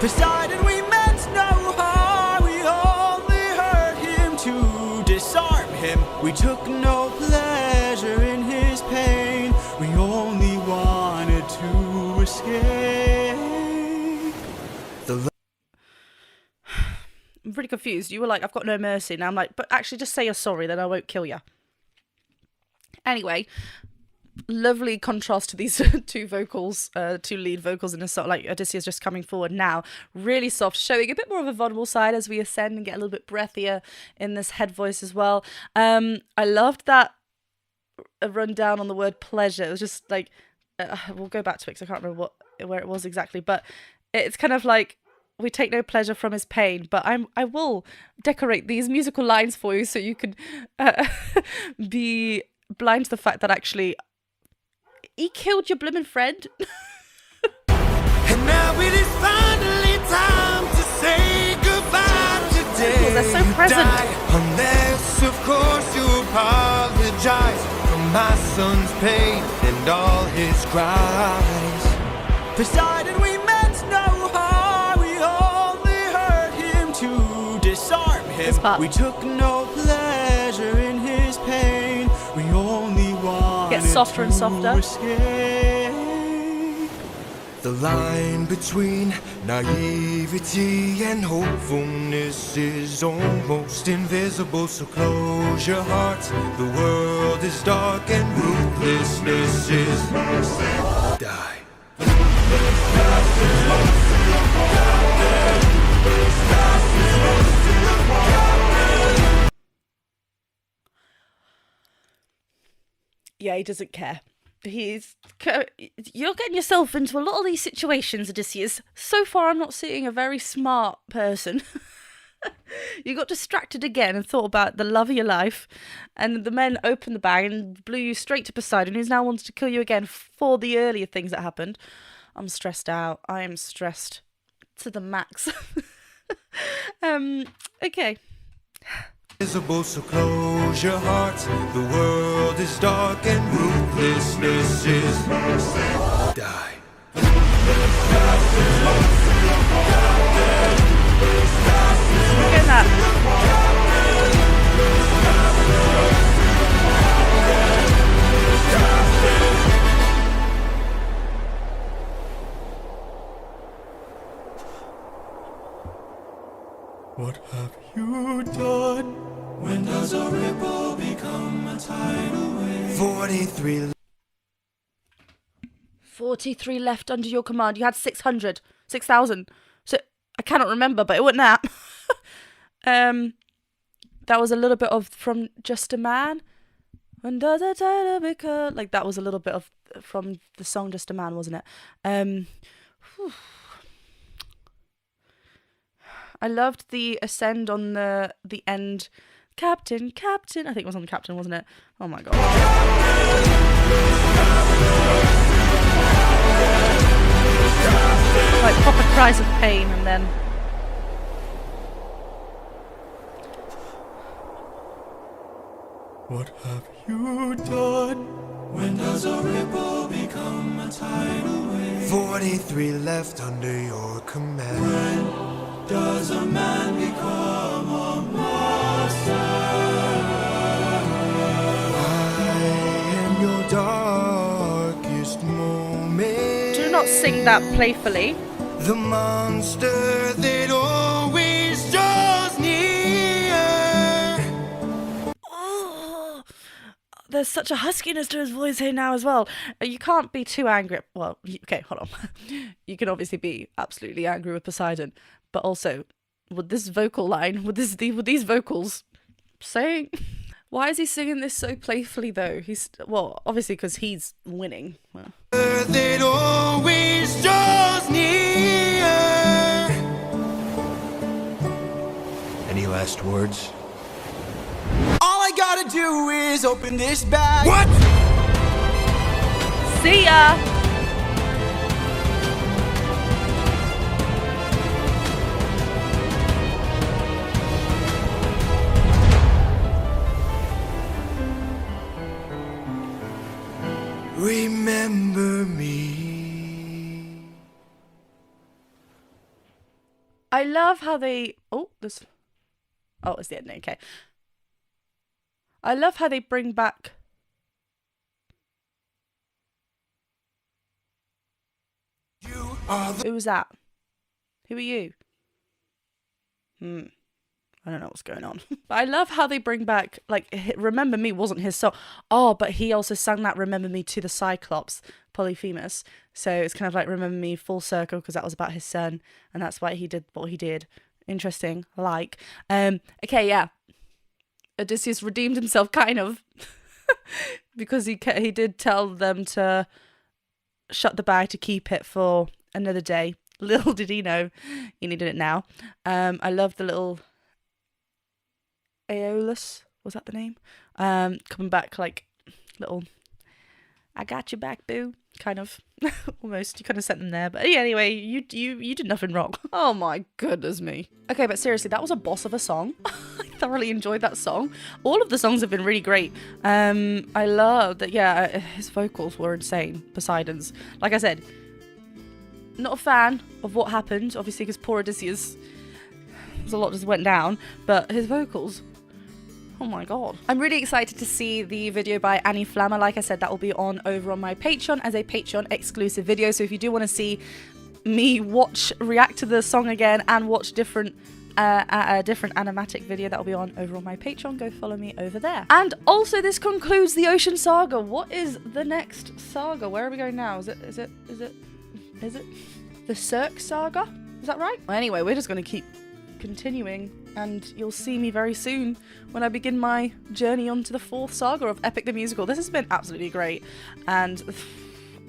Speaker 6: Poseidon, we meant no harm. We only hurt him to disarm him. We took no pleasure in his pain. We only wanted to escape.
Speaker 1: I'm pretty confused. You were like, I've got no mercy. Now I'm like, but actually just say you're sorry, then I won't kill you. Anyway, lovely contrast to these two lead vocals in a song. Like Odysseus just coming forward now, really soft, showing a bit more of a vulnerable side as we ascend and get a little bit breathier in this head voice as well. I loved that a rundown on the word pleasure. It was just like, we'll go back to it because I can't remember where it was exactly, but it's kind of like, we take no pleasure from his pain, but I will decorate these musical lines for you so you can be blind to the fact that actually he killed your blooming friend.
Speaker 6: And now it is finally time to say goodbye today.
Speaker 1: They're so present.
Speaker 6: Unless, of course, you apologize for my son's pain and all his cries. Poseidon, we meant no harm. We only hurt him to disarm him. We took no pleasure in his pain. We only wanted
Speaker 1: Gets softer and softer.
Speaker 6: Escape. The line between naivety and hopefulness is almost invisible, so close your hearts. The world is dark and ruthlessness is die.
Speaker 1: Yeah, he doesn't care. You're getting yourself into a lot of these situations, Odysseus. So far, I'm not seeing a very smart person. You got distracted again and thought about the love of your life, and the men opened the bag and blew you straight to Poseidon, who's now wants to kill you again for the earlier things that happened. I'm stressed out. I am stressed to the max. Okay.
Speaker 6: Visible, so close your hearts. The world is dark and ruthlessness is die.
Speaker 1: Look at that.
Speaker 6: What have you done? When does a ripple become a tidal wave?
Speaker 1: 43 left under your command. You had 600. 6,000. So I cannot remember, but it wasn't that. That was a little bit of from Just a Man. When does a tidal become... Like, that was a little bit of from the song Just a Man, wasn't it? I loved the ascend on the end. Captain. I think it was on the Captain, wasn't it? Oh my god. Like proper cries of pain, and then
Speaker 6: what have you done? When does a ripple become a tidal wave? 43 left under your command. When does a man become a monster? I am your darkest moment.
Speaker 1: Do not sing that playfully.
Speaker 6: The monster that always draws near.
Speaker 1: Oh, there's such a huskiness to his voice here now as well. You can't be too angry. Well, okay, hold on. You can obviously be absolutely angry with Poseidon, but also with this vocal line, with these vocals, saying, why is he singing this so playfully though? He's obviously because he's winning. Well.
Speaker 6: That always draws near. Any last words?
Speaker 2: All I gotta do is open this bag.
Speaker 6: What?
Speaker 1: See ya!
Speaker 6: Remember me.
Speaker 1: I love how they... it's the end. Okay. I love how they bring back...
Speaker 6: You are the...
Speaker 1: Who was that? Who are you? I don't know what's going on. But I love how they bring back, like, Remember Me wasn't his song. Oh, but he also sang that Remember Me to the CYCLOPS, Polyphemus. So it's kind of like Remember Me full circle because that was about his son. And that's why he did what he did. Interesting. Like. Okay, yeah. Odysseus redeemed himself, kind of. Because he did tell them to shut the bag to keep it for another day. Little did he know he needed it now. I love the little... Aeolus, was that the name? Coming back like little, I got you back, boo, kind of. Almost, you kind of sent them there, but yeah, anyway, you did nothing wrong. Oh my goodness me. Okay, but seriously, that was a boss of a song. I thoroughly enjoyed that song. All of the songs have been really great. I love that. Yeah, his vocals were insane. Poseidon's, like I said, not a fan of what happened, obviously, because poor Odysseus, there's a lot just went down, but his vocals, oh my god. I'm really excited to see the video by Annie Flammer. Like I said, that will be over on my Patreon as a Patreon exclusive video. So if you do want to see me react to the song again and watch a different animatic video, that will be over on my Patreon. Go follow me over there. And also this concludes the Ocean Saga. What is the next saga? Where are we going now? Is it the CIRCE Saga? Is that right? Well, anyway, we're just going to keep continuing, and you'll see me very soon when I begin my journey onto the 4th saga of Epic the Musical. This has been absolutely great, and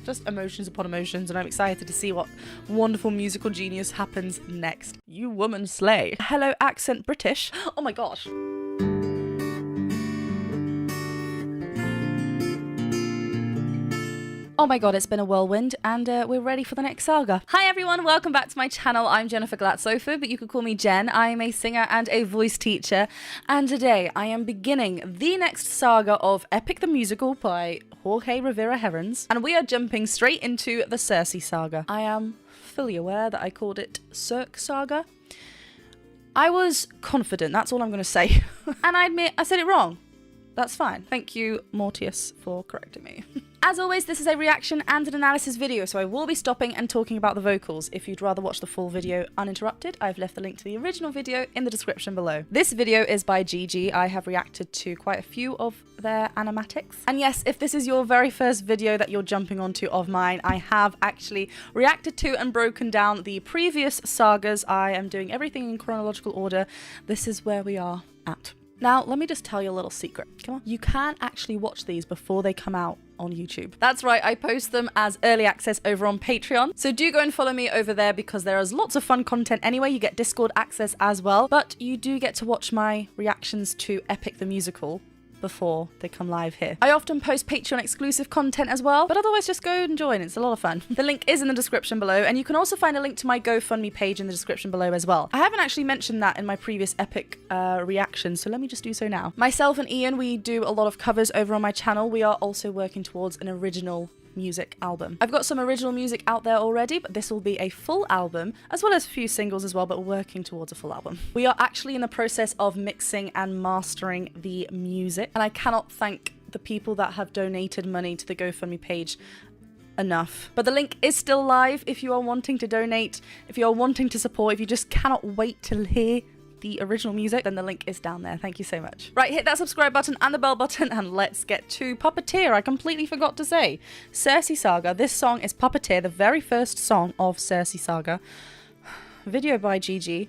Speaker 1: just emotions upon emotions, and I'm excited to see what wonderful musical genius happens next. You woman slay. Hello, accent British. Oh my gosh. Oh my god, it's been a whirlwind, and we're ready for the next saga. Hi everyone, welcome back to my channel. I'm Jennifer Glatzhofer, but you could call me Jen. I am a singer and a voice teacher, and today I am beginning the next saga of Epic the Musical by Jorge Rivera Herons, and we are jumping straight into the CIRCE saga. I am fully aware that I called it CIRCE saga. I was confident, that's all I'm going to say. And I admit I said it wrong. That's fine. Thank you, Mortius, for correcting me. As always, this is a reaction and an analysis video, so I will be stopping and talking about the vocals. If you'd rather watch the full video uninterrupted, I've left the link to the original video in the description below. This video is by GG. I have reacted to quite a few of their animatics. And yes, if this is your very first video that you're jumping onto of mine, I have actually reacted to and broken down the previous sagas. I am doing everything in chronological order. This is where we are at. Now, let me just tell you a little secret. Come on. You can actually watch these before they come out on YouTube. That's right, I post them as early access over on Patreon. So do go and follow me over there because there is lots of fun content anyway. You get Discord access as well, but you do get to watch my reactions to Epic the Musical before they come live here. I often post Patreon exclusive content as well, but otherwise just go and join. It's a lot of fun. The link is in the description below, and you can also find a link to my GoFundMe page in the description below as well. I haven't actually mentioned that in my previous Epic reaction, so let me just do so now. Myself and Ian, we do a lot of covers over on my channel. We are also working towards an original music album. I've got some original music out there already, but this will be a full album, as well as a few singles as well, but working towards a full album. We are actually in the process of mixing and mastering the music, and I cannot thank the people that have donated money to the GoFundMe page enough. But the link is still live if you are wanting to donate, if you are wanting to support, if you just cannot wait to hear the original music, then the link is down there. Thank you so much. Right, hit that subscribe button and the bell button, and let's get to Puppeteer. I completely forgot to say. CIRCE Saga. This song is Puppeteer, the very first song of CIRCE Saga. Video by GG.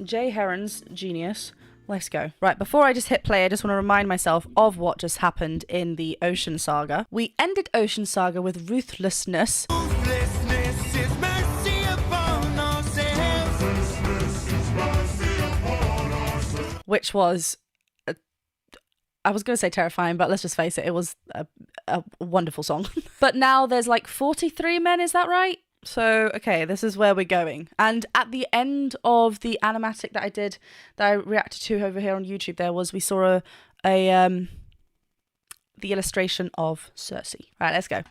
Speaker 1: J. Herons, genius. Let's go. Right, before I just hit play, I just want to remind myself of what just happened in the Ocean Saga. We ended Ocean Saga with Ruthlessness.
Speaker 6: Ruthlessness is mercy upon ourselves.
Speaker 1: Which was, I was going to say terrifying, but let's just face it, it was a wonderful song. But now there's like 43 men, is that right? So, okay, this is where we're going. And at the end of the animatic that I did, that I reacted to over here on YouTube, we saw the illustration of CIRCE. All right, let's go.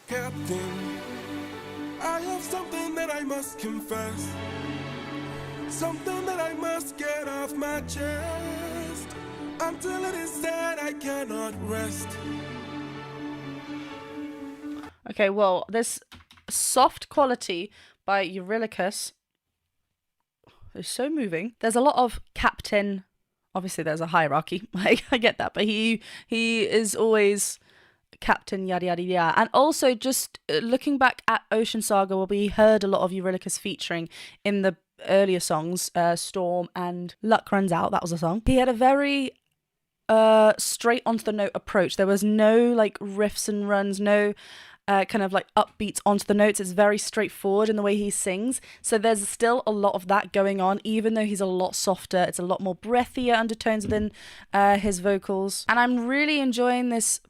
Speaker 6: Captain, I have something that I must confess, something that I must get off my chest. Until it is said, I cannot rest.
Speaker 1: Okay, well, this soft quality by Eurylochus is so moving. There's a lot of captain. Obviously, there's a hierarchy. I get that, but he is always captain, yada yada yada. And also, just looking back at Ocean Saga, where we heard a lot of Eurylochus featuring in the earlier songs, Storm and Luck Runs Out. That was a song. He had a very straight onto the note approach. There was no like riffs and runs, no kind of like upbeats onto the notes. It's very straightforward in the way he sings. So there's still a lot of that going on, even though he's a lot softer. It's a lot more breathier undertones within his vocals. And I'm really enjoying this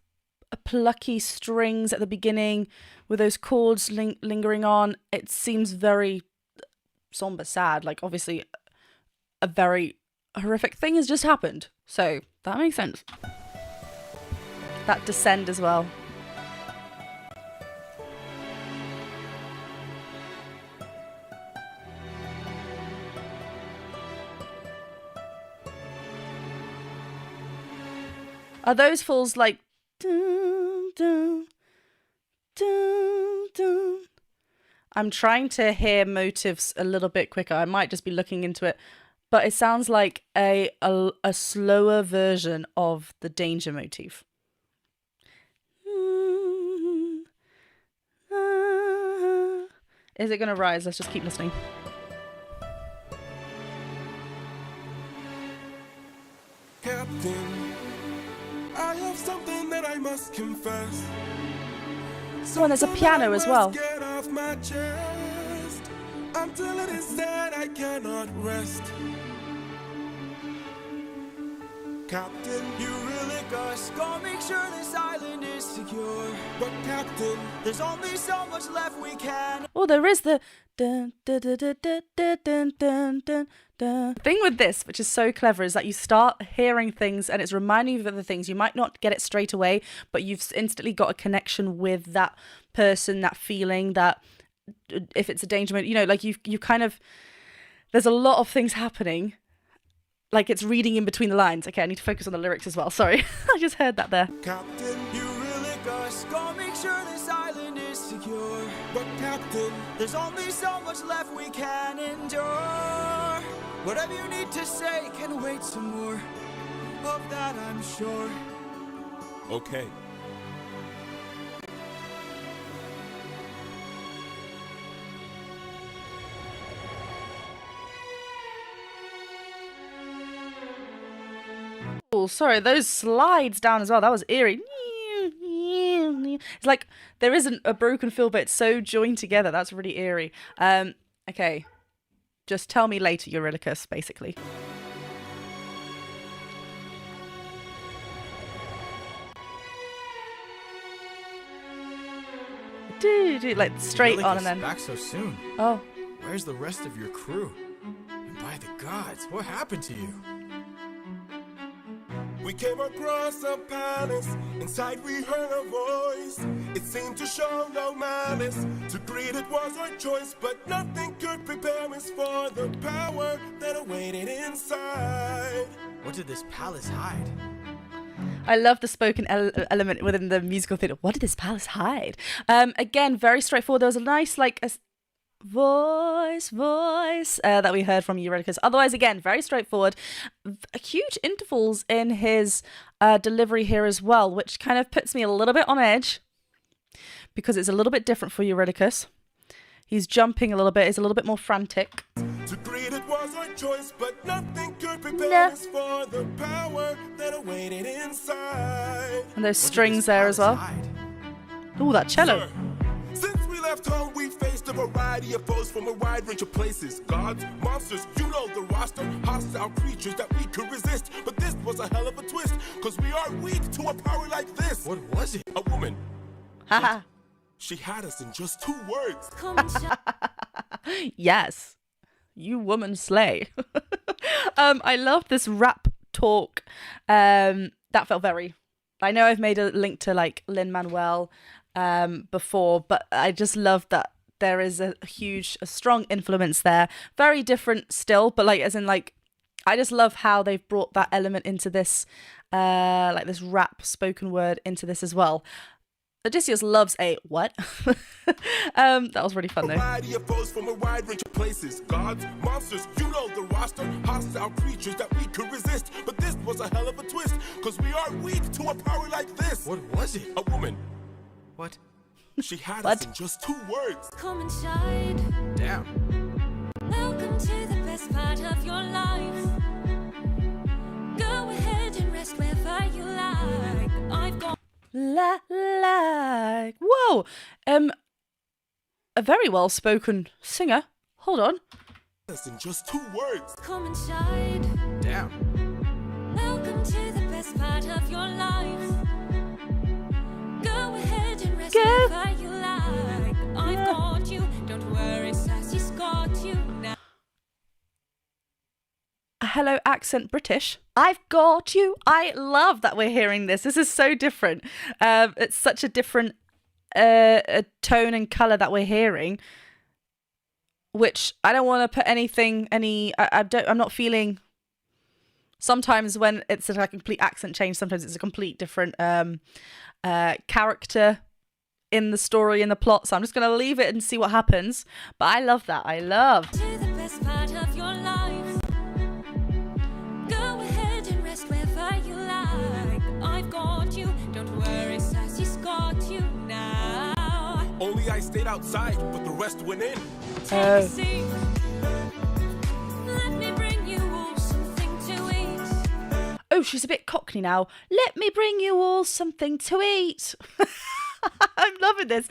Speaker 1: plucky strings at the beginning with those chords lingering on. It seems very somber, sad. Like, obviously a very horrific thing has just happened. So that makes sense. That descend as well. Are those falls like dun, dun, dun, dun? I'm trying to hear motives a little bit quicker. I might just be looking into it, but it sounds like a slower version of the danger motif. Is it gonna rise? Let's just keep listening.
Speaker 6: Captain, must confess.
Speaker 1: Oh, and there's a piano as well.
Speaker 6: Get off my chest. Until it is said I cannot rest. Captain,
Speaker 2: You really gotta make sure this island is secure.
Speaker 6: but Captain,
Speaker 2: There's only so much left we can.
Speaker 1: Oh, there is the dun, dun, dun, dun, dun, dun, dun, dun, dun, dun. The thing with this, which is so clever, is that you start hearing things and it's reminding you of other things. You might not get it straight away, but you've instantly got a connection with that person, that feeling, that if it's a danger moment, you know, like you kind of, there's a lot of things happening. Like it's reading in between the lines. Okay, I need to focus on the lyrics as well. Sorry, I just heard that there.
Speaker 6: Captain,
Speaker 2: You really gotta make sure this island is secure.
Speaker 6: but Captain,
Speaker 2: There's only so much left we can endure. Whatever you need to say can wait some more. Of that I'm sure.
Speaker 6: okay.
Speaker 1: Oh, sorry, those slides down as well. That was eerie. It's like there isn't a broken feel, but it's so joined together. That's really eerie. Okay. Just tell me later, Eurylochus, basically. Like straight on and then.
Speaker 9: Back so soon.
Speaker 1: Oh.
Speaker 9: Where's the rest of your crew? And by the gods, what happened to you?
Speaker 6: We came across a palace. Inside we heard a voice. It seemed to show no malice. To greet it was our choice, but nothing could prepare us for the power that awaited inside.
Speaker 9: What did this palace hide?
Speaker 1: I love the spoken element within the musical theatre. What did this palace hide? Again, very straightforward. There was a nice, like, a voice that we heard from Eurylochus. Otherwise, again, very straightforward. Huge intervals in his delivery here as well, which kind of puts me a little bit on edge because it's a little bit different for Eurylochus. He's jumping a little bit. He's a little bit more frantic.
Speaker 6: To greet it was our choice, but nothing could prepare us for the power that awaited inside.
Speaker 1: And those strings there as well. Ooh, that cello.
Speaker 6: Sir, since we left home, we faced a variety of foes from a wide range of places. Gods, monsters, you know the roster. Hostile creatures that we could resist. But this was a hell of a twist, cause we are weak to a power like this.
Speaker 9: What was it?
Speaker 6: A woman.
Speaker 1: Haha.
Speaker 6: She had us in just 2 words.
Speaker 1: Yes. You woman slay. I love this rap talk. That felt very... I know I've made a link to like Lin-Manuel before, but I just love that there is a strong influence there. Very different still, but like as in like I just love how they've brought that element into this like this rap spoken word into this as well. Odysseus loves a what? That was really fun though.
Speaker 6: Variety of foes from a wide range of places. Gods, monsters, you know the roster. Hostile creatures that we could resist. But this was a hell of a twist, cause we are weak to a power like this.
Speaker 9: What was it?
Speaker 6: A woman.
Speaker 9: What?
Speaker 6: She had
Speaker 1: What?
Speaker 6: us in just 2 words.
Speaker 7: Come inside.
Speaker 9: Damn.
Speaker 7: Welcome to the best part of your life. Go ahead and rest wherever you like. I've got
Speaker 1: Like whoa, a very well spoken singer. Hold on.
Speaker 6: Us in just 2 words.
Speaker 7: come inside.
Speaker 9: Damn.
Speaker 7: Welcome to the best part of your life. Go ahead and rest
Speaker 1: Go.
Speaker 7: wherever you like. I've got you. Don't worry, Sassy's got you now.
Speaker 1: Hello, accent British. I've got you. I love that we're hearing this. This is so different. It's such a different a tone and color that we're hearing. Which I don't want to put I'm not feeling. Sometimes when it's a complete accent change, sometimes it's a complete different character in the story, in the plot. So I'm just going to leave it and see what happens. But I love that. I love.
Speaker 7: To the best part of your life. Go ahead and rest wherever you like. I've got you. Don't worry, Sassy's got you now.
Speaker 6: Only I stayed outside, but the rest went in.
Speaker 7: Take a seat. Let me bring you all something to eat.
Speaker 1: oh, she's a bit cockney now. Let me bring you all something to eat. I'm loving this.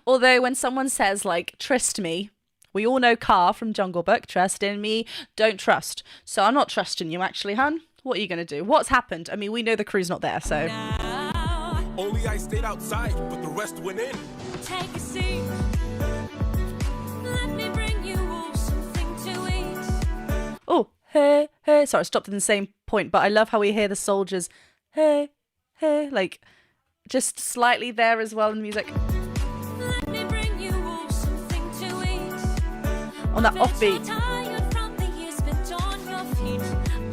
Speaker 1: Although when someone says like, trust me, we all know Car from Jungle Book, trust in me, don't trust. So I'm not trusting you actually, hun. What are you going to do? What's happened? I mean, we know the crew's not there, so.
Speaker 6: Only I stayed outside, but the rest went in.
Speaker 7: Take a seat. Let me bring you all something to eat.
Speaker 1: Oh, hey, hey. Sorry, I stopped in the same point, but I love how we hear the soldiers, hey, hey, like just slightly there as well in the music.
Speaker 7: Let me bring you all something to eat.
Speaker 1: On that offbeat.
Speaker 7: Tired from the years spent on your feet.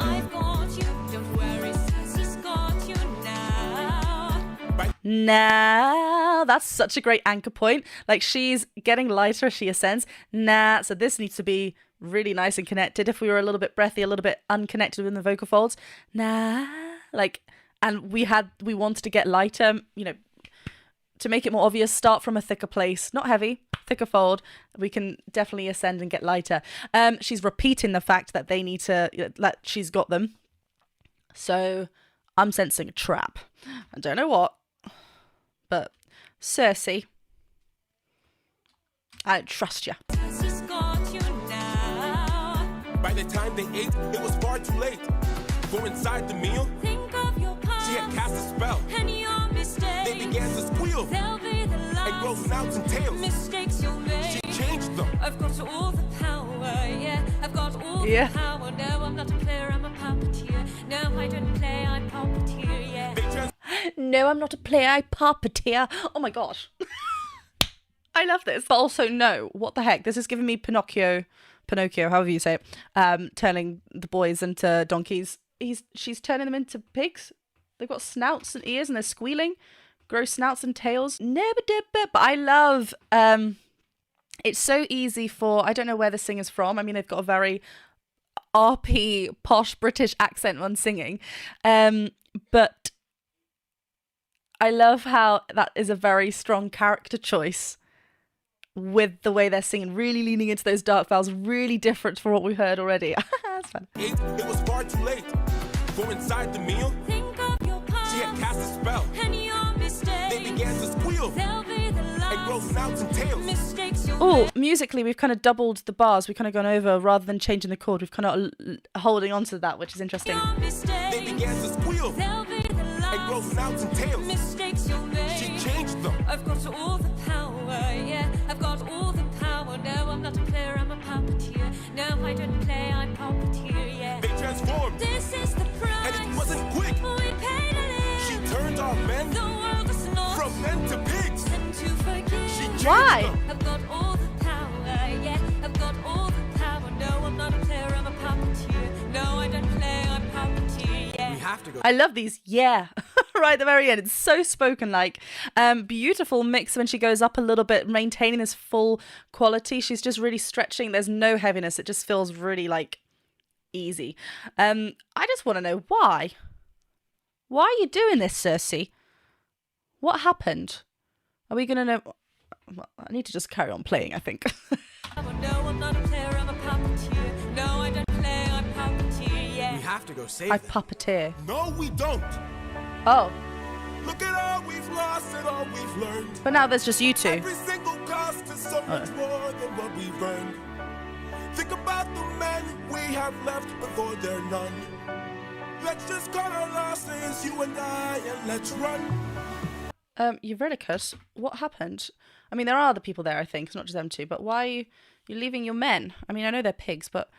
Speaker 7: I've got you. Don't worry, Sassy's got you now.
Speaker 1: Now, that's such a great anchor point. Like she's getting lighter as she ascends. Nah, so this needs to be really nice and connected. If we were a little bit breathy, a little bit unconnected with the vocal folds. Nah, like, and we wanted to get lighter, you know, to make it more obvious, start from a thicker place, not heavy, thicker fold. We can definitely ascend and get lighter. She's repeating the fact that they need to, you know, that she's got them. So I'm sensing a trap. I don't know what, but CIRCE, I don't trust you.
Speaker 7: Sassy's got you now.
Speaker 6: By the time they ate, it was far too late. For inside the meal,
Speaker 7: Think of your past.
Speaker 6: she had cast a spell.
Speaker 7: And your mistakes.
Speaker 6: They began to squeal
Speaker 7: They'll be the
Speaker 6: and
Speaker 7: last
Speaker 6: grow snouts and tails.
Speaker 7: mistakes you'll make.
Speaker 6: She changed them.
Speaker 7: I've got all the power, yeah. I've got all the power. No, I'm not a player, I'm a puppeteer. No, I don't play, I'm puppeteer, yeah.
Speaker 1: No, I'm not a player, I puppeteer. Oh my gosh. I love this. But also, no, what the heck? This is giving me Pinocchio, however you say it, turning the boys into donkeys. She's turning them into pigs. They've got snouts and ears and they're squealing. Gross snouts and tails. But I love, it's so easy for, I don't know where the singer's from. I mean, they've got a very RP, posh British accent when singing. But I love how that is a very strong character choice with the way they're singing, really leaning into those dark vowels, really different from what we heard already. That's fun.
Speaker 6: It was far too late. For inside the meal,
Speaker 7: Think of your past.
Speaker 6: she had cast a spell.
Speaker 7: And your mistakes.
Speaker 6: They began to squeal
Speaker 7: They'll be the last
Speaker 6: and grow snouts and tails.
Speaker 7: mistakes you'll
Speaker 1: Oh,
Speaker 7: make.
Speaker 1: musically, we've kind of doubled the bars. We've kind of gone over rather than changing the chord. We've kind of holding on to that, which is interesting.
Speaker 7: Your mistakes.
Speaker 6: They began to squeal
Speaker 7: They'll be the
Speaker 6: and grow
Speaker 7: last
Speaker 6: snouts and tails.
Speaker 7: mistakes you'll make.
Speaker 6: She changed them.
Speaker 7: I've got all the power, yeah. I've got all the power. No, I'm not a player, I'm a puppeteer. No, I don't play, I'm puppeteer, yeah.
Speaker 6: They transformed,
Speaker 7: This is the price.
Speaker 6: and it wasn't quick.
Speaker 7: We pay to live.
Speaker 6: She turned our men
Speaker 7: The world is not
Speaker 6: from men to pigs.
Speaker 7: and to forgive.
Speaker 6: She changed
Speaker 1: Why?
Speaker 6: them.
Speaker 7: I've got all the power, yeah. I've got all the power. No, I'm not a player, I'm a puppeteer. No, I don't play, I'm puppeteer, yeah.
Speaker 9: We have to go.
Speaker 1: I love these, yeah, right at the very end. It's so spoken like. Beautiful mix when she goes up a little bit, maintaining this full quality. She's just really stretching. There's no heaviness. It just feels really like easy. I just want to know why. Why are you doing this, CIRCE? What happened? Are we going to know? Well, I need to just carry on playing, I think.
Speaker 7: No, I'm not a player, I'm a puppeteer. No, I don't play, I'm puppeteer, yeah.
Speaker 9: We have to go save
Speaker 1: I
Speaker 9: them.
Speaker 1: puppeteer.
Speaker 6: No, we don't.
Speaker 1: Oh,
Speaker 6: Look at all we've lost and all we've learned.
Speaker 1: but now there's just you two.
Speaker 6: Every single cost is so much more than what we've earned. Think about the men we have left before they're none. Let's just cut our losses, you and I, and let's run.
Speaker 1: Eurydice, what happened? I mean, there are other people there, I think. It's not just them two. But why are you leaving your men? I mean, I know they're pigs, but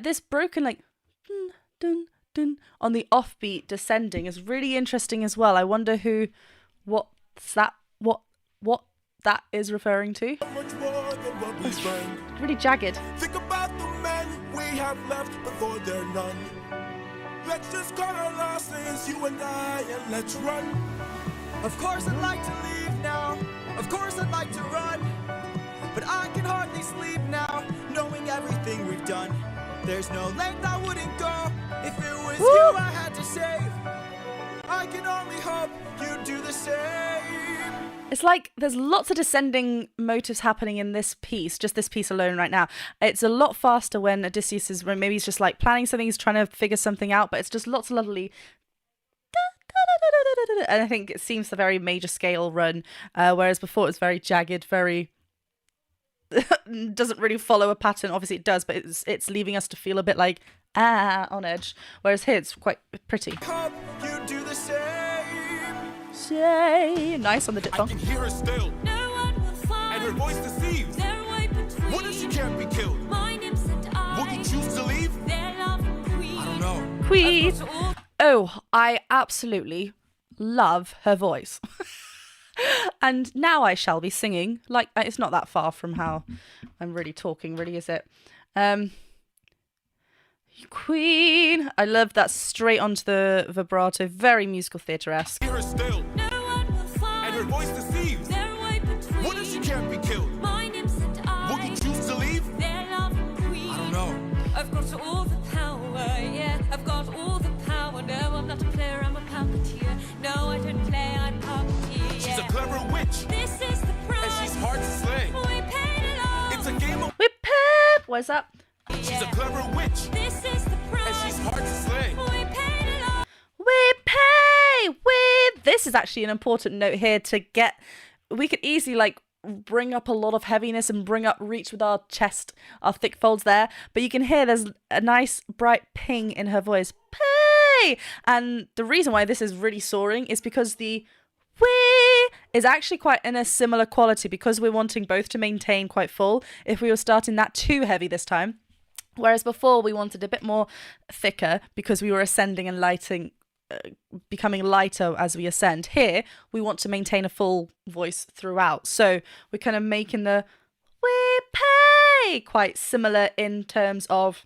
Speaker 1: this broken, like, dun, dun, dun, on the offbeat descending is really interesting as well. I wonder what that is referring to.
Speaker 6: So much more than what we've earned.
Speaker 1: Really jagged.
Speaker 6: Think about the men we have left before they're none. Let's just cut our losses, you and I, and let's run.
Speaker 4: Of course I'd like to leave now. Of course I'd like to run. But I can hardly sleep now, knowing everything we've done. There's no length I wouldn't go if it was you I had to save. I can only hope you do the same.
Speaker 1: It's like there's lots of descending motives happening in this piece, just this piece alone right now. It's a lot faster when Odysseus is, when maybe he's just like planning something, he's trying to figure something out, but it's just lots of lovely. And I think it seems a very major scale run, whereas before it was very jagged, very doesn't really follow a pattern. Obviously it does, but it's leaving us to feel a bit like on edge. Whereas here it's quite pretty.
Speaker 6: Hope you do the same.
Speaker 1: Say nice on the diphthong.
Speaker 6: I can hear her still,
Speaker 8: No one will find
Speaker 6: and her voice deceives.
Speaker 8: their way between.
Speaker 6: What if she can't be killed?
Speaker 8: My nymphs and I.
Speaker 6: Will you choose to leave?
Speaker 8: Their love queen.
Speaker 6: I don't know.
Speaker 1: Queen. Oh, I absolutely love her voice. And now I shall be singing. Like, it's not that far from how I'm really talking, really, is it? Queen. I love that straight onto the vibrato. Very musical theatre-esque.
Speaker 6: Hear her still,
Speaker 8: No one will find
Speaker 6: and her voice deceives.
Speaker 8: their way between.
Speaker 6: What if she can't be killed?
Speaker 8: My nymphs and I.
Speaker 6: Will you choose to leave?
Speaker 8: Their love queen.
Speaker 6: I don't know.
Speaker 8: I've got all the power, yeah. I've got all the power. No, I'm not a player, I'm a puppeteer. No, I don't play, I'm puppeteer.
Speaker 6: She's
Speaker 8: Yeah.
Speaker 6: a clever witch,
Speaker 8: This is the price.
Speaker 6: and she's hard to slay.
Speaker 8: We paid it all.
Speaker 6: It's a game of.
Speaker 1: Whip pep. What's up?
Speaker 6: She's a clever witch,
Speaker 8: This is the price.
Speaker 6: and she's hard to slay.
Speaker 8: We paid it all.
Speaker 1: We pay with. This is actually an important note here to get. We could easily like bring up a lot of heaviness and bring up reach with our chest, our thick folds there. But you can hear there's a nice bright ping in her voice. Pay. And the reason why this is really soaring is because the we is actually quite in a similar quality, because we're wanting both to maintain quite full. If we were starting that too heavy this time, whereas before we wanted a bit more thicker because we were ascending and lighting, becoming lighter as we ascend. Here we want to maintain a full voice throughout, so we're kind of making the we pay quite similar in terms of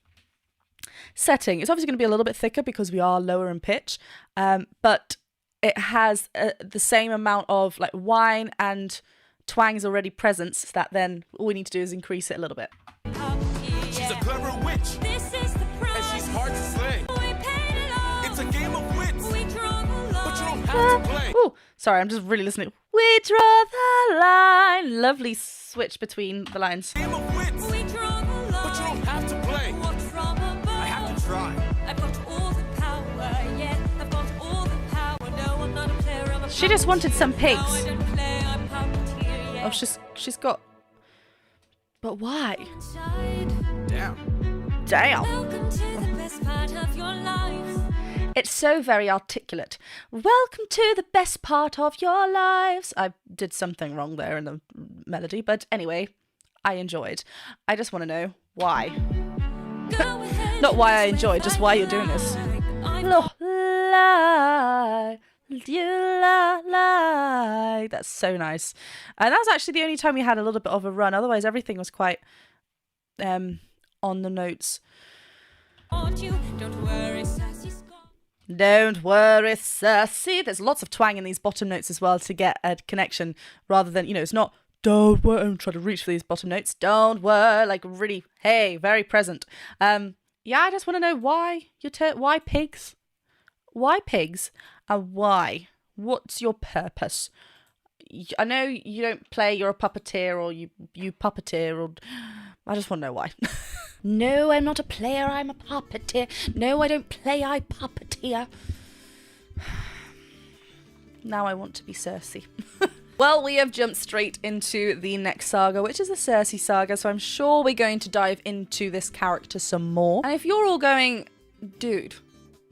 Speaker 1: setting. It's obviously going to be a little bit thicker because we are lower in pitch, but it has the same amount of like whine and twangs already present, so that then all we need to do is increase it a little bit.
Speaker 6: She's a clever witch,
Speaker 8: This is the
Speaker 6: and
Speaker 8: price.
Speaker 6: she's hard to slay.
Speaker 8: We paid it all.
Speaker 6: It's a game of wits,
Speaker 8: We draw the line.
Speaker 6: but you don't have to play.
Speaker 1: Oh, sorry, I'm just really listening. We draw the line. Lovely switch between the lines.
Speaker 6: Game of wits,
Speaker 8: We draw the line.
Speaker 6: but you don't have to play.
Speaker 8: Watch from above.
Speaker 6: I have to try.
Speaker 8: I've got all the power, yeah. I've got all the power. No, I'm not a player, I'm a
Speaker 1: She just wanted some
Speaker 8: puppeteer.
Speaker 1: pigs.
Speaker 8: No, I don't play, I'm puppeteer, yeah.
Speaker 1: Oh, she's got. But why?
Speaker 6: Damn.
Speaker 1: Damn.
Speaker 8: Welcome to the best part of your life.
Speaker 1: It's so very articulate. Welcome to the best part of your lives. I did something wrong there in the melody, but anyway, I enjoyed. I just want to know why.
Speaker 8: Go ahead.
Speaker 1: Not why I enjoyed, just why you're doing this. Lie, you lie. That's so nice. And that was actually the only time we had a little bit of a run. Otherwise, everything was quite on the notes.
Speaker 8: Don't worry, Sassy's gone.
Speaker 1: Don't worry, Cersei. There's lots of twang in these bottom notes as well to get a connection, rather than, it's not don't worry, I'm trying to reach for these bottom notes. Don't worry, like really, hey, very present. Yeah, I just want to know why why pigs? Why pigs? And why? What's your purpose? I know you don't play, you're a puppeteer, or you puppeteer, or I just want to know why. No, I'm not a player, I'm a puppeteer. No, I don't play, I puppeteer. Now I want to be Cersei. Well, we have jumped straight into the next saga, which is the CIRCE saga, so I'm sure we're going to dive into this character some more. And if you're all going, dude,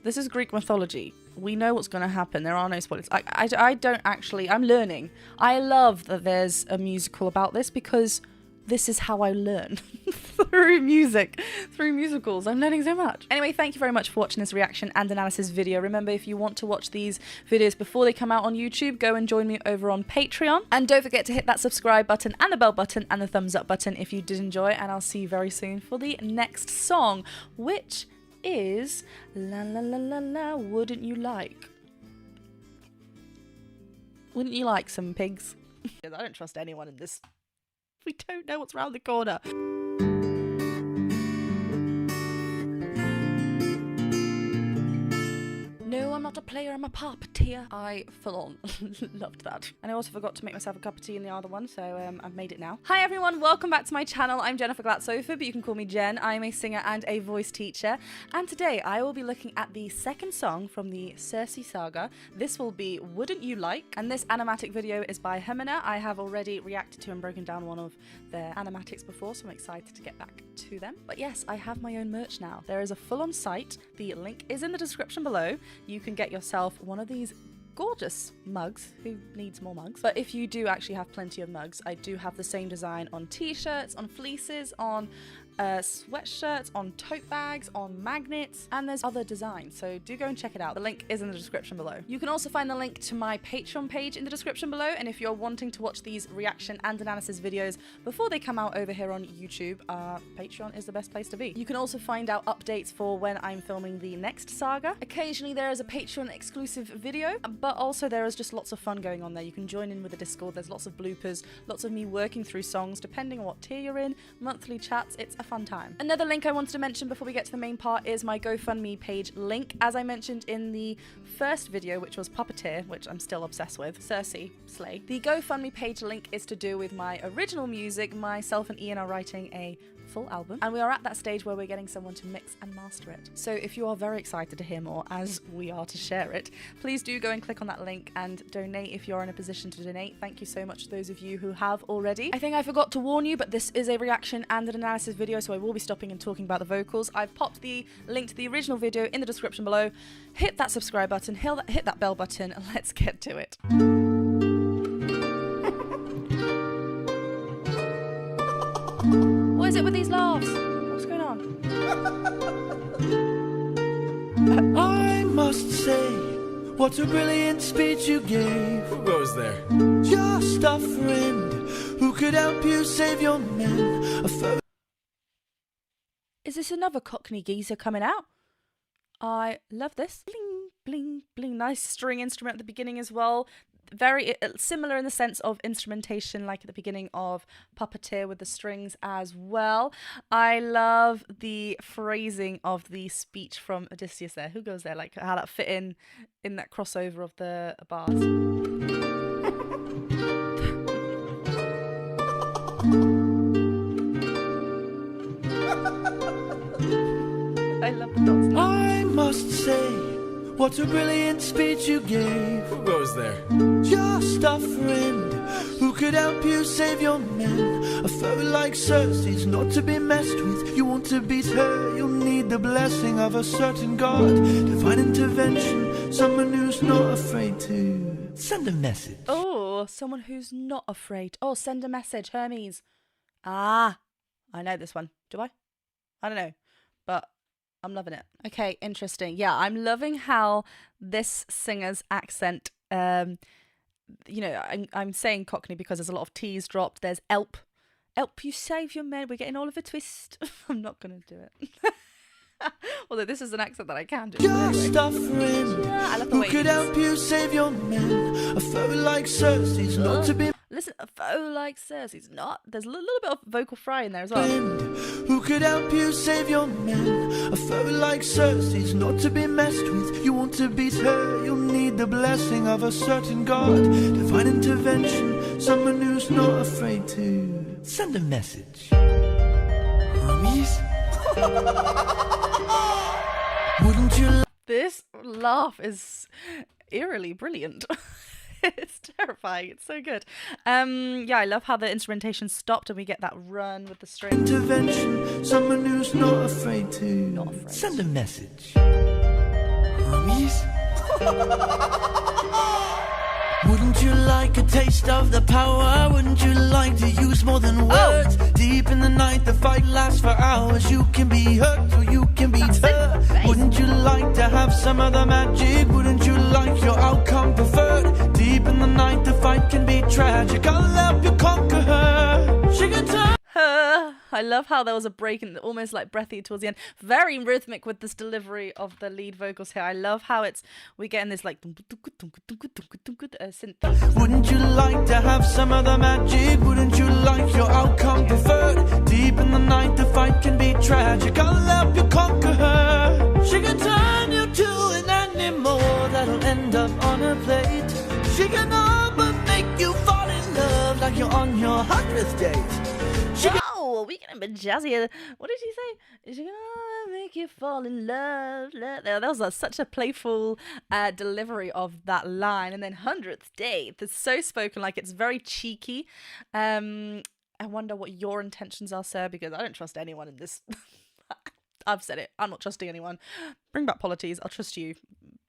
Speaker 1: this is Greek mythology, we know what's going to happen, there are no spoilers. I don't actually, I'm learning. I love that there's a musical about this, because this is how I learn. Through music, through musicals. I'm learning so much. Anyway, thank you very much for watching this reaction and analysis video. Remember, if you want to watch these videos before they come out on YouTube, go and join me over on Patreon. And don't forget to hit that subscribe button and the bell button and the thumbs up button if you did enjoy. And I'll see you very soon for the next song, which is La La La La La, Wouldn't You Like? Wouldn't you like some pigs? I don't trust anyone in this. We don't know what's around the corner. No, I'm not a player, I'm a puppeteer. I full on loved that. And I also forgot to make myself a cup of tea in the other one, so I've made it now. Hi everyone, welcome back to my channel. I'm Jennifer Glatzhofer, but you can call me Jen. I'm a singer and a voice teacher. And today I will be looking at the second song from the CIRCE saga. This will be Wouldn't You Like? And this animatic video is by Hermina. I have already reacted to and broken down one of their animatics before, so I'm excited to get back to them. But yes, I have my own merch now. There is a full-on site. The link is in the description below. You can get yourself one of these gorgeous mugs. Who needs more mugs? But if you do actually have plenty of mugs, I do have the same design on t-shirts, on fleeces, on sweatshirts, on tote bags, on magnets, and there's other designs, so do go and check it out. The link is in the description below. You can also find the link to my Patreon page in the description below, and if you're wanting to watch these reaction and analysis videos before they come out over here on YouTube, Patreon is the best place to be. You can also find out updates for when I'm filming the next saga. Occasionally there is a Patreon exclusive video, but also there is just lots of fun going on there. You can join in with the Discord, there's lots of bloopers, lots of me working through songs depending on what tier you're in, monthly chats, it's a fun time. Another link I wanted to mention before we get to the main part is my GoFundMe page link. As I mentioned in the first video, which was Puppeteer, which I'm still obsessed with, CIRCE, slay. The GoFundMe page link is to do with my original music. Myself and Ian are writing a full album, and we are at that stage where we're getting someone to mix and master it. So if you are very excited to hear more, as we are to share it, please do go and click on that link and donate if you're in a position to donate. Thank you so much to those of you who have already. I think I forgot to warn you, but this is a reaction and an analysis video, so I will be stopping and talking about the vocals. I've popped the link to the original video in the description below. Hit that subscribe button, hit that bell button, and let's get to it. What is it with these laughs? What's going on?
Speaker 6: I must say, what a brilliant speech you gave.
Speaker 9: Who goes there?
Speaker 6: Just a friend who could help you save your men.
Speaker 1: Is this another Cockney geezer coming out? I love this. Bling, bling, bling. Nice string instrument at the beginning as well. Very similar in the sense of instrumentation, like at the beginning of Puppeteer with the strings as well. I love the phrasing of the speech from Odysseus there. Who goes there? Like how that fit in that crossover of the bars. I love the dots now.
Speaker 6: I must say, what a brilliant speech you gave.
Speaker 9: Who goes there?
Speaker 6: Just a friend who could help you save your men. A foe like CIRCE's not to be messed with. You want to beat her, you'll need the blessing of a certain god. Divine intervention, someone who's not afraid to send a message.
Speaker 1: Oh, someone who's not afraid. Oh, send a message, Hermes. Ah, I know this one. Do I? I don't know, but I'm loving it. Okay, interesting. Yeah, I'm loving how this singer's accent, you know, I'm saying Cockney because there's a lot of T's dropped. There's help you save your men. We're getting all of a twist. I'm not going to do it. Although this is an accent that I can do.
Speaker 6: Just a friend
Speaker 1: I love the
Speaker 6: who
Speaker 1: way
Speaker 6: could help you save your men. A foe like CIRCE's not to be.
Speaker 1: Listen, a foe like CIRCE's not. There's a little bit of vocal fry in there as well.
Speaker 6: Who could help you save your men? A foe like CIRCE's not to be messed with. You want to beat her, you'll need the blessing of a certain god. Divine intervention, someone who's not afraid to send a message. Hermes? Wouldn't you?
Speaker 1: This laugh is eerily brilliant. It's terrifying. It's so good. Yeah, I love how the instrumentation stopped and we get that run with the strings.
Speaker 6: Intervention, someone who's not afraid to send a message. Hermes? Wouldn't you like a taste of the power? Wouldn't you like to use more than words? Deep in the night, the fight lasts for hours. You can be hurt or you can be hurt. Wouldn't you like to have some of the magic? Wouldn't you like your outcome preferred? Deep in the night, the fight can be tragic. I'll help you conquer her. She can turn.
Speaker 1: I love how there was a break and almost like breathy towards the end. Very rhythmic with this delivery of the lead vocals here. I love how we get in this like synth.
Speaker 6: Wouldn't you like to have some of the magic? Wouldn't you like your outcome preferred? Deep in the night, the fight can be tragic. I'll help you conquer her. She can turn you to an animal that'll
Speaker 10: your 100th date.
Speaker 1: Oh, we getting a bit jazzy. What did she say? Is she gonna make you fall in love? That was such a playful delivery of that line. And then 100th date. It's so spoken, like it's very cheeky. I wonder what your intentions are, sir, because I don't trust anyone in this. I've said it. I'm not trusting anyone. Bring back Polyphemus. I'll trust you.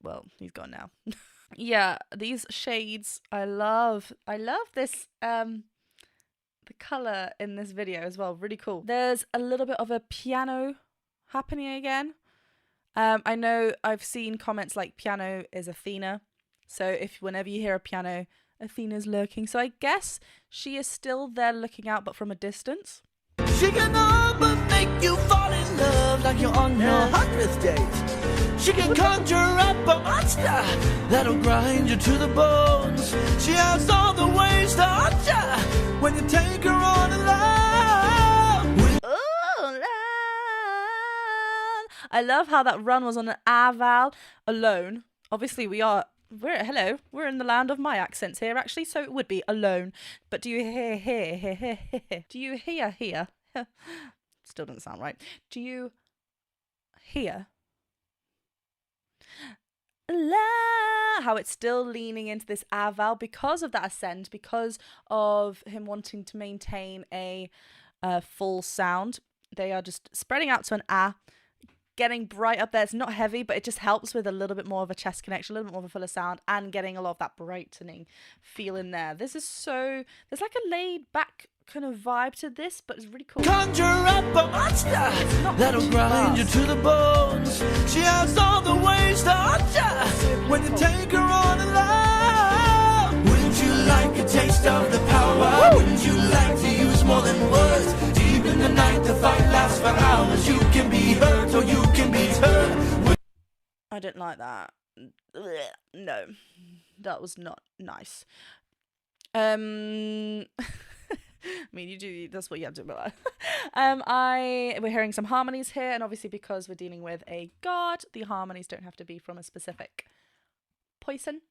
Speaker 1: Well, he's gone now. Yeah, these shades. I love this. The color in this video as well. Really cool. There's a little bit of a piano happening again. I know I've seen comments like piano is Athena. So whenever you hear a piano, Athena's lurking. So I guess she is still there looking out, but from a distance.
Speaker 10: She can all but make you fall in love like you're on your 100th date. She can conjure up a monster that'll grind you to the bones. She has all the ways to haunt you when you take her on a love.
Speaker 1: Oh, I love how that run was on an A-vowel alone. Obviously, we're in the land of my accents here, actually, so it would be alone. But do you hear? Do you hear? Still doesn't sound right. Do you hear? How it's still leaning into this A vowel because of that ascend, because of him wanting to maintain a full sound. They are just spreading out to an A, getting bright up there. It's not heavy, but it just helps with a little bit more of a chest connection, a little bit more of a fuller sound, and getting a lot of that brightening feel in there. This is so, there's like a laid back kind of vibe to this, but it's really cool.
Speaker 10: Conjure up a monster that'll grind you to the bones. She has all the ways to haunt you when you take her on a love. Wouldn't you like a taste of the power? Wouldn't you like to use more than words? Deep in the night, the fight lasts for hours. You can be hurt or you can be turned.
Speaker 1: I didn't like that. No, that was not nice. I mean, you do, that's what you have to do. We're hearing some harmonies here, and obviously because we're dealing with a god, the harmonies don't have to be from a specific person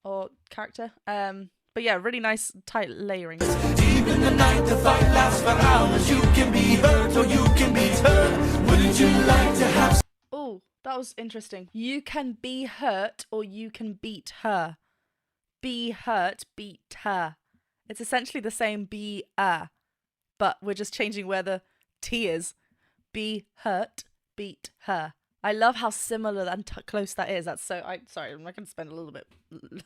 Speaker 1: or character. But yeah, really nice tight layering.
Speaker 10: Deep in the night, the fight lasts for hours. You can be hurt or you can be turned. Wouldn't you like to have?
Speaker 1: Oh, that was interesting. You can be hurt or you can beat her. Be hurt, beat her. It's essentially the same be but we're just changing where the T is. Be hurt, beat her. I love how similar and close that is. That's so. Sorry, I'm not going to spend a little bit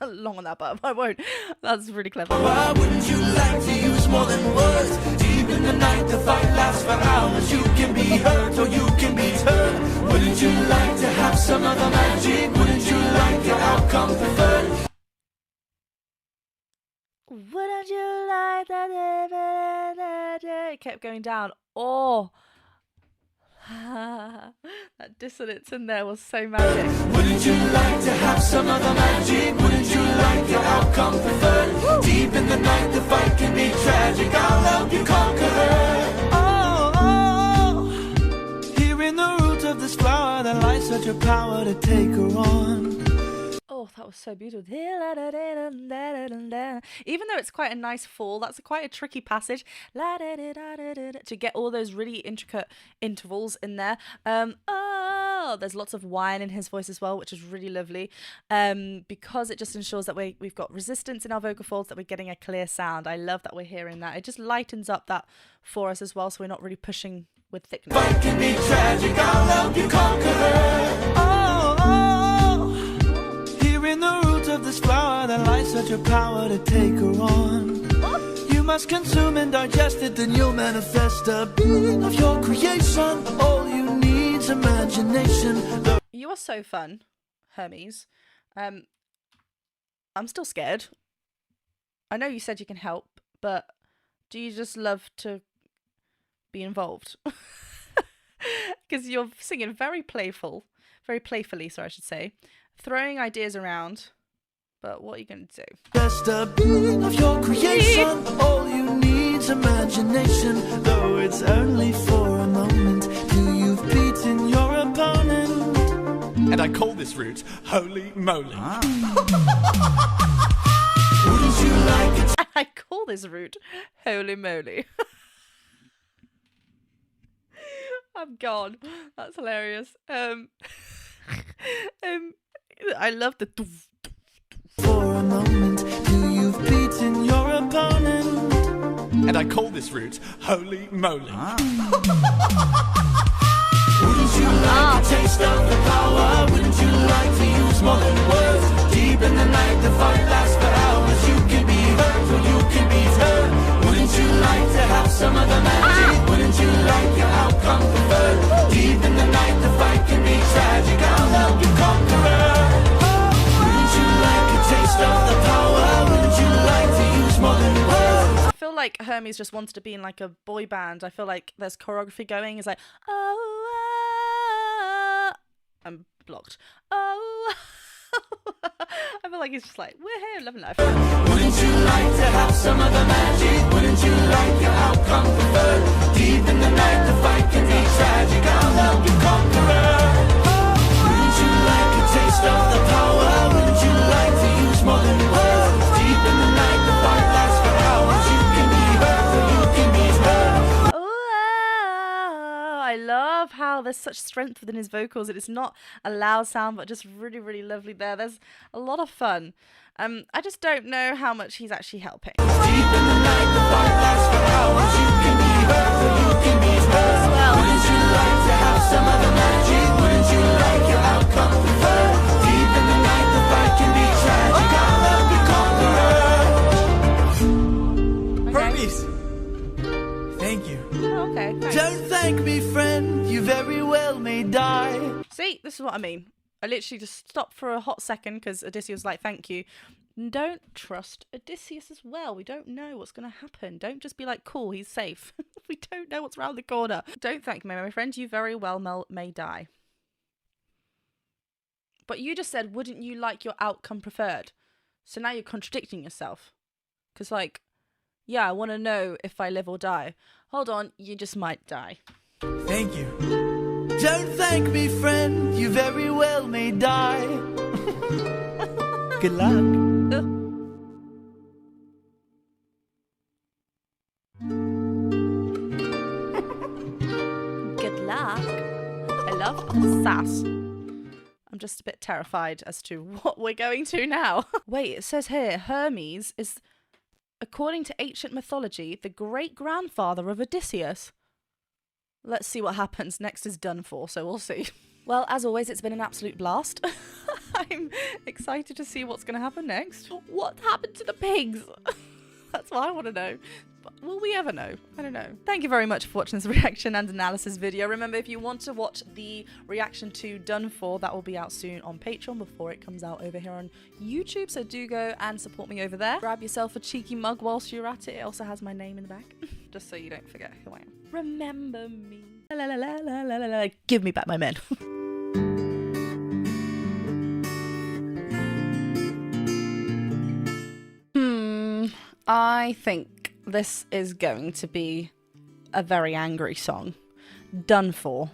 Speaker 1: long on that, but I won't. That's really clever.
Speaker 10: Why wouldn't you like to use more than words? Deep in the night, the fight lasts for hours. You can be hurt or you can be turned. Wouldn't you like to have some other magic? Wouldn't you like your outcome preferred?
Speaker 1: Wouldn't you like that? It kept going down. Oh. That dissonance in there was so magic.
Speaker 10: Wouldn't you like to have some other magic? Wouldn't you like your outcome preferred? Woo! Deep in the night, the fight can be tragic. I'll help you conquer her. Oh, here in the root of this flower, there lies such a power to take her on.
Speaker 1: Oh, that was so beautiful. Even though it's quite a nice fall, that's quite a tricky passage to get all those really intricate intervals in there. There's lots of whine in his voice as well, which is really lovely, because it just ensures that we've got resistance in our vocal folds, that we're getting a clear sound. I love that we're hearing that. It just lightens up that for us as well, so we're not really pushing with thickness.
Speaker 10: Fight can be tragic. I'll help you conquer her. In the root of this flower, there lies such a power to take her on. You must consume and digest it, then you'll manifest a being of your creation. All you need's imagination.
Speaker 1: You are so fun, Hermes. I'm still scared. I know you said you can help, but do you just love to be involved? Because you're singing very playfully, sorry, I should say. Throwing ideas around, but what are you going to do?
Speaker 10: Just a being of your creation. All you need's imagination, though it's only for a moment. Till you've beaten your opponent.
Speaker 6: And I call this route Holy Moly.
Speaker 10: Wouldn't you like it?
Speaker 1: I call this route Holy Moly. I'm gone. That's hilarious. I love the.
Speaker 10: For a moment, till you've beaten your opponent.
Speaker 6: And I call this route Holy Moly.
Speaker 10: Wouldn't you like a taste of the power? Wouldn't you like to use more than words? Deep in the night, the fight lasts for hours. You can be hurt or you can be hurt. Wouldn't you like to have some of the magic? Wouldn't you like your outcome preferred? Deep in the night, the fight can be tragic. I'll help you conquer her. Wouldn't you like a taste of the power? Wouldn't you like to use more than words?
Speaker 1: I feel like Hermes just wanted to be in like a boy band. I feel like there's choreography going. It's like, oh, I'm blocked. Oh, I feel like he's just like, we're here, loving life.
Speaker 10: Wouldn't you like to have some of the magic? Wouldn't you like your outcome preferred? Deep in the night, the fight can be tragic. I'll help you conquer her. Wouldn't you like a taste of the power? Wouldn't you like to use more than words? Deep in the night, the fight lasts for hours. You can be hurt or you can be hurt.
Speaker 1: Oh, I love how there's such strength within his vocals. It is not a loud sound, but just really, really lovely there. There's a lot of fun. I just don't know how much he's actually helping.
Speaker 10: Deep in the night, the fight lasts for hours. You can be hurt or you can be hurt. Wouldn't you like to have some of the magic? Wouldn't you like your outcome preferred? Deep in the night, the fight can be tragic. I'll help you conquer her.
Speaker 6: Hermes! Thank you.
Speaker 1: Oh, okay, thanks.
Speaker 10: Don't thank me, friend. You very well may die.
Speaker 1: See, this is what I mean. I literally just stopped for a hot second because Odysseus was like, thank you. Don't trust Odysseus as well. We don't know what's going to happen. Don't just be like, cool, he's safe. We don't know what's around the corner. Don't thank me, my friend. You very well may die. But you just said, wouldn't you like your outcome preferred? So now you're contradicting yourself. Because like, yeah, I want to know if I live or die. Hold on, you just might die.
Speaker 6: Thank you.
Speaker 10: Don't thank me, friend. You very well may die. Good luck.
Speaker 1: Good luck. I love the sass. I'm just a bit terrified as to what we're going to now. Wait, it says here, Hermes is, according to ancient mythology, the great-grandfather of Odysseus. Let's see what happens. Next is done for, so we'll see. Well, as always, it's been an absolute blast. I'm excited to see what's going to happen next. What happened to the pigs? That's what I want to know. But will we ever know? I don't know. Thank you very much for watching this reaction and analysis video. Remember, if you want to watch the reaction to Done For, that will be out soon on Patreon before it comes out over here on YouTube. So do go and support me over there. Grab yourself a cheeky mug whilst you're at it. It also has my name in the back, just so you don't forget who I am. Remember me. La, la, la, la, la, la, la. Give me back my men. I think this is going to be a very angry song. Done For.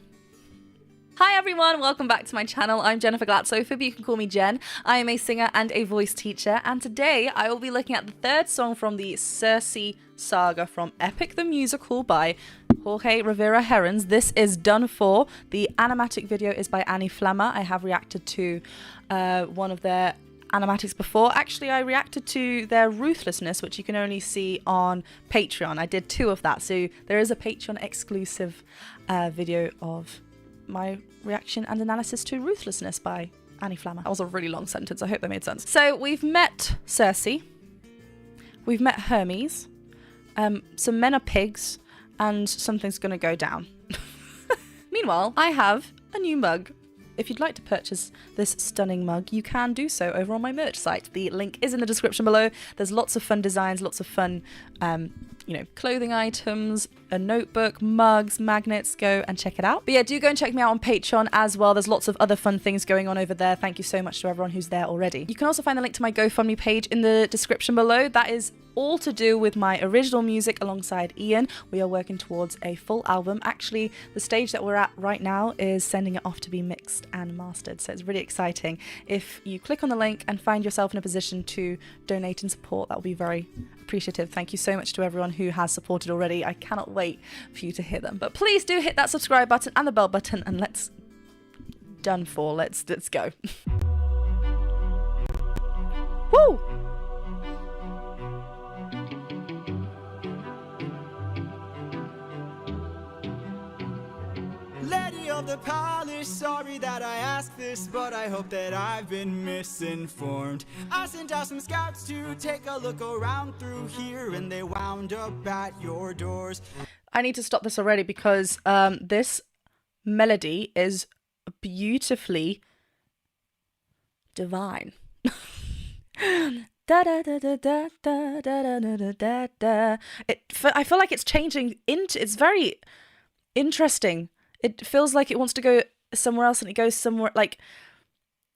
Speaker 1: Hi everyone, welcome back to my channel. I'm Jennifer Glatzhofer, but you can call me Jen. I am a singer and a voice teacher, and today I will be looking at the third song from the CIRCE saga from Epic the Musical by Jorge Rivera Herons. This is Done For. The animatic video is by Annie Flammer. I have reacted to one of their animatics before. Actually, I reacted to their Ruthlessness, which you can only see on Patreon. I did 2 of that, so there is a Patreon exclusive video of my reaction and analysis to Ruthlessness by Annie Flammer. That was a really long sentence. I hope that made sense. So we've met CIRCE, we've met Hermes, some men are pigs, and something's gonna go down. Meanwhile, I have a new mug. If you'd like to purchase this stunning mug, you can do so over on my merch site. The link is in the description below. There's lots of fun designs, lots of fun, clothing items, a notebook, mugs, magnets. Go and check it out. But yeah, do go and check me out on Patreon as well. There's lots of other fun things going on over there. Thank you so much to everyone who's there already. You can also find the link to my GoFundMe page in the description below. That is all to do with my original music alongside Ian. We are working towards a full album. Actually, the stage that we're at right now is sending it off to be mixed and mastered, so it's really exciting. If you click on the link and find yourself in a position to donate and support, that will be very appreciative. Thank you so much to everyone who has supported already. I cannot wait for you to hear them. But please do hit that subscribe button and the bell button, and let's go. Woo!
Speaker 2: Lady of the palace, sorry that I asked this, but I hope that I've been misinformed. I sent out some scouts to take a look around through here, and they wound up at your doors.
Speaker 1: I need to stop this already because this melody is beautifully divine. Da, da, da, da, da, da, da, da, da, da. I feel like it's changing into, it's very interesting. It feels like it wants to go somewhere else and it goes somewhere, like,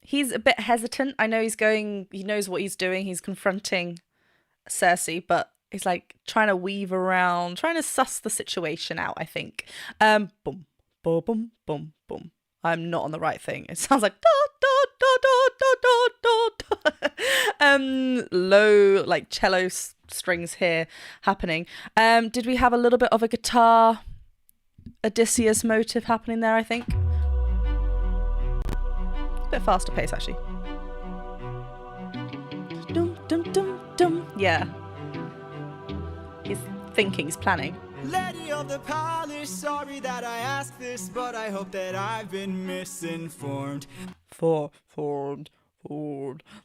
Speaker 1: he's a bit hesitant. I know he knows what he's doing. He's confronting CIRCE, but he's like trying to weave around, trying to suss the situation out, I think. Boom, boom, boom, boom, boom. I'm not on the right thing. It sounds like da, da, da, da, da, da, da. Low, like cello strings here happening. Did we have a little bit of a guitar Odysseus motive happening there, I think? A bit faster pace, actually. Dum, dum, dum, dum. Yeah. He's thinking, he's planning.
Speaker 2: Lady of the palace, sorry that I asked this, but I hope that I've been misinformed.
Speaker 1: Forward.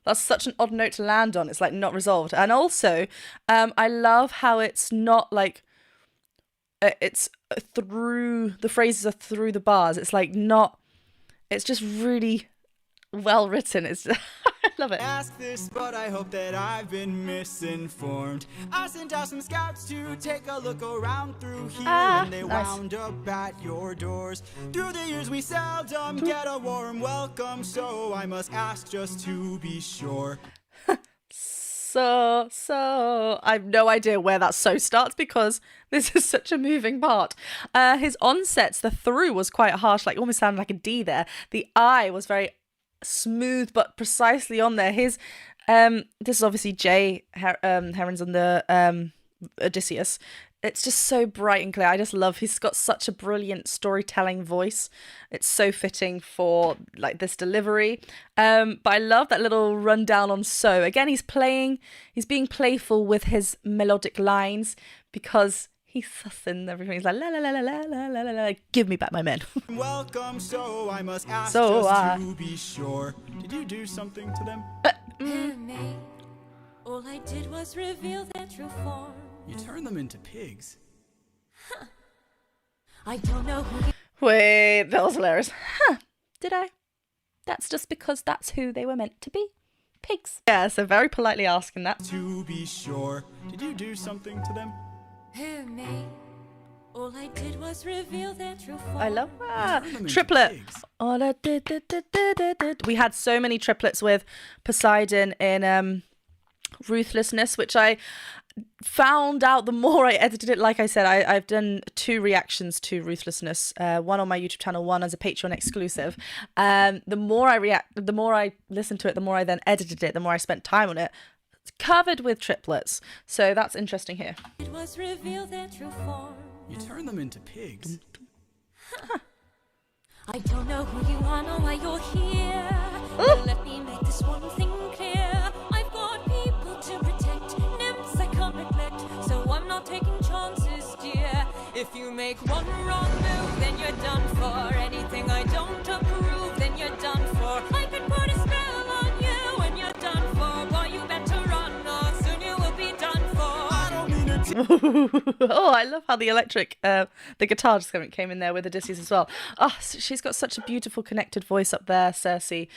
Speaker 1: That's such an odd note to land on. It's like not resolved. And also, I love how it's not like it's through the phrases are through the bars. It's like not. It's just really well written. It's I love it.
Speaker 2: Ask this, but I hope that I've been misinformed. I sent out some scouts to take a look around through here, and they wound up at your doors. Through the years we seldom get a warm welcome, so I must ask just to be sure.
Speaker 1: So I have no idea where that so starts because this is such a moving part. His onsets, the through was quite harsh, like almost sounded like a D there. The I was very smooth but precisely on there. His this is obviously Jay Herons on the Odysseus. It's just so bright and clear. I just love, he's got such a brilliant storytelling voice. It's so fitting for like this delivery. But I love that little rundown on so. Again, he's being playful with his melodic lines because he's sussing everything. He's like, la la la la la la la la, give me back my men.
Speaker 2: Welcome, so I must ask
Speaker 1: so,
Speaker 2: just to be sure. Did you do something to them?
Speaker 7: Me. All I did was reveal their true form.
Speaker 2: You turned them into pigs.
Speaker 7: Huh. I don't know who you...
Speaker 1: Wait, that was hilarious. Huh, did I? That's just because that's who they were meant to be. Pigs. Yeah, so very politely asking that.
Speaker 2: To be sure. Did you do something to them?
Speaker 7: Who, me? All I did was reveal their true form.
Speaker 1: I love that. Triplet. All I did. We had so many triplets with Poseidon in Ruthlessness, which I found out the more I edited it. Like I said, I've done 2 reactions to Ruthlessness, one on my YouTube channel, one as a Patreon exclusive. The more I listened to it, the more I then edited it, the more I spent time on it. It's covered with triplets, so that's interesting here.
Speaker 7: It was reveal their true form.
Speaker 2: You turned them into pigs.
Speaker 7: Huh. I don't know who you are nor why you're here. But let me make this one thing clear. I've got people to protect, nymphs I can't neglect, so I'm not taking chances, dear. If you make one wrong move, then you're done for. Anything I don't approve, then you're done for. I could put a spell on you and you're done for. Boy, you better run or soon you will be done for.
Speaker 2: I don't mean it.
Speaker 1: Oh, I love how the electric, the guitar just came in there with Odysseus as well. Oh, she's got such a beautiful connected voice up there, CIRCE.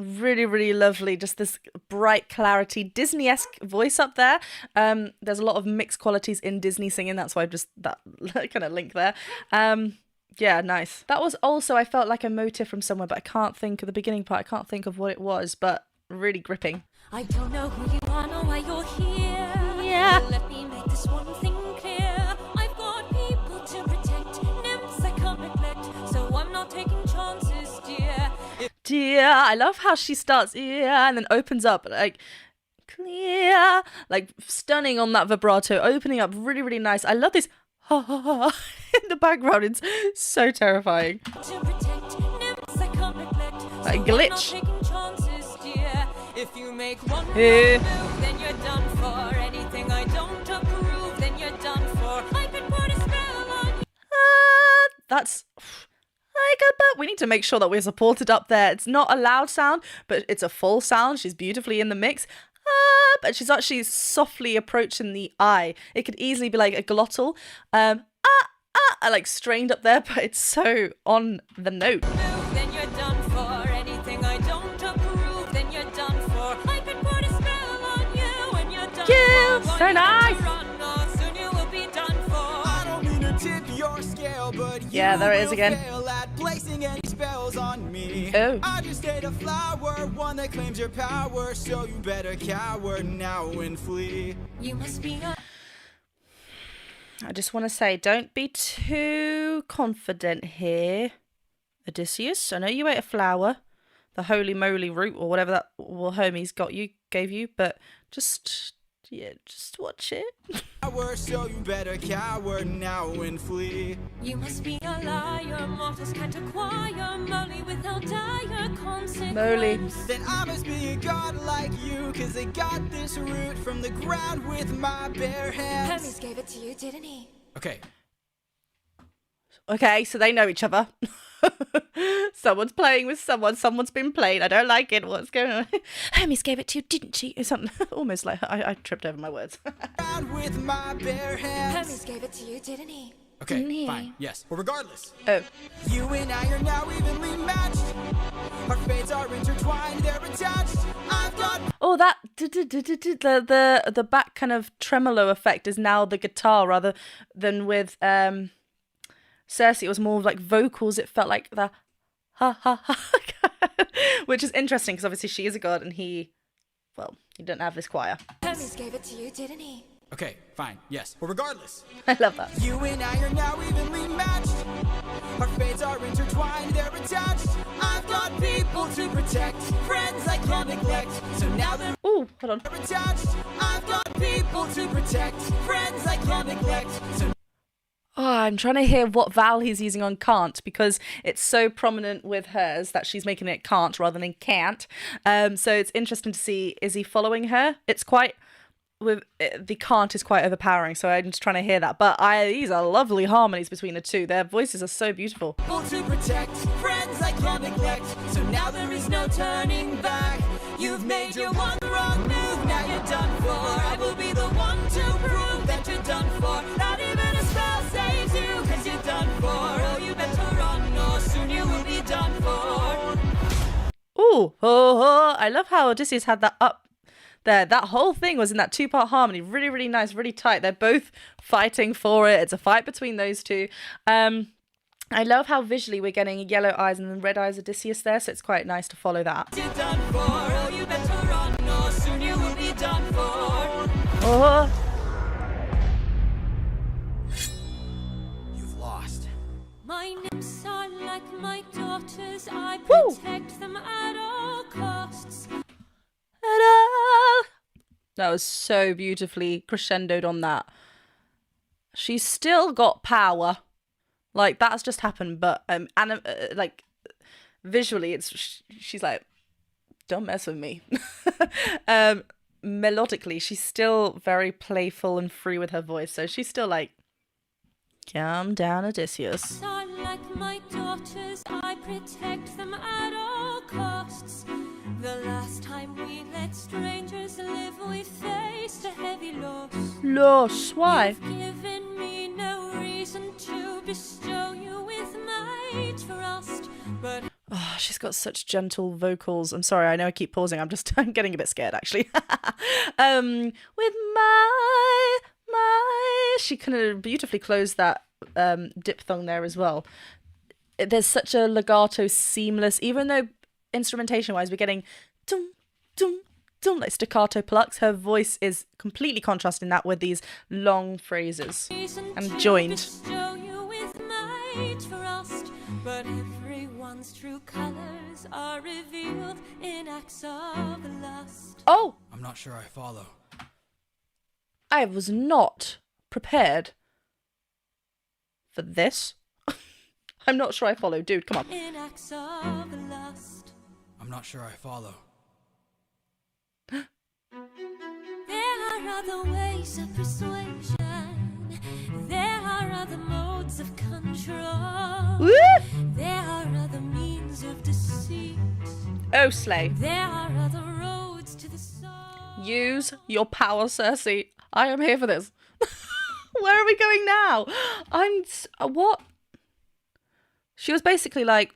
Speaker 1: Really, really lovely. Just this bright clarity, Disney-esque voice up there. There's a lot of mixed qualities in Disney singing. That's why just that kind of link there. Yeah, nice. That was also, I felt like a motive from somewhere, but I can't think of the beginning part. I can't think of what it was, but really gripping.
Speaker 8: I don't know who you are, nor why you're here.
Speaker 1: Yeah.
Speaker 8: But let me make this one thing clear. I've got people to protect, nymphs I can't neglect, so I'm not taking chances, dear.
Speaker 1: Dear, I love how she starts, yeah, and then opens up like clear, like stunning on that vibrato, opening up really, really nice. I love this ha ha ha in the background. It's so terrifying.
Speaker 8: To protect, nymphs I can't neglect, so
Speaker 1: Like
Speaker 8: I'm
Speaker 1: glitch.
Speaker 8: not taking chances, dear. If you make one wrong
Speaker 1: Eh.
Speaker 8: move, then you're done for. Anything I don't approve, then you're done for. I could put a spell on you.
Speaker 1: That's but we need to make sure that we're supported up there. It's not a loud sound, but it's a full sound. She's beautifully in the mix. But she's actually softly approaching the I. It could easily be like a glottal. Like strained up there, but it's so on the note.
Speaker 8: Move, then you're done for. Anything I don't approve, then you're done for. I could put a spell on you when you're done
Speaker 1: Yeah,
Speaker 8: for.
Speaker 1: so nice.
Speaker 8: Soon you will be done for.
Speaker 2: I don't mean to tip your scale, but
Speaker 1: Yeah, there it is again.
Speaker 2: fail at placing any spells on me.
Speaker 1: Oh.
Speaker 2: I just ate a flower, one that claims your power, so you better cower now and flee.
Speaker 8: You must be a
Speaker 1: I just want to say, don't be too confident here, Odysseus. I know you ate a flower, the holy moly root or whatever that Hermes gave you, but just watch it.
Speaker 2: Power, so you better cower now and flee.
Speaker 8: You must be a liar, mortals can't acquire money without dire consequence.
Speaker 1: Moly.
Speaker 2: Then I must be a god like you, cause I got this root from the ground with my bare hands.
Speaker 8: Hermes gave it to you, didn't he?
Speaker 9: Okay,
Speaker 1: Okay, so they know each other. Someone's playing with someone. Someone's been playing. I don't like it. What's going on? Hermes gave it to you, didn't she? Or something. Almost like I tripped over my words.
Speaker 2: Ground with my bare hands.
Speaker 8: Hermes gave it to you, didn't he?
Speaker 9: okay, fine, yes. Well, regardless,
Speaker 1: Oh.
Speaker 2: You and I are now evenly matched. Our fates are intertwined, they're attached. I've got
Speaker 1: Oh, that the back kind of tremolo effect is now the guitar rather than with CIRCE. It was more like vocals. It felt like the ha ha ha, which is interesting because obviously she is a god and he didn't have this choir.
Speaker 8: Hermes gave it to you, didn't he?
Speaker 9: okay, fine, yes. Well, regardless,
Speaker 1: I love that.
Speaker 2: you and I are now evenly matched. Our fates are intertwined, they're attached. I've got people to protect, friends I can't neglect. So now they're
Speaker 1: Oh, hold on.
Speaker 2: attached. I've got people to protect, friends I can't neglect. So
Speaker 1: Oh, I'm trying to hear what vowel he's using on can't because it's so prominent with hers that she's making it can't rather than can't. So it's interesting to see, is he following her? It's quite, the can't is quite overpowering, so I'm just trying to hear that. But these are lovely harmonies between the two. Their voices are so beautiful.
Speaker 2: people to protect, friends I can't neglect. So now there is no turning back. You've made your one wrong move, now you're done for. I will be the one to prove that you're done for. Not even a spell saves you, cause you're done for. Oh, you better run, or soon you will be done for.
Speaker 1: Ooh, oh, I love how Odysseus had that up there. That whole thing was in that two-part harmony. Really, really nice, really tight. They're both fighting for it. It's a fight between those two. I love how visually we're getting yellow eyes and then red eyes Odysseus there, so it's quite nice to follow that.
Speaker 2: You're done for. Oh, you better run, or soon you will be done for.
Speaker 1: Oh,
Speaker 9: you've lost.
Speaker 8: My nymphs are like my daughters. I
Speaker 1: Woo!
Speaker 8: protect them at all costs.
Speaker 1: that was so beautifully crescendoed on that. She's still got power. Like, that's just happened, but like visually she's like, don't mess with me. Melodically she's still very playful and free with her voice, so she's still like, calm down, Odysseus.
Speaker 8: Are like my daughters. I protect them at all costs. The last time we let strangers live, we faced a heavy loss.
Speaker 1: Loss, why?
Speaker 8: You've given me no reason to bestow you with my trust, but
Speaker 1: Oh, she's got such gentle vocals. I'm sorry, I know I keep pausing. I'm getting a bit scared actually. With my she kind of beautifully closed that diphthong there as well. There's such a legato seamless, even though instrumentation wise we're getting dum dum like staccato plucks. Her voice is completely contrasting that with these long phrases and joined.
Speaker 8: But everyone's true colors are revealed in acts of lust.
Speaker 1: Oh!
Speaker 9: I'm not sure I follow.
Speaker 1: I was not prepared for this. I'm not sure I follow. Dude, come on.
Speaker 8: In acts of lust.
Speaker 9: I'm not sure I follow.
Speaker 8: There are other ways of persuasion. There are other modes of control.
Speaker 1: Woo!
Speaker 8: There are other means of deceit.
Speaker 1: Oh, Slay.
Speaker 8: There are other roads to the soul.
Speaker 1: Use your power, Cersei. I am here for this. Where are we going now? What? She was basically like,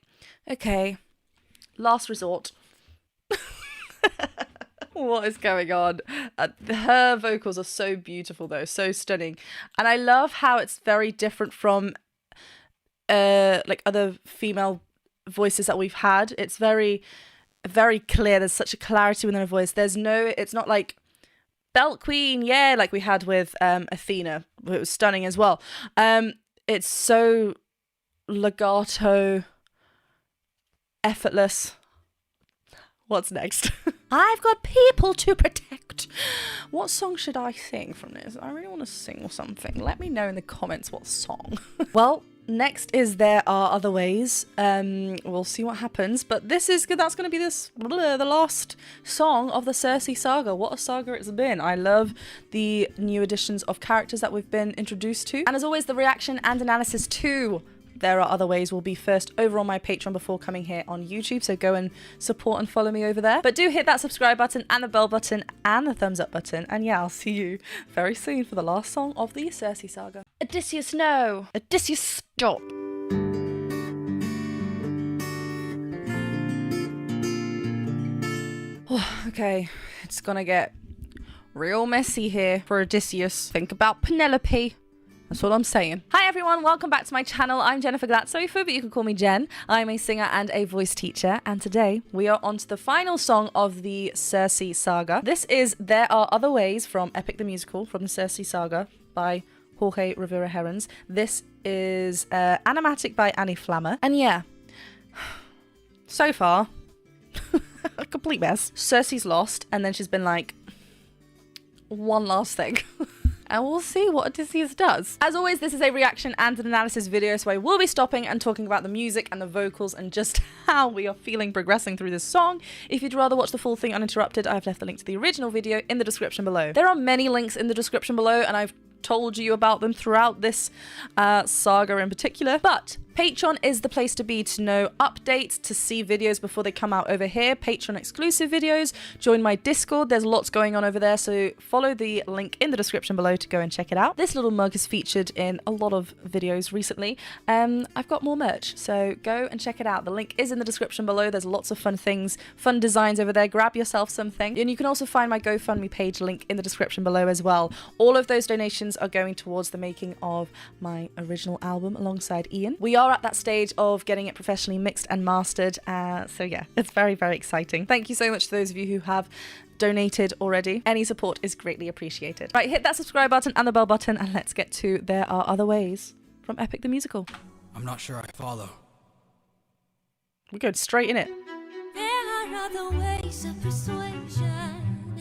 Speaker 1: okay, last resort. What is going on? Her vocals are so beautiful, though, so stunning. And I love how it's very different from like other female voices that we've had. It's very, very clear. There's such a clarity within her voice. It's not like Belt Queen, yeah, like we had with Athena. It was stunning as well. It's so legato, effortless. What's next? I've got people to protect. What song should I sing from this? I really want to sing something. Let me know in the comments what song. Well, next is There Are Other Ways. We'll see what happens. But that's going to be the last song of the CIRCE saga. What a saga it's been. I love the new additions of characters that we've been introduced to. And as always, the reaction and analysis to There Are Other Ways will be first over on my Patreon before coming here on YouTube, so go and support and follow me over there. But do hit that subscribe button and the bell button and the thumbs up button, and yeah, I'll see you very soon for the last song of the CIRCE saga. Odysseus, no! Odysseus, stop! Oh, okay, it's gonna get real messy here for Odysseus. Think about Penelope. That's all I'm saying. Hi everyone, welcome back to my channel. I'm Jennifer Glatzhofer, but you can call me Jen. I'm a singer and a voice teacher, and today we are on to the final song of the CIRCE saga. This is There Are Other Ways from Epic the Musical from the CIRCE saga by Jorge Rivera Herons. This is Animatic by Annie Flammer. And yeah, so far, a complete mess. Cersei's lost, and then she's been like, one last thing. And we'll see what Odysseus does. As always, this is a reaction and an analysis video, so I will be stopping and talking about the music and the vocals and just how we are feeling progressing through this song. If you'd rather watch the full thing uninterrupted, I've left the link to the original video in the description below. There are many links in the description below, and I've told you about them throughout this saga in particular, but Patreon is the place to be to know updates, to see videos before they come out over here, Patreon exclusive videos, join my Discord, there's lots going on over there, so follow the link in the description below to go and check it out. This little mug is featured in a lot of videos recently. I've got more merch, so go and check it out. The link is in the description below. There's lots of fun things, fun designs over there. Grab yourself something. And you can also find my GoFundMe page link in the description below as well. All of those donations are going towards the making of my original album alongside Ian. We are at that stage of getting it professionally mixed and mastered, so yeah, it's very, very exciting. Thank you so much to those of you who have donated already. Any support is greatly appreciated. Right, hit that subscribe button and the bell button, and let's get to There Are Other Ways from Epic the Musical.
Speaker 9: I'm not sure I follow.
Speaker 1: We're going straight in it.
Speaker 8: There are other ways of persuasion.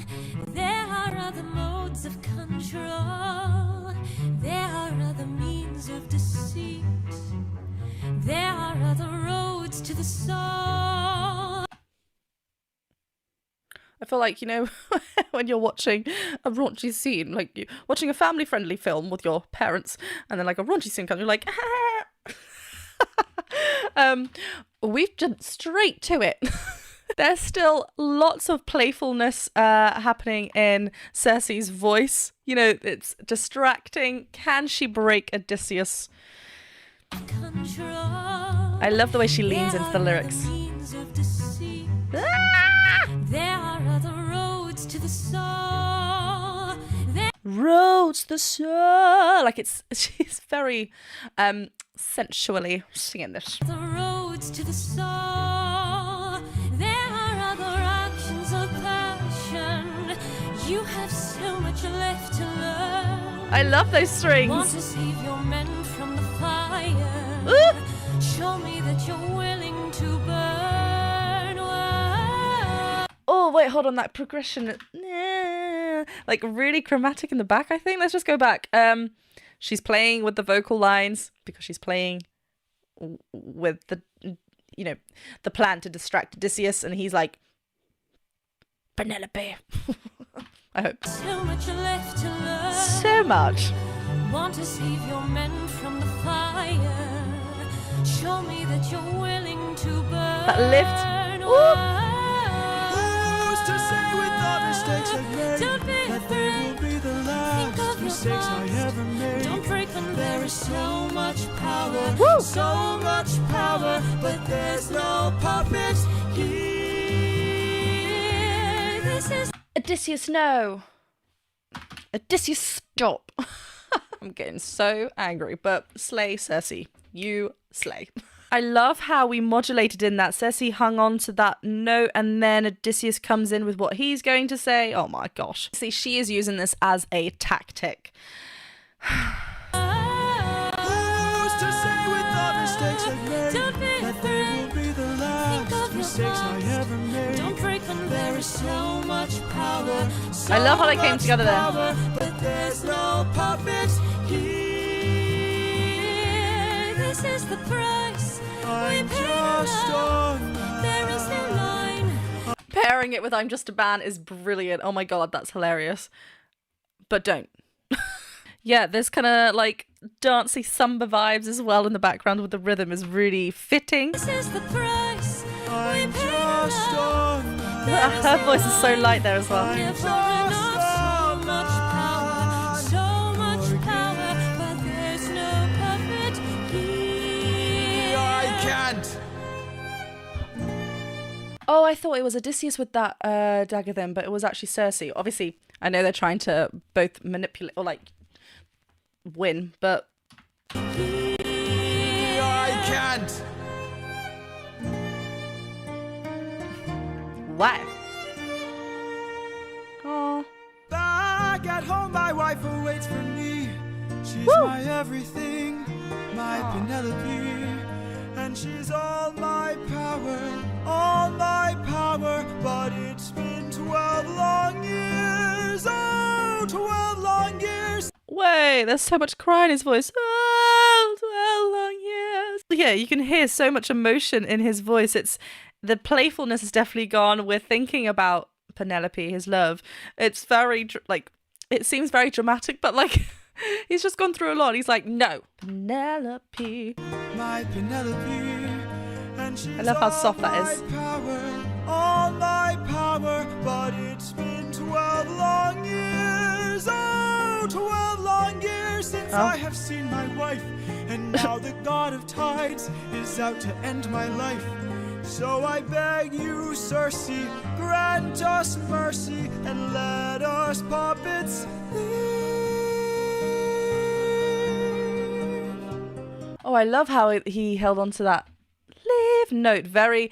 Speaker 8: There are other modes of control. There are other means of deceit. There are other roads to the soul. I
Speaker 1: feel like, you know, when you're watching a raunchy scene, like you're watching a family-friendly film with your parents, and then like a raunchy scene comes, you're like, we've jumped straight to it. There's still lots of playfulness happening in Cersei's voice. You know, it's distracting. Can she break Odysseus? I love the way she leans into the lyrics.
Speaker 8: There are other roads to the soul.
Speaker 1: Roads to the soul. Like she's very sensually singing this.
Speaker 8: The roads to the soul. There are other actions of passion.
Speaker 1: I love those strings.
Speaker 8: Want to save your men from the fire. Show me that you're willing to burn.
Speaker 1: Oh, wait, hold on. That progression. Like really chromatic in the back, I think. Let's just go back. She's playing with the vocal lines because she's playing with the, you know, the plan to distract Odysseus, and he's like, Penelope. I hope.
Speaker 8: So much left to learn.
Speaker 1: So much.
Speaker 8: Want to save your men from the fire. Show me that you're willing to burn.
Speaker 1: That lift.
Speaker 10: Who's to say with the mistakes I've made
Speaker 8: Don't be
Speaker 10: that they will be the
Speaker 8: Think
Speaker 10: last
Speaker 8: of your
Speaker 10: mistakes I
Speaker 8: past.
Speaker 10: ever made?
Speaker 8: Don't break when there is so much power.
Speaker 10: So much power, but there's no puppet here.
Speaker 8: This is
Speaker 1: Odysseus, no. Odysseus, stop. I'm getting so angry, but slay, Circe. You slay. I love how we modulated in that. Circe hung on to that note, and then Odysseus comes in with what he's going to say. Oh my gosh. See, she is using this as a tactic.
Speaker 10: Who's to say with the mistakes I've made
Speaker 8: Don't be
Speaker 10: that they will be the last
Speaker 8: of your
Speaker 10: mistakes I
Speaker 8: past.
Speaker 10: ever made?
Speaker 8: Don't break when there is so much power.
Speaker 1: I love how they came
Speaker 10: much
Speaker 1: together there.
Speaker 10: power, but there's no puppet here.
Speaker 8: This is the price
Speaker 10: I'm
Speaker 8: we pay
Speaker 10: just
Speaker 8: love.
Speaker 10: a man.
Speaker 8: There is no line.
Speaker 1: Pairing it with I'm Just a Man is brilliant. Oh my god, that's hilarious. But don't. Yeah, there's kind of like dancey samba vibes as well in the background with the rhythm is really fitting.
Speaker 8: This is the price
Speaker 10: I'm
Speaker 8: we pay
Speaker 10: just
Speaker 8: love.
Speaker 10: a man.
Speaker 1: Her voice is so light there as well.
Speaker 8: Give someone else so much power, but there's no puppet here.
Speaker 10: I can't.
Speaker 1: Oh, I thought it was Odysseus with that dagger then, but it was actually Circe. Obviously, I know they're trying to both manipulate or like win, but
Speaker 10: I can't.
Speaker 1: wow. Oh,
Speaker 10: Back at home, my wife awaits for me. She's
Speaker 1: Woo!
Speaker 10: my everything, my Penelope. And she's all my power, but it's been 12 long years, oh, 12 long years.
Speaker 1: wait, there's so much cry in his voice. Oh, 12 long years. Yeah, you can hear so much emotion in his voice. It's the playfulness is definitely gone. We're thinking about Penelope, his love. It's very it seems very dramatic, but like he's just gone through a lot. He's like, no, Penelope.
Speaker 10: My Penelope. And she's
Speaker 1: I love how soft that is.
Speaker 10: All my power, but it's been 12 long years, oh, 12 long years since I have seen my wife, and now the god of tides is out to end my life. So I beg you, Circe, grant us mercy and let us puppets leave.
Speaker 1: Oh, I love how he held on to that live note, very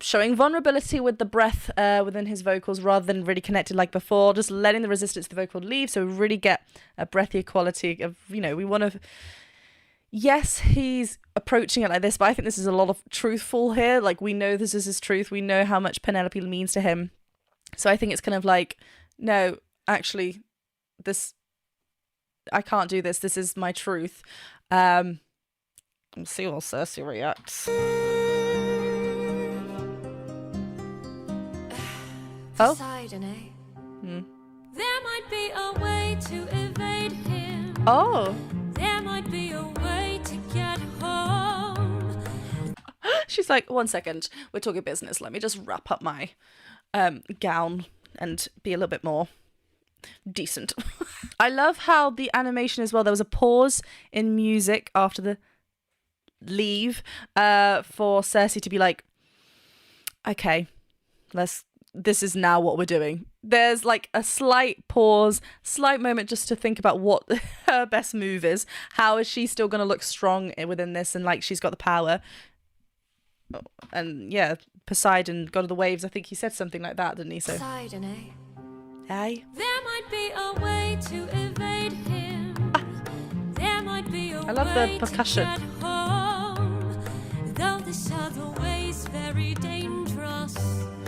Speaker 1: showing vulnerability with the breath within his vocals rather than really connected like before, just letting the resistance to the vocal leave so we really get a breathy quality of, you know, we want to, yes, he's approaching it like this, but I think this is a lot of truthful here. Like, we know this is his truth. We know how much Penelope means to him. So I think it's kind of like, no, actually, this, I can't do this. This is my truth. We'll see how Circe reacts. Oh.
Speaker 8: Poseidon, eh?
Speaker 1: Hmm.
Speaker 8: There might be a way to evade him.
Speaker 1: Oh.
Speaker 8: There might be a way to get home.
Speaker 1: She's like, 1 second, we're talking business. Let me just wrap up my gown and be a little bit more decent. I love how the animation as well, there was a pause in music after the leave for Circe to be like, okay, this is now what we're doing. There's like a slight pause, slight moment just to think about what her best move is. How is she still going to look strong within this, and like she's got the power. And yeah, Poseidon, god of the waves, I think he said something like that, didn't he? So
Speaker 8: Poseidon, eh?
Speaker 1: hey.
Speaker 8: There might be a way to evade him.
Speaker 1: I love the percussion.
Speaker 8: Though this other way's very dangerous.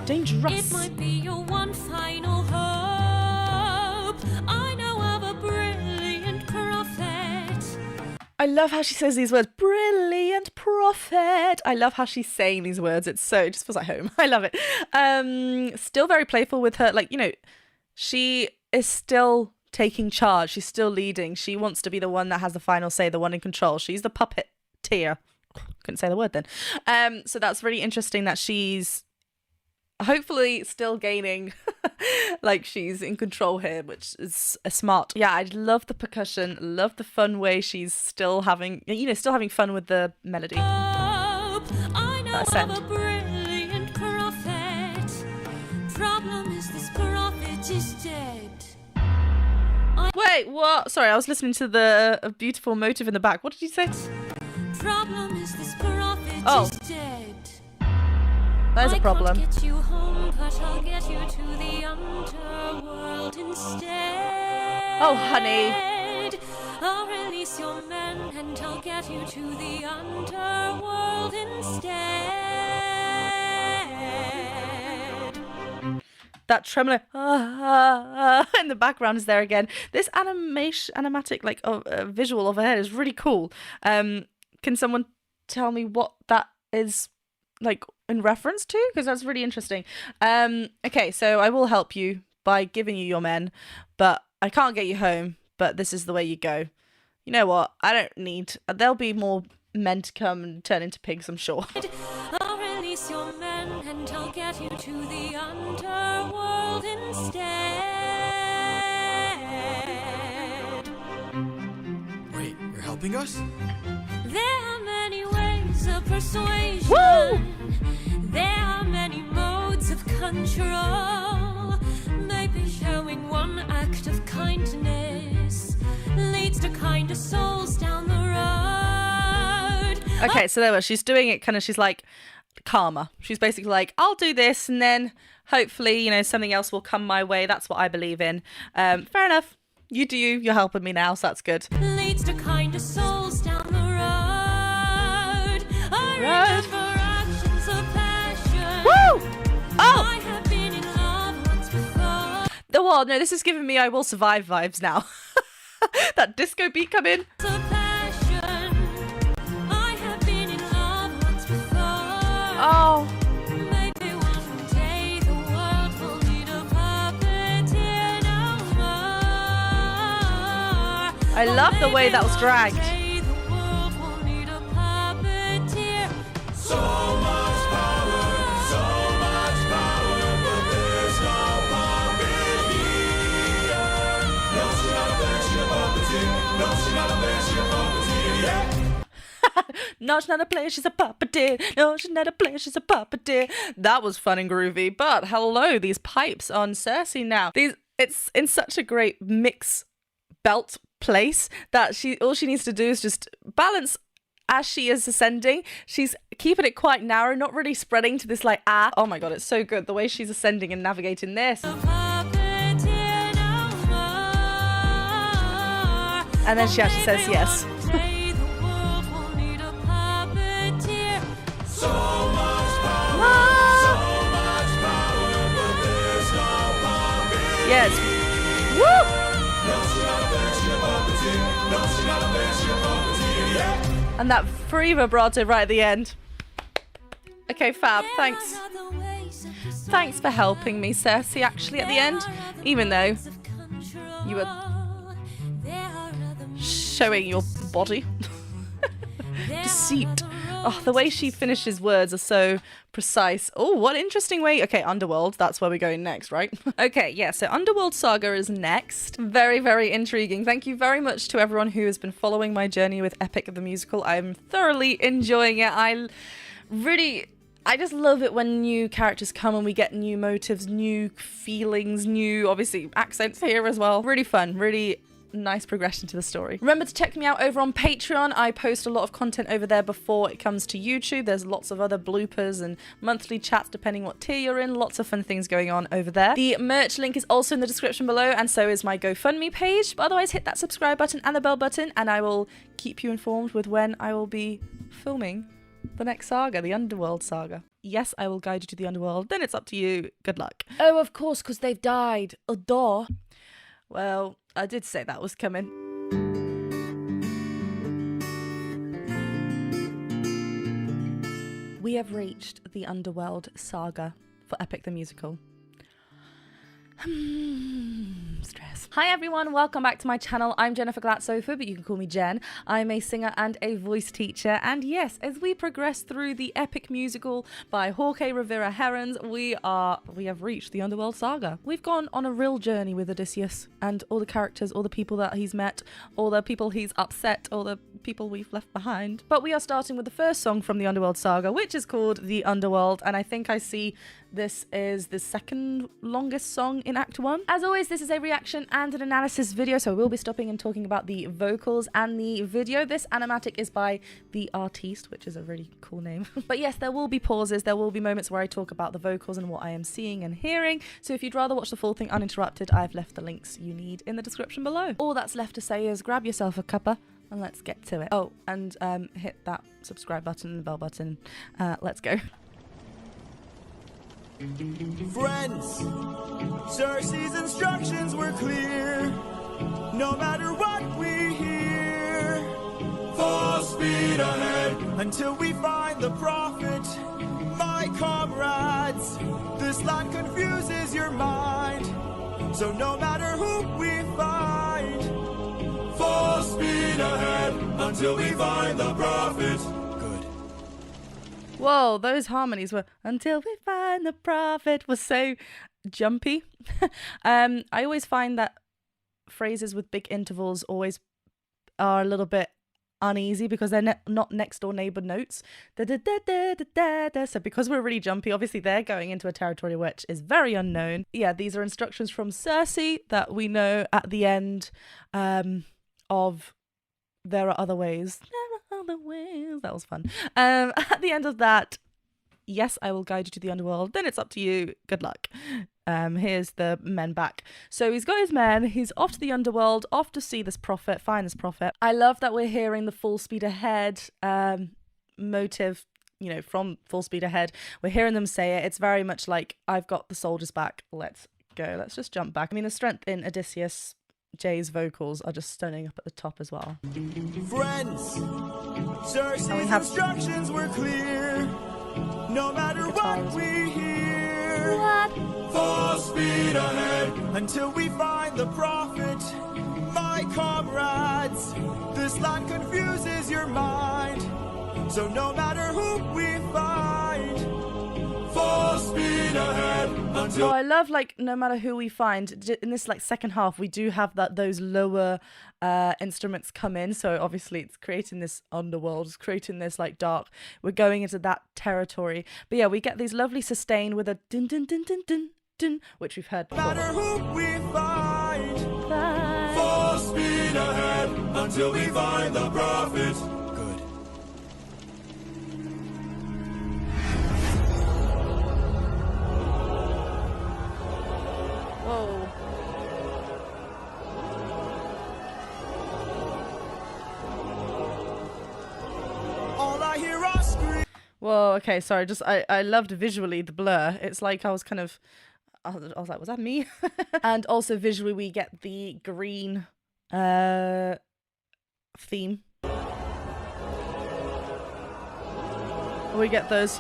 Speaker 1: Dangerous.
Speaker 8: It might be your one final hope. I know of a brilliant prophet.
Speaker 1: I love how she says these words. Brilliant prophet. I love how she's saying these words. It just feels like home. I love it. Still very playful with her. Like, you know, she is still taking charge. She's still leading. She wants to be the one that has the final say, the one in control. She's the puppeteer. Couldn't say the word then. So that's really interesting that she's hopefully still gaining, like she's in control here, which is a smart. Yeah, I love the percussion, love the fun way she's still having, you know, still having fun with the melody.
Speaker 8: I know of a brilliant prophet. Problem is this prophet is dead.
Speaker 1: Wait, what? Sorry, I was listening to the beautiful motive in the back. What did you say?
Speaker 8: Problem is this prophet is dead.
Speaker 1: That is a problem.
Speaker 8: I can't get you home, but I'll get you to the underworld instead.
Speaker 1: Oh, honey.
Speaker 8: I'll release your men and I'll get you to the underworld instead.
Speaker 1: That tremolo in the background is there again. This animatic like visual of her head is really cool. Can someone tell me what that is like in reference to? Because that's really interesting. Okay, so I will help you by giving you your men, but I can't get you home, but this is the way you go. You know what? I don't need... There'll be more men to come and turn into pigs, I'm sure.
Speaker 8: I'll release your men and I'll get you to the underworld instead.
Speaker 9: Wait, you're helping us?
Speaker 8: There are many ways of persuasion.
Speaker 1: Woo!
Speaker 8: There are many modes of control. Maybe showing one act of kindness leads to kinder souls down the road.
Speaker 1: Okay, so there we go. She's doing it kind of, she's like karma. She's basically like, I'll do this and then hopefully, you know, something else will come my way. That's what I believe in. Fair enough. You do you. You're helping me now, so that's good.
Speaker 8: Leads to kinder souls down the road. I remember actions of passion.
Speaker 1: Woo! Oh!
Speaker 8: I have been in love once before.
Speaker 1: The wall. No, this is giving me I Will Survive vibes now. That disco beat come in.
Speaker 8: Of passion. I have been in love once before.
Speaker 1: Oh.
Speaker 8: Maybe one day the world will need a puppeteer no more.
Speaker 1: I love the way that was dragged.
Speaker 8: One day the world will need a puppeteer.
Speaker 6: So much power, but there's no puppet here. No, she's not a player, she's a puppeteer. No, she's not a player, she's a puppeteer, yeah.
Speaker 1: No, she's not a player, she's a puppeteer. No, she's not a player, she's a puppeteer. That was fun and groovy. But hello, these pipes on CIRCE now. It's in such a great mix belt place that all she needs to do is just balance as she is ascending. She's keeping it quite narrow, not really spreading to this like oh my god, it's so good the way she's ascending and navigating this.
Speaker 8: Puppeteer no more.
Speaker 1: And then she actually says yes.
Speaker 8: One day the world will need a puppeteer.
Speaker 6: So much power, but there's no puppet.
Speaker 1: Yes. Woo!
Speaker 6: No, she's not a player, she's a puppeteer. No, she's not a player, she's a puppeteer, yeah.
Speaker 1: And that free vibrato right at the end. Okay, fab, thanks. Thanks for helping me, CIRCE, actually, at the end. Even though you were showing your body. Deceit. Oh, the way she finishes words are so precise. Oh, what interesting way. Okay, Underworld, that's where we're going next, right? Okay, yeah, so Underworld Saga is next. Very, very intriguing. Thank you very much to everyone who has been following my journey with Epic the Musical. I'm thoroughly enjoying it. I just love it when new characters come and we get new motives, new feelings, new, obviously, accents here as well. Really fun, really nice progression to the story. Remember to check me out over on Patreon. I post a lot of content over there before it comes to YouTube. There's lots of other bloopers and monthly chats depending what tier you're in. Lots of fun things going on over there. The merch link is also in the description below, and so is my GoFundMe page. But otherwise, hit that subscribe button and the bell button, and I will keep you informed with when I will be filming the next saga, the Underworld saga. Yes, I will guide you to the Underworld. Then it's up to you. Good luck. Oh, of course, because they've died. Oh, duh. Well, I did say that was coming. We have reached the Underworld saga for Epic the Musical. Stress. Hi everyone, welcome back to my channel. I'm Jennifer Glatzhofer, but you can call me Jen. I'm a singer and a voice teacher, and yes, as we progress through the epic musical by Jorge Rivera Herons, we have reached the Underworld saga. We've gone on a real journey with Odysseus and all the characters, all the people that he's met, all the people he's upset, all the people we've left behind. But we are starting with the first song from the Underworld saga, which is called The Underworld, and I think I see this is the second longest song in Act 1. As always, this is a reaction and an analysis video, so we'll be stopping and talking about the vocals and the video. This animatic is by The Artiste, which is a really cool name. But yes, there will be pauses, there will be moments where I talk about the vocals and what I am seeing and hearing, so if you'd rather watch the full thing uninterrupted, I've left the links you need in the description below. All that's left to say is grab yourself a cuppa and let's get to it. Oh, and hit that subscribe button and the bell button. Let's go.
Speaker 6: Friends, CIRCE's instructions were clear. No matter what we hear, full speed ahead until we find the prophet. My comrades, this land confuses your mind, so no matter who we find, full speed ahead until we find the prophet.
Speaker 1: Whoa, those harmonies were "until we find the prophet" was so jumpy. I always find that phrases with big intervals always are a little bit uneasy because they're not next door neighbor notes. Da, da, da, da, da, da, da. So because we're really jumpy, obviously they're going into a territory which is very unknown. Yeah, these are instructions from CIRCE that we know at the end of There Are Other Ways. Other ways. That was fun. At the end of that, yes, I will guide you to the Underworld. Then it's up to you. Good luck. Here's the men back. So he's got his men. He's off to the Underworld, off to see this prophet, find this prophet. I love that we're hearing the full speed ahead motive, you know, from Full Speed Ahead. We're hearing them say it. It's very much like, I've got the soldiers back. Let's go. Let's just jump back. I mean, the strength in Odysseus Jay's vocals are just stunning up at the top as well.
Speaker 6: Friends, CIRCE's instructions were clear. No matter what we hear, full speed ahead until we find the prophet. My comrades, this land confuses your mind, so no matter who we find, full speed ahead until...
Speaker 1: Oh, I love, like, no matter who we find, in this, like, second half, we do have those lower instruments come in, so obviously it's creating this underworld, it's creating this, like, dark, we're going into that territory. But yeah, we get these lovely sustain with a dun dun dun dun dun dun, which we've heard before.
Speaker 6: No matter who we find, full speed ahead until we find the prophet.
Speaker 1: Whoa.
Speaker 6: All I hear are screams.
Speaker 1: Whoa, okay, sorry, just I loved visually the blur. It's like I was kind of, I was like, was that me? And also visually we get the green theme. We get those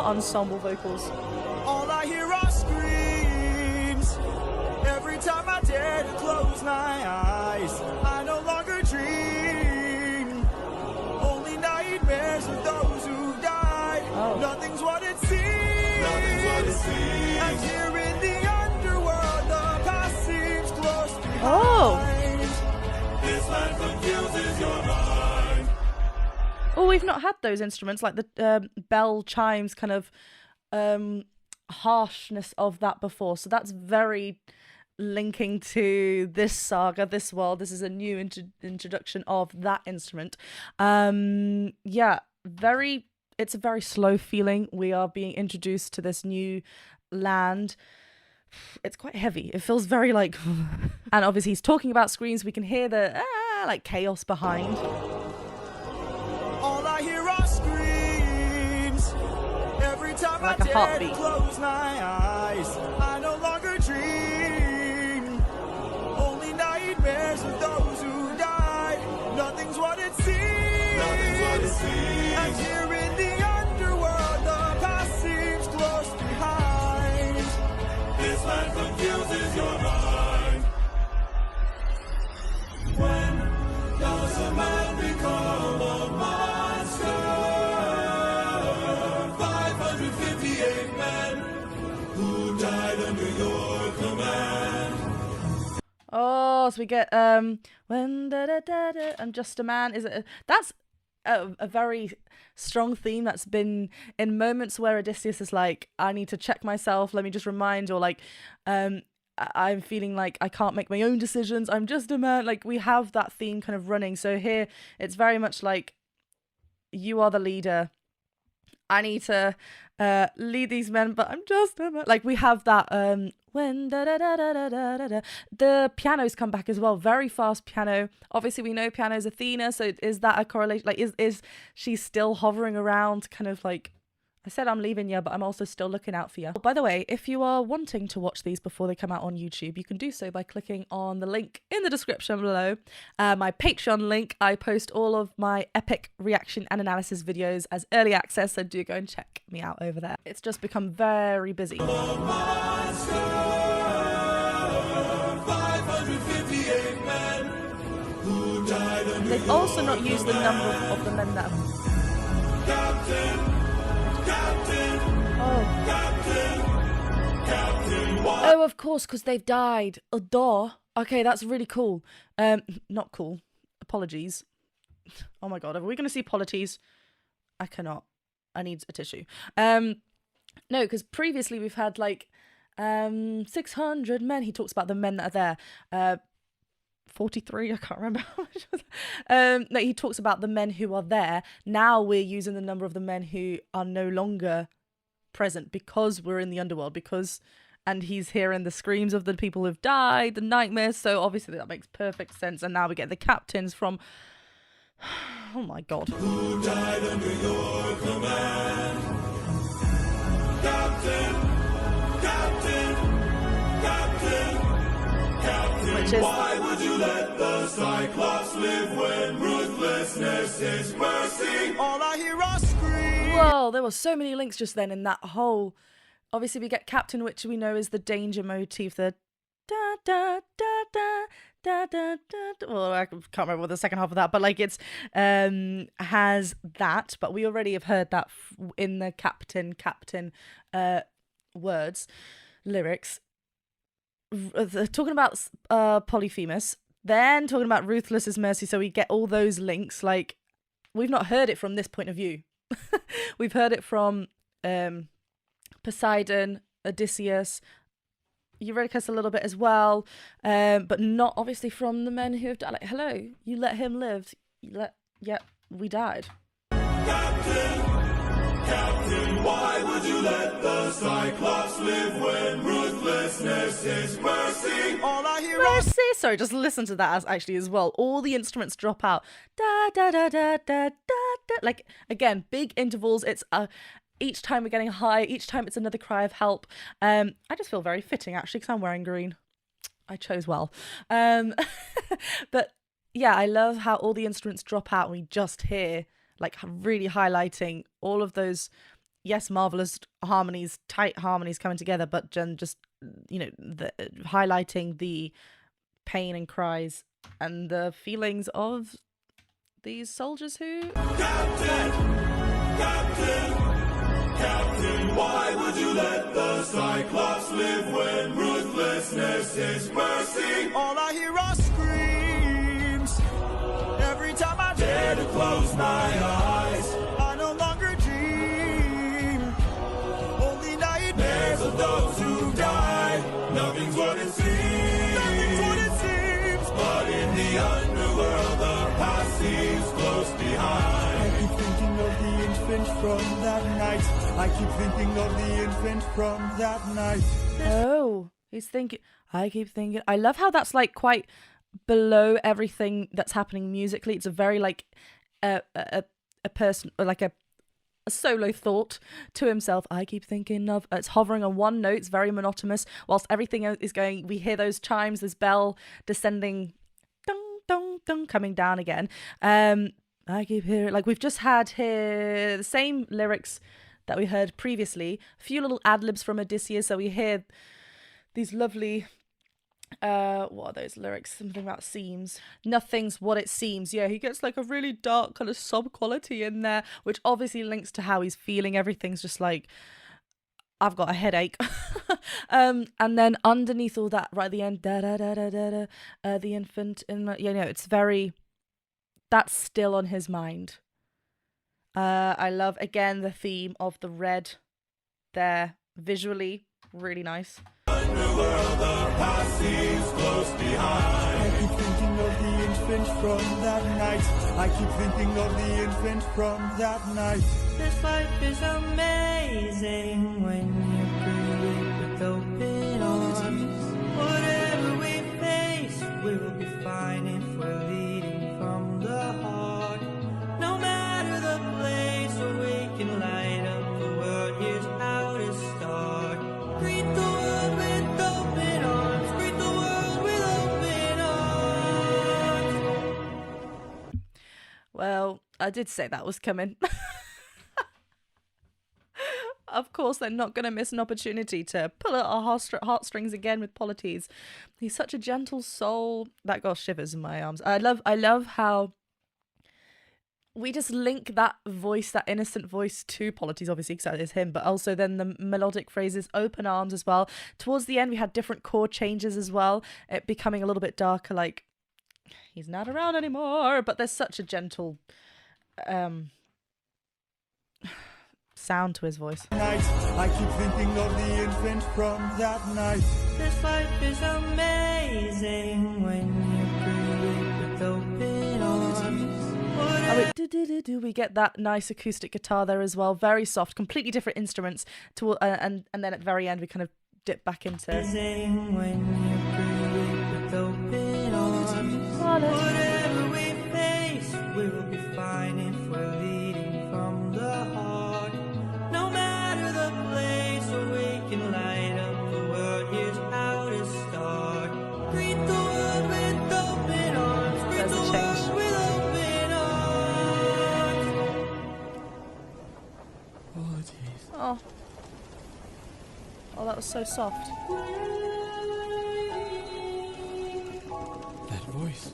Speaker 1: ensemble vocals.
Speaker 6: All I hear are screams. Every time I dare to close my eyes, I no longer dream. Only nightmares of those who died. Nothing's what it seems. Nothing's what it seems. And here in the underworld, the past seems close behind. This land confuses your mind.
Speaker 1: Oh, we've not had those instruments, like the bell chimes kind of harshness of that before, so that's very linking to this saga, this world. This is a new introduction of that instrument. Yeah, it's a very slow feeling. We are being introduced to this new land. It's quite heavy. It feels very like, and obviously he's talking about screams. We can hear the like chaos behind.
Speaker 6: All I hear are screams. Every time
Speaker 1: like
Speaker 6: I
Speaker 1: a heartbeat.
Speaker 6: close my eyes, I no longer dream. Only nightmares of those who died. Nothing's what it seems. Nothing's what it seems. And here in the underworld, the past seems close behind. This land confuses your mind. When does a man become a monster? 558 men who died under your command.
Speaker 1: Oh, so we get when I'm just a man. That's a very strong theme that's been in moments where Odysseus is like, I need to check myself, let me just remind, or like I'm feeling like I can't make my own decisions, I'm just a man. Like, we have that theme kind of running. So here it's very much like, you are the leader, I need to lead these men, but I'm just a man. Like, we have that when the pianos come back as well, very fast piano. Obviously we know piano's Athena, so is that a correlation? Like, is she still hovering around, kind of like, I said I'm leaving you, but I'm also still looking out for you. By the way, if you are wanting to watch these before they come out on YouTube, you can do so by clicking on the link in the description below. My Patreon link. I post all of my epic reaction and analysis videos as early access, so do go and check me out over there. It's just become very busy.
Speaker 6: 558 men who died under
Speaker 1: They've also not used the number of the men that have... Oh, of course, because they've died. Oh, duh. Okay, that's really cool. Not cool. Apologies. Oh my god, are we going to see Polites? I cannot. I need a tissue. No, because previously we've had like 600 men. He talks about the men that are there. 43, I can't remember how much was that. No, he talks about the men who are there. Now we're using the number of the men who are no longer present because we're in the underworld, and he's hearing the screams of the people who've died, the nightmares, so obviously that makes perfect sense. And now we get the captains from, oh my god,
Speaker 6: who died under your command. Captain,
Speaker 1: which is,
Speaker 6: why would you let the Cyclops live when ruthlessness is mercy? All I hear are screams.
Speaker 1: whoa, there were so many links just then in that whole. Obviously, we get Captain, which we know is the danger motif, the da da da da da da da. Well, I can't remember what the second half of that, but like it's has that. But we already have heard that in the Captain words, lyrics. Talking about Polyphemus, then talking about Ruthlessness mercy. So we get all those links. Like, we've not heard it from this point of view. We've heard it from Poseidon, Odysseus, Eurydice a little bit as well, but not obviously from the men who have died. Like, hello, you let him live. We died.
Speaker 6: Captain, why would you let the Cyclops live when ruthlessness is mercy? All I hear
Speaker 1: mercy. Sorry, just listen to that as well. All the instruments drop out. Da da da da da da da. Like, again, big intervals. It's each time we're getting high. Each time it's another cry of help. I just feel very fitting actually because I'm wearing green. I chose well. But yeah, I love how all the instruments drop out and we just hear, like, really highlighting all of those, yes, marvelous harmonies, tight harmonies coming together, but just, you know, highlighting the pain and cries and the feelings of these soldiers who died.
Speaker 6: Captain, why would you let the Cyclops live when ruthlessness is mercy? All I hear are screams. Every time I dare to close my eyes, I no longer dream. Only nightmares of those who die. Nothing's what it seems. from that night. I keep thinking of the infant from that night.
Speaker 1: Oh, he's thinking. I keep thinking. I love how that's like quite below everything that's happening musically. It's a very like a person, or like a solo thought to himself. I keep thinking of. It's hovering on one note. It's very monotonous. Whilst everything is going, we hear those chimes, this bell descending, dong dong dong, coming down again. I keep hearing, like we've just had here the same lyrics that we heard previously. A few little ad libs from Odysseus, so we hear these lovely. What are those lyrics? Something about seems. Nothing's what it seems. Yeah, he gets like a really dark kind of sob quality in there, which obviously links to how he's feeling. Everything's just like, I've got a headache. And then underneath all that, right at the end, da da da da da da, the infant in my, it's very, that's still on his mind. I love again the theme of the red there, visually really nice.
Speaker 6: Underworld, the past seems close behind. I keep thinking of the infant from that night. I keep thinking of the infant from that night.
Speaker 4: This life is amazing when you greet it with open arms. Whatever we face, we'll be fine if we're leading from the heart. No matter the place where we can light up the world, here's how to start. Greet the world with open arms. Greet the world with open arms.
Speaker 1: Well, I did say that was coming. Of course, they're not going to miss an opportunity to pull at our heartstrings again with Polyphemus. He's such a gentle soul. That got shivers in my arms. I love how we just link that voice, that innocent voice, to Polyphemus, obviously, because that is him, but also then the melodic phrases, open arms as well. Towards the end, we had different chord changes as well, it becoming a little bit darker, like, he's not around anymore, but there's such a gentle sound to his voice.
Speaker 6: I keep thinking of the infant from that night.
Speaker 4: This life is amazing when you greet it with open arms.
Speaker 1: We get that nice acoustic guitar there as well, very soft, completely different instruments. And then at the very end we kind of dip back into.
Speaker 4: Amazing when you greet it with open arms. Whatever we face, we'll be fine if we're leading from the heart. No matter the place where we can light up the world, here's how to start. Greet the world with open arms. Greet
Speaker 1: There's
Speaker 4: the
Speaker 1: a change.
Speaker 4: world with open arms.
Speaker 1: Oh. Oh, that was so soft.
Speaker 9: That voice.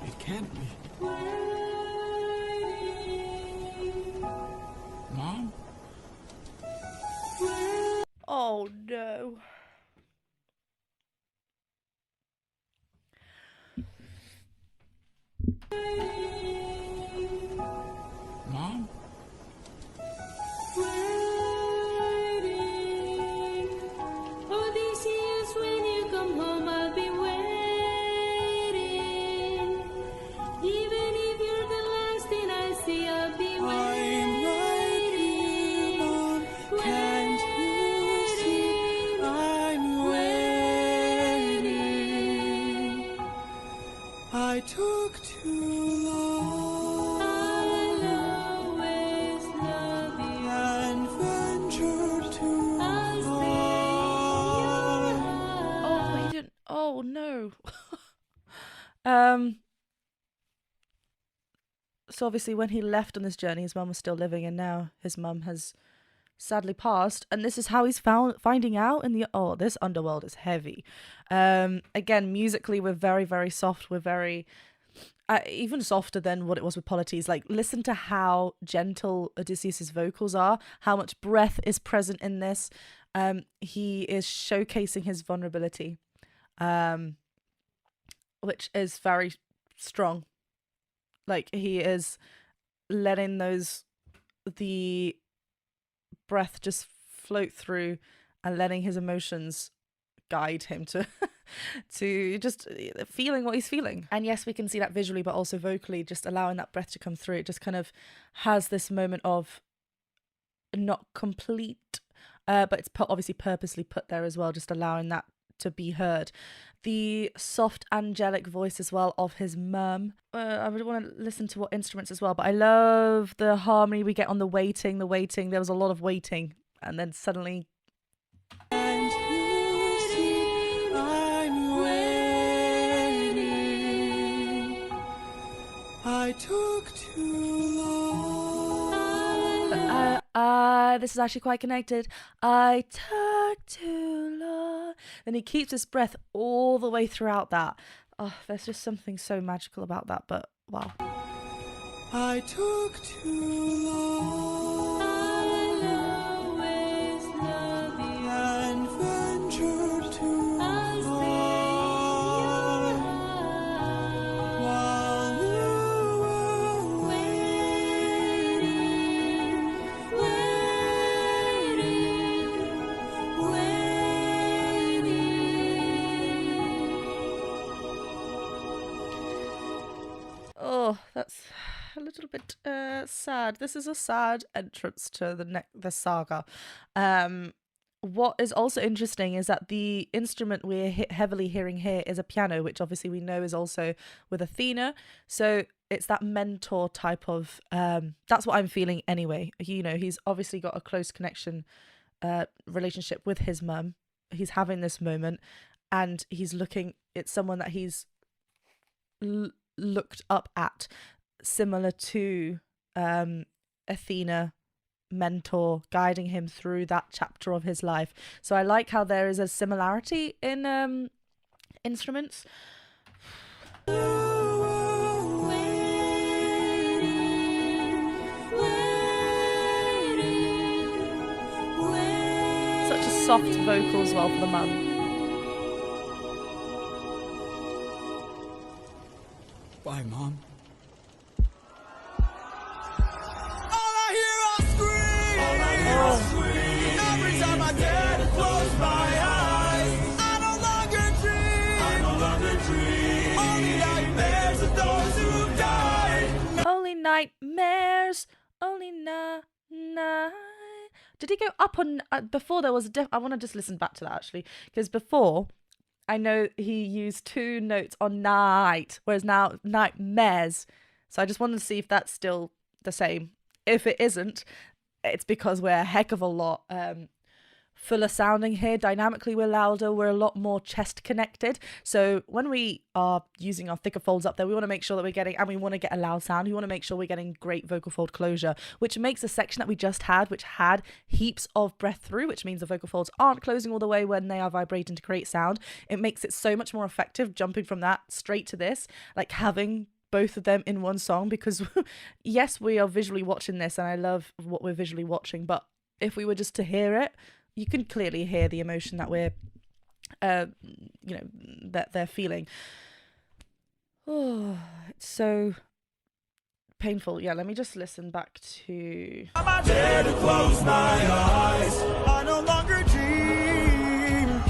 Speaker 9: It can't be. Mom?
Speaker 1: Oh no.
Speaker 9: Mom?
Speaker 8: Odysseus, when you come home, I'll be waiting. Even if you're the last thing I see, I'll be waiting.
Speaker 6: Mom, can't you see? I'm waiting. I took too long.
Speaker 8: I'll always love you.
Speaker 6: And ventured too
Speaker 8: I'll
Speaker 6: far.
Speaker 1: Oh, he didn't. Oh no. So obviously when he left on this journey, his mum was still living, and now his mum has sadly passed, and this is how he's finding out in the this Underworld is heavy. Again, musically we're very, very soft. We're very even softer than what it was with Polyphemus. Like, listen to how gentle Odysseus's vocals are, how much breath is present in this. He is showcasing his vulnerability, which is very strong. Like, he is letting the breath just float through and letting his emotions guide him to to just feeling what he's feeling. And yes, we can see that visually, but also vocally, just allowing that breath to come through. It just kind of has this moment of not complete, but it's obviously purposely put there as well, just allowing that to be heard. The soft angelic voice as well of his mum. I would want to listen to what instruments as well, but I love the harmony we get on the waiting. There was a lot of waiting, and then suddenly
Speaker 6: I took too long.
Speaker 1: This is actually quite connected. I took too long. Then he keeps his breath all the way throughout that. Oh, there's just something so magical about that, but wow.
Speaker 6: I took too long. I'll always love you and ventured too far. While you were
Speaker 1: Oh, that's a little bit sad. This is a sad entrance to the saga. What is also interesting is that the instrument we're heavily hearing here is a piano, which obviously we know is also with Athena. So it's that mentor type of, that's what I'm feeling anyway. You know, he's obviously got a close connection, relationship with his mum. He's having this moment and he's looking, it's someone that he's looked up at, similar to Athena, mentor, guiding him through that chapter of his life. So I like how there is a similarity in instruments. Such a soft vocal as well for the mum.
Speaker 6: Bye, Mom. Every time I dare to close my eyes, I no longer dream. Only nightmares of those who died.
Speaker 1: Only nightmares, only night. Did he go up on before? There was I want to just listen back to that actually, because before I know he used two notes on night, whereas now nightmares. So I just wanted to see if that's still the same. If it isn't, it's because we're a heck of a lot fuller sounding here. Dynamically, we're louder. We're a lot more chest connected. So when we are using our thicker folds up there, we want to make sure that we're getting, and we want to get a loud sound. We want to make sure we're getting great vocal fold closure, which makes the section that we just had, which had heaps of breath through, which means the vocal folds aren't closing all the way when they are vibrating to create sound. It makes it so much more effective jumping from that straight to this, like having both of them in one song, because yes, we are visually watching this and I love what we're visually watching, but if we were just to hear it, you can clearly hear the emotion that we're that they're feeling. Oh, it's so painful. Yeah, let me just listen back to.
Speaker 6: I dare to close my eyes. I no longer dream.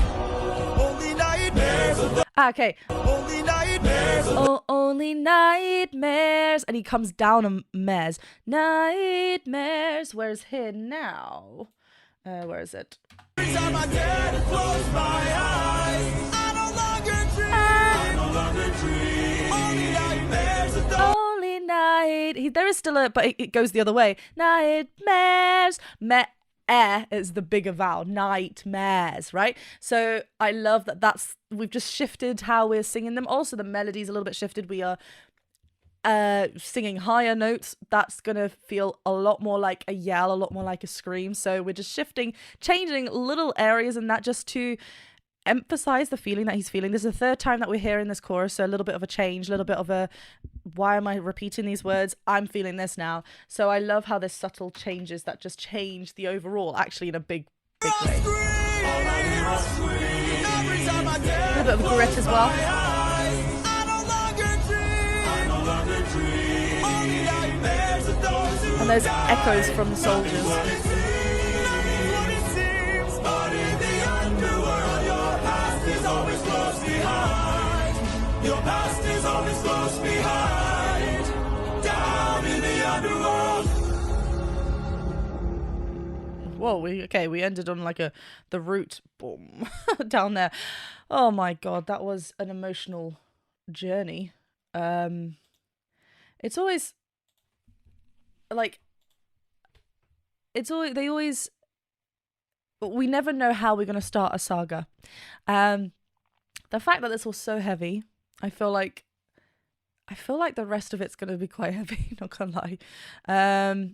Speaker 6: Only nightmares of the
Speaker 1: okay.
Speaker 6: Only nightmares of
Speaker 1: oh, only nightmares. And he comes down on mares. Nightmares. Where's here now? Where is it?
Speaker 6: Every time I dare to close my eyes, I no longer dream. I no longer dream. Only nightmares of the
Speaker 1: Only night. There is still a, but it goes the other way. Nightmares. Is the bigger vowel. Nightmares, right? So I love that we've just shifted how we're singing them. Also, the melody's a little bit shifted. We are singing higher notes. That's gonna feel a lot more like a yell, a lot more like a scream. So we're just changing little areas in that just to emphasize the feeling that he's feeling. This is the third time that we're hearing this chorus, so a little bit of a change, a little bit of a, why am I repeating these words? I'm feeling this now. So I love how there's subtle changes that just change the overall, actually in a big way. A little bit of grit as well. And those echoes from the soldiers.
Speaker 6: Your past is always close behind. Down in the underworld.
Speaker 1: Whoa, we ended on like the root, boom, down there. Oh my god, that was an emotional journey. It's always like, we never know how we're going to start a saga. The fact that this was so heavy, I feel like the rest of it's going to be quite heavy, not gonna lie.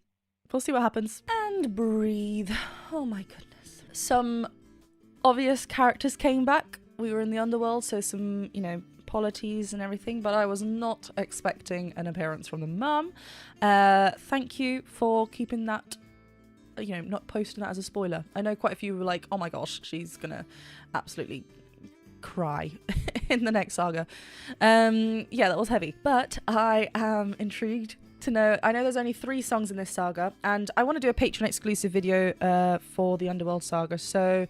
Speaker 1: We'll see what happens. And breathe. Oh my goodness. Some obvious characters came back. We were in the Underworld, so some, polities and everything, but I was not expecting an appearance from the mum. Thank you for keeping that, not posting that as a spoiler. I know quite a few were like, oh my gosh, she's gonna absolutely cry in the next saga. Yeah, that was heavy, but I am intrigued to know. I know there's only 3 songs in this saga, and I want to do a Patreon exclusive video for the Underworld saga, so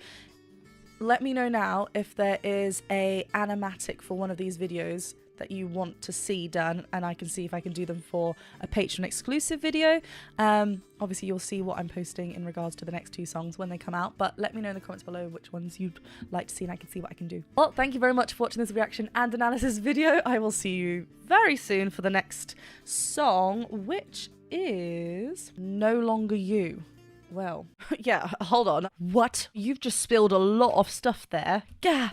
Speaker 1: let me know now if there is a animatic for one of these videos that you want to see done, and I can see if I can do them for a Patreon exclusive video. Obviously you'll see what I'm posting in regards to the next 2 songs when they come out, but let me know in the comments below which ones you'd like to see and I can see what I can do. Well, thank you very much for watching this reaction and analysis video. I will see you very soon for the next song, which is No Longer You. Well, yeah, hold on. What? You've just spilled a lot of stuff there. Gah!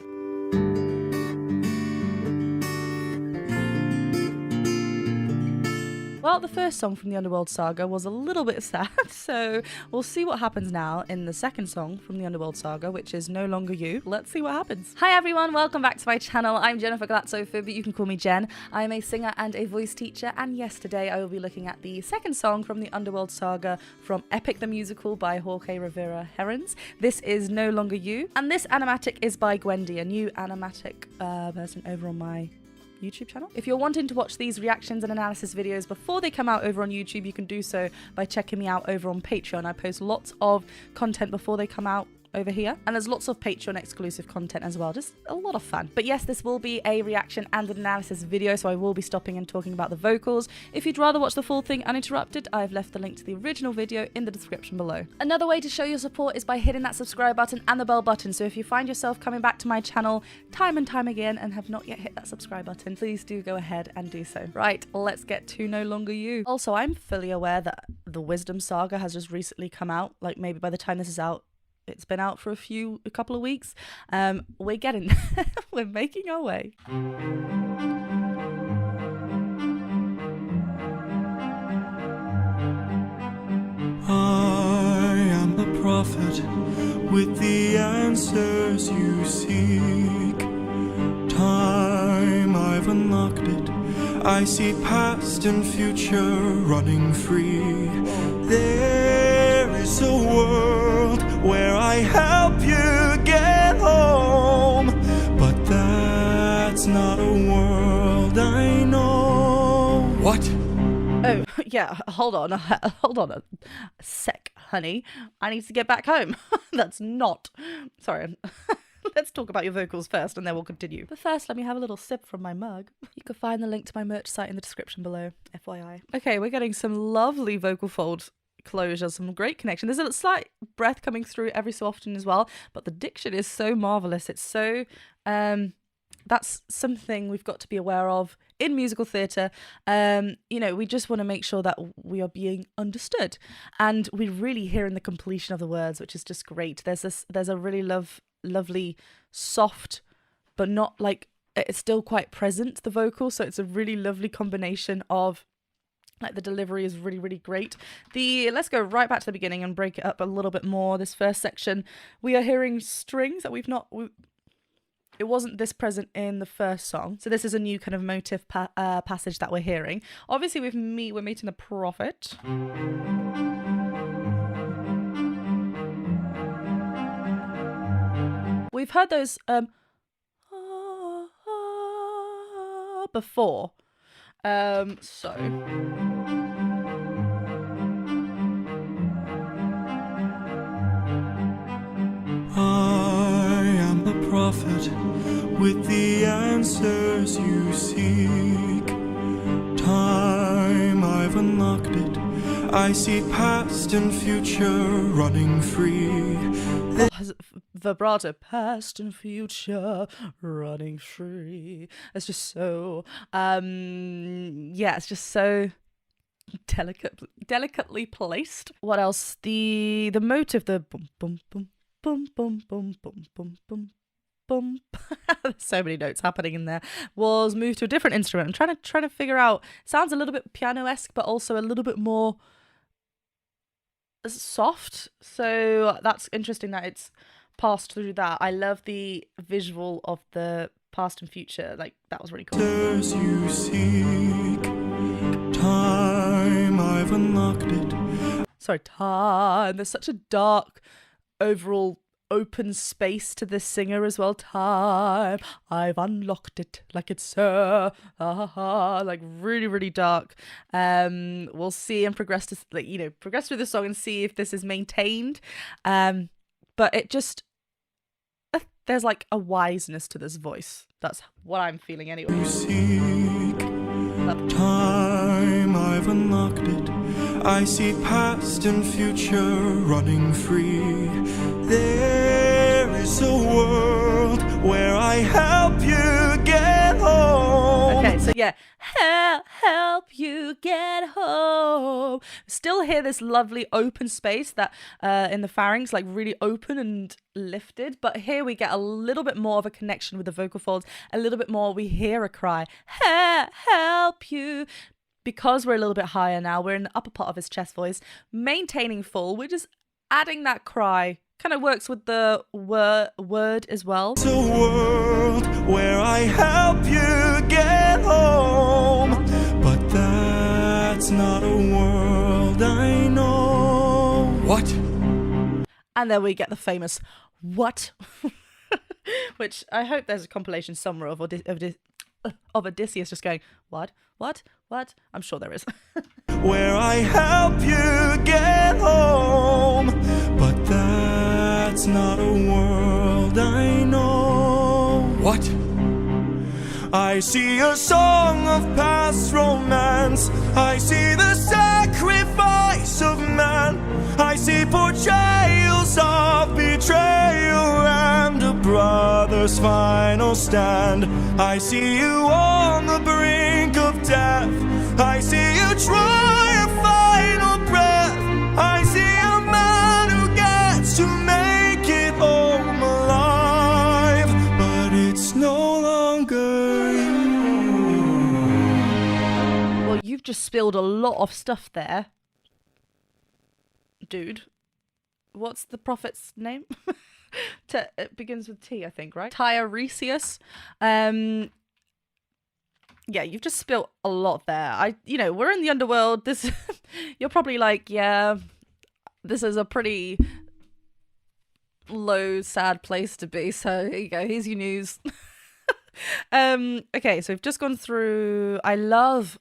Speaker 1: Well, the first song from the Underworld saga was a little bit sad, so we'll see what happens now in the second song from the Underworld saga, which is No Longer You. Let's see what happens. Hi everyone, welcome back to my channel. I'm Jennifer Glatzhofer, but you can call me Jen. I'm a singer and a voice teacher, and yes, today I will be looking at the second song from the Underworld saga from Epic the Musical by Jorge Rivera Herons. This is No Longer You, and this animatic is by Gwendy, a new animatic person over on my YouTube channel. If you're wanting to watch these reactions and analysis videos before they come out over on YouTube, you can do so by checking me out over on Patreon. I post lots of content before they come out over here, and there's lots of Patreon exclusive content as well, just a lot of fun. But yes, this will be a reaction and an analysis video, so I will be stopping and talking about the vocals. If you'd rather watch the full thing uninterrupted, I've left the link to the original video in the description below. Another way to show your support is by hitting that subscribe button and the bell button, so if you find yourself coming back to my channel time and time again and have not yet hit that subscribe button, please do go ahead and do so. Right, let's get to No Longer You. Also, I'm fully aware that the Wisdom Saga has just recently come out, like maybe by the time this is out, it's been out for a couple of weeks. We're getting there. We're making our way.
Speaker 6: I am the prophet with the answers you seek. Time, I've unlocked it. I see past and future running free. There is a world where I help you get home, but that's not a world I know.
Speaker 9: What?
Speaker 1: Oh, yeah, hold on a sec, honey. I need to get back home. That's not... Sorry. Let's talk about your vocals first and then we'll continue. But first, let me have a little sip from my mug. You can find the link to my merch site in the description below, FYI. Okay, we're getting some lovely vocal fold closure, some great connection. There's a slight breath coming through every so often as well, but the diction is so marvelous. It's so that's something we've got to be aware of in musical theatre. We just want to make sure that we are being understood, and we're really hearing the completion of the words, which is just great. There's a really lovely soft, but not like, it's still quite present, the vocal, so it's a really lovely combination of, like, the delivery is really, really great. Let's go right back to the beginning and break it up a little bit more. This first section, we are hearing strings that it wasn't this present in the first song. So this is a new kind of motif passage that we're hearing. Obviously we're meeting the prophet. We've heard those before. So
Speaker 6: I am the prophet with the answers you seek. Time, I've unlocked it.
Speaker 10: I see past and future running free.
Speaker 1: Vibrato, past and future running free. It's just so yeah, it's just so delicately placed. What else? The motive, the boom boom boom boom boom boom boom boom boom boom. There's so many notes happening in there. Was moved to a different instrument. I'm trying to figure out. Sounds a little bit piano-esque, but also a little bit more soft. So that's interesting that it's passed through that. I love the visual of the past and future. Like, that was really cool.
Speaker 10: As you seek time, I've unlocked it.
Speaker 1: Sorry, time. There's such a dark overall open space to this singer as well. Time, I've unlocked it, like it's so like really, really dark. We'll see and progress to, like, you know, progress through the song and see if this is maintained. But it just, there's like a wiseness to this voice. That's what I'm feeling anyway.
Speaker 10: You seek time, I've unlocked it. I see past and future running free. There is a world where I help you get home.
Speaker 1: Okay, so yeah, help you get home. Still hear this lovely open space that in the pharynx, like really open and lifted. But here we get a little bit more of a connection with the vocal folds. A little bit more, we hear a cry. Help you. Because we're a little bit higher now, we're in the upper part of his chest voice, maintaining full. We're just adding that cry. Kind of works with the word as well.
Speaker 10: It's a world where I help you get home, but that's not a world I know. What?
Speaker 1: And then we get the famous what, which I hope there's a compilation somewhere of Odysseus just going, what? I'm sure there is.
Speaker 10: Where I help you get home, but that's not a world I know. What? I see a song of past romance. I see the sacrifice of man. I see portrayals of betrayal and a brother's final stand. I see you on the brink of death. I see you try a final breath. I see a man who gets to make it home alive, but it's no longer you.
Speaker 1: Well, you've just spilled a lot of stuff there, dude. What's the prophet's name? It begins with T, I think, right? Tiresias. Yeah, you've just spilled a lot there. We're in the Underworld. This, you're probably like, yeah, this is a pretty low, sad place to be. So here you go. Here's your news. Okay, so we've just gone through. I love.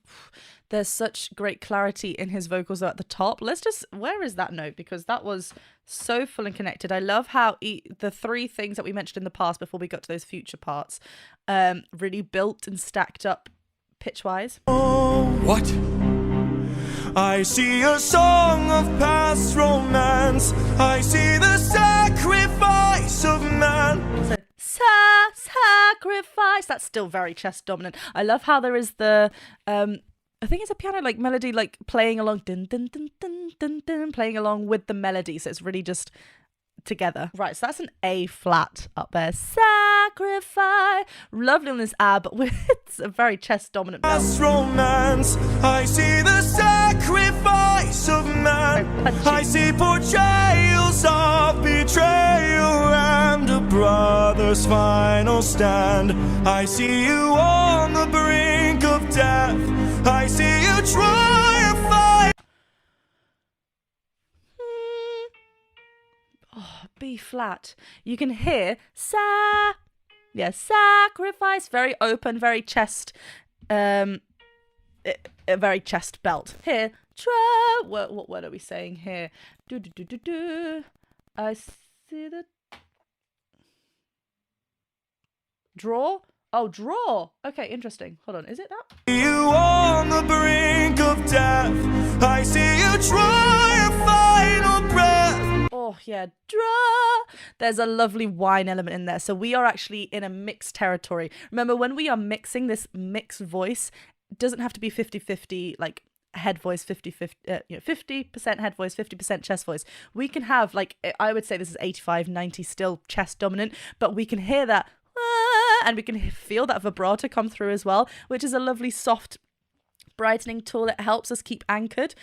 Speaker 1: There's such great clarity in his vocals at the top. Where is that note? Because that was so full and connected. I love how the three things that we mentioned in the past before we got to those future parts really built and stacked up pitch-wise.
Speaker 10: Oh, what? I see a song of past romance. I see the sacrifice of man.
Speaker 1: So, sacrifice. That's still very chest dominant. I love how there is the I think it's a piano like melody, like playing along, dun, dun, dun, dun, dun, dun, playing along with the melody. So it's really just together. Right, so that's an A flat up there. Sacrifice. Lovely on this A, but it's a very chest dominant belt.
Speaker 10: Romance. I see the sacrifice of man. I see portrayals of betrayal and a brother's final stand. I see you on the brink of death. I see you try and fight.
Speaker 1: Oh, B flat. You can hear sacrifice. Very open, very chest, a very chest belt. Here, what word are we saying here? I see the draw. Oh, draw. Okay, interesting. Hold on. Is it that?
Speaker 6: You on the brink of death. I see you try your final breath.
Speaker 1: Oh, yeah. Draw. There's a lovely whine element in there. So we are actually in a mixed territory. Remember, when we are mixing this mixed voice, it doesn't have to be 50-50, like head voice, 50% head voice, 50% chest voice. We can have, like, I would say this is 85-90 still chest dominant, but we can hear that and we can feel that vibrato come through as well, which is a lovely soft brightening tool. It helps us keep anchored.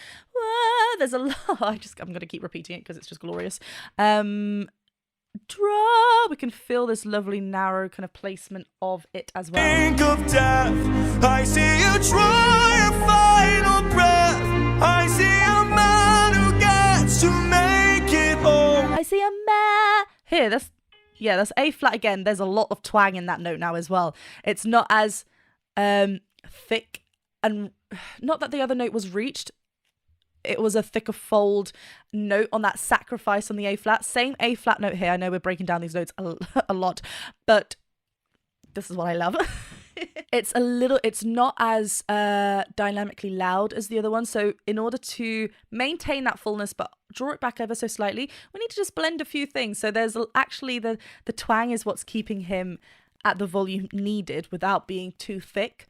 Speaker 1: There's a lot. I'm going to keep repeating it because it's just glorious. Draw. We can feel this lovely narrow kind of placement of it as well.
Speaker 6: Brink of death. I see you try your final breath. I see a man who gets to make it home.
Speaker 1: I see a man. Here, that's A flat again. There's a lot of twang in that note now as well. It's not as thick, and not that the other note was reached. It was a thicker fold note on that sacrifice on the A flat. Same A flat note here. I know we're breaking down these notes a lot, but this is what I love. It's not as dynamically loud as the other one. So in order to maintain that fullness, but draw it back ever so slightly, we need to just blend a few things. So there's actually the twang is what's keeping him at the volume needed without being too thick.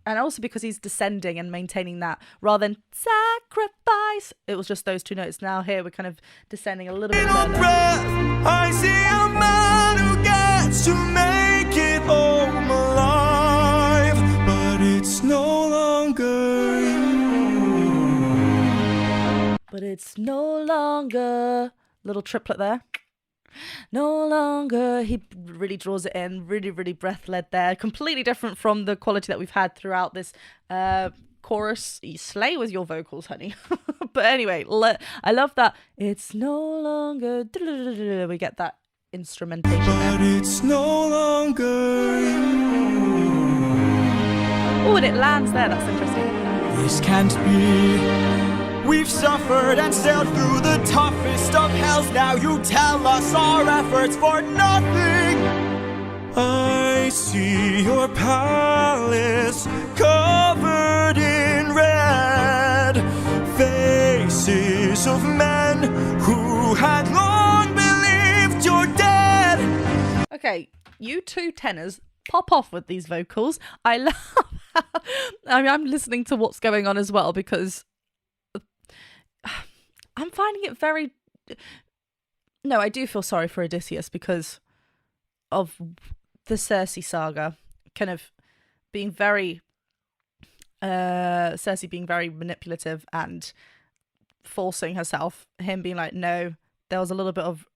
Speaker 1: And also because he's descending and maintaining that rather than sacrifice. It was just those two notes. Now here we're kind of descending a little bit further.
Speaker 6: I see a man who gets to make it home alive, but it's no longer you.
Speaker 1: But it's no longer. Little triplet there. No longer. He really draws it in, really, really breath-led there. Completely different from the quality that we've had throughout this chorus. You slay with your vocals, honey. But anyway, I love that. It's no longer. We get that instrumentation there.
Speaker 6: But it's no longer you.
Speaker 1: Oh, and it lands there. That's interesting.
Speaker 6: This can't be. We've suffered and sailed through the toughest of hells. Now you tell us our efforts for nothing. I see your palace covered in red, faces of men who had long believed you're dead.
Speaker 1: Okay, you two tenors pop off with these vocals. I love I'm listening to what's going on as well, because I'm finding it very... No, I do feel sorry for Odysseus because of the CIRCE saga kind of being very... Circe being very manipulative and forcing herself. Him being like, no, there was a little bit of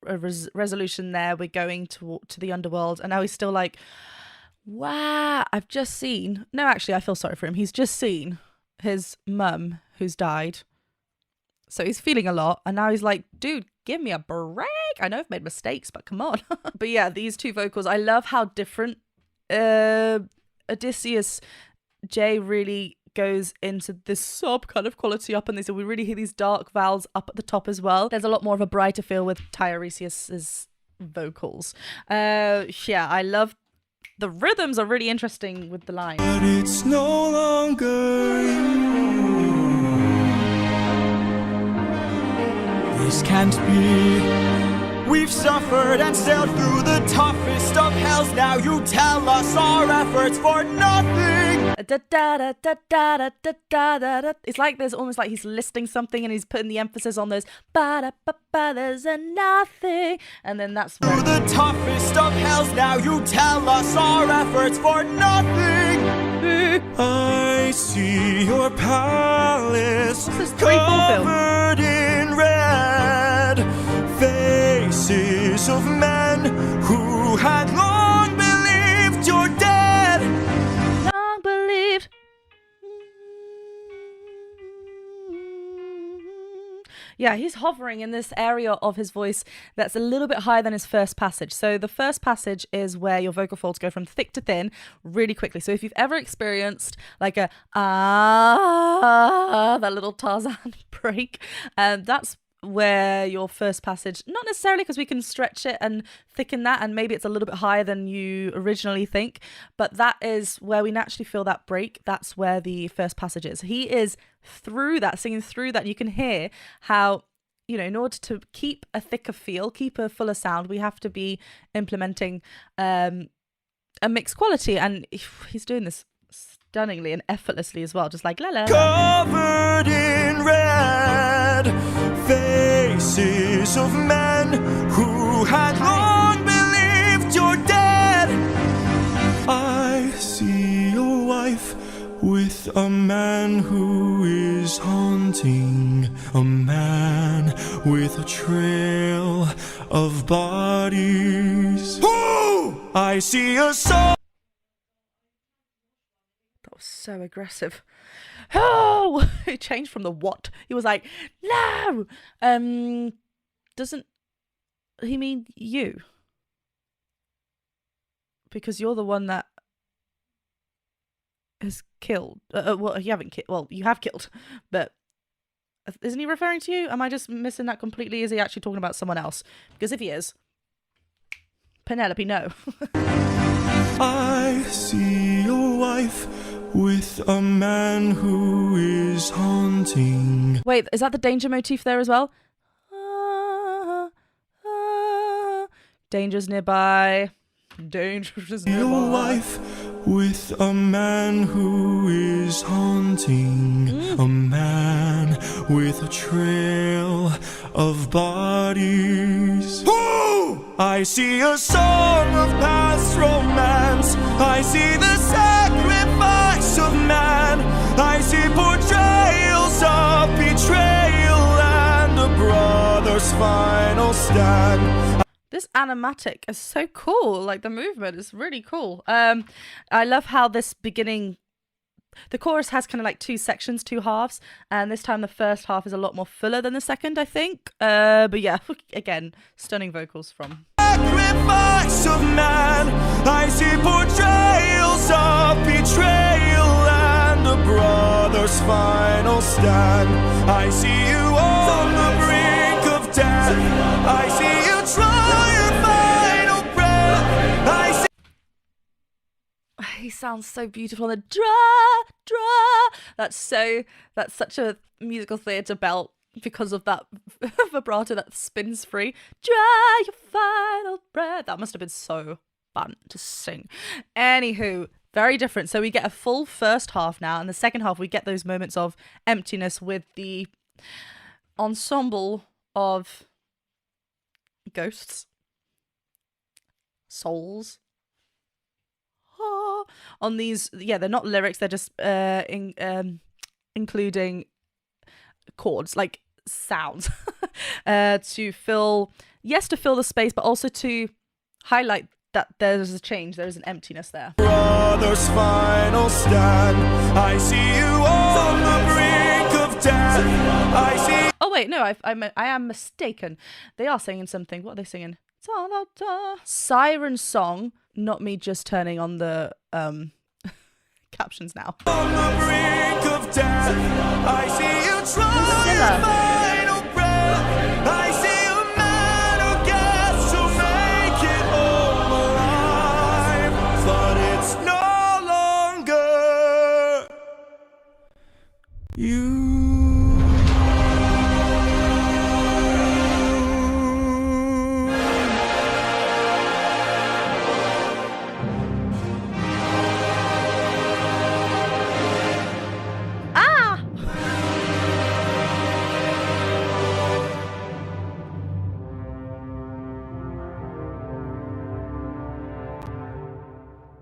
Speaker 1: a resolution there. We're going to the Underworld. And now he's still like, wow, I've just seen... No, actually, I feel sorry for him. He's just seen his mum who's died. So he's feeling a lot, and now he's like, dude, give me a break. I know I've made mistakes, but come on. But yeah, these two vocals, I love how different Odysseus J really goes into this sob kind of quality up in this. So we really hear these dark vowels up at the top as well. There's a lot more of a brighter feel with Tiresias's vocals. Yeah, I love the rhythms are really interesting with the line.
Speaker 6: But it's no longer you. This can't be. We've suffered and sailed through the toughest of hells. Now you tell us our efforts for nothing.
Speaker 1: It's like there's almost like he's listing something and he's putting the emphasis on those there's a nothing, and then that's where...
Speaker 6: Through the toughest of hells. Now you tell us our efforts for nothing. I see your palace covered in red, faces of men who had long believed you're dead.
Speaker 1: Long believed. Yeah, he's hovering in this area of his voice that's a little bit higher than his first passage. So the first passage is where your vocal folds go from thick to thin really quickly. So if you've ever experienced like a that little Tarzan break, that's where your first passage, not necessarily because we can stretch it and thicken that, and maybe it's a little bit higher than you originally think, but that is where we naturally feel that break. That's where the first passage is. He is through that, singing through that. You can hear how, you know, in order to keep a thicker feel, keep a fuller sound, we have to be implementing a mixed quality, and he's doing this stunningly and effortlessly as well, just like la la.
Speaker 10: Covered in red, faces of men who had long believed you're dead. I see your wife with a man who is haunting, a man with a trail of bodies. Ooh! I see a soul.
Speaker 1: So aggressive. Oh, he changed from the what. He was like, no. Doesn't he mean you? Because you're the one that has killed. Well, you haven't killed. Well, you have killed, but isn't he referring to you? Am I just missing that completely? Is he actually talking about someone else? Because if he is, Penelope, no.
Speaker 10: I see your wife with a man who is haunting.
Speaker 1: Wait, is that the danger motif there as well? Danger's nearby. Danger's nearby.
Speaker 10: Your wife with a man who is haunting, a man with a trail of bodies. Ooh! I see a song of past romance. I see the sacrifice of man. I see portrayals of betrayal and a brother's final stand.
Speaker 1: This animatic is so cool. Like, the movement is really cool. I love how this beginning, the chorus has kind of like two sections, two halves, and this time the first half is a lot more fuller than the second, I think. But yeah, again, stunning vocals from.
Speaker 10: Sacrifice of man. I see portrayals of betrayal and a brother's final stand. I see you on the brink of death. I see you try your final breath. I see.
Speaker 1: He sounds so beautiful. The dra. That's such a musical theatre belt because of that vibrato that spins free. Dry your final breath. That must have been so fun to sing. Anywho, very different. So we get a full first half now, and the second half we get those moments of emptiness with the ensemble of ghosts, souls. On these, yeah, they're not lyrics, they're just including chords, like sounds, to fill the space, but also to highlight that there's a change, there's an emptiness there.
Speaker 10: Brother's final stand. I see you on the brink of death. I see.
Speaker 1: Oh wait, no, I am mistaken. They are singing something. What are they singing? Siren song. Not me just turning on the captions now.
Speaker 10: On the brink of death, I see you try your final breath. I see a man who gets to make it home alive, but it's no longer you.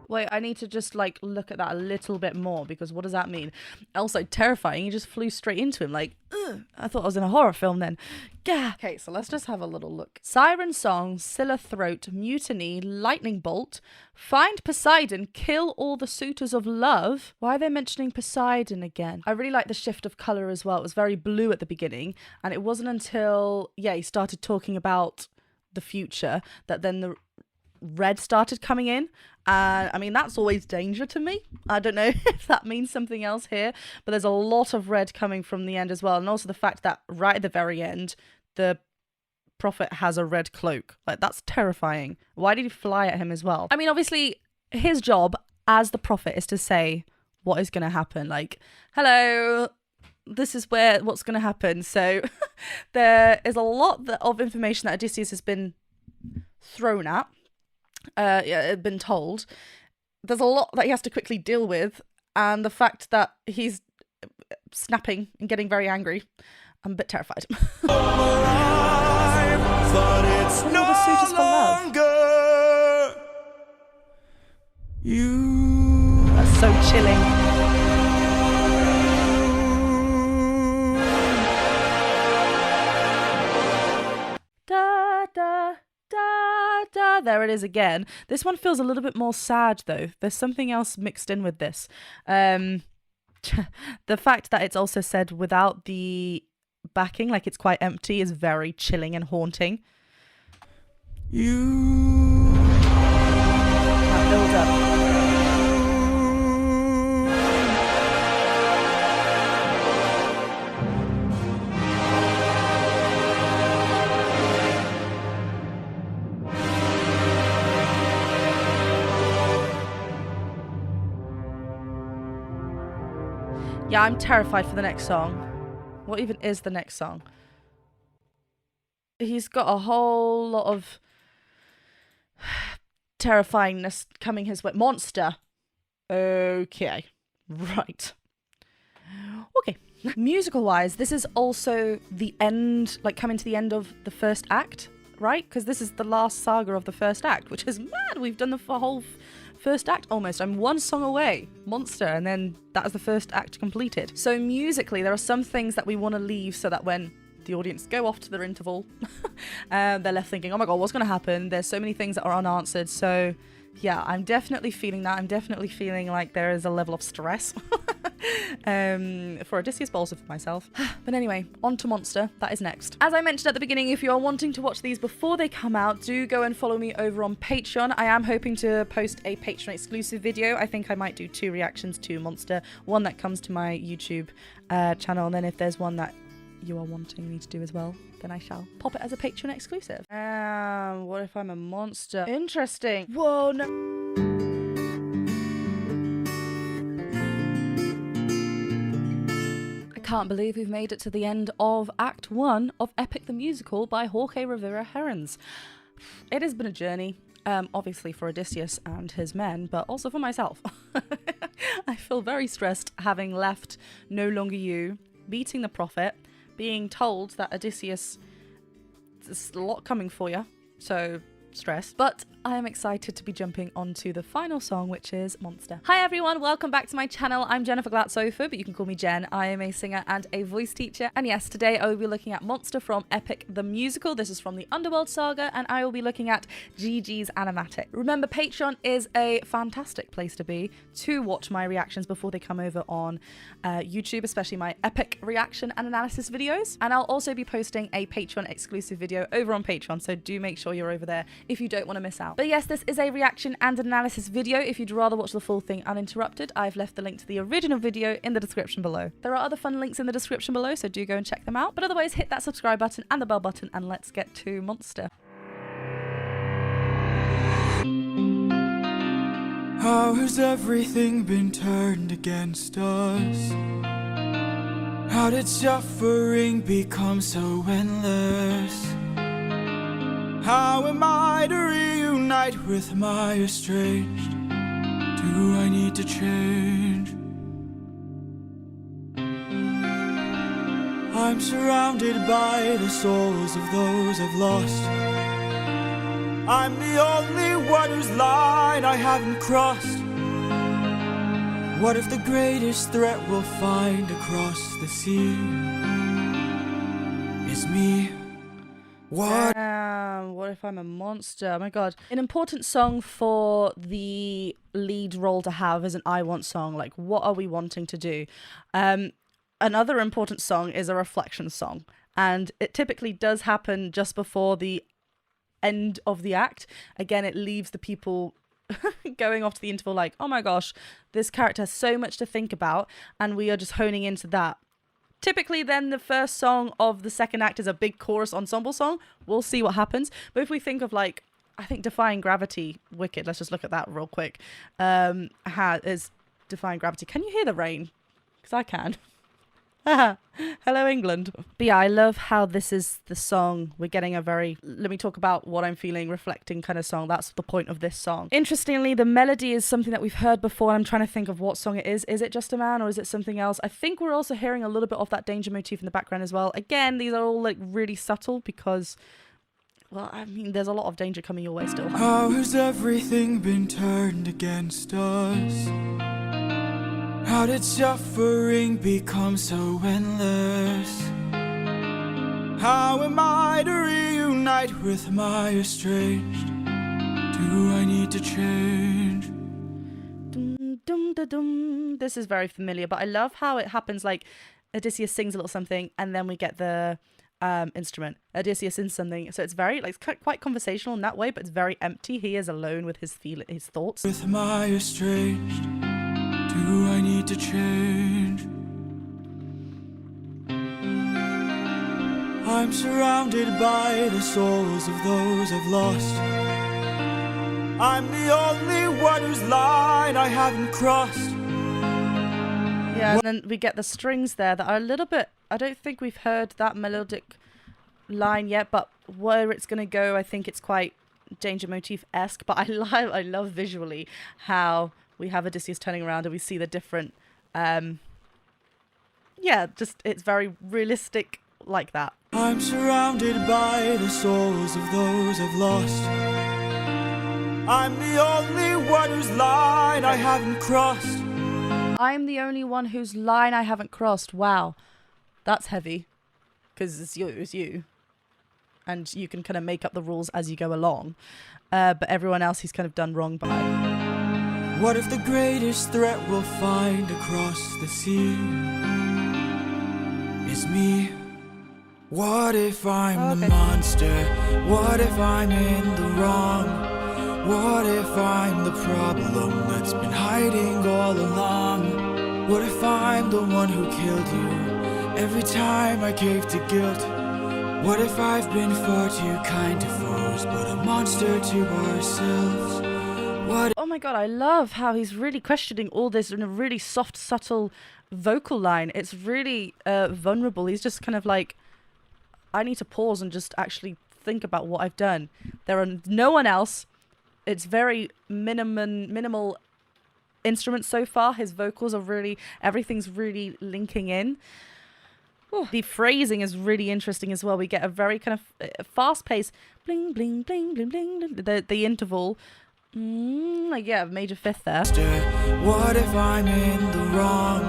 Speaker 1: Wait, I need to just like look at that a little bit more, because what does that mean? Also terrifying. He just flew straight into him like, ugh. I thought I was in a horror film then. Gah. Okay, so let's just have a little look. Siren song, Scylla throat, mutiny, lightning bolt, find Poseidon, kill all the suitors of love. Why are they mentioning Poseidon again? I really like the shift of color as well. It was very blue at the beginning, and it wasn't until, yeah, he started talking about the future that then the red started coming in. I mean, that's always danger to me. I don't know if that means something else here, but there's a lot of red coming from the end as well. And also the fact that right at the very end, the prophet has a red cloak. Like, that's terrifying. Why did he fly at him as well? I mean, obviously, his job as the prophet is to say what is going to happen. Like, hello, this is what's going to happen. So there is a lot of information that Odysseus has been thrown at, been told. There's a lot that he has to quickly deal with, and the fact that he's snapping and getting very angry, I'm a bit terrified.
Speaker 6: But it's
Speaker 1: all the suitors for love. That's so chilling. Da da da da. There it is again. This one feels a little bit more sad though. There's something else mixed in with this. The fact that it's also said without the backing, like it's quite empty, is very chilling and haunting. That build up. Yeah, I'm terrified for the next song. What even is the next song? He's got a whole lot of terrifyingness coming his way. Monster. Okay. Right. Okay. Musical-wise, this is also the end, like coming to the end of the first act, right? Because this is the last saga of the first act, which is mad. We've done the whole first act almost. I'm one song away, Monster, and then that is the first act completed. So musically, there are some things that we want to leave so that when the audience go off to their interval, they're left thinking, oh my god, what's going to happen? There's so many things that are unanswered. So yeah, I'm definitely feeling that. I'm definitely feeling like there is a level of stress for Odysseus, but also for myself. But anyway, on to Monster. That is next. As I mentioned at the beginning, if you are wanting to watch these before they come out, do go and follow me over on Patreon. I am hoping to post a Patreon exclusive video. I think I might do 2 reactions to Monster. One that comes to my YouTube channel, and then if there's one that you are wanting me to do as well, then I shall pop it as a Patreon exclusive. What if I'm a monster? Interesting. Whoa, no. I can't believe we've made it to the end of Act 1 of Epic the Musical by Jorge Rivera Herons. It has been a journey, obviously for Odysseus and his men, but also for myself. I feel very stressed having left No Longer You, beating the prophet, being told that Odysseus, there's a lot coming for you, so stress. But I am excited to be jumping onto the final song, which is Monster. Hi everyone, welcome back to my channel. I'm Jennifer Glatzhofer, but you can call me Jen. I am a singer and a voice teacher. And yes, today I will be looking at Monster from Epic the Musical. This is from the Underworld saga, and I will be looking at Gigi's animatic. Remember, Patreon is a fantastic place to be to watch my reactions before they come over on YouTube, especially my epic reaction and analysis videos. And I'll also be posting a Patreon exclusive video over on Patreon, so do make sure you're over there if you don't want to miss out. But yes, this is a reaction and analysis video. If you'd rather watch the full thing uninterrupted, I've left the link to the original video in the description below. There are other fun links in the description below, so do go and check them out. But otherwise, hit that subscribe button and the bell button, and let's get to Monster.
Speaker 2: How has everything been turned against us? How did suffering become so endless? How am I to reunite with my estranged? Do I need to change? I'm surrounded by the souls of those I've lost. I'm the only one whose line I haven't crossed. What if the greatest threat we'll find across the sea is me? What
Speaker 1: if I'm a monster? Oh my god. An important song for the lead role to have is an I Want song. Like, what are we wanting to do? Another important song is a reflection song. And it typically does happen just before the end of the act. Again, it leaves the people going off to the interval like, oh my gosh, this character has so much to think about, and we are just honing into that Typically, then the first song of the second act is a big chorus ensemble song. We'll see what happens. But if we think of like, I think Defying Gravity, Wicked, let's just look at that real quick. Is Defying Gravity. Can you hear the rain? Because I can. Hello, England. But yeah, I love how this is the song. We're getting a very, let me talk about what I'm feeling, reflecting kind of song. That's the point of this song. Interestingly, the melody is something that we've heard before. And I'm trying to think of what song it is. Is it Just a Man or is it something else? I think we're also hearing a little bit of that danger motif in the background as well. Again, these are all like really subtle because, well, I mean, there's a lot of danger coming your way still.
Speaker 2: How has everything been turned against us? How did suffering become so endless? How am I to reunite with my estranged? Do I need to change?
Speaker 1: Dum, dum, da, dum. This is very familiar, but I love how it happens. Like Odysseus sings a little something, and then we get the instrument. Odysseus sings something, so it's very like quite conversational in that way, but it's very empty. He is alone with his thoughts.
Speaker 2: With my estranged, do I need to change? I'm surrounded by the souls of those I've lost. I'm the only one whose line I haven't crossed.
Speaker 1: Yeah, and then we get the strings there that are a little bit, I don't think we've heard that melodic line yet, but where it's going to go, I think it's quite danger motif-esque, but I love visually how we have Odysseus turning around and we see the different, just it's very realistic like that.
Speaker 2: I'm surrounded by the souls of those I've lost. I'm the only one whose line I haven't crossed.
Speaker 1: I'm the only one whose line I haven't crossed. Wow, that's heavy, because it's you. And you can kind of make up the rules as you go along. But everyone else he's kind of done wrong by.
Speaker 2: What if the greatest threat we'll find across the sea is me? What if I'm the monster? What if I'm in the wrong? What if I'm the problem that's been hiding all along? What if I'm the one who killed you every time I cave to guilt? What if I've been far too kind to foes, but a monster to ourselves?
Speaker 1: Oh my god, I love how he's really questioning all this in a really soft, subtle vocal line. It's really vulnerable. He's just kind of like, I need to pause and just actually think about what I've done. There are no one else. It's very minimal instruments so far. His vocals are really, everything's really linking in. Ooh. The phrasing is really interesting as well. We get a very kind of fast pace, bling, bling, bling, bling, bling. The interval, like yeah, major fifth there.
Speaker 2: What if I'm in the wrong?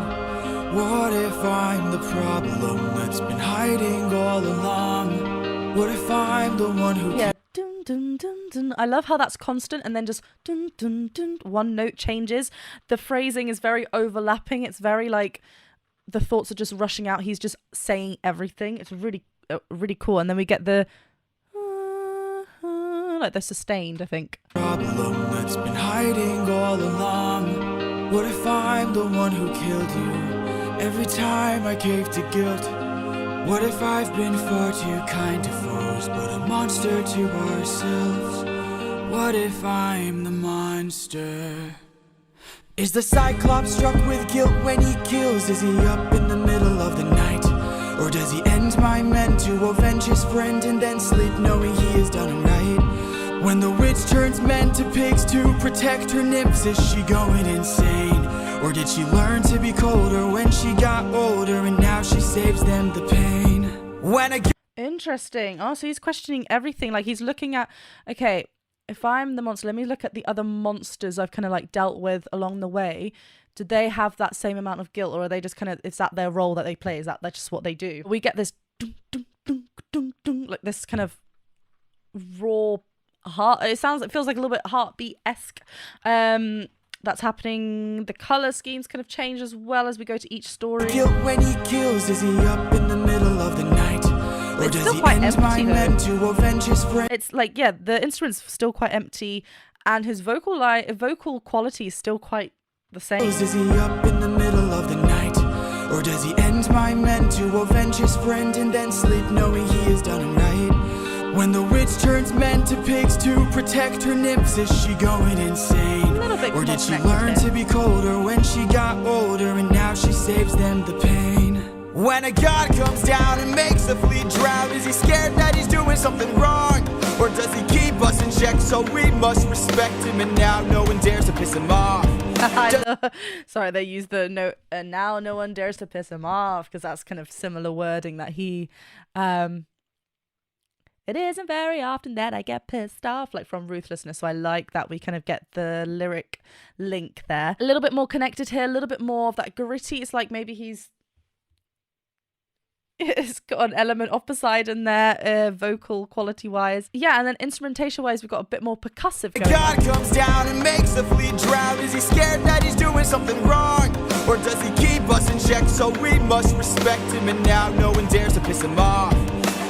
Speaker 2: What if I'm the problem that's been hiding all along? What if I'm the one who...
Speaker 1: Yeah, dun, dun, dun, dun. I love how that's constant and then just dun, dun, dun. One note changes. The phrasing is very overlapping. It's very like the thoughts are just rushing out. He's just saying everything. It's really, really cool. And then we get the... like the sustained, I think.
Speaker 2: Problem that's been hiding all along. What if I'm the one who killed you every time I cave to guilt? What if I've been far too kind to foes, but a monster to ourselves? What if I'm the monster? Is the Cyclops struck with guilt when he kills? Is he up in the middle of the night? Or does he end my men to avenge his friend and then sleep knowing he has done right? When the witch turns men to pigs to protect her nymphs, is she going insane? Or did she learn to be colder when she got older and now she saves them the pain?
Speaker 1: Interesting. Oh, so he's questioning everything. Like he's looking at, okay, if I'm the monster, let me look at the other monsters I've kind of like dealt with along the way. Did they have that same amount of guilt, or are they just kind of, is that their role that they play? Is that that's just what they do? We get this dun, dun, dun, dun, dun, like this kind of raw heart. It feels like a little bit heartbeat-esque. That's happening. The color schemes kind of change as well as we go to each story.
Speaker 2: Guilt when he kills, is he up in the middle of the night? Or
Speaker 1: it's
Speaker 2: does
Speaker 1: still
Speaker 2: he
Speaker 1: quite
Speaker 2: end my
Speaker 1: empty,
Speaker 2: men to avenge his friend?
Speaker 1: It's like, yeah, the instrument's still quite empty, and his vocal quality is still quite the same.
Speaker 2: Is he up in the middle of the night? Or does he end my men to avenge his friend and then sleep knowing he has done him right? When the witch turns men to pigs to protect her nymphs, is she going insane? Or did she learn to be colder when she got older and now she saves them the pain? When a god comes down and makes the fleet drown, is he scared that he's doing something wrong? Or does he keep us in check so we must respect him and now no one dares to piss him off?
Speaker 1: Sorry, they use the no, and now no one dares to piss him off, because that's kind of similar wording that he it isn't very often that I get pissed off, like from Ruthlessness. So I like that we kind of get the lyric link there. A little bit more connected here, a little bit more of that gritty. It's like maybe it's got an element of Poseidon there, vocal quality wise. Yeah, and then instrumentation wise, we've got a bit more percussive going
Speaker 2: God comes down and makes the fleet drown. Is he scared that he's doing something wrong? Or does he keep us in check so we must respect him and now no one dares to piss him off?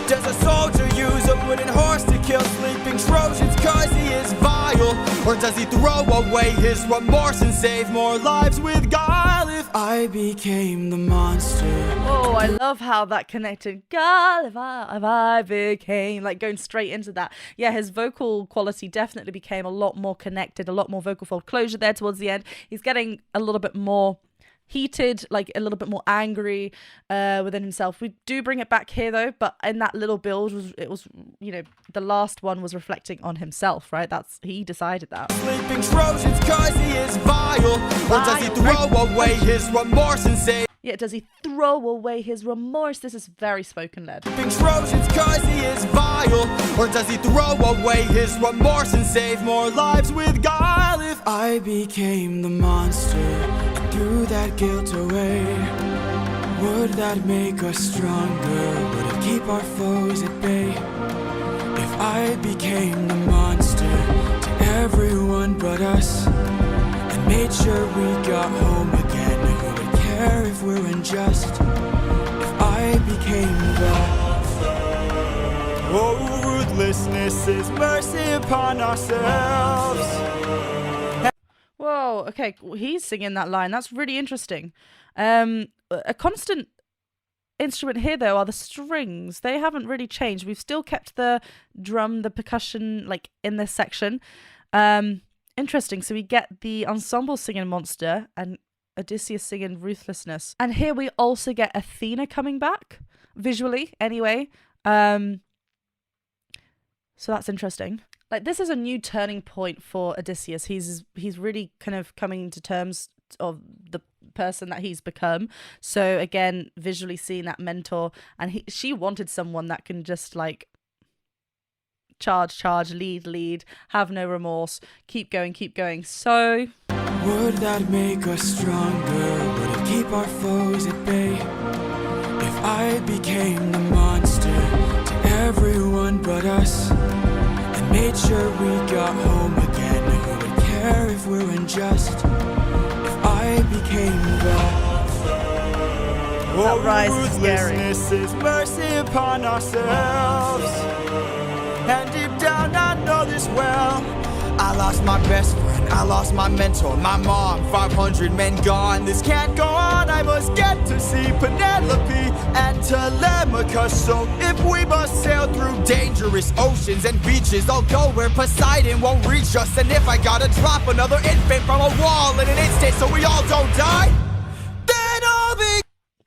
Speaker 2: Does a soldier use a wooden horse to kill sleeping Trojans cause he is vile? Or does he throw away his remorse and save more lives with guile? If I became the monster.
Speaker 1: Oh, I love how that connected. God, if I became, like going straight into that. Yeah, his vocal quality definitely became a lot more connected, a lot more vocal fold closure there towards the end. He's getting a little bit more heated, like a little bit more angry within himself. We do bring it back here though, but in that little build, it was, you know, the last one was reflecting on himself, right? He decided that.
Speaker 2: Sleeping Trojans cause he is vile. Or does he throw away his remorse and say?
Speaker 1: Yeah, does he throw away his remorse? This is very spoken led.
Speaker 2: Sleeping Trojans cause he is vile. Or does he throw away his remorse and save more lives with guile? If I became the monster, threw that guilt away, would that make us stronger? Would it keep our foes at bay? If I became the monster to everyone but us, and made sure we got home again, who would care if we're unjust? If I became the ruthlessness is mercy upon ourselves.
Speaker 1: Whoa, okay, he's singing that line. That's really interesting. A constant instrument here, though, are the strings. They haven't really changed. We've still kept the drum, the percussion, like, in this section. Interesting. So we get the ensemble singing Monster and Odysseus singing Ruthlessness. And here we also get Athena coming back, visually, anyway. So that's interesting. Like, this is a new turning point for Odysseus. He's really kind of coming to terms of the person that he's become. So again, visually seeing that mentor, and she wanted someone that can just like charge, lead, have no remorse, keep going. So
Speaker 2: would that make us stronger? Would it keep our foes at bay? If I became the monster to everyone but us, made sure we got home again, who would care if we're unjust? If I became the ruthlessness is mercy upon ourselves. And deep down I know this well. I lost my best friend, I lost my mentor, my mom, 500 men gone. This can't go on, I must get to see Penelope and Telemachus. So if we must sail through dangerous oceans and beaches, I'll go where Poseidon won't reach us. And if I gotta drop another infant from a wall in an instant so we all don't die, then I'll be...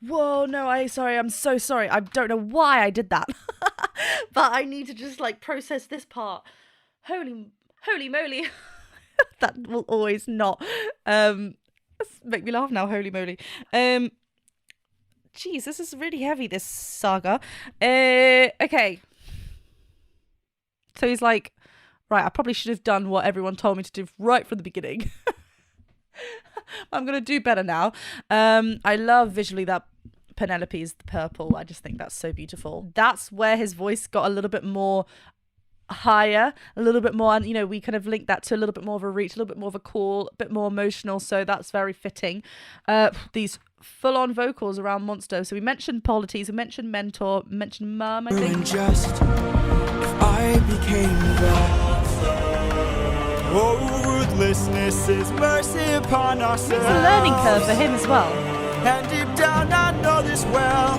Speaker 1: Whoa, no, I'm so sorry. I don't know why I did that. But I need to just like process this part. Holy moly. That will always not make me laugh now. Holy moly. Jeez, this is really heavy, this saga. Okay. So he's like, right, I probably should have done what everyone told me to do right from the beginning. I'm going to do better now. I love visually that Penelope is the purple. I just think that's so beautiful. That's where his voice got a little bit more higher, a little bit more, and you know, we kind of link that to a little bit more of a reach, a little bit more of a call, a bit more emotional, so that's very fitting. These full-on vocals around Monster. So we mentioned Polyphemus, we mentioned Mentor, we mentioned Mum, I think.
Speaker 2: Just if I became the ruthlessness is mercy upon ourselves.
Speaker 1: It's a learning curve for him as well.
Speaker 2: And deep down I all is well.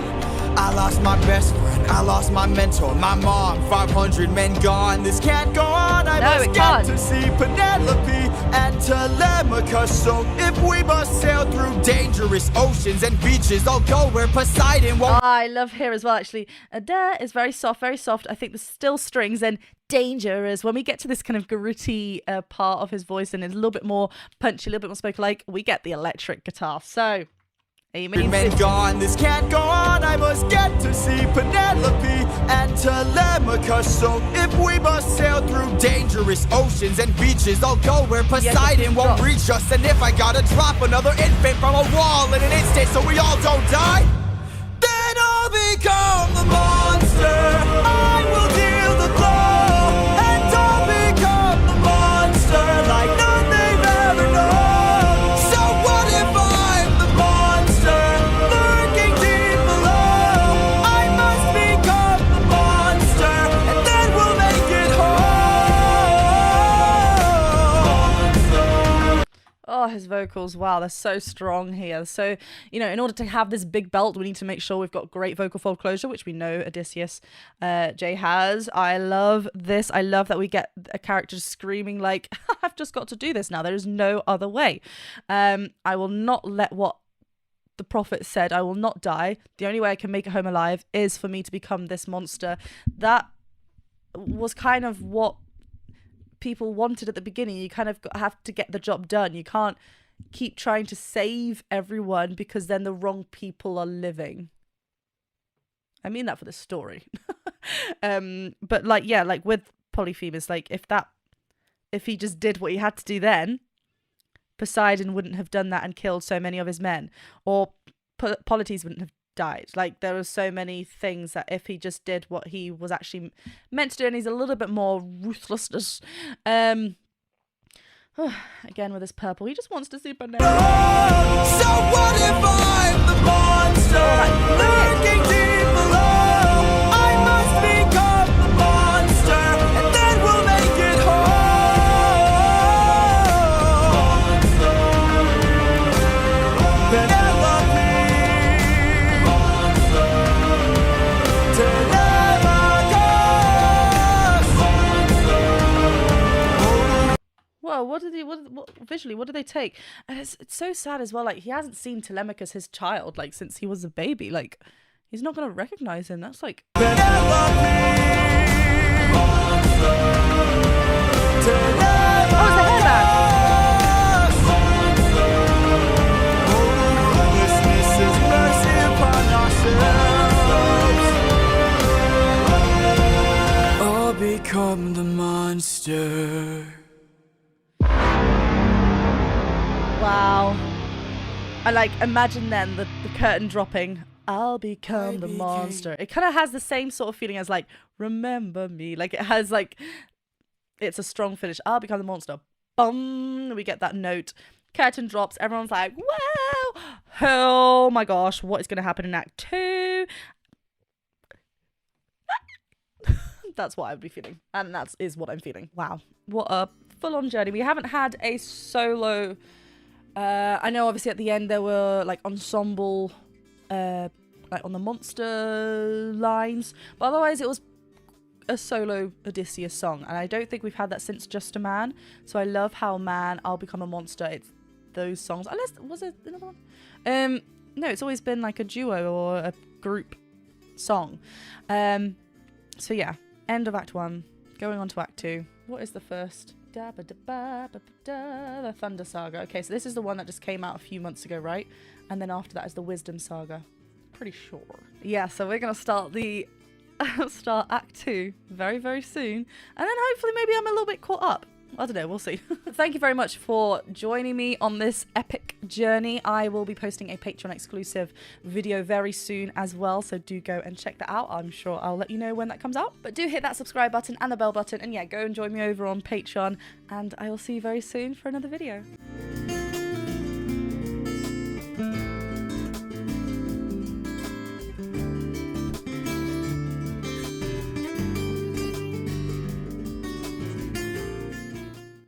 Speaker 2: I lost my best friend, I lost my mentor, my mom, 500 men gone. This can't go on, I must get to see Penelope and Telemachus. So if we must sail through dangerous oceans and beaches, I'll go where Poseidon won't.
Speaker 1: I love here as well, actually. Da is very soft, very soft. I think there's still strings, and danger is when we get to this kind of gritty part of his voice and it's a little bit more punchy, a little bit more spoken like, we get the electric guitar. So
Speaker 2: men gone, this can't go on, I must get to see Penelope and Telemachus. So if we must sail through dangerous oceans and beaches, I'll go where Poseidon won't reach us. And if I gotta drop another infant from a wall in an instant so we all don't die, then I'll become the monster. I will deal the blow, and I'll become the monster like none they've ever known. So what if I'm the monster lurking deep below? I must become the monster, and then we'll make it home.
Speaker 1: Oh, his vocals, wow, they're so strong here. So, you know, in order to have this big belt, we need to make sure we've got great vocal fold closure, which we know Odysseus J has. I love this. I love that we get a character screaming like, I've just got to do this now. There is no other way. I will not let what the prophet said, I will not die. The only way I can make it home alive is for me to become this monster. That was kind of what people wanted at the beginning. You kind of have to get the job done. You can't keep trying to save everyone because then the wrong people are living. I mean that for the story. But like, yeah, like with Polyphemus, like if he just did what he had to do then, Poseidon wouldn't have done that and killed so many of his men, or Polites wouldn't have died. Like, there were so many things that if he just did what he was actually meant to do, and he's a little bit more ruthlessness, again with his purple, he just wants to see banana.
Speaker 2: So what if I'm the monster lurking deep below? I must become the monster, and then we'll make it home.
Speaker 1: Whoa, what visually, what did they take? And it's so sad as well, like, he hasn't seen Telemachus, his child, like, since he was a baby. Like, he's not gonna recognize him. That's like... Oh, it's the hairband!
Speaker 2: I'll become the monster.
Speaker 1: Wow. I like, imagine then the curtain dropping. I'll become the monster. It kind of has the same sort of feeling as like, remember me. Like, it has like, it's a strong finish. I'll become the monster. Bum. We get that note. Curtain drops. Everyone's like, wow. Oh my gosh. What is going to happen in Act 2? That's what I would be feeling. And that is what I'm feeling. Wow. What a full-on journey. We haven't had a solo... I know obviously at the end there were like ensemble like on the monster lines, but otherwise it was a solo Odysseus song, and I don't think we've had that since Just a Man. So I love how Man, I'll Become a Monster, it's those songs. Unless, was it another one? No, it's always been like a duo or a group song. So yeah, end of Act 1, going on to Act 2. What is the first? The Thunder Saga. Okay, so this is the one that just came out a few months ago, right? And then after that is the Wisdom Saga. Pretty sure. Yeah, so we're gonna start start Act 2 very, very soon. And then hopefully maybe I'm a little bit caught up. I don't know, we'll see. Thank you very much for joining me on this epic journey. I will be posting a Patreon exclusive video very soon as well, so do go and check that out. I'm sure I'll let you know when that comes out. But do hit that subscribe button and the bell button, and yeah, go and join me over on Patreon, and I will see you very soon for another video.